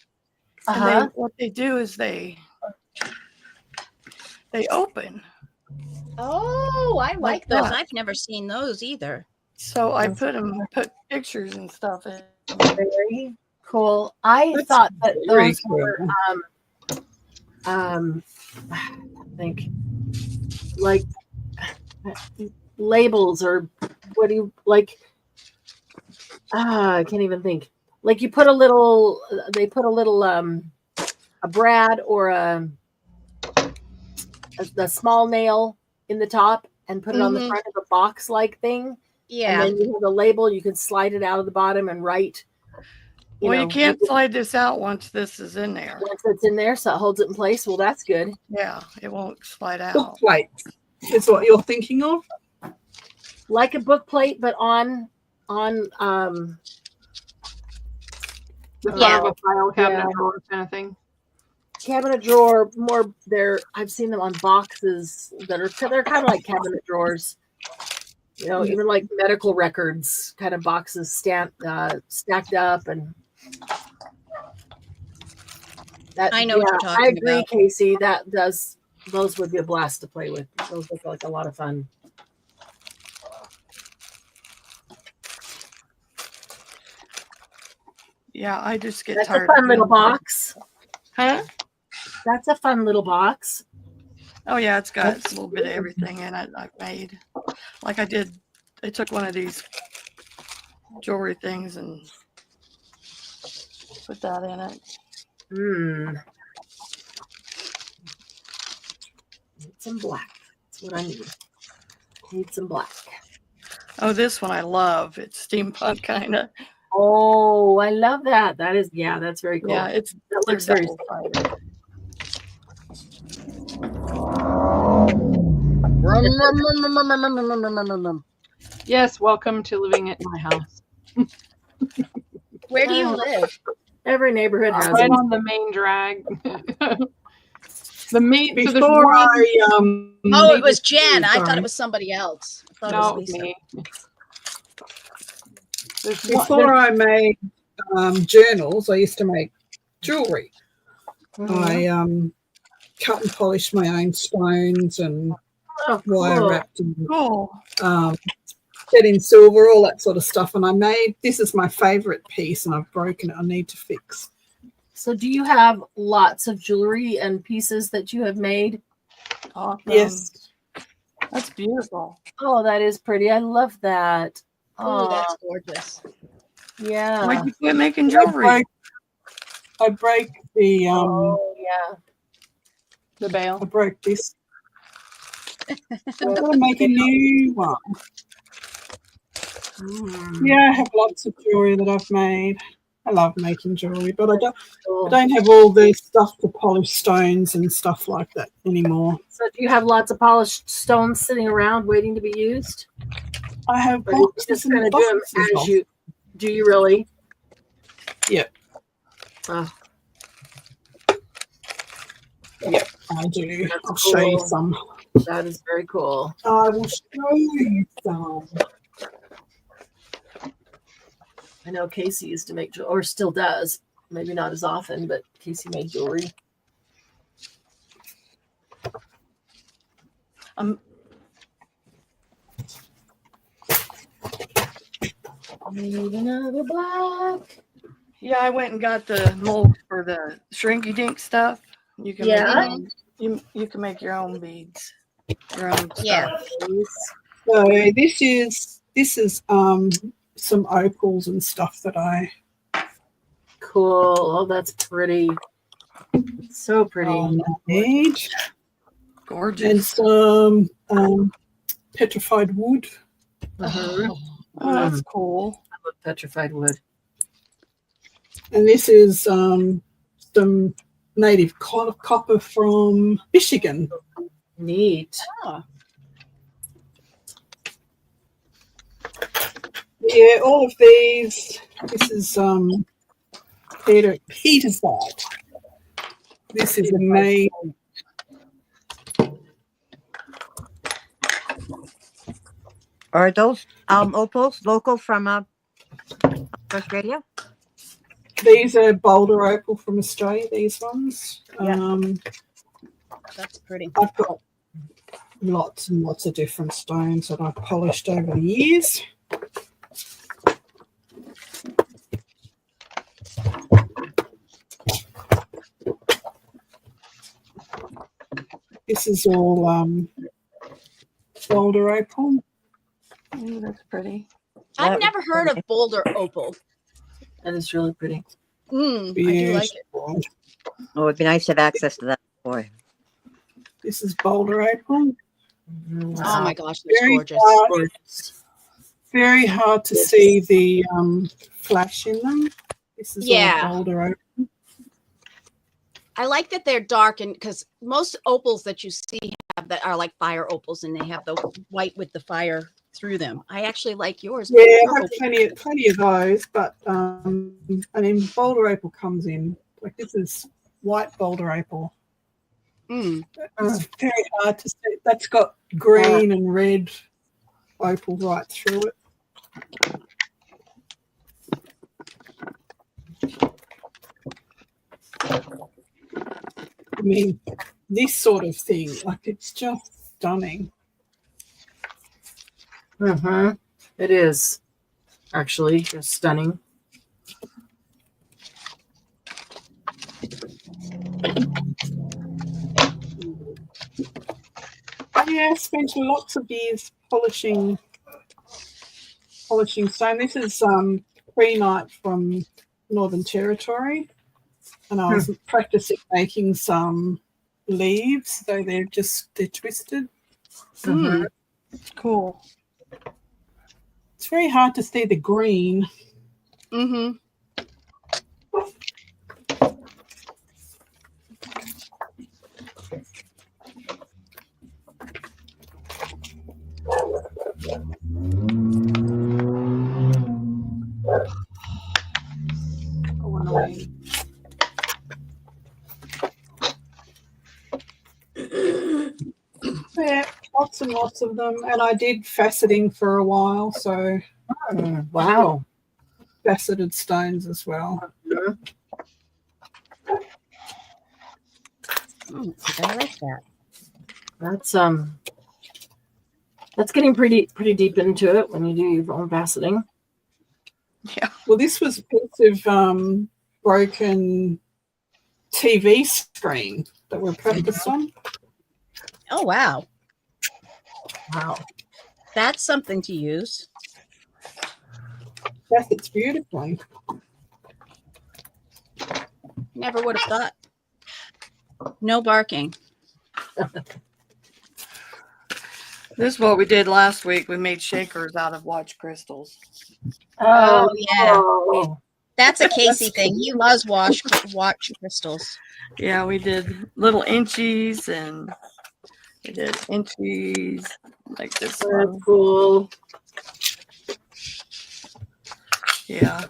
Speaker 2: And
Speaker 1: Uh-huh.
Speaker 2: what they do is they open.
Speaker 3: Oh, I like
Speaker 2: Like
Speaker 3: those.
Speaker 2: that.
Speaker 3: I've never seen those either.
Speaker 2: So I put pictures and stuff in.
Speaker 1: Very cool. I
Speaker 8: That's
Speaker 1: thought that
Speaker 8: very
Speaker 1: those were I think like labels or what do you like? I can't even think. Like you put a little, they put a little a brad or a small nail in the top and put it on the
Speaker 3: Mhm.
Speaker 1: front of a box like thing.
Speaker 3: Yeah.
Speaker 1: And then you have a label, you can slide it out of the bottom and write.
Speaker 2: Well, you
Speaker 1: know,
Speaker 2: can't slide this out once this is in there.
Speaker 1: once it's in there, so it holds it in place. Well, that's good.
Speaker 2: Yeah, it won't slide
Speaker 8: Book
Speaker 2: out.
Speaker 8: plate is what you're thinking of.
Speaker 1: Like a book plate, but on
Speaker 9: The front
Speaker 3: Yeah.
Speaker 9: of a file cabinet
Speaker 1: Yeah.
Speaker 9: drawer kind of thing.
Speaker 1: cabinet drawer. More there, I've seen them on boxes that are they're kind of like cabinet drawers. You know, even like medical records, kind of boxes stacked up, and that.
Speaker 3: I know what you're
Speaker 1: I
Speaker 3: talking
Speaker 1: agree,
Speaker 3: about.
Speaker 1: Casey. That does Those would be a blast to play with. Those look like a lot of fun.
Speaker 2: Yeah, I just get
Speaker 1: That's a
Speaker 2: tired.
Speaker 1: fun
Speaker 2: of
Speaker 1: little
Speaker 2: doing-
Speaker 1: box.
Speaker 2: Huh?
Speaker 1: That's a fun little box.
Speaker 2: Oh yeah, it's got
Speaker 1: That's
Speaker 2: a little bit of everything in it. I've made, like I took one of these jewelry things and put that in it.
Speaker 1: Hmm. Need some black. That's what I need. Need some black.
Speaker 2: Oh, this one I love. It's steampunk kind of.
Speaker 1: Oh, I love that. That is, yeah, that's very cool.
Speaker 2: Yeah, it's
Speaker 1: That
Speaker 2: they're
Speaker 1: looks very.
Speaker 2: double-sided.
Speaker 9: Yes, welcome to living at my house.
Speaker 3: Where do you
Speaker 1: Oh.
Speaker 3: live?
Speaker 1: Every neighborhood has
Speaker 9: Right
Speaker 1: it.
Speaker 9: on the main drag. The main. So there's
Speaker 8: Before
Speaker 9: one.
Speaker 3: Oh, it was
Speaker 8: needed-
Speaker 3: Jen. I thought
Speaker 8: sorry.
Speaker 3: it was somebody else. I thought
Speaker 9: No,
Speaker 3: it was Lisa.
Speaker 9: me. There's one.
Speaker 8: Before I made journals, I used to make jewelry.
Speaker 1: Mhm.
Speaker 8: I cut and polished my own stones and
Speaker 1: Oh,
Speaker 8: wire
Speaker 1: cool.
Speaker 8: wrapped and
Speaker 2: Cool.
Speaker 8: set in silver, all that sort of stuff. And I made, this is my favorite piece and I've broken it. I need to fix.
Speaker 1: So, do you have lots of jewelry and pieces that you have made?
Speaker 2: Awesome.
Speaker 8: Yes.
Speaker 2: That's beautiful.
Speaker 1: Oh, that is pretty. I love that.
Speaker 3: Oh,
Speaker 1: Oh,
Speaker 3: that's gorgeous.
Speaker 1: yeah.
Speaker 2: Why'd you quit making
Speaker 8: I
Speaker 2: jewelry?
Speaker 8: break the
Speaker 1: Oh, yeah.
Speaker 9: The
Speaker 8: I
Speaker 9: bail.
Speaker 8: broke this. I'm gonna make a new one.
Speaker 1: Mm,
Speaker 8: Yeah, I have lots of jewelry that I've made. I love making jewelry, but I
Speaker 1: cool.
Speaker 8: don't have all the stuff to polish stones and stuff like that anymore.
Speaker 1: So, do you have lots of polished stones sitting around waiting to be used?
Speaker 8: I have
Speaker 1: Or do you
Speaker 8: boxes
Speaker 1: just
Speaker 8: and
Speaker 1: kind of do them
Speaker 8: boxes
Speaker 1: as
Speaker 8: of-
Speaker 1: you? Do you really?
Speaker 8: Yep.
Speaker 1: Oh,
Speaker 8: I do.
Speaker 1: That's
Speaker 8: I'll show you
Speaker 1: cool.
Speaker 8: some.
Speaker 1: that is very cool.
Speaker 8: I will show you some.
Speaker 1: I know Casey used to make jewelry, or still does. Maybe not as often, but Casey made jewelry.
Speaker 2: Um,
Speaker 1: Need another black.
Speaker 2: yeah, I went and got the mold for the shrinky dink stuff. You can
Speaker 1: Yeah.
Speaker 2: you can make your own beads. Your own
Speaker 3: Yeah.
Speaker 2: stuff.
Speaker 8: So this is some opals and stuff that I
Speaker 1: Cool. Oh, that's pretty. So pretty.
Speaker 8: made, and
Speaker 2: Gorgeous.
Speaker 8: some petrified wood.
Speaker 1: Mhm.
Speaker 2: Oh, that's cool.
Speaker 1: I love petrified wood.
Speaker 8: And this is some native copper from Michigan.
Speaker 1: Neat.
Speaker 8: Yeah, all of these. This is Petersite. This is amazing.
Speaker 6: Are those opals local from Australia?
Speaker 8: These are Boulder Opal from Australia. These ones.
Speaker 6: Yeah.
Speaker 3: That's pretty.
Speaker 8: I've got lots and lots of different stones that I've polished over the years. This is all Boulder Opal.
Speaker 2: Ooh, that's pretty.
Speaker 3: I've
Speaker 6: That
Speaker 3: never
Speaker 6: was
Speaker 3: heard of Boulder Opal.
Speaker 1: That is really pretty.
Speaker 3: I do like it.
Speaker 8: Beautiful.
Speaker 6: Oh, it'd be nice to have access to that. Boy.
Speaker 8: This is Boulder Opal.
Speaker 3: Oh my gosh, that's
Speaker 8: Very
Speaker 3: gorgeous.
Speaker 1: Gorgeous.
Speaker 8: Very hard to see the flash in them. This is
Speaker 3: Yeah.
Speaker 8: all Boulder Opal.
Speaker 3: I like that they're dark, and because most opals that you see have that are like fire opals, and they have the white with the fire through them. I actually like yours.
Speaker 8: Yeah,
Speaker 3: Your
Speaker 8: I have
Speaker 3: opal.
Speaker 8: plenty of those, but and then Boulder Opal comes in. Like this is white Boulder Opal.
Speaker 3: Mm.
Speaker 8: It's very hard to see. That's got green and red opal right through it. I mean, this sort of thing. Like, it's just stunning.
Speaker 1: Mm-hmm. It is actually just stunning.
Speaker 8: Yeah, I spent lots of years polishing stone. This is pre-night from Northern Territory, and I was practicing making some leaves, so they're twisted.
Speaker 1: Mhm.
Speaker 2: Cool.
Speaker 8: It's very hard to see the green.
Speaker 3: Mm-hmm.
Speaker 8: Oh, annoying. Yeah, lots and lots of them, and I did faceting for a while, so
Speaker 1: Wow.
Speaker 8: faceted stones as well.
Speaker 3: I like that.
Speaker 1: That's getting pretty deep into it when you do your own faceting.
Speaker 2: Yeah.
Speaker 8: Well, this was a piece of broken TV screen that we're practiced on.
Speaker 3: Oh, wow.
Speaker 1: Wow.
Speaker 3: That's something to use.
Speaker 8: Facets beautifully.
Speaker 3: Never would have thought. No barking.
Speaker 2: This is what we did last week. We made shakers out of watch crystals.
Speaker 3: Oh, yeah.
Speaker 1: Oh.
Speaker 3: That's a Casey thing. He loves watch crystals.
Speaker 2: Yeah, we did little inchies, and we did inchies like this
Speaker 1: That's
Speaker 2: one.
Speaker 1: cool.
Speaker 2: Yeah.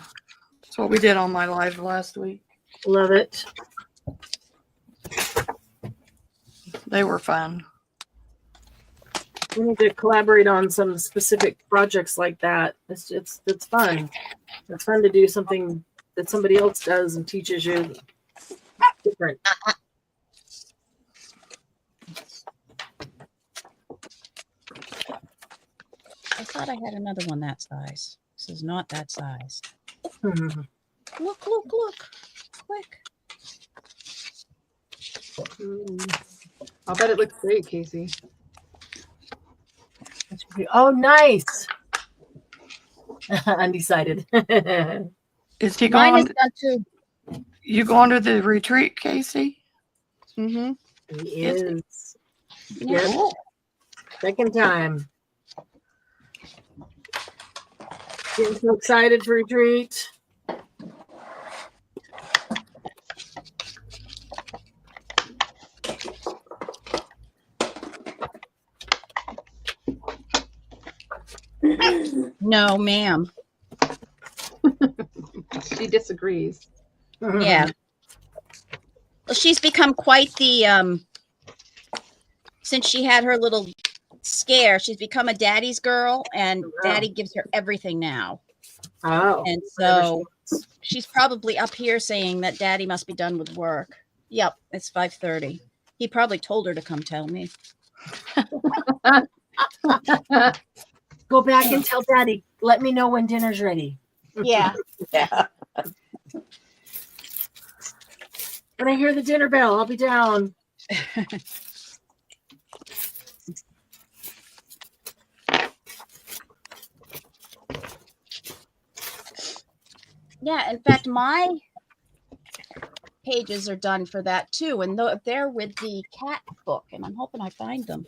Speaker 2: That's what we did on my live last week.
Speaker 1: Love it.
Speaker 2: They were fun.
Speaker 1: We need to collaborate on some specific projects like that. It's fun. It's fun to do something that somebody else does and teaches you different.
Speaker 3: I thought I had another one that size. This is not that size.
Speaker 1: Mhm.
Speaker 3: Look, look, look. Quick.
Speaker 9: I'll bet it looks great, Casey.
Speaker 1: Oh, nice. Undecided.
Speaker 2: Is he
Speaker 3: Mine
Speaker 2: going?
Speaker 3: is done too.
Speaker 2: You going to the retreat, Casey?
Speaker 3: Mm-hmm.
Speaker 1: He is.
Speaker 3: Yeah.
Speaker 1: Yep. Second time. Getting so excited for retreat.
Speaker 3: No, ma'am.
Speaker 9: She disagrees.
Speaker 3: Yeah. Well, she's become quite the since she had her little scare, she's become a daddy's girl, and daddy gives her everything now.
Speaker 1: Oh.
Speaker 3: And so she's probably up here saying that daddy must be done with work. Yep, it's 5:30. He probably told her to come tell me.
Speaker 1: Go back and tell daddy, let me know when dinner's ready.
Speaker 3: Yeah.
Speaker 2: Yeah.
Speaker 1: When I hear the dinner bell, I'll be down.
Speaker 3: Yeah, in fact, my pages are done for that too, and they're with the cat book, and I'm hoping I find them.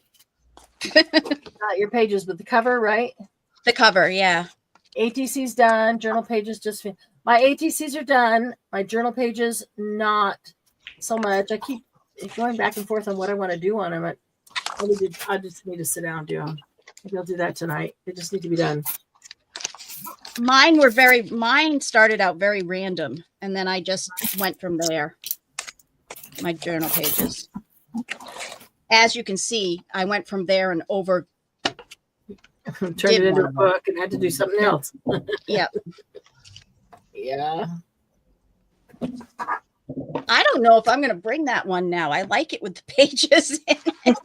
Speaker 1: Your pages with the cover, right?
Speaker 3: The cover, yeah.
Speaker 1: ATC's done. Journal pages just my ATCs are done. My journal pages not so much. I keep going back and forth on what I want to do on them. I just need to sit down and do them. Maybe I'll do that tonight. They just need to be done.
Speaker 3: Mine started out very random, and then I just went from there. My journal pages. As you can see, I went from there and over.
Speaker 1: Turned
Speaker 3: Did
Speaker 1: it into
Speaker 3: one
Speaker 1: a
Speaker 3: of them.
Speaker 1: book and had to do something else.
Speaker 3: Yep.
Speaker 1: Yeah.
Speaker 3: I don't know if I'm going to bring that one now. I like it with the pages in it.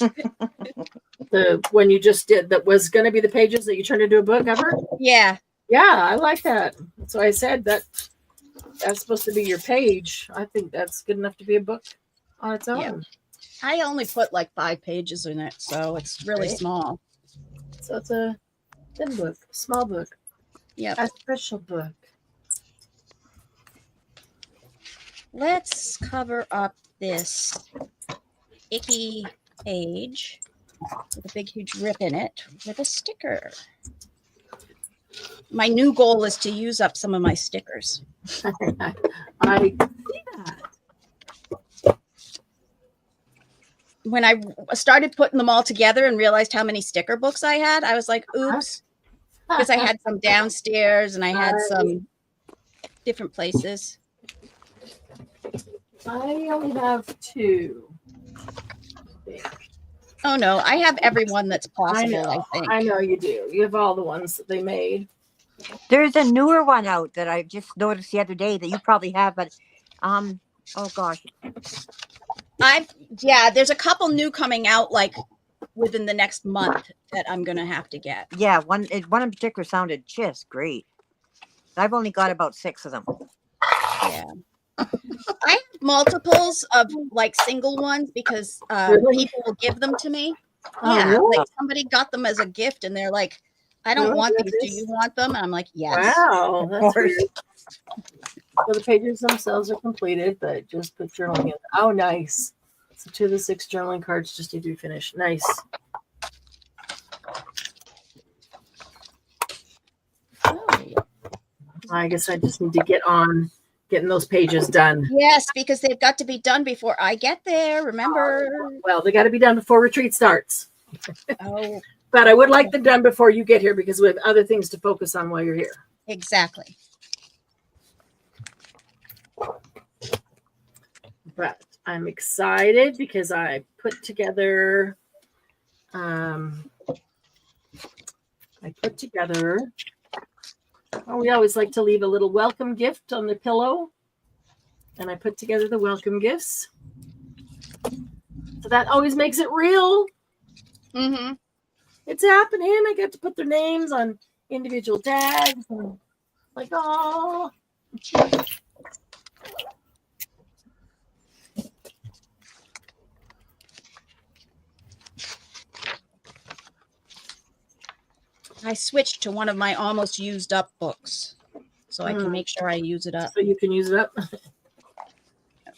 Speaker 1: The when you just did that was going to be the pages that you turned into a book ever.
Speaker 3: Yeah.
Speaker 1: Yeah, I like that. That's why I said that that's supposed to be your page. I think that's good enough to be a book on its own.
Speaker 3: Yeah. I only put like 5 pages in it, so it's really
Speaker 1: Right.
Speaker 3: small.
Speaker 1: So it's a thin book, small book,
Speaker 3: Yeah.
Speaker 1: a special book.
Speaker 3: Let's cover up this icky page with a big, huge rip in it with a sticker. My new goal is to use up some of my stickers.
Speaker 1: I see that.
Speaker 3: When I started putting them all together and realized how many sticker books I had, I was like, oops, because I had some downstairs and I had some different places.
Speaker 1: I only have 2.
Speaker 3: Oh no, I have every one that's
Speaker 1: I
Speaker 3: possible, I
Speaker 1: know.
Speaker 3: think.
Speaker 1: I know you do. You have all the ones that they made.
Speaker 6: There's a newer one out that I just noticed the other day that you probably have, but oh gosh,
Speaker 3: There's a couple new coming out like within the next month that I'm gonna have to get.
Speaker 6: yeah, one in particular sounded just great. I've only got about 6 of them.
Speaker 3: Yeah. I have multiples of like single ones because
Speaker 1: Really?
Speaker 3: people will give them to me.
Speaker 1: Oh,
Speaker 3: Yeah,
Speaker 1: really?
Speaker 3: like somebody got them as a gift and they're like, I don't
Speaker 1: Really?
Speaker 3: want these. Do
Speaker 1: Goodness.
Speaker 3: you want them? And I'm like, yes.
Speaker 1: Wow, that's
Speaker 6: course.
Speaker 1: weird. So the pages themselves are completed, but just put journaling in. Oh, nice. So 2 of the 6 journaling cards just need to be finished. Nice. I guess I just need to get on getting those pages done.
Speaker 3: Yes, because they've got to be done before I get there. Remember?
Speaker 1: Well, they got to be done before retreat starts.
Speaker 3: Oh,
Speaker 1: But I would like them done before you get here because we have other things to focus on while you're here.
Speaker 3: exactly.
Speaker 1: But I'm excited because I put together we always like to leave a little welcome gift on the pillow. And I put together the welcome gifts. So that always makes it real.
Speaker 3: Mm-hmm.
Speaker 1: It's happening. I get to put their names on individual tags. And like, oh.
Speaker 3: I switched to one of my almost used up books so I can make sure I use it up.
Speaker 1: So you can use it up.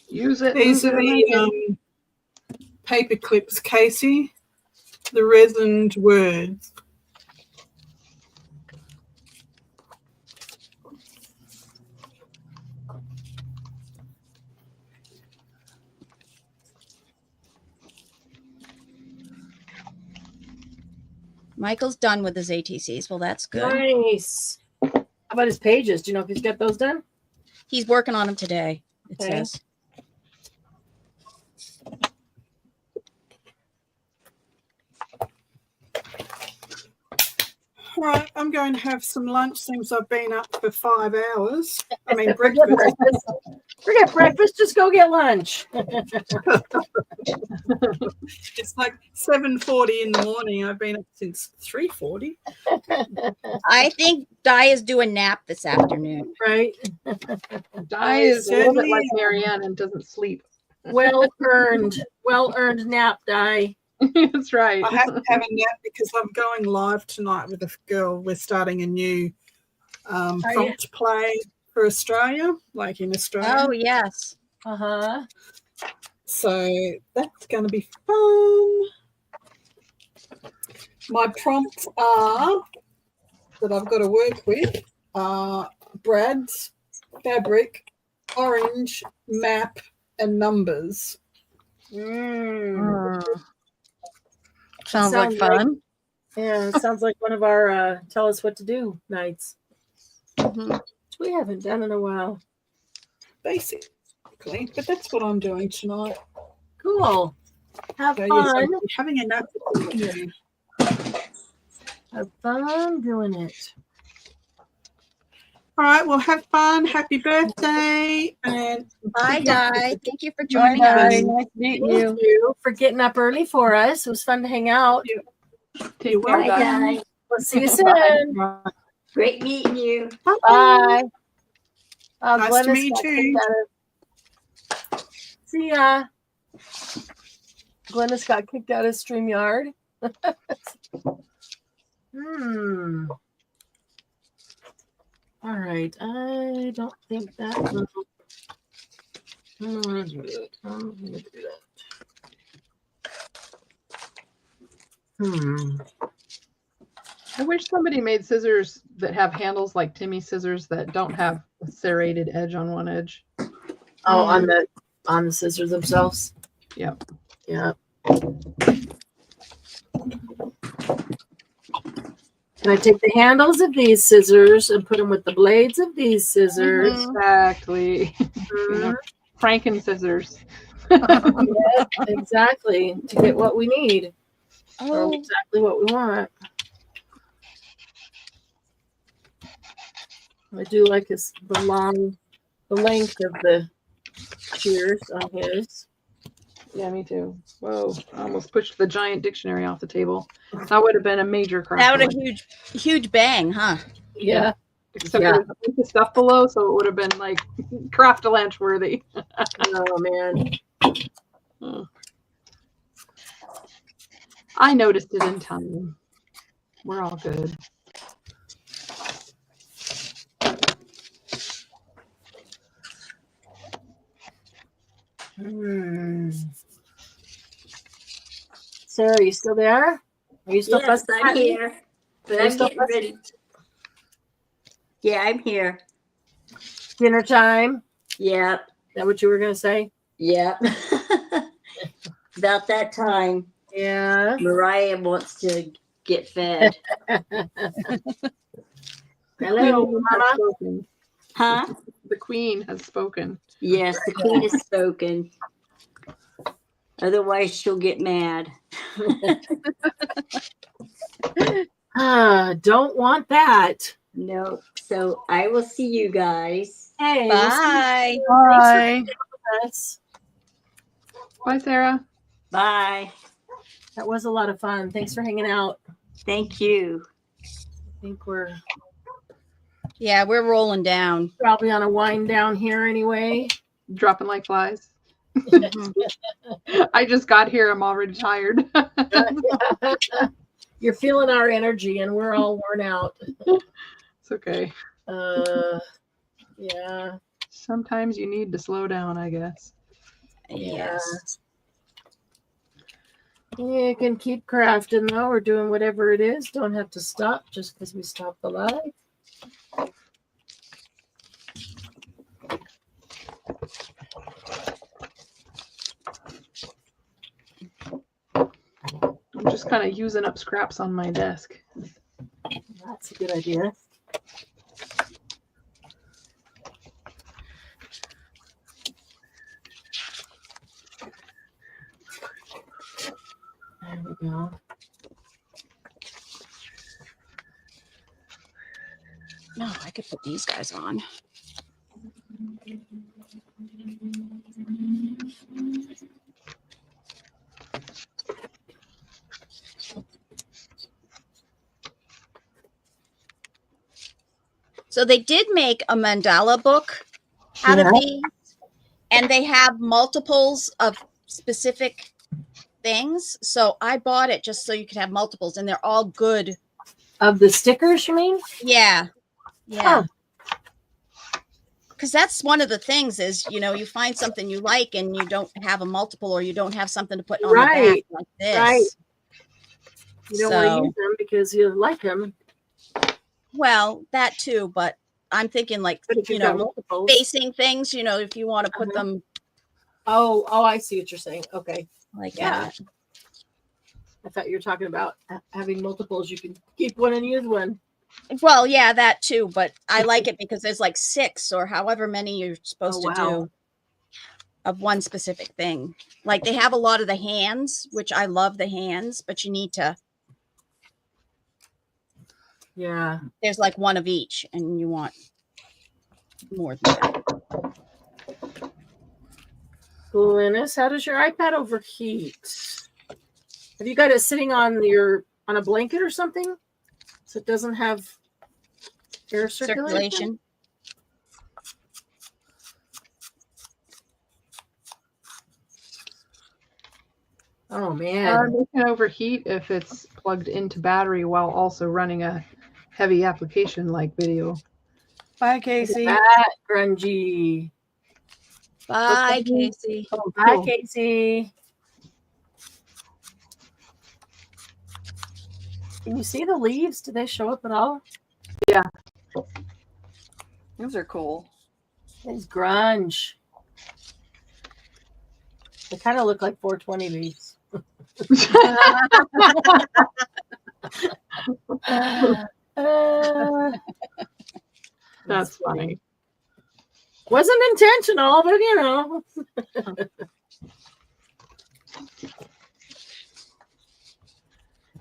Speaker 9: Use it.
Speaker 8: These are the paper clips, Casey. The resined words.
Speaker 3: Michael's done with his ATCs. Well, that's good.
Speaker 1: Nice. How about his pages? Do you know if he's got those done?
Speaker 3: He's working on them today, it
Speaker 1: Okay.
Speaker 3: says.
Speaker 8: Right, I'm going to have some lunch since I've been up for 5 hours. I mean,
Speaker 1: Forget
Speaker 8: breakfast.
Speaker 1: breakfast. Forget breakfast. Just go get lunch.
Speaker 8: It's like 7:40 in the morning. I've been up since 3:40.
Speaker 3: I think Di is doing nap this afternoon.
Speaker 1: Right.
Speaker 9: Di is a little bit
Speaker 8: Certainly.
Speaker 9: like Marianne and doesn't sleep.
Speaker 1: Well earned nap, Di.
Speaker 9: That's right.
Speaker 8: I have to have a nap because I'm going live tonight with a girl. We're starting a new prompt play for Australia, like in Australia.
Speaker 3: Oh, yes.
Speaker 1: Uh-huh.
Speaker 8: So that's going to be fun. My prompts are that I've got to work with are Brad's, fabric, orange, map, and numbers.
Speaker 2: Sounds like fun.
Speaker 1: Yeah, it sounds like one of our tell us what to do nights.
Speaker 3: Mhm.
Speaker 1: We haven't done in a while.
Speaker 8: Basically, but that's what I'm doing tonight.
Speaker 1: Cool. Have
Speaker 8: So, yes,
Speaker 1: fun.
Speaker 8: I'm having a nap.
Speaker 1: Have fun doing it.
Speaker 8: All right. Well, have fun. Happy birthday. And
Speaker 3: Bye, Di. Thank you for
Speaker 2: Bye,
Speaker 3: joining
Speaker 2: guys.
Speaker 3: us.
Speaker 2: Nice meeting
Speaker 1: Thank
Speaker 2: you.
Speaker 1: you for getting up early for us. It was fun to hang out.
Speaker 2: Take care,
Speaker 4: Bye,
Speaker 2: guys.
Speaker 4: guys.
Speaker 1: We'll see you soon.
Speaker 2: Bye.
Speaker 4: Great meeting you.
Speaker 1: Bye. Oh,
Speaker 8: Nice to
Speaker 1: Glennis
Speaker 8: meet
Speaker 1: got
Speaker 8: you
Speaker 1: kicked
Speaker 8: too.
Speaker 1: out of- See ya. Glennis got kicked out of StreamYard. All right. I don't think that will. I'm gonna do it. I'm gonna do that.
Speaker 9: I wish somebody made scissors that have handles like Timmy's scissors that don't have a serrated edge on one edge.
Speaker 1: Oh, on the scissors themselves.
Speaker 9: Yep.
Speaker 1: Yeah. Can I take the handles of these scissors and put them with the blades of these scissors?
Speaker 9: Exactly.
Speaker 1: Mhm.
Speaker 9: Franken scissors.
Speaker 1: Yeah, exactly. To get what we need or
Speaker 3: Oh,
Speaker 1: exactly what we want. I do like the length of the shears on his.
Speaker 9: Yeah, me too. Whoa, I almost pushed the giant dictionary off the table. That would have been a major crash.
Speaker 3: that would have huge bang, huh?
Speaker 1: Yeah.
Speaker 9: Except
Speaker 1: yeah.
Speaker 9: there's a bunch of stuff below, so it would have been like craft a lunch worthy.
Speaker 1: Oh man.
Speaker 9: I noticed it in time. We're all good.
Speaker 1: Sarah, you still there? Are you still
Speaker 4: Yes,
Speaker 1: fussing
Speaker 4: I'm
Speaker 1: at me?
Speaker 4: here. But
Speaker 1: Are you
Speaker 4: I'm
Speaker 1: still
Speaker 4: getting ready. Yeah, I'm here.
Speaker 1: Dinner time?
Speaker 4: Yep.
Speaker 1: Is that what you were gonna say?
Speaker 4: Yep. About that time,
Speaker 1: Yeah.
Speaker 4: Mariah wants to get fed.
Speaker 1: Hello,
Speaker 9: Queen has
Speaker 1: Mama.
Speaker 9: spoken.
Speaker 4: Huh?
Speaker 9: The queen has spoken.
Speaker 4: Yes, the queen has spoken. Otherwise, she'll get mad.
Speaker 1: Don't want that.
Speaker 4: No. So I will see you guys.
Speaker 1: Hey, we'll see you
Speaker 3: Bye.
Speaker 2: Bye.
Speaker 1: with us.
Speaker 9: Bye, Sarah.
Speaker 4: Bye.
Speaker 1: That was a lot of fun. Thanks for hanging out.
Speaker 4: Thank you.
Speaker 1: I think we're
Speaker 3: Yeah, we're rolling down.
Speaker 1: probably on a wind down here anyway.
Speaker 9: Dropping like flies. I just got here. I'm already tired.
Speaker 1: You're feeling our energy and we're all worn out.
Speaker 9: It's okay.
Speaker 1: Yeah.
Speaker 9: Sometimes you need to slow down, I guess.
Speaker 3: Yes.
Speaker 1: You can keep crafting though, or doing whatever it is. Don't have to stop just because we stop the live.
Speaker 9: I'm just kind of using up scraps on my desk.
Speaker 1: That's a good idea. There we go.
Speaker 3: No, I could put these guys on. So they did make a mandala book out of these, and they have multiples of specific things. So I bought it just so you could have multiples, and they're all good.
Speaker 1: Of the stickers, you mean?
Speaker 3: Yeah. Yeah.
Speaker 1: Huh.
Speaker 3: Because that's one of the things is, you know, you find something you like and you don't have a multiple, or you don't have something to put on the back
Speaker 1: Right.
Speaker 3: like this.
Speaker 1: Right. You don't want to
Speaker 3: So-
Speaker 1: use them because you like them.
Speaker 3: Well, that too, but I'm thinking like,
Speaker 1: But if
Speaker 3: you
Speaker 1: you've got
Speaker 3: know,
Speaker 1: multiples.
Speaker 3: facing things, you know, if you want to put
Speaker 1: Uh-huh.
Speaker 3: them
Speaker 1: Oh, I see what you're saying. Okay.
Speaker 3: like
Speaker 1: Yeah.
Speaker 3: that.
Speaker 1: I thought you were talking about having multiples. You can keep one and use one.
Speaker 3: Well, yeah, that too, but I like it because there's like 6 or however many you're supposed
Speaker 1: Oh,
Speaker 3: to
Speaker 1: wow.
Speaker 3: do of one specific thing. Like they have a lot of the hands, which I love the hands, but you need to,
Speaker 1: Yeah.
Speaker 3: there's like one of each and you want more than that.
Speaker 1: Glynis, how does your iPad overheat? Have you got it sitting on a blanket or something, so it doesn't have air circulation? Oh man,
Speaker 9: It can overheat if it's plugged into battery while also running a heavy application like video.
Speaker 2: Bye, Casey.
Speaker 1: that grungy.
Speaker 3: Bye, Casey.
Speaker 9: Oh,
Speaker 1: Hi,
Speaker 9: cool.
Speaker 1: Casey. Can you see the leaves? Do they show up at all?
Speaker 2: Those are cool.
Speaker 1: It's grunge. They kind of look like 420 leaves. Uh,
Speaker 9: That's funny.
Speaker 1: wasn't intentional, but you know.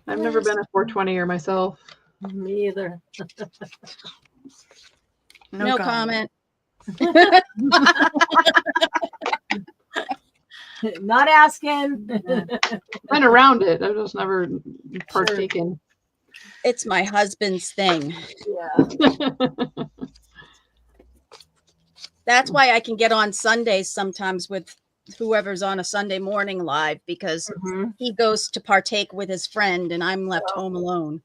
Speaker 9: I've never been a 420er myself.
Speaker 1: Me either.
Speaker 3: No comment.
Speaker 1: Not asking.
Speaker 9: Been around it. I've just never partaken.
Speaker 3: It's my husband's thing.
Speaker 1: Yeah.
Speaker 3: That's why I can get on Sundays sometimes with whoever's on a Sunday morning live, because
Speaker 1: Mhm.
Speaker 3: he goes to partake with his friend and I'm left home alone.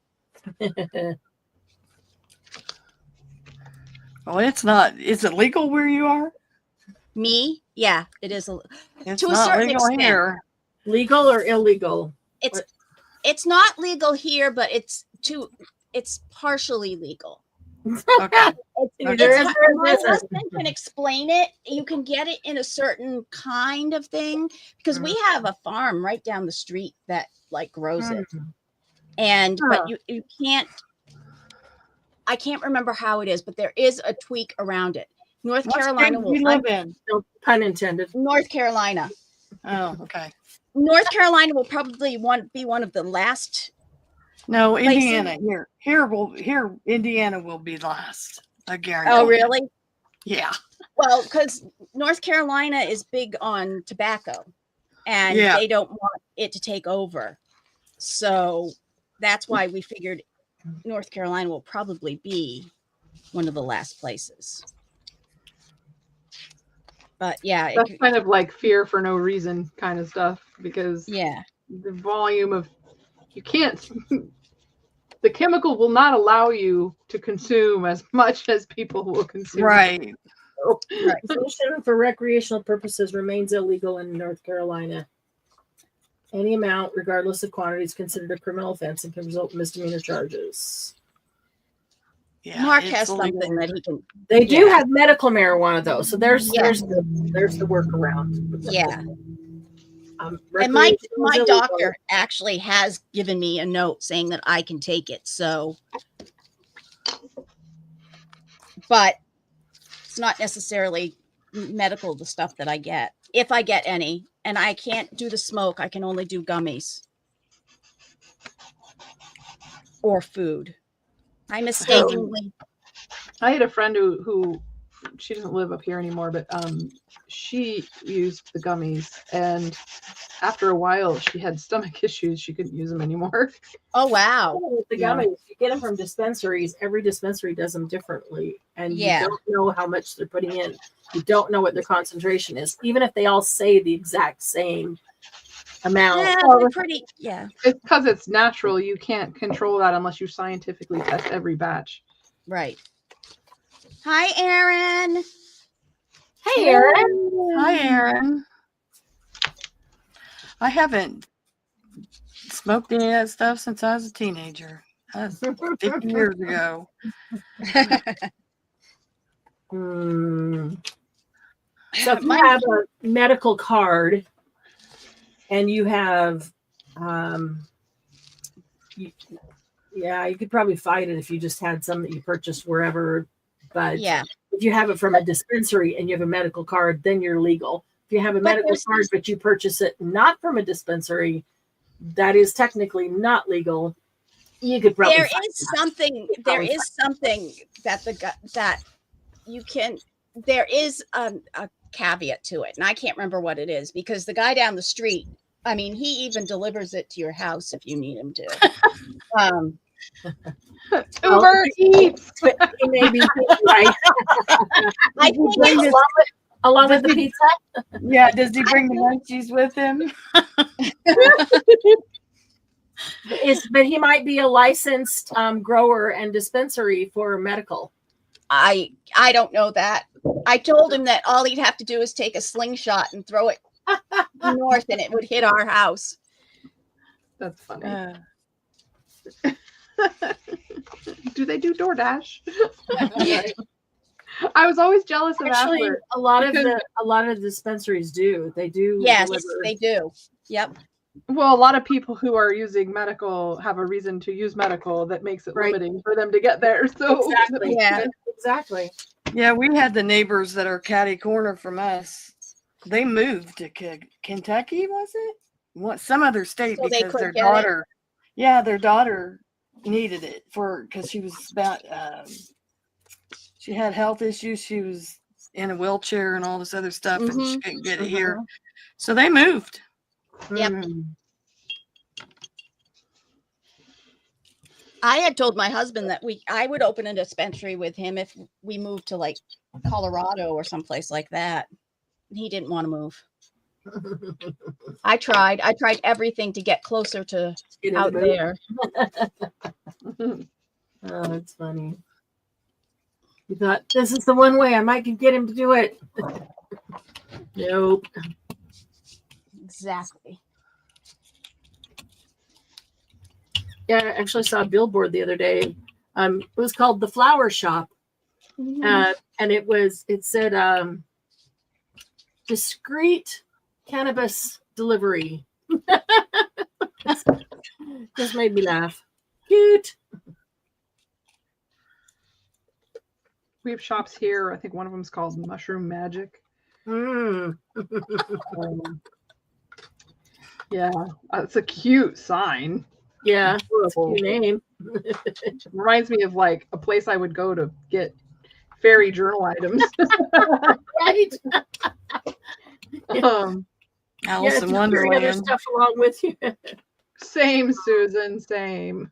Speaker 2: Well, it's not. Is it legal where you are?
Speaker 3: Me? Yeah, it is.
Speaker 2: It's
Speaker 3: To a
Speaker 2: not
Speaker 3: certain
Speaker 2: legal
Speaker 3: extent.
Speaker 2: here.
Speaker 1: Legal or illegal?
Speaker 3: It's not legal here, but it's partially legal.
Speaker 2: Okay.
Speaker 1: There is-
Speaker 3: My husband can explain it. You can get it in a certain kind of thing because we have a farm right down the street that like grows it. And but you can't, I can't remember how it is, but there is a tweak around it. North
Speaker 2: What
Speaker 3: Carolina
Speaker 2: state do
Speaker 3: will
Speaker 2: you live in?
Speaker 1: No pun intended.
Speaker 3: North Carolina.
Speaker 2: Oh, okay.
Speaker 3: North Carolina will probably be one of the last.
Speaker 2: No,
Speaker 3: Places-
Speaker 2: Indiana. Here, Indiana will be last. I guarantee.
Speaker 3: Oh,
Speaker 2: you.
Speaker 3: really?
Speaker 2: Yeah.
Speaker 3: Well, because North Carolina is big on tobacco and
Speaker 2: Yeah.
Speaker 3: they don't want it to take over. So that's why we figured North Carolina will probably be one of the last places. But yeah,
Speaker 9: That's kind of like fear for no reason kind of stuff because
Speaker 3: yeah.
Speaker 9: the volume of you can't the chemical will not allow you to consume as much as people will consume.
Speaker 2: Right.
Speaker 1: Pollution for recreational purposes remains illegal in North Carolina. Any amount, regardless of quantity, is considered a criminal offense and can result in misdemeanor charges.
Speaker 2: Yeah.
Speaker 3: Mark
Speaker 2: it's
Speaker 3: has
Speaker 2: illegal.
Speaker 3: something that he can.
Speaker 1: They do
Speaker 3: Yeah.
Speaker 1: have medical marijuana though, so there's
Speaker 3: Yeah.
Speaker 1: there's the workaround.
Speaker 3: Yeah. And
Speaker 1: Recreational is
Speaker 3: my
Speaker 1: illegal.
Speaker 3: doctor actually has given me a note saying that I can take it. So, but it's not necessarily medical, the stuff that I get, if I get any. And I can't do the smoke. I can only do gummies or food. I mistakenly.
Speaker 9: I had a friend who she doesn't live up here anymore, but she used the gummies, and after a while, she had stomach issues. She couldn't use them anymore.
Speaker 3: Oh, wow.
Speaker 1: With the
Speaker 9: Yeah.
Speaker 1: gummies, you get them from dispensaries. Every dispensary does them differently, and
Speaker 3: Yeah.
Speaker 1: you don't know how much they're putting in. You don't know what their concentration is, even if they all say the exact same amount.
Speaker 3: Yeah, they're pretty. Yeah.
Speaker 9: It's because it's natural. You can't control that unless you scientifically test every batch.
Speaker 3: Right. Hi, Aaron.
Speaker 1: Hey, Aaron.
Speaker 2: Hi, Aaron. I haven't smoked any of that stuff since I was a teenager. That's 50 years ago.
Speaker 1: So if you have a medical card and you have, you could probably fight it if you just had some that you purchased wherever. But
Speaker 3: Yeah.
Speaker 1: if you have it from a dispensary and you have a medical card, then you're legal. If you have a
Speaker 3: But
Speaker 1: medical
Speaker 3: there's
Speaker 1: card but you purchase it not from a dispensary, that is technically not legal. You could probably
Speaker 3: There
Speaker 1: fight
Speaker 3: is
Speaker 1: that.
Speaker 3: something. There
Speaker 1: probably
Speaker 3: is something that that there is a caveat to it, and I can't remember what it is, because the guy down the street, I mean, he even delivers it to your house if you need him to.
Speaker 9: Uber Eats.
Speaker 1: He may be right.
Speaker 3: I
Speaker 2: Does he
Speaker 3: think
Speaker 2: bring
Speaker 3: it's-
Speaker 2: the-
Speaker 1: Along with the pizza.
Speaker 2: yeah, does he bring the munchies with him?
Speaker 1: But he might be a licensed grower and dispensary for medical.
Speaker 3: I don't know that. I told him that all he'd have to do is take a slingshot and throw it north, and it would hit our house.
Speaker 9: That's funny.
Speaker 2: Uh,
Speaker 9: Do they do DoorDash? I was always jealous of
Speaker 1: Actually,
Speaker 9: Asper.
Speaker 1: a lot of
Speaker 9: because-
Speaker 1: the dispensaries do. They do.
Speaker 3: Yes,
Speaker 1: deliver.
Speaker 3: they do. Yep.
Speaker 9: Well, a lot of people who are using medical have a reason to use medical that makes it
Speaker 1: Right.
Speaker 9: limiting for them to get there. So
Speaker 1: Exactly.
Speaker 3: Yeah.
Speaker 1: Exactly.
Speaker 2: yeah, we had the neighbors that are catty corner from us. They moved to Kentucky, was it? What, some other state,
Speaker 3: So they
Speaker 2: because their
Speaker 3: couldn't get it?
Speaker 2: daughter, yeah, their daughter needed it because she was about, she had health issues. She was in a wheelchair and all this other stuff, and she
Speaker 3: Mhm.
Speaker 2: couldn't get it here. So they moved.
Speaker 3: Yep.
Speaker 1: Mhm.
Speaker 3: I had told my husband that I would open a dispensary with him if we moved to like Colorado or someplace like that. He didn't want to move. I tried everything to get closer to
Speaker 1: Get in
Speaker 3: out
Speaker 1: the mood.
Speaker 3: there.
Speaker 1: Oh, that's funny. You thought this is the one way I might could get him to do it. Nope.
Speaker 3: Exactly.
Speaker 1: Yeah, I actually saw a billboard the other day. It was called the Flower Shop, and it said discreet cannabis delivery. Just made me laugh. Cute.
Speaker 9: we have shops here. I think one of them is called Mushroom Magic.
Speaker 1: Mm.
Speaker 9: Yeah, it's a cute sign.
Speaker 1: Yeah, it's a
Speaker 9: Adorable.
Speaker 1: cute name.
Speaker 9: Reminds me of like a place I would go to get fairy journal items.
Speaker 1: Right?
Speaker 2: Alice
Speaker 1: if
Speaker 2: in
Speaker 1: you bring other
Speaker 2: Wonderland.
Speaker 1: stuff along with you.
Speaker 9: Same, Susan. Same.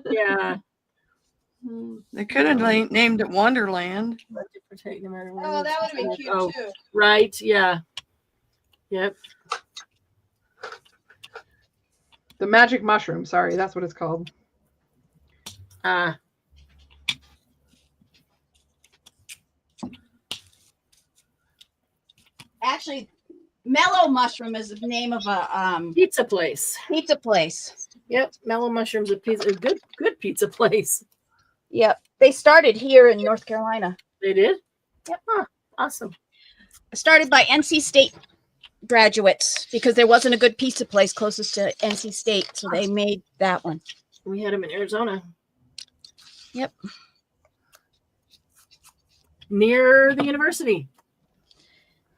Speaker 1: Yeah.
Speaker 2: They could have named it Wonderland.
Speaker 3: Oh, that would have been cute
Speaker 1: Oh,
Speaker 3: too.
Speaker 1: right. Yeah. Yep.
Speaker 9: The magic mushroom. Sorry, that's what it's called.
Speaker 3: Actually, Mellow Mushroom is the name of a
Speaker 1: Pizza place.
Speaker 3: pizza place.
Speaker 1: Yep. Mellow Mushrooms, a good pizza place.
Speaker 3: Yep. They started here in North Carolina.
Speaker 1: They did?
Speaker 3: Yep.
Speaker 1: Huh, awesome.
Speaker 3: Started by NC State graduates because there wasn't a good pizza place closest to NC State, so they made that one.
Speaker 1: We had them in Arizona.
Speaker 3: Yep.
Speaker 1: Near the university.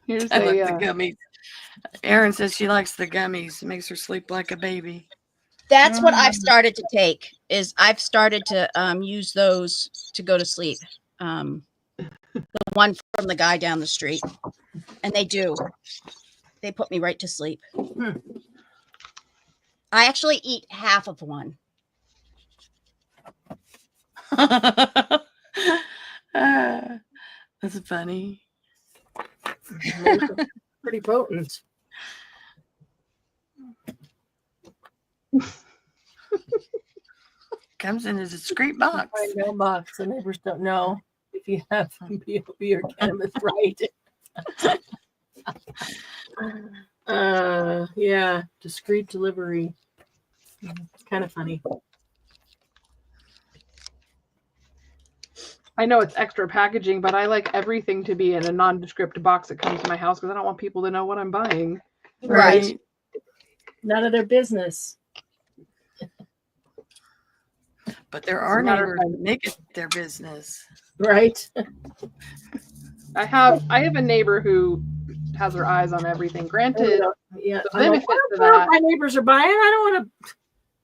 Speaker 9: Here's
Speaker 2: I like
Speaker 9: a
Speaker 2: the gummies. Erin says she likes the gummies. It makes her sleep like a baby.
Speaker 3: That's what I've started to take. Is I've started to use those to go to sleep. The one from the guy down the street, and they do. They put me right to sleep. I actually eat half of one.
Speaker 2: That's funny.
Speaker 1: Pretty potent.
Speaker 2: Comes in a discreet box.
Speaker 1: My mailbox. The neighbors don't know if you have BOB or cannabis, right? Yeah, discreet delivery. It's kind of funny.
Speaker 9: I know it's extra packaging, but I like everything to be in a nondescript box that comes to my house because I don't want people to know what I'm buying.
Speaker 1: Right. None of their business.
Speaker 2: But there are
Speaker 9: matter
Speaker 2: neighbors
Speaker 9: of
Speaker 2: that make it their business.
Speaker 1: Right.
Speaker 9: I have a neighbor who has her eyes on everything. Granted,
Speaker 1: Yeah.
Speaker 9: the benefit to
Speaker 1: Whatever
Speaker 9: that,
Speaker 1: my neighbors are buying, I don't want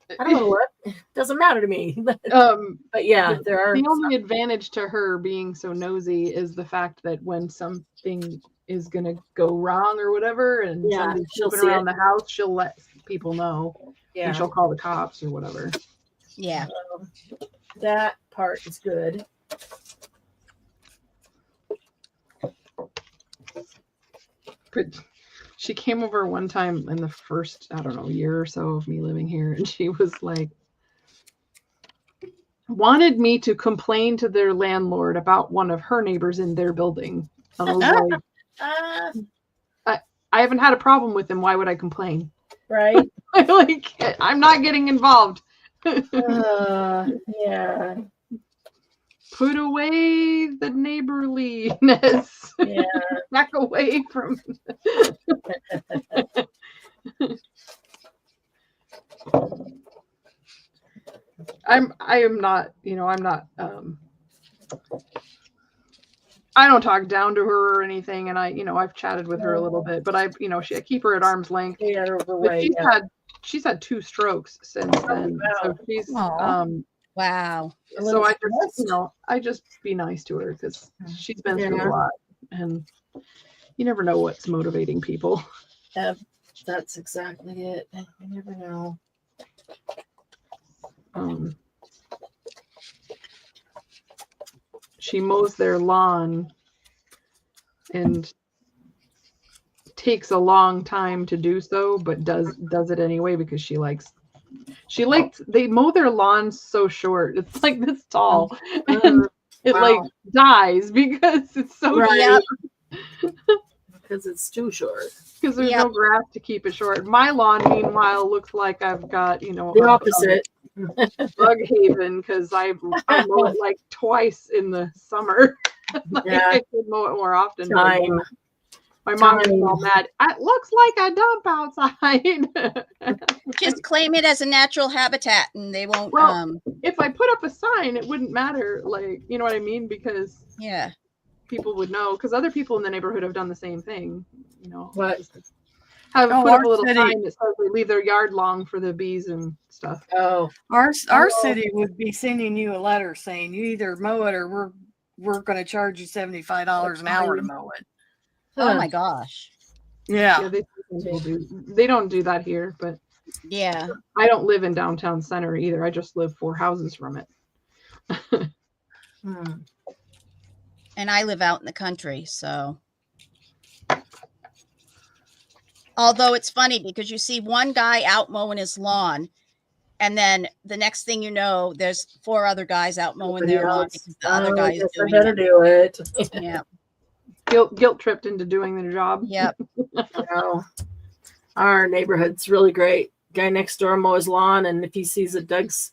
Speaker 1: to. I don't know what. Doesn't matter to me. But yeah, there are.
Speaker 9: The only advantage to her being so nosy is the fact that when something is gonna go wrong or whatever, and
Speaker 1: Yeah,
Speaker 9: somebody's
Speaker 1: she'll
Speaker 9: moving
Speaker 1: see
Speaker 9: around
Speaker 1: it.
Speaker 9: the house, she'll let people know, and
Speaker 1: Yeah,
Speaker 9: she'll call the cops or whatever.
Speaker 3: Yeah.
Speaker 1: that part is good.
Speaker 9: But she came over one time in the first, I don't know, year or so of me living here, and she was like, wanted me to complain to their landlord about one of her neighbors in their building. I was like, I haven't had a problem with him. Why would I complain?
Speaker 1: Right?
Speaker 9: Like, I'm not getting involved.
Speaker 1: Yeah.
Speaker 9: Put away the neighborliness.
Speaker 1: Yeah.
Speaker 9: Back away from. I am not, I'm not, I don't talk down to her or anything. And I've chatted with her a little bit, but I keep her at arm's length.
Speaker 1: Yeah,
Speaker 9: But
Speaker 1: overweight. Yeah.
Speaker 9: she's had 2 strokes since then. So
Speaker 1: wow.
Speaker 9: she's,
Speaker 6: Aw.
Speaker 3: Wow.
Speaker 9: so I just be nice to her because she's been through a
Speaker 1: Yeah.
Speaker 9: lot, and you never know what's motivating people.
Speaker 1: That's exactly it. You never know.
Speaker 9: She mows their lawn and takes a long time to do so, but does it anyway because they mow their lawns so short. It's like this tall, and it
Speaker 1: Wow.
Speaker 9: like dies because it's so
Speaker 1: Right.
Speaker 3: Yep.
Speaker 1: Because it's too short.
Speaker 9: because there's
Speaker 3: Yep.
Speaker 9: no grass to keep it short. My lawn, meanwhile, looks like I've got
Speaker 1: The
Speaker 9: a
Speaker 1: opposite.
Speaker 9: bug haven because I mow it like twice in the summer. Like,
Speaker 1: Yeah.
Speaker 9: I could mow it more often. but I
Speaker 1: Time.
Speaker 9: don't. My mom is all
Speaker 1: Time.
Speaker 9: mad. It looks like a dump outside.
Speaker 3: Just claim it as a natural habitat and they won't
Speaker 9: Well, if I put up a sign, it wouldn't matter. Like, you know what I mean? Because
Speaker 3: yeah.
Speaker 9: people would know. Because other people in the neighborhood have done the same thing.
Speaker 1: What?
Speaker 9: Have
Speaker 2: Oh,
Speaker 9: put up
Speaker 2: our
Speaker 9: a little
Speaker 2: city-
Speaker 9: sign that says they leave their yard long for the bees and stuff.
Speaker 1: Oh.
Speaker 2: Our
Speaker 1: Oh.
Speaker 2: city would be sending you a letter saying you either mow it or we're going to charge you $75 an hour to mow it.
Speaker 3: Oh my gosh.
Speaker 2: Yeah.
Speaker 9: Yeah, they don't do that here, but
Speaker 3: Yeah.
Speaker 9: I don't live in downtown center either. I just live 4 houses from it.
Speaker 1: Hmm.
Speaker 3: And I live out in the country, so. Although it's funny because you see one guy out mowing his lawn, and then the next thing you know, there's 4 other guys out mowing their lawn because the other guy is doing
Speaker 1: better
Speaker 3: it.
Speaker 1: do it.
Speaker 3: Yeah.
Speaker 9: Guilt tripped into doing their job.
Speaker 3: Yep.
Speaker 1: No. Our neighborhood's really great. Guy next door mows lawn, and if he sees that Doug's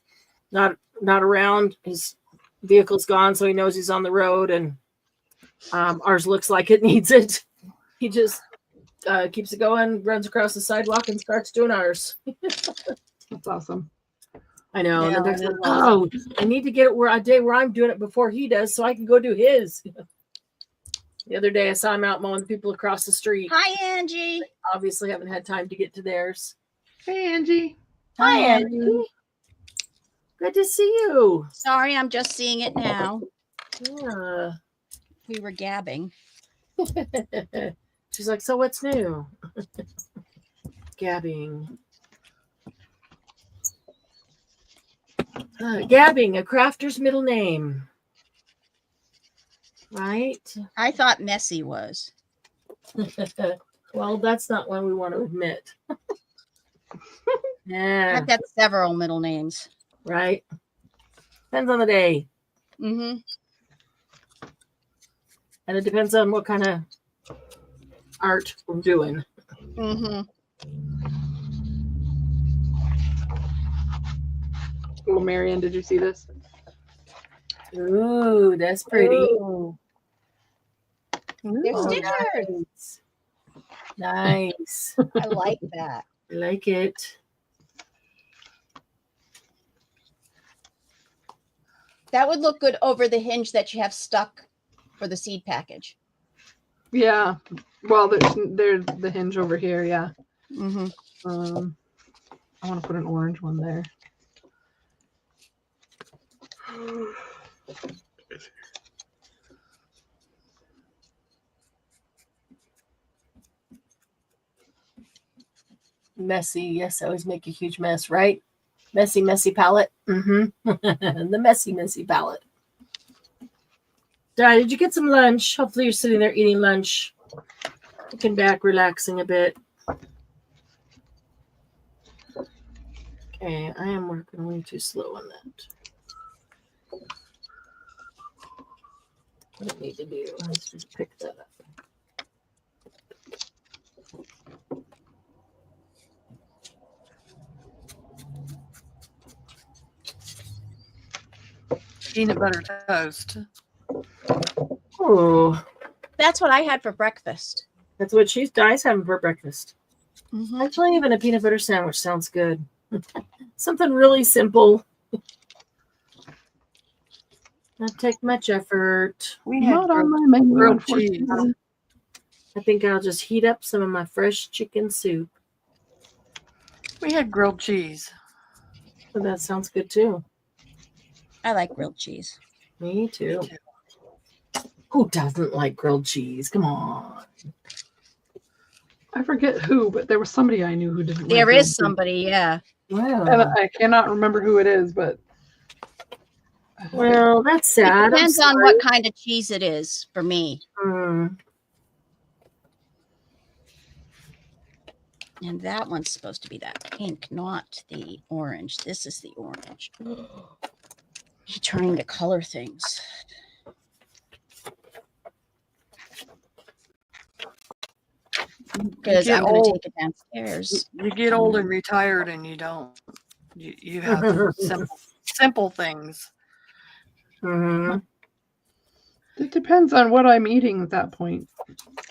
Speaker 1: not around, his vehicle's gone, so he knows he's on the road. And ours looks like it needs it. He just keeps it going, runs across the sidewalk, and starts doing ours.
Speaker 9: That's awesome.
Speaker 1: I know. And
Speaker 3: Yeah,
Speaker 1: then Doug's
Speaker 3: I
Speaker 1: like, oh, I need to get it where a day where I'm doing it before he does, so I can go do his. The other day, I saw him out mowing the people across the street.
Speaker 3: Hi, Angie.
Speaker 1: Obviously, haven't had time to get to theirs.
Speaker 9: Hey, Angie.
Speaker 1: Hi, Angie. Good to see you.
Speaker 3: Sorry, I'm just seeing it now.
Speaker 1: Yeah.
Speaker 3: We were gabbing.
Speaker 1: She's like, so what's new? Gabbing. Gabbing, a crafter's middle name. Right?
Speaker 3: I thought Messy was.
Speaker 1: Well, that's not one we want to admit. Yeah,
Speaker 3: I've got several middle names.
Speaker 1: right. Depends on the day.
Speaker 3: Mm-hmm.
Speaker 1: And it depends on what kind of art we're doing.
Speaker 3: Mm-hmm.
Speaker 9: Well, Marianne, did you see this?
Speaker 1: Ooh, that's pretty.
Speaker 3: They're
Speaker 1: Oh,
Speaker 3: stickers.
Speaker 1: Nice.
Speaker 3: I like that.
Speaker 1: I like it.
Speaker 3: That would look good over the hinge that you have stuck for the seed package.
Speaker 9: Yeah. Well, there's the hinge over here. Yeah.
Speaker 3: Mm-hmm.
Speaker 9: I want to put an orange one there.
Speaker 1: Messy. Yes, I always make a huge mess, right? Messy, messy palette. Mm-hmm. The messy palette. Dad, did you get some lunch? Hopefully you're sitting there eating lunch. Looking back, relaxing a bit. Okay, I am working way too slow on that. What do I need to do? Let's just pick that up.
Speaker 2: Peanut butter toast.
Speaker 1: Oh,
Speaker 3: That's what I had for breakfast.
Speaker 1: that's what she's Di's having for breakfast.
Speaker 3: Mhm.
Speaker 1: Actually, even a peanut butter sandwich sounds good. Something really simple. Not take much effort.
Speaker 2: We had
Speaker 9: Not on my menu,
Speaker 2: grilled cheese.
Speaker 9: unfortunately.
Speaker 1: I think I'll just heat up some of my fresh chicken soup.
Speaker 2: We had grilled cheese.
Speaker 1: Oh, that sounds good too.
Speaker 3: I like grilled cheese.
Speaker 1: Me too. Who doesn't like grilled cheese? Come on.
Speaker 9: I forget who, but there was somebody I knew who didn't. like
Speaker 3: There
Speaker 9: grilled
Speaker 3: is
Speaker 9: cheese.
Speaker 3: somebody, yeah.
Speaker 9: And
Speaker 1: Wow.
Speaker 9: I cannot remember who it is, but
Speaker 1: Well, that's sad. I'm
Speaker 3: Depends on
Speaker 1: sorry.
Speaker 3: what kind of cheese it is for me.
Speaker 1: Hmm.
Speaker 3: And that one's supposed to be that pink, not the orange. This is the orange. He's trying to color things. Because
Speaker 2: get
Speaker 3: I'm going to
Speaker 2: old.
Speaker 3: take it downstairs.
Speaker 2: You get old and retired, and you don't. You have simple things.
Speaker 1: Mhm.
Speaker 9: it depends on what I'm eating at that point.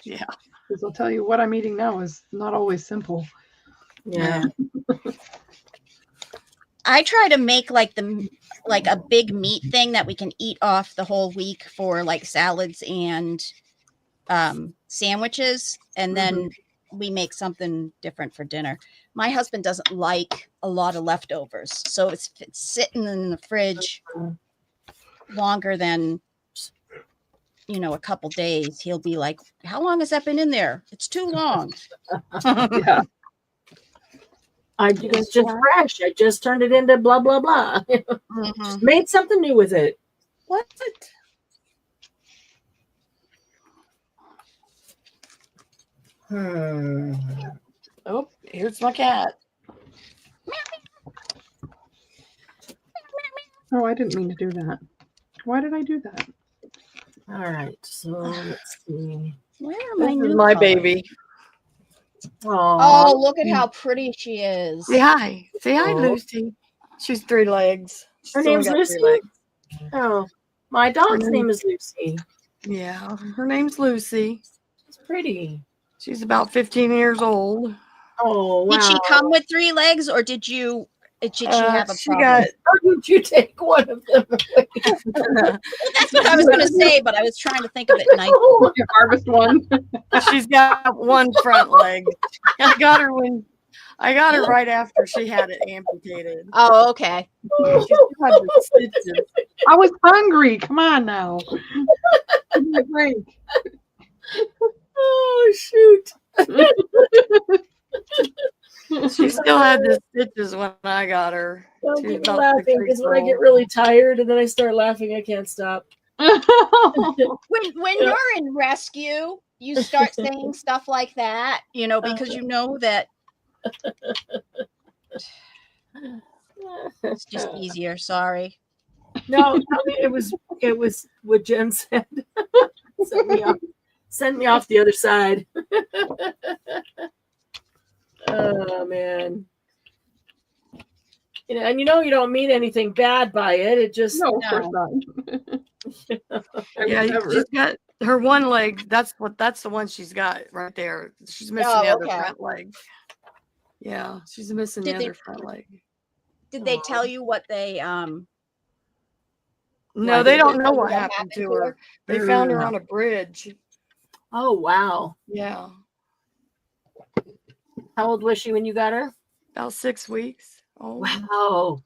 Speaker 2: Yeah.
Speaker 9: Because I'll tell you, what I'm eating now is not always simple.
Speaker 1: Yeah.
Speaker 3: I try to make like a big meat thing that we can eat off the whole week for like salads and sandwiches, and then we make something different for dinner. My husband doesn't like a lot of leftovers, so if it's sitting in the fridge longer than a couple days, he'll be like, "How long has that been in there? It's too long."
Speaker 9: Yeah.
Speaker 1: It's just fresh. I just turned it into blah blah blah.
Speaker 3: Mhm.
Speaker 1: Made something new with it.
Speaker 2: What? Oh, here's my cat.
Speaker 9: Oh, I didn't mean to do that. Why did I do that?
Speaker 1: All right. So let's see.
Speaker 3: Where are
Speaker 2: This
Speaker 3: my
Speaker 2: is
Speaker 3: new
Speaker 2: my
Speaker 3: colors?
Speaker 2: baby.
Speaker 3: Oh, look at how pretty she is.
Speaker 2: Say hi. Say hi,
Speaker 1: Oh.
Speaker 2: Lucy. She's 3 legs. She's
Speaker 1: Her
Speaker 2: only
Speaker 1: name's
Speaker 2: got 3
Speaker 1: Lucy?
Speaker 2: legs.
Speaker 1: Oh, my dog's
Speaker 2: name-
Speaker 1: name is Lucy.
Speaker 2: Yeah, her name's Lucy.
Speaker 1: It's pretty.
Speaker 2: She's about 15 years old.
Speaker 1: Oh, wow.
Speaker 3: Did she come with 3 legs, or did she have a
Speaker 2: She
Speaker 3: problem?
Speaker 2: got.
Speaker 1: Or did you take one of them away?
Speaker 3: That's what I was going to say, but I was trying to think of it nice.
Speaker 9: You harvest one.
Speaker 2: She's got 1 front leg. I got her right after she had it amputated.
Speaker 3: Oh, okay.
Speaker 2: She still had the stitches.
Speaker 9: I was hungry. Come on now. Give me a break.
Speaker 1: Oh, shoot.
Speaker 2: She still had the stitches when I got her.
Speaker 1: Don't
Speaker 2: She was
Speaker 1: get me
Speaker 2: about 6
Speaker 1: laughing
Speaker 2: weeks
Speaker 1: because when I get
Speaker 2: old.
Speaker 1: really tired and then I start laughing, I can't stop.
Speaker 3: When you're in rescue, you start saying stuff like that, because you know that it's just easier. Sorry.
Speaker 1: No, I mean, it was what Jen said. Sent me off the other side. Oh man. And you don't mean anything bad by it. It just
Speaker 9: No, of course not. I would
Speaker 2: Yeah,
Speaker 9: never.
Speaker 2: she's got her 1 leg. That's the one she's got right there. She's missing
Speaker 3: Oh,
Speaker 2: the other
Speaker 3: okay.
Speaker 2: front leg. Yeah, she's missing
Speaker 3: Did
Speaker 2: the
Speaker 3: they-
Speaker 2: other front leg.
Speaker 3: Did they tell you what they
Speaker 2: No,
Speaker 3: Why
Speaker 2: they
Speaker 3: did
Speaker 2: don't
Speaker 3: they
Speaker 2: know
Speaker 3: tell you
Speaker 2: what happened to her. They found her on a bridge.
Speaker 1: Oh wow.
Speaker 2: Yeah,
Speaker 1: How old was she when you got her?
Speaker 2: about 6 weeks. Oh,
Speaker 1: Wow.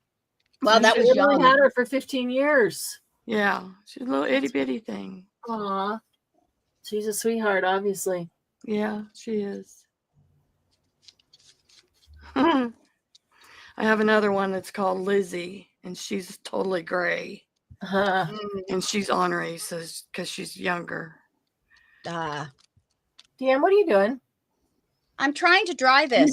Speaker 3: Wow, that was
Speaker 1: We only
Speaker 3: young.
Speaker 1: had her for 15 years.
Speaker 2: Yeah, she's a little itty bitty thing.
Speaker 1: Aw. She's a sweetheart, obviously.
Speaker 2: Yeah, she is. I have another one that's called Lizzie, and she's totally gray,
Speaker 1: Uh,
Speaker 2: and she's ornery, so because she's younger.
Speaker 3: Ah.
Speaker 1: Deanne, what are you doing?
Speaker 3: I'm trying to dry this.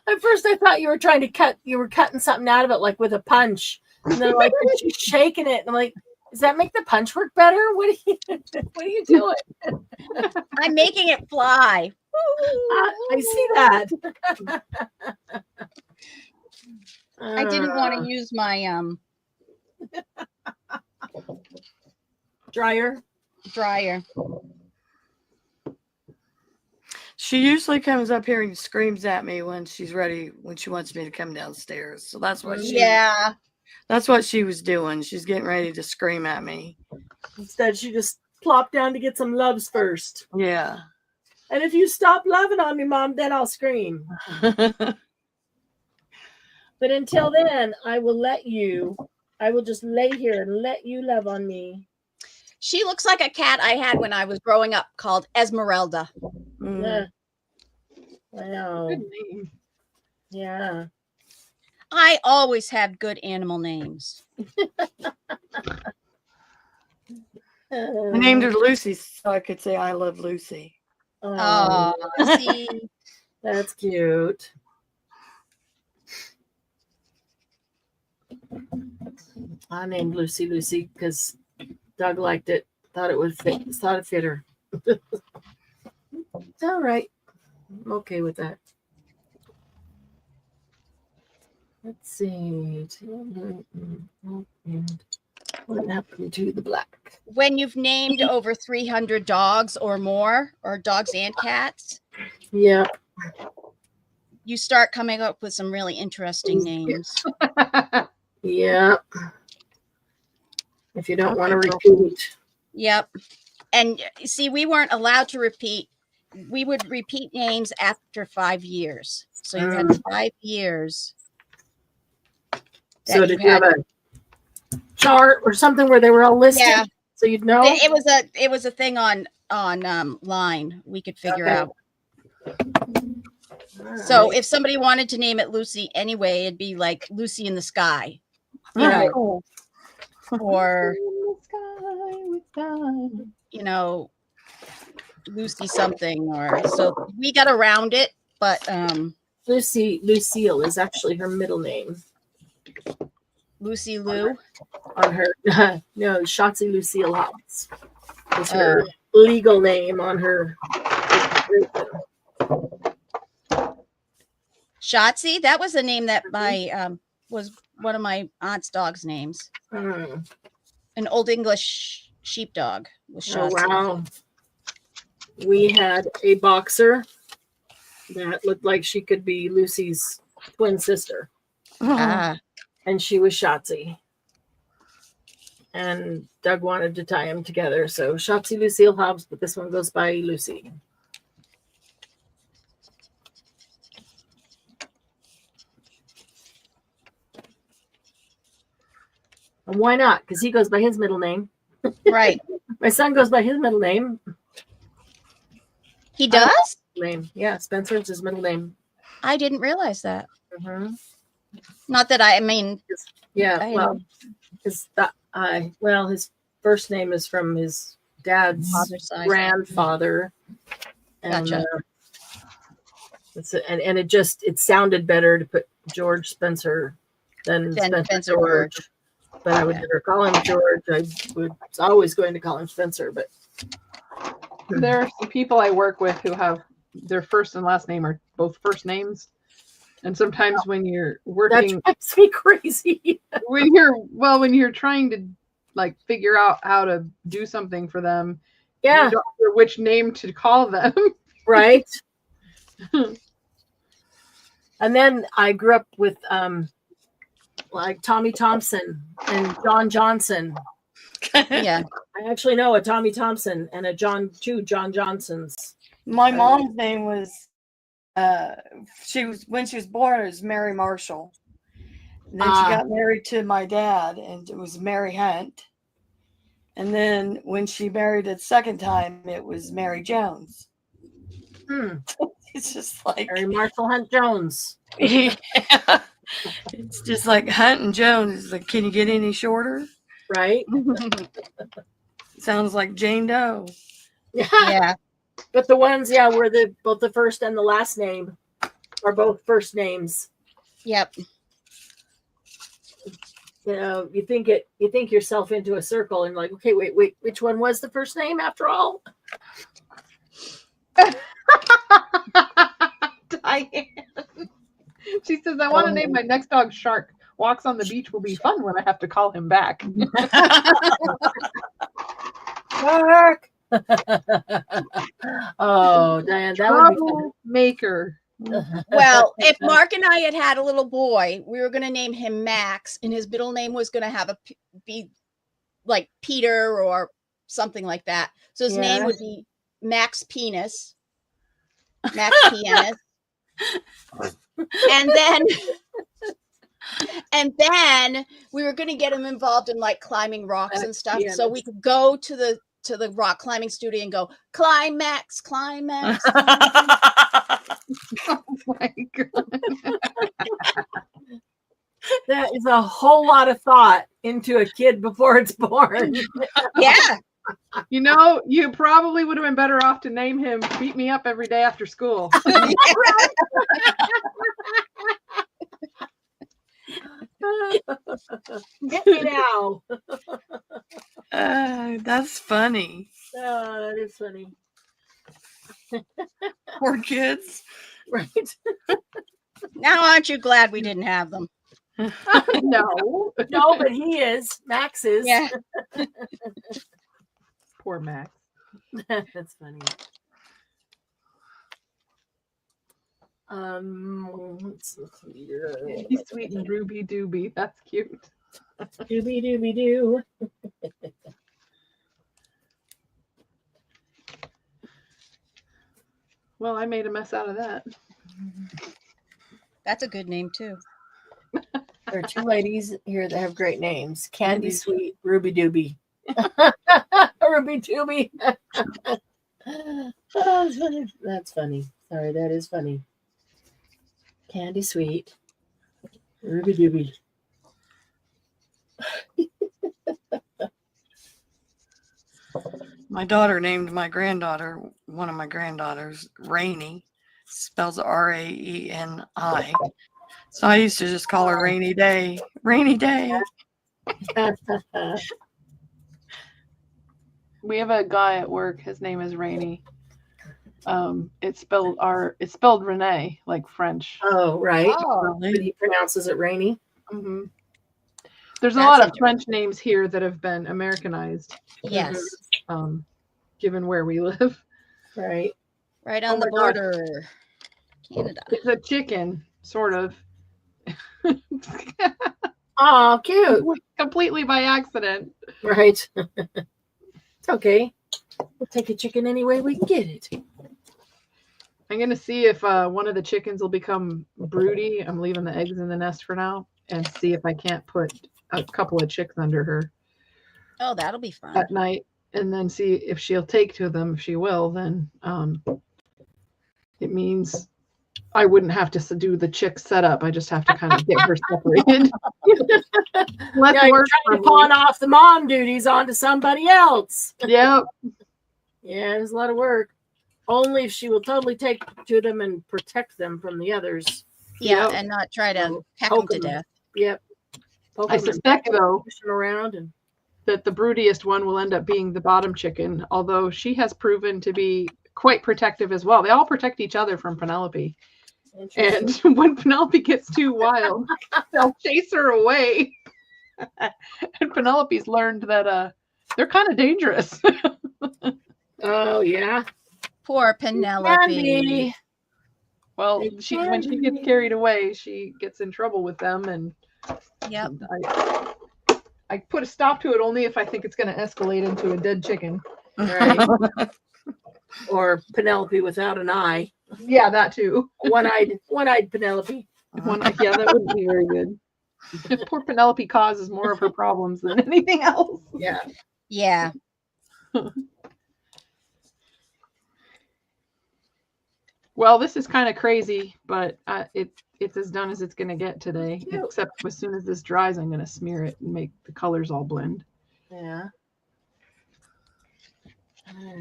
Speaker 1: At first, I thought you were trying to cutting something out of it, like with a punch. And then, like, she's shaking it. And I'm like, does that make the punch work better? What are you doing?
Speaker 3: I'm making it fly.
Speaker 1: I see that.
Speaker 3: I didn't want to use my
Speaker 1: dryer.
Speaker 3: dryer.
Speaker 2: She usually comes up here and screams at me when she's ready, when she wants me to come downstairs. So that's what
Speaker 3: Yeah.
Speaker 2: that's what she was doing. She's getting ready to scream at me.
Speaker 1: Instead, she just plopped down to get some loves first.
Speaker 2: Yeah.
Speaker 1: And if you stop loving on me, Mom, then I'll scream. But until then, I will just lay here and let you love on me.
Speaker 3: She looks like a cat I had when I was growing up called Esmeralda.
Speaker 1: Yeah. Wow.
Speaker 9: Good name.
Speaker 1: Yeah.
Speaker 3: I always have good animal names.
Speaker 2: I named her Lucy so I could say I love Lucy.
Speaker 3: Oh, see,
Speaker 1: That's cute. I named Lucy because Doug liked it. Thought it fit her. It's all right. I'm okay with that. Let's see. And what happened to the black?
Speaker 3: when you've named over 300 dogs or more, or dogs and cats,
Speaker 1: Yeah.
Speaker 3: you start coming up with some really interesting names.
Speaker 1: Yeah. If you don't want to repeat.
Speaker 3: Yep. And see, we weren't allowed to repeat. We would repeat names after 5 years. So you had 5 years.
Speaker 1: So did you have a chart or something where they were all listed?
Speaker 3: Yeah.
Speaker 1: So you'd know?
Speaker 3: It was a thing on line we could figure
Speaker 1: Okay.
Speaker 3: out. So if somebody wanted to name it Lucy anyway, it'd be like Lucy in the Sky, you know, or you know, Lucy something, or so we got around it, but
Speaker 1: Lucille is actually her middle name.
Speaker 3: Lucy Lou.
Speaker 1: On her no, Shotzi Lucille Hobbs is her legal name on her.
Speaker 3: Shotzi, that was a name that my was one of my aunt's dog's names.
Speaker 1: Mm.
Speaker 3: An Old English sheepdog was
Speaker 1: Oh,
Speaker 3: Shotzi.
Speaker 1: wow. We had a boxer that looked like she could be Lucy's twin sister,
Speaker 3: Ah,
Speaker 1: and she was Shotzi. And Doug wanted to tie them together, so Shotzi Lucille Hobbs, but this one goes by Lucy. And why not? Because he goes by his middle name.
Speaker 3: right.
Speaker 1: My son goes by his middle name.
Speaker 3: He does?
Speaker 1: Yeah, Spencer is his middle name.
Speaker 3: I didn't realize that.
Speaker 1: Mm-hmm.
Speaker 3: Not that I mean,
Speaker 1: Yeah,
Speaker 3: I
Speaker 1: well, his first name is from his dad's
Speaker 3: father's side.
Speaker 1: grandfather. And,
Speaker 3: Gotcha.
Speaker 1: and it sounded better to put George Spencer than Spencer
Speaker 3: Spencer
Speaker 1: George. But I would never call him George. I was always going to call him Spencer, but
Speaker 9: There are some people I work with who have their first and last name are both first names. And sometimes when you're
Speaker 1: that
Speaker 9: working,
Speaker 1: drives me crazy.
Speaker 9: when you're trying to like figure out how to do something for them,
Speaker 1: Yeah,
Speaker 9: you don't know which name to call them.
Speaker 1: right. And then I grew up with like Tommy Thompson and John Johnson.
Speaker 3: Yeah.
Speaker 1: I actually know a Tommy Thompson and two John Johnsons.
Speaker 2: My mom's name was when she was born, it was Mary Marshall. And then she got married to my dad, and it was Mary Hunt. And then when she married a second time, it was Mary Jones. It's just like
Speaker 1: Mary Marshall Hunt Jones.
Speaker 2: yeah. It's just like Hunt and Jones. It's like, can you get any shorter?
Speaker 1: Right?
Speaker 2: Sounds like Jane Doe.
Speaker 3: Yeah.
Speaker 1: But the ones, where both the first and the last name are both first names.
Speaker 3: Yep.
Speaker 1: You know, you think yourself into a circle and like, okay, wait, which one was the first name after all?
Speaker 9: Diane. She says, I want to name my next dog Shark. Walks on the beach will be fun when I have to call him back.
Speaker 1: Shark. Oh, Diane, that would be fun.
Speaker 9: Maker.
Speaker 3: Well, if Mark and I had a little boy, we were going to name him Max, and his middle name was going to be like Peter or something like that. So his name would be Max Penis. Max Penis. And then we were going to get him involved in like climbing rocks and stuff, so we could go to the rock climbing studio and go climax.
Speaker 9: Oh my God.
Speaker 1: That is a whole lot of thought into a kid before it's born.
Speaker 3: Yeah.
Speaker 9: You know, you probably would have been better off to name him Beat Me Up Every Day After School.
Speaker 1: Get me now.
Speaker 2: That's funny.
Speaker 1: Oh, that is funny.
Speaker 2: Poor kids.
Speaker 1: Right.
Speaker 3: Now, aren't you glad we didn't have them?
Speaker 9: No.
Speaker 1: No, but he is. Max is.
Speaker 3: Yeah.
Speaker 9: Poor Max.
Speaker 1: That's funny. Let's look here.
Speaker 9: He's sweet and Ruby Dooby. That's cute.
Speaker 1: Dooby dooby doo.
Speaker 9: Well, I made a mess out of that.
Speaker 3: That's a good name too.
Speaker 1: There are two ladies here that have great names: Candy Sweet, Ruby Dooby. Ruby Dooby. Oh, that's funny. That's funny. Sorry, that is funny. Candy Sweet, Ruby Dooby.
Speaker 2: My daughter named my granddaughter, one of my granddaughters, Rainy. Spells Raeni. So I used to just call her Rainy Day. Rainy Day.
Speaker 9: We have a guy at work. His name is Rainy. It's spelled Renee, like French.
Speaker 1: Oh, right.
Speaker 3: Oh,
Speaker 1: But he pronounces it Rainy.
Speaker 9: Mm-hmm. There's a
Speaker 3: That's
Speaker 9: lot of
Speaker 3: interesting.
Speaker 9: French names here that have been Americanized,
Speaker 3: yes.
Speaker 9: given where we live.
Speaker 1: Right.
Speaker 3: Right on the
Speaker 1: my God.
Speaker 3: border. Canada.
Speaker 9: It's a chicken, sort of.
Speaker 1: Oh, cute.
Speaker 9: Completely by accident.
Speaker 1: Right. It's okay. We'll take a chicken any way we can get it.
Speaker 9: I'm gonna see if one of the chickens will become broody. I'm leaving the eggs in the nest for now, and see if I can't put a couple of chicks under her
Speaker 3: Oh, that'll be fun.
Speaker 9: at night, and then see if she'll take to them. If she will, then it means I wouldn't have to do the chick setup. I just have to kind of get her separated. Less
Speaker 1: Yeah, you're
Speaker 9: work
Speaker 1: trying to
Speaker 9: for
Speaker 1: pawn
Speaker 9: me.
Speaker 1: off the mom duties onto somebody else.
Speaker 9: Yeah,
Speaker 1: Yeah, it's a lot of work. Only if she will totally take to them and protect them from the others.
Speaker 3: Yeah,
Speaker 9: Yep.
Speaker 3: and not try to peck them
Speaker 1: Poke
Speaker 3: to
Speaker 1: 'em.
Speaker 3: death.
Speaker 1: Yep. Poke
Speaker 9: I
Speaker 1: 'em and
Speaker 9: suspect
Speaker 1: peck 'em,
Speaker 9: though
Speaker 1: push 'em around and
Speaker 9: that the broodiest one will end up being the bottom chicken, although she has proven to be quite protective as well. They all protect each other from Penelope. And when Penelope gets too wild, they'll chase her away. And Penelope's learned that they're kind of dangerous.
Speaker 1: oh yeah.
Speaker 3: Poor Penelope.
Speaker 1: Candy.
Speaker 9: Well,
Speaker 1: They
Speaker 9: when she
Speaker 1: can
Speaker 9: gets
Speaker 1: be.
Speaker 9: carried away, she gets in trouble with them, and
Speaker 3: Yep.
Speaker 9: I put a stop to it only if I think it's going to escalate into a dead chicken.
Speaker 1: Right. Or Penelope without an eye.
Speaker 9: Yeah, that too.
Speaker 1: One-eyed Penelope.
Speaker 9: Yeah, that wouldn't be very good. Poor Penelope causes more of her problems than anything else.
Speaker 1: Yeah.
Speaker 3: Yeah.
Speaker 9: Well, this is kind of crazy, but it's as done as it's going to get today.
Speaker 1: Cute.
Speaker 9: Except as soon as this dries, I'm going to smear it and make the colors all blend.
Speaker 1: Yeah.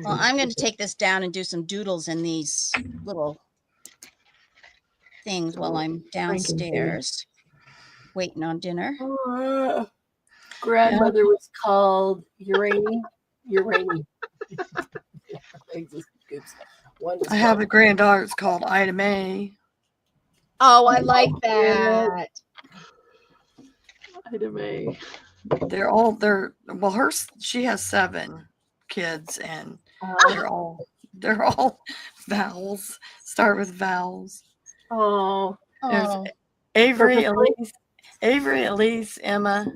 Speaker 3: Well, I'm going to take this down and do some doodles in these little things while I'm downstairs waiting on dinner.
Speaker 1: Grandmother was called Uranie.
Speaker 2: I have a granddaughter. It's called Ida Mae.
Speaker 3: Oh, I like that.
Speaker 9: Ida Mae.
Speaker 2: She has 7 kids, and they're all vowels. Start with vowels.
Speaker 1: Oh,
Speaker 2: There's
Speaker 3: Oh,
Speaker 2: Avery,
Speaker 1: Purposely?
Speaker 2: Elise, Emma,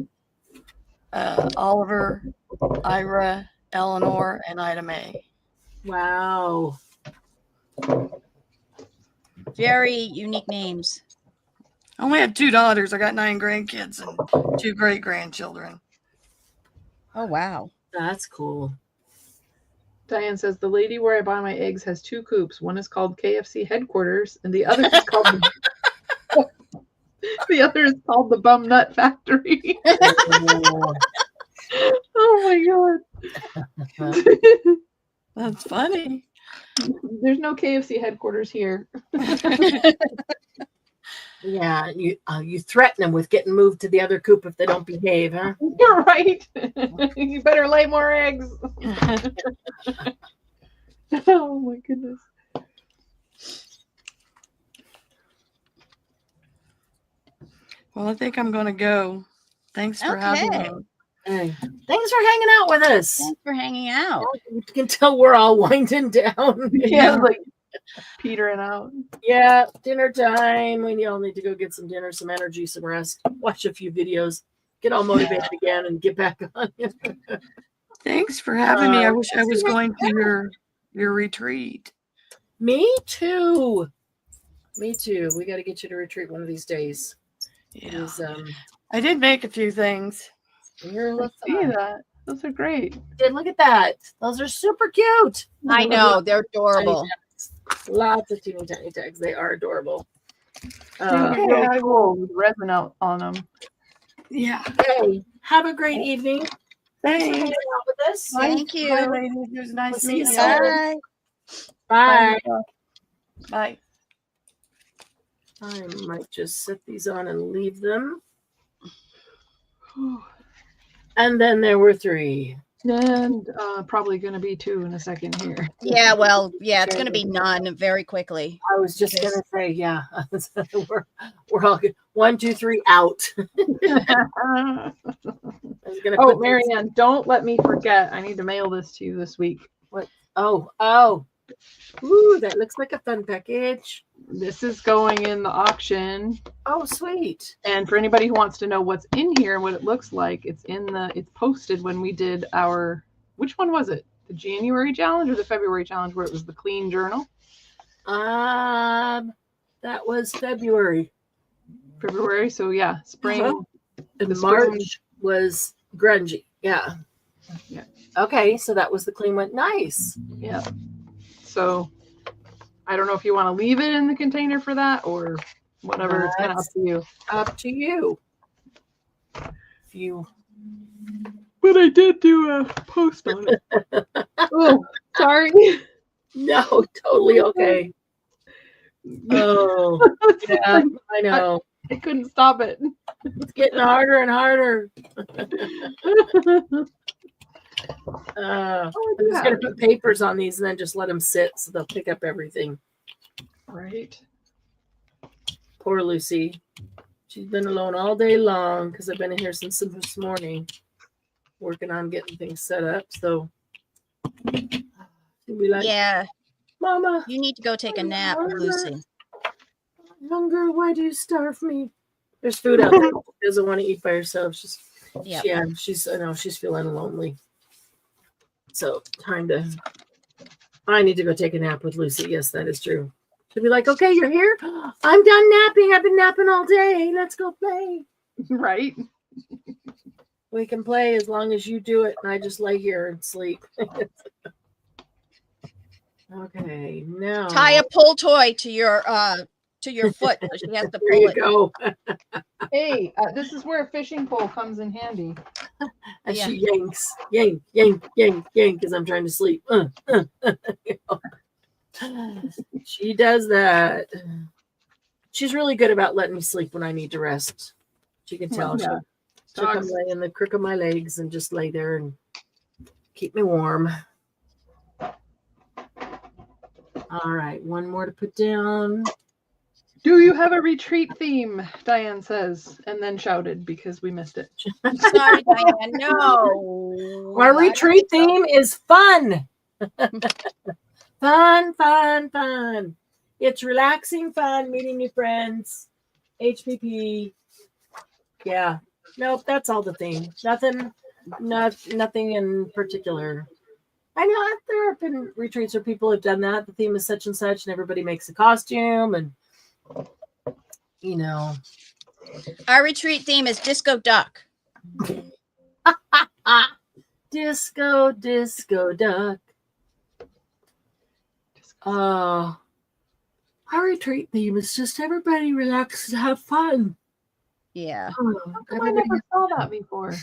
Speaker 2: Oliver, Ira, Eleanor, and Ida Mae.
Speaker 1: wow.
Speaker 3: very unique names.
Speaker 2: I only have 2 daughters. I got 9 grandkids and 2 great grandchildren.
Speaker 3: Oh, wow.
Speaker 1: That's cool.
Speaker 9: Diane says the lady where I buy my eggs has 2 coops. One is called KFC headquarters, and the other is called the other is called the Bum Nut Factory. Oh my god,
Speaker 2: That's funny.
Speaker 9: there's no KFC headquarters here.
Speaker 1: Yeah, you threaten them with getting moved to the other coop if they don't behave, huh?
Speaker 9: You're right. You better lay more eggs. Oh my goodness.
Speaker 2: Well, I think I'm going to go. Thanks for having
Speaker 3: Okay.
Speaker 2: me.
Speaker 1: Hey, thanks for hanging out with us.
Speaker 3: Thanks for hanging out.
Speaker 1: You can tell we're all winding down.
Speaker 9: Yeah, like petering out.
Speaker 1: Yeah, dinner time. We all need to go get some dinner, some energy, some rest, watch a few videos, get all motivated again, and get back on.
Speaker 2: Thanks for having me. I wish I was going to your retreat.
Speaker 1: Me too. Me too. We got to get you to retreat one of these days. It
Speaker 2: Yeah.
Speaker 1: is,
Speaker 2: I did make a few things.
Speaker 1: you're
Speaker 9: I see that. Those are great.
Speaker 1: look at that. Those are super cute.
Speaker 3: I know. They're adorable.
Speaker 1: Lots of teeny tiny tags. They are adorable.
Speaker 9: Really
Speaker 2: I
Speaker 9: cool with resin out on them.
Speaker 2: Yeah.
Speaker 1: Hey, have a great evening. Thanks for
Speaker 2: Thanks.
Speaker 1: hanging out with us.
Speaker 3: Thank you.
Speaker 2: Bye, ladies. It was nice
Speaker 1: We'll see
Speaker 2: meeting
Speaker 1: you
Speaker 2: you.
Speaker 1: soon.
Speaker 3: Bye.
Speaker 1: Bye.
Speaker 2: Bye.
Speaker 1: I might just set these on and leave them. And then there were 3.
Speaker 9: And probably going to be 2 in a second here.
Speaker 3: Yeah, well, yeah, it's going to be none very quickly.
Speaker 1: I was just gonna say, yeah, we're all good. 1, 2, 3, out. I was gonna
Speaker 9: Oh,
Speaker 1: put
Speaker 9: Marianne, don't let me forget. I need to mail this to you this week.
Speaker 1: Oh, ooh, that looks like a fun package.
Speaker 9: This is going in the auction.
Speaker 1: Oh, sweet.
Speaker 9: And for anybody who wants to know what's in here and what it looks like, it's posted when we did which one was it? The January challenge or the February challenge where it was the clean journal?
Speaker 1: That was February.
Speaker 9: February. So yeah, spring.
Speaker 1: And
Speaker 9: The
Speaker 1: March
Speaker 9: spring-
Speaker 1: was grungy. Yeah.
Speaker 9: Yeah.
Speaker 1: Okay, so that was the clean one. Nice.
Speaker 9: Yeah. So I don't know if you want to leave it in the container for that or whatever. It's kind of up to you.
Speaker 1: Up to you. If you
Speaker 9: But I did do a post on it. Oh, sorry.
Speaker 1: no, totally okay. Oh, yeah, I know.
Speaker 9: I couldn't stop it.
Speaker 1: It's getting harder and harder. I'm just gonna put papers on these and then just let them sit so they'll pick up everything.
Speaker 9: Right.
Speaker 1: Poor Lucy. She's been alone all day long because I've been in here since this morning working on getting things set up. So she'll be like,
Speaker 3: Yeah,
Speaker 1: Mama,
Speaker 3: you need to go take a nap, Lucy.
Speaker 1: I'm hungry. Why do you starve me? There's food out there. She doesn't want to eat by herself.
Speaker 3: Yeah.
Speaker 1: Yeah, I know she's feeling lonely. So I need to go take a nap with Lucy. Yes, that is true. She'll be like, okay, you're here. I'm done napping. I've been napping all day. Let's go play.
Speaker 9: Right.
Speaker 1: We can play as long as you do it, and I just lay here and sleep. Okay, now
Speaker 3: Tie a pull toy to your foot so she has to
Speaker 1: there
Speaker 3: pull
Speaker 1: you
Speaker 3: it.
Speaker 1: go.
Speaker 9: Hey, this is where a fishing pole comes in handy.
Speaker 1: And
Speaker 3: Yeah.
Speaker 1: she yanks, yank, yank, yank, yank, because I'm trying to sleep. She does that. She's really good about letting me sleep when I need to rest. She can tell.
Speaker 9: Well, yeah.
Speaker 1: She'll come
Speaker 9: Dogs.
Speaker 1: lay in the crook of my legs and just lay there and keep me warm. All right, one more to put down.
Speaker 9: Do you have a retreat theme? Diane says, and then shouted because we missed it.
Speaker 3: Sorry, Diane. No.
Speaker 1: Our
Speaker 3: I don't
Speaker 1: retreat
Speaker 3: think so.
Speaker 1: theme is fun. Fun, fun, fun. It's relaxing, fun, meeting new friends. HPP. Yeah. Nope, that's all the theme. Nothing in particular. I know there have been retreats where people have done that. The theme is such and such, and everybody makes a costume, and you know.
Speaker 3: Our retreat theme is Disco Duck.
Speaker 1: Disco, disco duck. Our retreat theme is just everybody relax and have fun.
Speaker 3: Yeah.
Speaker 9: I never saw that before.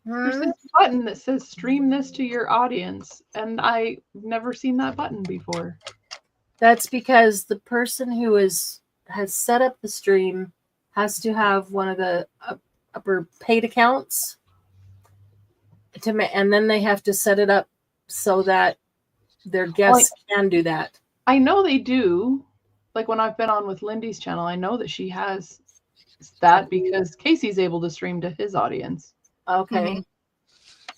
Speaker 9: There's this button that says stream this to your audience, and I've never seen that button before.
Speaker 1: That's because the person who has set up the stream has to have one of the upper paid accounts and then they have to set it up so that their guests can do that.
Speaker 9: I know they do. Like when I've been on with Lindy's channel, I know that she has that because Casey's able to stream to his audience.
Speaker 1: Okay.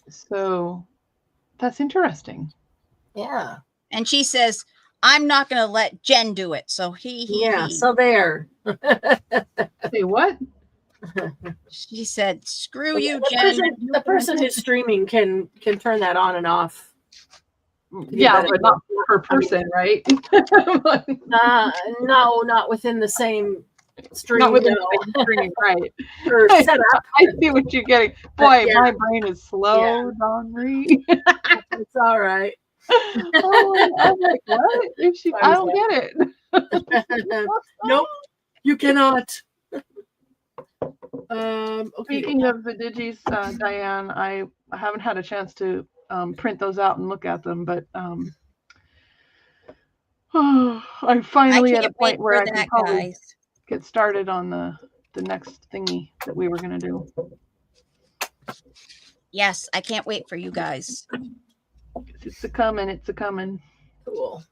Speaker 9: So that's interesting.
Speaker 1: Yeah.
Speaker 3: And she says, I'm not going to let Jen do it. So
Speaker 1: Yeah. So there.
Speaker 9: Say what?
Speaker 3: She said, screw you,
Speaker 1: The
Speaker 3: Jen.
Speaker 1: the person who's streaming can turn that on and off.
Speaker 9: Yeah, but not per person, right?
Speaker 1: No, not within the same stream.
Speaker 9: Not within
Speaker 1: no.
Speaker 9: the same stream, right?
Speaker 1: Or setup.
Speaker 9: I see what you're getting. Boy,
Speaker 1: Yeah.
Speaker 9: my brain is slow,
Speaker 1: Yeah.
Speaker 9: Don Marie.
Speaker 1: It's all right.
Speaker 9: Oh, I was like, what? I don't get it.
Speaker 1: Nope, you cannot. Okay.
Speaker 9: Speaking of the digis, Diane, I haven't had a chance to print those out and look at them, but I'm finally at a point where I can probably get started on the next thingy that we were going to do.
Speaker 3: Yes, I can't wait for you guys.
Speaker 9: It's a coming. It's a coming.
Speaker 1: Cool.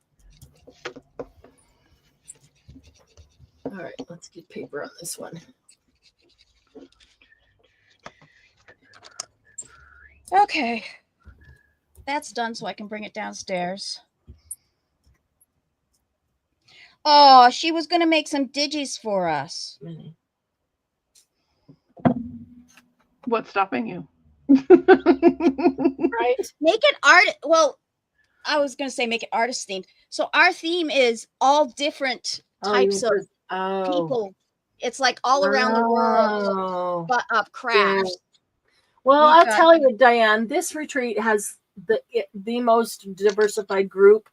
Speaker 1: All right, let's get paper on this one.
Speaker 3: Okay. That's done so I can bring it downstairs. Oh, she was going to make some digis for us.
Speaker 9: What's stopping you?
Speaker 1: Right?
Speaker 3: Make it art. Well, I was going to say make it artist themed. So our theme is all different types of people. It's like all around the world, but of crafts.
Speaker 1: Well, I'll tell you, Diane, this retreat has the most diversified group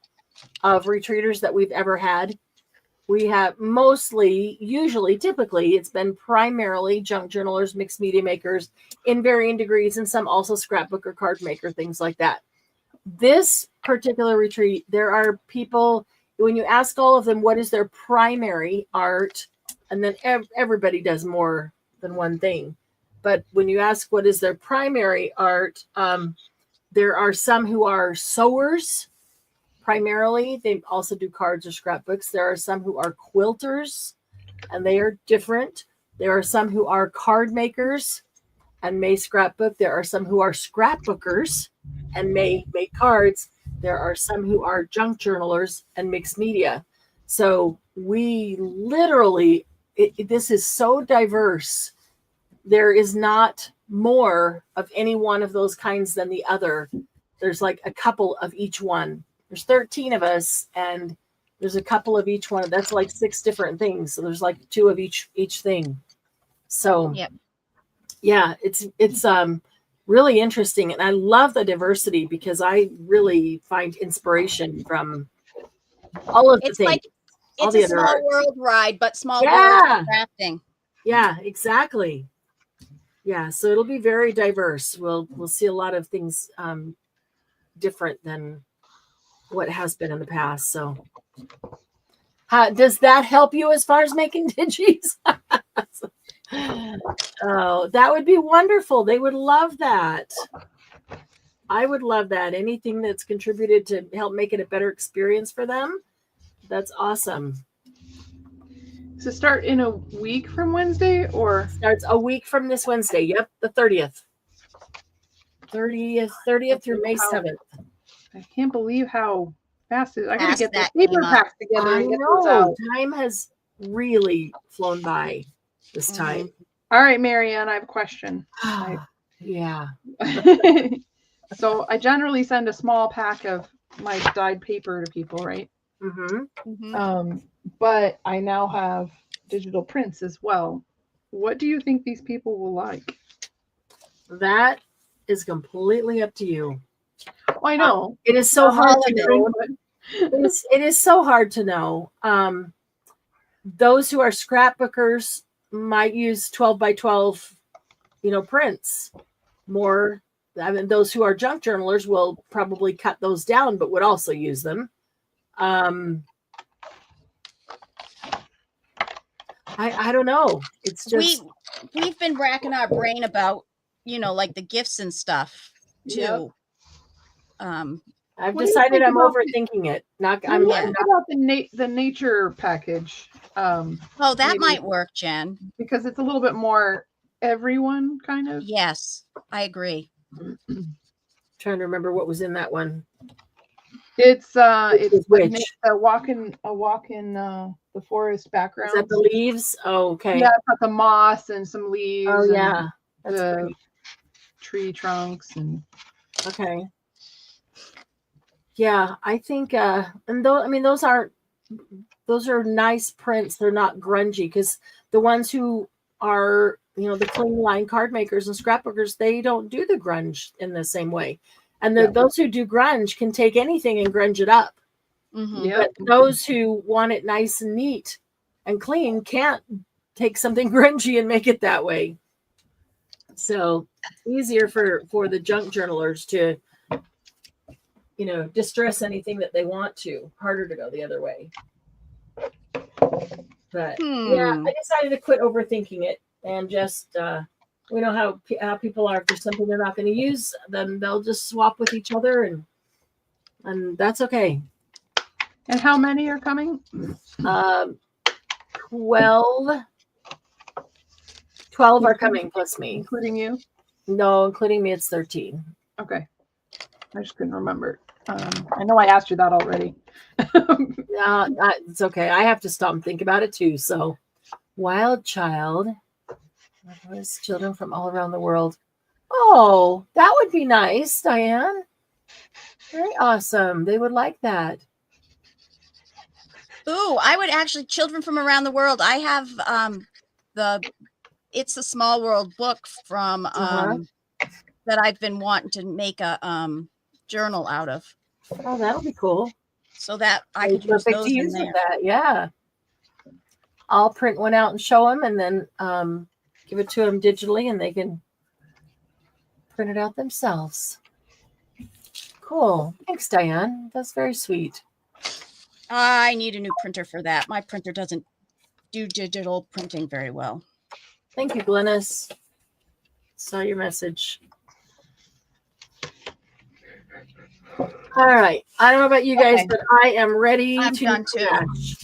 Speaker 1: of retreaters that we've ever had. We have typically, it's been primarily junk journalers, mixed media makers in varying degrees, and some also scrapbooker, card maker, things like that. This particular retreat, there are people, when you ask all of them what is their primary art, and then everybody does more than one thing. But when you ask what is their primary art, there are some who are sewers primarily. They also do cards or scrapbooks. There are some who are quilters, and they are different. There are some who are card makers and may scrapbook. There are some who are scrapbookers and may make cards. There are some who are junk journalers and mixed media. So we literally, this is so diverse. There is not more of any one of those kinds than the other. There's like a couple of each one. There's 13 of us, and There's a couple of each one. That's like 6 different things. So there's like 2 of each thing. So
Speaker 3: Yep.
Speaker 1: yeah, it's really interesting. And I love the diversity because I really find inspiration from all of the
Speaker 3: It's
Speaker 1: things.
Speaker 3: like
Speaker 1: all
Speaker 3: it's
Speaker 1: the
Speaker 3: a
Speaker 1: other
Speaker 3: small
Speaker 1: art.
Speaker 3: world ride, but small
Speaker 1: Yeah.
Speaker 3: world crafting.
Speaker 1: Yeah, exactly. Yeah, so it'll be very diverse. We'll see a lot of things different than what has been in the past. So, does that help you as far as making digis? Oh, that would be wonderful. They would love that. I would love that. Anything that's contributed to help make it a better experience for them, that's awesome.
Speaker 9: So start in a week from Wednesday, or
Speaker 1: Starts a week from this Wednesday. Yep, the 30th. 30th through May 7th.
Speaker 9: I can't believe how fast it is. I gotta
Speaker 3: Fast
Speaker 9: get the
Speaker 3: that
Speaker 9: paper
Speaker 3: came up.
Speaker 9: packs together
Speaker 1: I
Speaker 9: and get those
Speaker 1: know.
Speaker 9: out.
Speaker 1: Time has really flown by this time.
Speaker 9: All right, Marianne, I have a question.
Speaker 1: Yeah.
Speaker 9: So I generally send a small pack of my dyed paper to people, right?
Speaker 1: Mm-hmm.
Speaker 9: But I now have digital prints as well. What do you think these people will like?
Speaker 1: That is completely up to you.
Speaker 9: Well, I know.
Speaker 1: It is so hard to know.
Speaker 9: But
Speaker 1: It is so hard to know. Those who are scrapbookers might use 12 by 12, prints more. I mean, those who are junk journalers will probably cut those down, but would also use them. I don't know. It's just
Speaker 3: We've been racking our brain about, like the gifts and stuff too.
Speaker 9: Yep.
Speaker 1: I've
Speaker 9: What do you
Speaker 1: decided
Speaker 9: think
Speaker 1: I'm
Speaker 9: about
Speaker 1: overthinking it.
Speaker 9: what do you think about the nature package?
Speaker 3: Oh, that
Speaker 9: maybe-
Speaker 3: might work, Jen.
Speaker 9: because it's a little bit more everyone kind of.
Speaker 3: Yes, I agree.
Speaker 1: Trying to remember what was in that one.
Speaker 9: It's
Speaker 1: is
Speaker 9: like
Speaker 1: which?
Speaker 9: a walk in the forest background.
Speaker 1: Is that the leaves? Oh, okay.
Speaker 9: Yeah, it's got the moss and some leaves.
Speaker 1: Oh,
Speaker 9: and
Speaker 1: yeah. That's
Speaker 9: the
Speaker 1: pretty.
Speaker 9: tree trunks and
Speaker 1: Okay. Yeah, I think and though I mean those are nice prints. They're not grungy because the ones who are, the clean line card makers and scrapbookers, they don't do the grunge in the same way. And those who do grunge can take anything and grunge it up.
Speaker 9: Yep.
Speaker 1: But those who want it nice and neat and clean can't take something grungy and make it that way. So easier for the junk journalers to, distress anything that they want to. Harder to go the other way. But yeah, I decided to quit overthinking it and just we know how people are. If there's something they're not going to use, then they'll just swap with each other, and that's okay.
Speaker 9: And how many are coming?
Speaker 1: 12 are coming plus me.
Speaker 9: Including you?
Speaker 1: No, including me, it's 13.
Speaker 9: Okay. I just couldn't remember. I know I asked you that already.
Speaker 1: Yeah, it's okay. I have to stop and think about it too. So, Wild Child, there's children from all around the world. Oh, that would be nice, Diane. Very awesome. They would like that.
Speaker 3: Ooh, I would actually children from around the world. I have the It's a Small World book from that I've been wanting to make a journal out of.
Speaker 1: Oh, that'll be cool.
Speaker 3: So that I could use
Speaker 1: Perfect
Speaker 3: those
Speaker 1: to
Speaker 3: in
Speaker 1: use
Speaker 3: there.
Speaker 1: with that. Yeah. I'll print one out and show them, and then give it to them digitally, and they can print it out themselves. Cool. Thanks, Diane. That's very sweet.
Speaker 3: I need a new printer for that. My printer doesn't do digital printing very well.
Speaker 1: Thank you, Glennis. Saw your message. All right. I don't know about you guys,
Speaker 3: Okay.
Speaker 1: but I am ready
Speaker 3: I'm
Speaker 1: to
Speaker 3: done too.
Speaker 1: crash.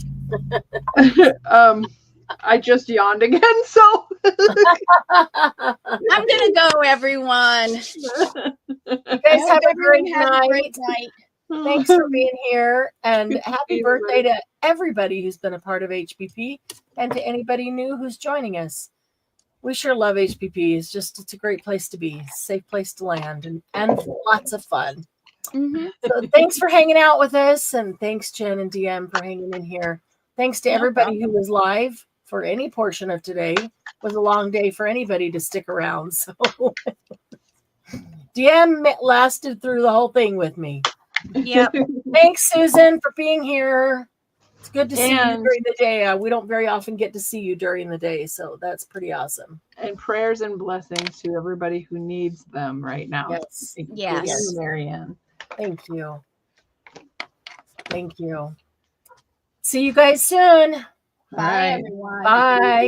Speaker 9: I just yawned again, so
Speaker 3: I'm gonna go, everyone.
Speaker 1: You guys have a great
Speaker 3: Have a
Speaker 1: night.
Speaker 3: great night.
Speaker 1: Thanks for being here, and
Speaker 9: Good to
Speaker 1: happy
Speaker 9: see
Speaker 1: birthday to everybody who's been a part of HPP and to anybody new who's joining us. We sure love HPP. It's a great place to be, safe place to land, and lots of fun.
Speaker 3: Mhm.
Speaker 1: So thanks for hanging out with us, and thanks Jen and DM for hanging in here. Thanks to
Speaker 3: No
Speaker 1: everybody who was live for any portion of today. It was a long day for anybody to stick around. So DM lasted through the whole thing with me.
Speaker 3: Yep.
Speaker 1: Thanks, Susan, for being here. It's good to see you
Speaker 9: And-
Speaker 1: during the day. We don't very often get to see you during the day, so that's pretty awesome.
Speaker 9: And prayers and blessings to everybody who needs them right now.
Speaker 1: Yes.
Speaker 3: Yes.
Speaker 1: Yes.
Speaker 9: Marianne.
Speaker 1: Thank you. Thank you. See you guys soon.
Speaker 9: All right.
Speaker 3: everyone.
Speaker 1: Bye.